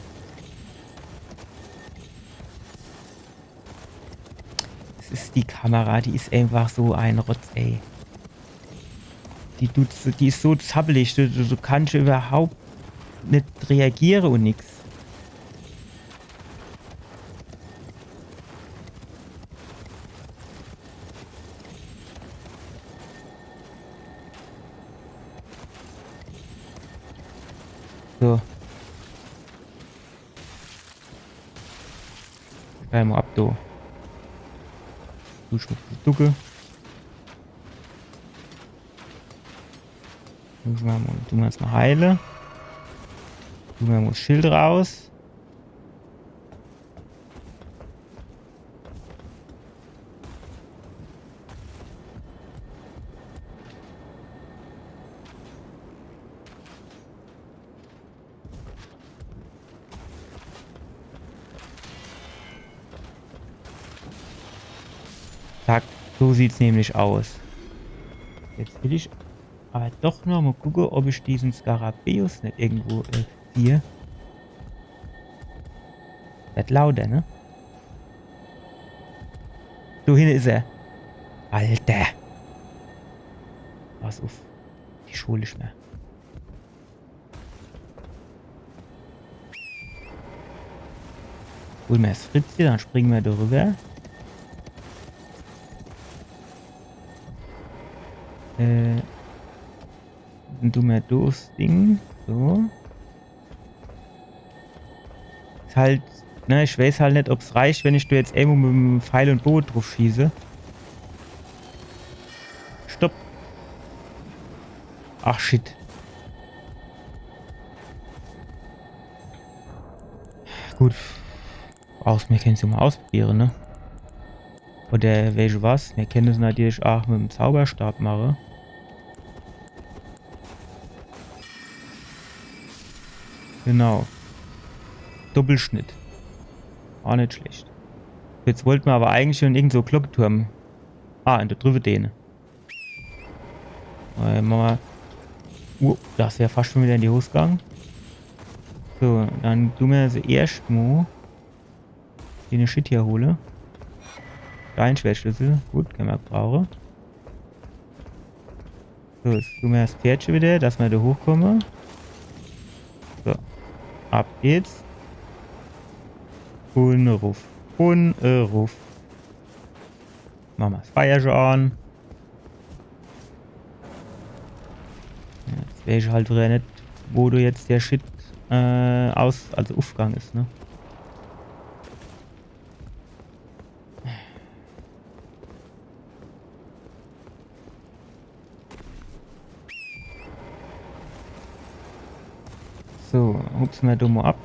Speaker 1: Es ist die Kamera, die ist einfach so ein Rotz, ey. Die ist so zappelig, du kannst überhaupt nicht reagieren und nix. So. Schreib mal ab, du. Du Ducke. Du machst mal heile. Du machst das Schild raus. Zack, so sieht's nämlich aus. Jetzt will ich aber doch noch mal gucken, ob ich diesen Skarabäus nicht irgendwo sehe. Wird lauter, ne? So, hin ist er. Alter. Pass auf. Die Schule ist mehr. Holen wir das Fritz hier, dann springen wir darüber. Dann tun wir das Ding. So. Ist halt, ne, ich weiß halt nicht, ob es reicht, wenn ich da jetzt irgendwo mit dem Pfeil und Boot drauf schieße. Stopp. Ach shit. Gut. Wir können es ja mal ausprobieren, ne? Oder welche was? Wir können es natürlich auch mit dem Zauberstab machen. Genau. Doppelschnitt. Auch nicht schlecht. Jetzt wollten wir aber eigentlich schon irgend so Das wäre fast schon wieder in die Hose gegangen. So, dann tun wir zuerst mal den Shit hier hole. Steinschwertschlüssel. Gut, können wir brauchen. So, jetzt tun wir das Pferdchen wieder, dass wir da hochkommen. So, ab geht's. Und Ruf. Und Ruf. Machen wir das Feuer schon an. Jetzt weiß ich halt wieder nicht, wo du jetzt der Shit also Aufgang ist, ne? So, hupsen wir da mal ab.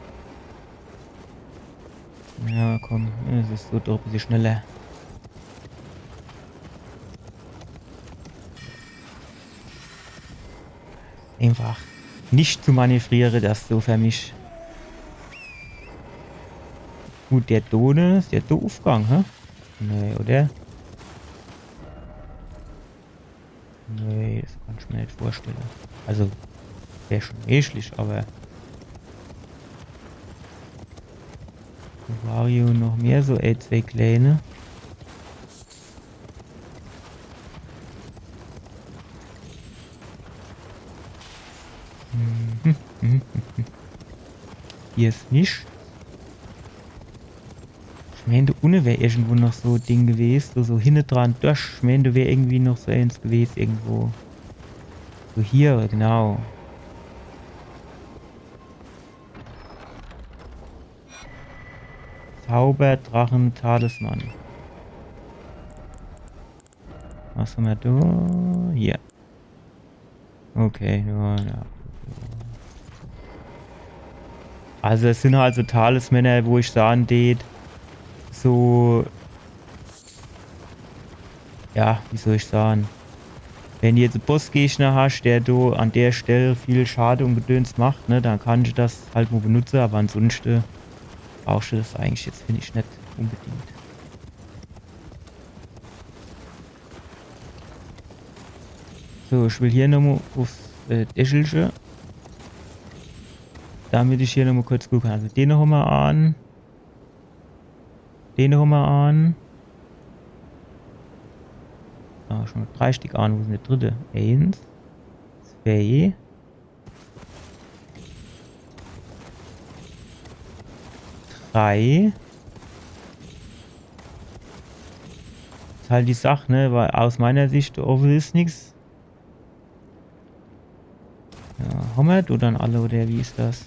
Speaker 1: Ja, komm, es ist so doch ein bisschen schneller. Einfach nicht zu manövrieren, das so für mich. Gut, der Done ist der Aufgang, hä? Nee, oder? Nee, das kann ich mir nicht vorstellen. Also, wäre schon menschlich, aber... Wario noch mehr so zwei kleine. Hier ist nicht. Ich meine, da unten wäre irgendwo noch so ein Ding gewesen. So hinten dran durch. Ich meine, da wäre irgendwie noch so eins gewesen irgendwo. So hier, genau. Zauberdrachen Talisman. Was haben wir da? Hier. Okay, ja. Also es sind halt so Talismänner, wo ich sagen tät, so... Ja, wie soll ich sagen? Wenn du jetzt einen Bossgegner hast, der du an der Stelle viel Schade und Gedöns macht, ne, dann kann ich das halt mal benutzen, aber ansonsten brauchst du das eigentlich jetzt, finde ich, nicht unbedingt. So, ich will hier nochmal aufs Dächelchen. Damit ich hier nochmal kurz gucken. Also den haben wir an. Den haben wir an. Ah, schon 3 Stück an. Wo ist denn der dritte? 1, 2, 3. Ist halt die Sache, ne? Weil aus meiner Sicht offen ist nichts. Ja, haben wir du dann alle oder wie ist das?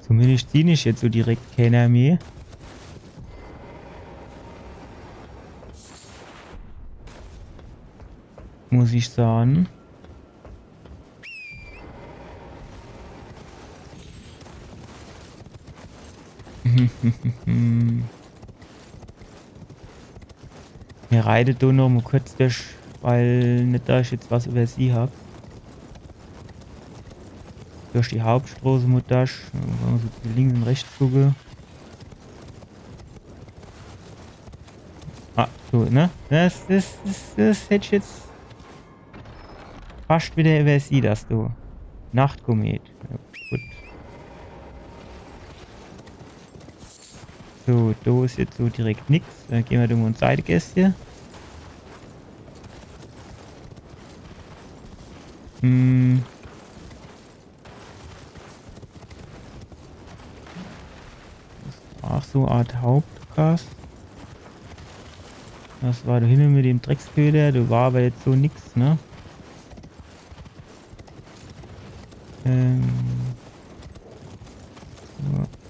Speaker 1: Zumindest die nicht jetzt so direkt keiner mehr. Muss ich sagen. Mir reitet da noch mal kurz durch, weil nicht da ich jetzt was über sie habe. Durch die Hauptstraße muss das, so links und rechts gucke. Ah, so, ne? Das hätte ich jetzt fast wieder über sie, das du. Nachtkomet. Ja, gut. So, da ist jetzt so direkt nichts. Dann gehen wir da mal ins Seitgäste. Ach so, Art Hauptgast. Das war da hinten mit dem Drecksköder. Da war aber jetzt so nix, ne? So,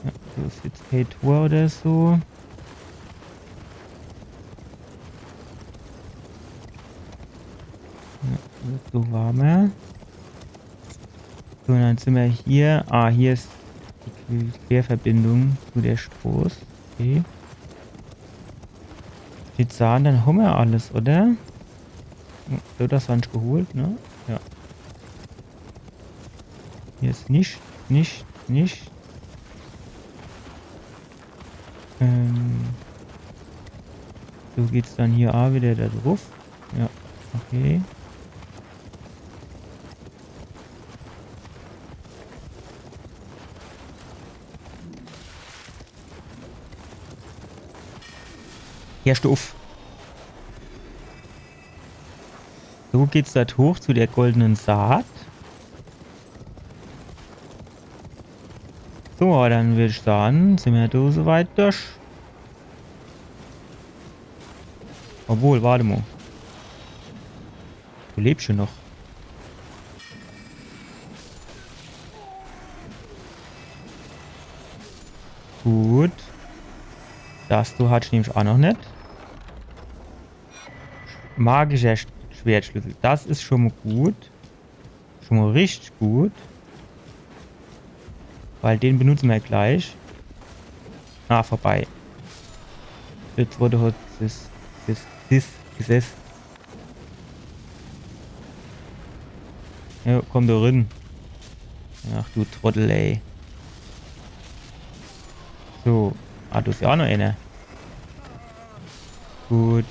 Speaker 1: ja, das ist jetzt kein Tor oder so. Ja, so waren wir. So, dann sind wir hier. Ah, hier ist die Querverbindung zu der Straße. Okay. Ich sagen, dann haben wir alles, oder? So, das haben wir geholt, ne? Ja. Hier ist nicht. So geht's dann hier auch wieder da drauf. Ja, okay. Hier, steh auf. So geht's da hoch zu der goldenen Saat. So, dann würde ich sagen, sind wir da soweit durch. Obwohl, warte mal. Du lebst schon noch. Gut. Das du hast nämlich auch noch nicht. Magischer Schwertschlüssel. Das ist schon mal gut. Schon mal richtig gut. Weil den benutzen wir gleich. Ah, vorbei. Jetzt wurde heute das. Ja, komm da rein. Ach du Trottel, ey. So. Ah, du hast ja auch noch eine. Gut.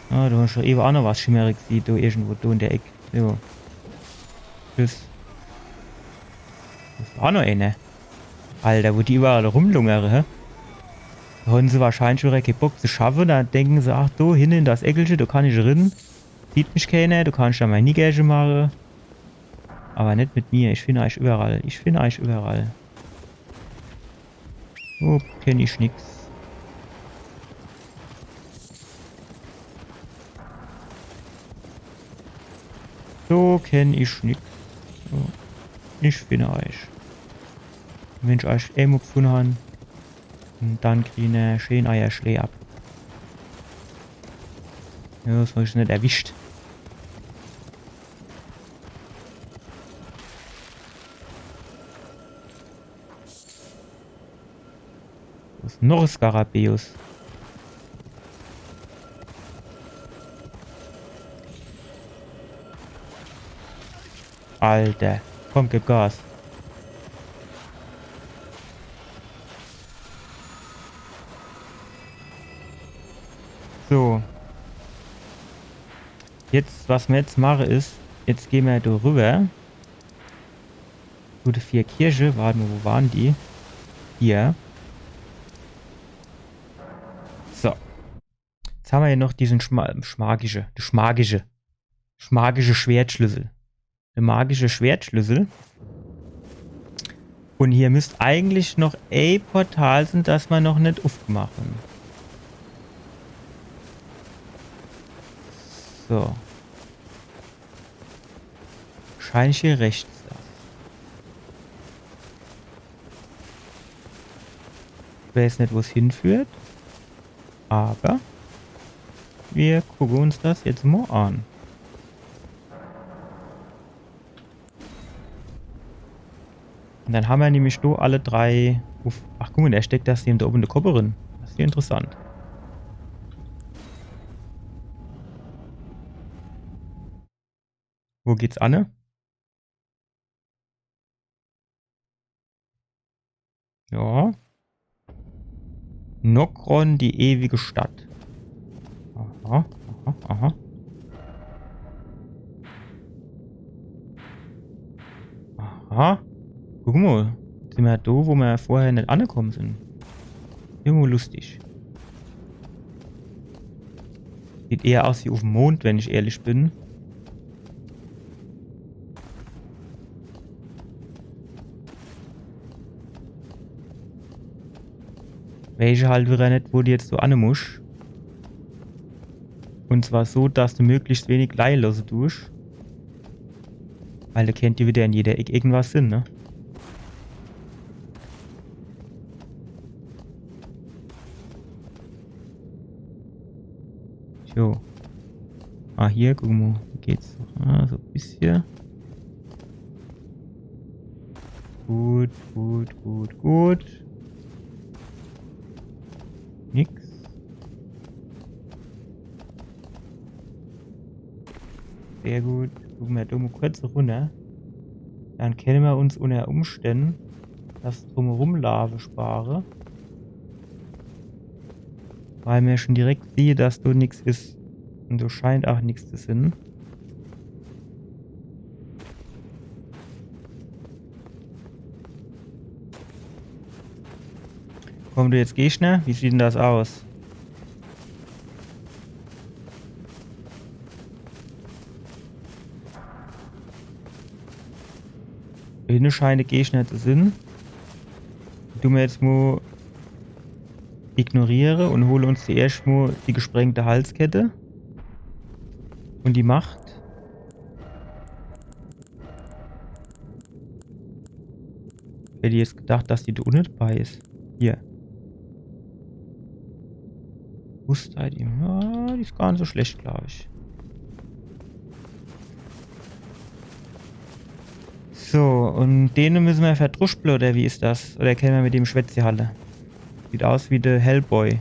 Speaker 1: Ah, du hast schon eben auch noch was Schimmeriges, die du irgendwo da in der Ecke. So. Tschüss. Das ist auch noch eine. Alter, wo die überall rumlungere, hä? Da haben sie wahrscheinlich schon keinen Bock zu schaffen. Da denken sie, ach, da hinten in das Eckelchen, da kann ich rein. Sieht mich keiner, du kannst da mal Niggerchen machen. Aber nicht mit mir, ich finde euch überall. Ich finde euch überall. Oh, kenn ich nix. So kenn ich nix. So. Ich finde euch. Wenn ich euch Emo gefunden habe, dann kriege ich schön euer Schlee ab. Ja, das habe ich nicht erwischt. Das ist noch ein Skarabäus. Alter, komm, gib Gas. So. Jetzt, was wir jetzt machen ist, jetzt gehen wir da rüber. Gute 4 Kirche, warte mal, wo waren die? Hier. So. Jetzt haben wir hier noch diesen schmagische Schwertschlüssel. Der magische Schwertschlüssel. Und hier müsste eigentlich noch ein Portal sein, das wir noch nicht aufgemacht haben. So. Wahrscheinlich hier rechts. Ich weiß nicht, wo es hinführt. Aber wir gucken uns das jetzt mal an. Und dann haben wir nämlich da alle drei... Ach guck mal, der steckt das hier da oben in der Kuppe drin. Das ist hier interessant. Wo geht's an? Ja. Nokron, die ewige Stadt. Aha, aha, aha. Aha. Guck mal. Sind wir da, wo wir vorher nicht angekommen sind. Irgendwo lustig. Sieht eher aus wie auf dem Mond, wenn ich ehrlich bin. Welche halt wieder nicht, wo du jetzt so an musst. Und zwar so, dass du möglichst wenig Leihlosse tust. Weil da kennt ihr wieder in jeder Ecke irgendwas Sinn, ne? So. Ah, hier, guck mal. Wie geht's? Ah, so ein bisschen. Gut, gut, gut, gut. Nix. Sehr gut. Gucken wir da mal kurz runter. Dann können wir uns unter Umständen das drumherum Lave sparen. Weil mir schon direkt sehe, dass du nichts ist. Und du scheint auch nichts zu sein. Komm, du jetzt geh schnell. Wie sieht denn das aus? Innen scheint geh schnell zu sein. Du mir jetzt mal ignoriere und hole uns zuerst mal die gesprengte Halskette. Und die Macht. Ich hätte jetzt gedacht, dass die da unten dabei ist. Hier. Bewusstheit ihm. Ja, die ist gar nicht so schlecht, glaube ich. So, und denen müssen wir verdruspeln, oder wie ist das? Oder kennen wir mit dem Schwätzehalle? Sieht aus wie der Hellboy.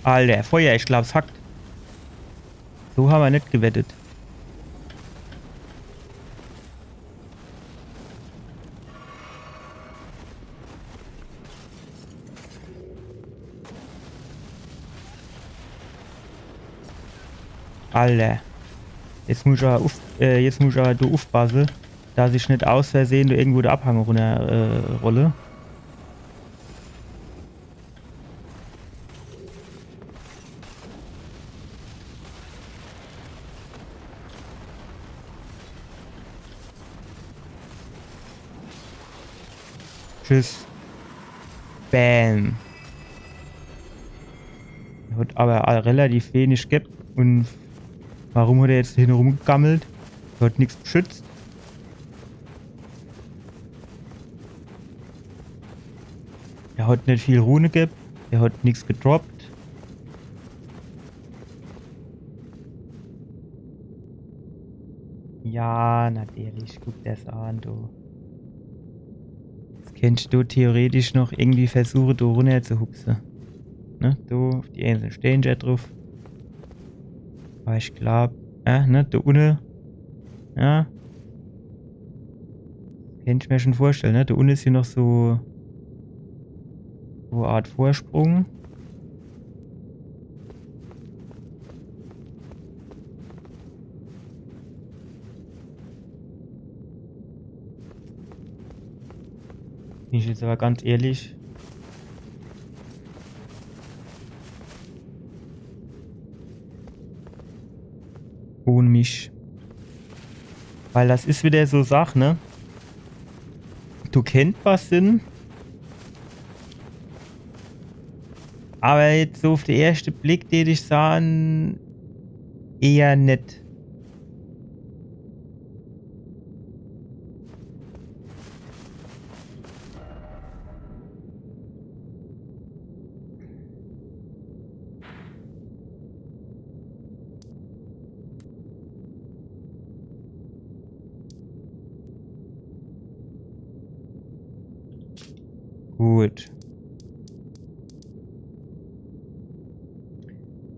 Speaker 1: Alter, Feuer, ich glaub's hackt. So haben wir nicht gewettet. Alter. Jetzt muss ich aber du aufpassen, dass ich nicht aus Versehen du irgendwo der Abhang runter rolle. Tschüss. Bam. Hat aber relativ wenig gibt. Und warum hat er jetzt hin rumgegammelt? Er hat nichts beschützt. Er hat nicht viel Rune gehabt. Er hat nichts gedroppt. Ja, natürlich. Guck das an, du. Jetzt könntest du theoretisch noch irgendwie versuchen, da runter zu hupsen. Ne, du, auf die Insel stehen ja drauf. Aber ich glaube, ne, da unten. Ja. Könnte ich mir schon vorstellen, ne? Da unten ist hier noch so eine Art Vorsprung. Bin ich jetzt aber ganz ehrlich. Ohne mich. Weil das ist wieder so Sache, ne? Du kennst was Sinn. Aber jetzt so auf den ersten Blick, den ich sagen, eher nicht. Gut.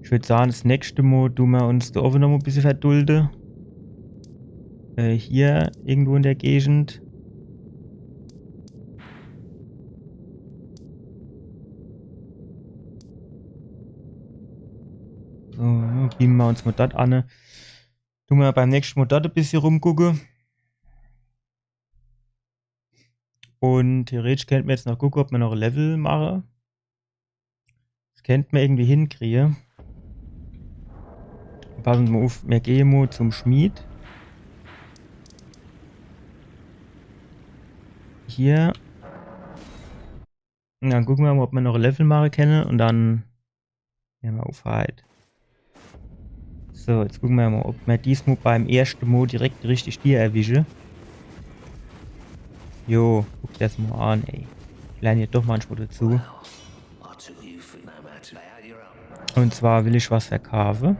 Speaker 1: Ich würde sagen, das nächste Mal tun wir uns da oben noch mal ein bisschen verdulden. Hier irgendwo in der Gegend. So, beamen wir uns mal dort an. Tun wir beim nächsten Mal dort ein bisschen rumgucken. Und theoretisch könnten wir jetzt noch gucken, ob wir noch ein Level machen. Das könnten wir irgendwie hinkriegen. Passen wir auf, wir gehen mal zum Schmied. Hier. Und dann gucken wir mal, ob wir noch ein Level machen können. Und dann nehmen wir auf halt. So, jetzt gucken wir mal, ob wir diesmal beim ersten Mal direkt richtig Tier erwischen. Jo, guck das mal an, ey. Ich lerne hier doch manchmal dazu. Und zwar will ich was verkaufen.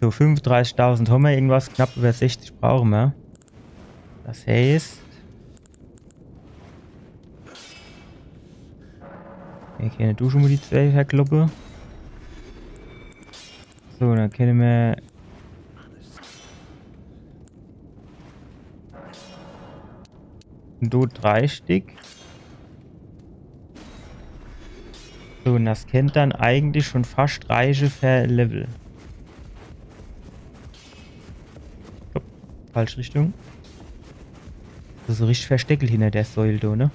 Speaker 1: So, 35.000 haben wir, irgendwas knapp über 60 brauchen wir. Das heißt... Hier keine Duschen, wo die Zwerge herkloppe. So, dann können wir... Do 3 Stück. So, und das kennt dann eigentlich schon fast reiche für Level. Hopp, falsche Richtung. Das ist so richtig versteckelt hinter der Säule, da, ne?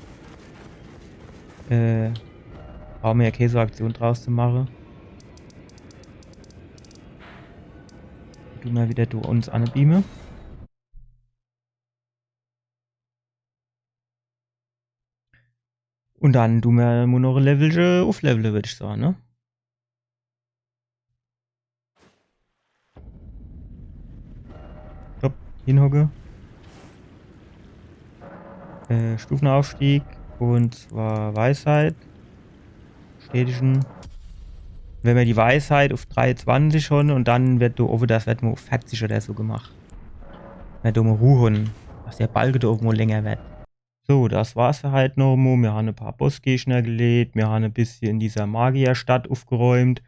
Speaker 1: Brauchen wir ja keine so Aktion draus zu machen. Du mal wieder du uns anbeamen. Und dann du mir nur noch ein Level aufleveln, würde ich sagen, ne? Stopp, hinhocke. Stufenaufstieg. Und zwar Weisheit. Städtischen. Wenn wir die Weisheit auf 23 schon und dann wird du over das wird nur auf 40 oder so gemacht. Wird um ruhen, dass der Balken da irgendwo länger wird. So, das war's für heute noch. Wir haben ein paar Bossgegner gelegt, wir haben ein bisschen in dieser Magierstadt aufgeräumt,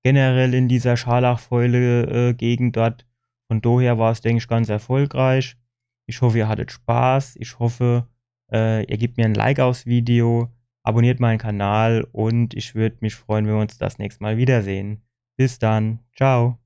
Speaker 1: generell in dieser Scharlachfäule-Gegend dort. Von daher war es, denke ich, ganz erfolgreich. Ich hoffe, ihr hattet Spaß. Ich hoffe, ihr gebt mir ein Like aufs Video, abonniert meinen Kanal und ich würde mich freuen, wenn wir uns das nächste Mal wiedersehen. Bis dann. Ciao.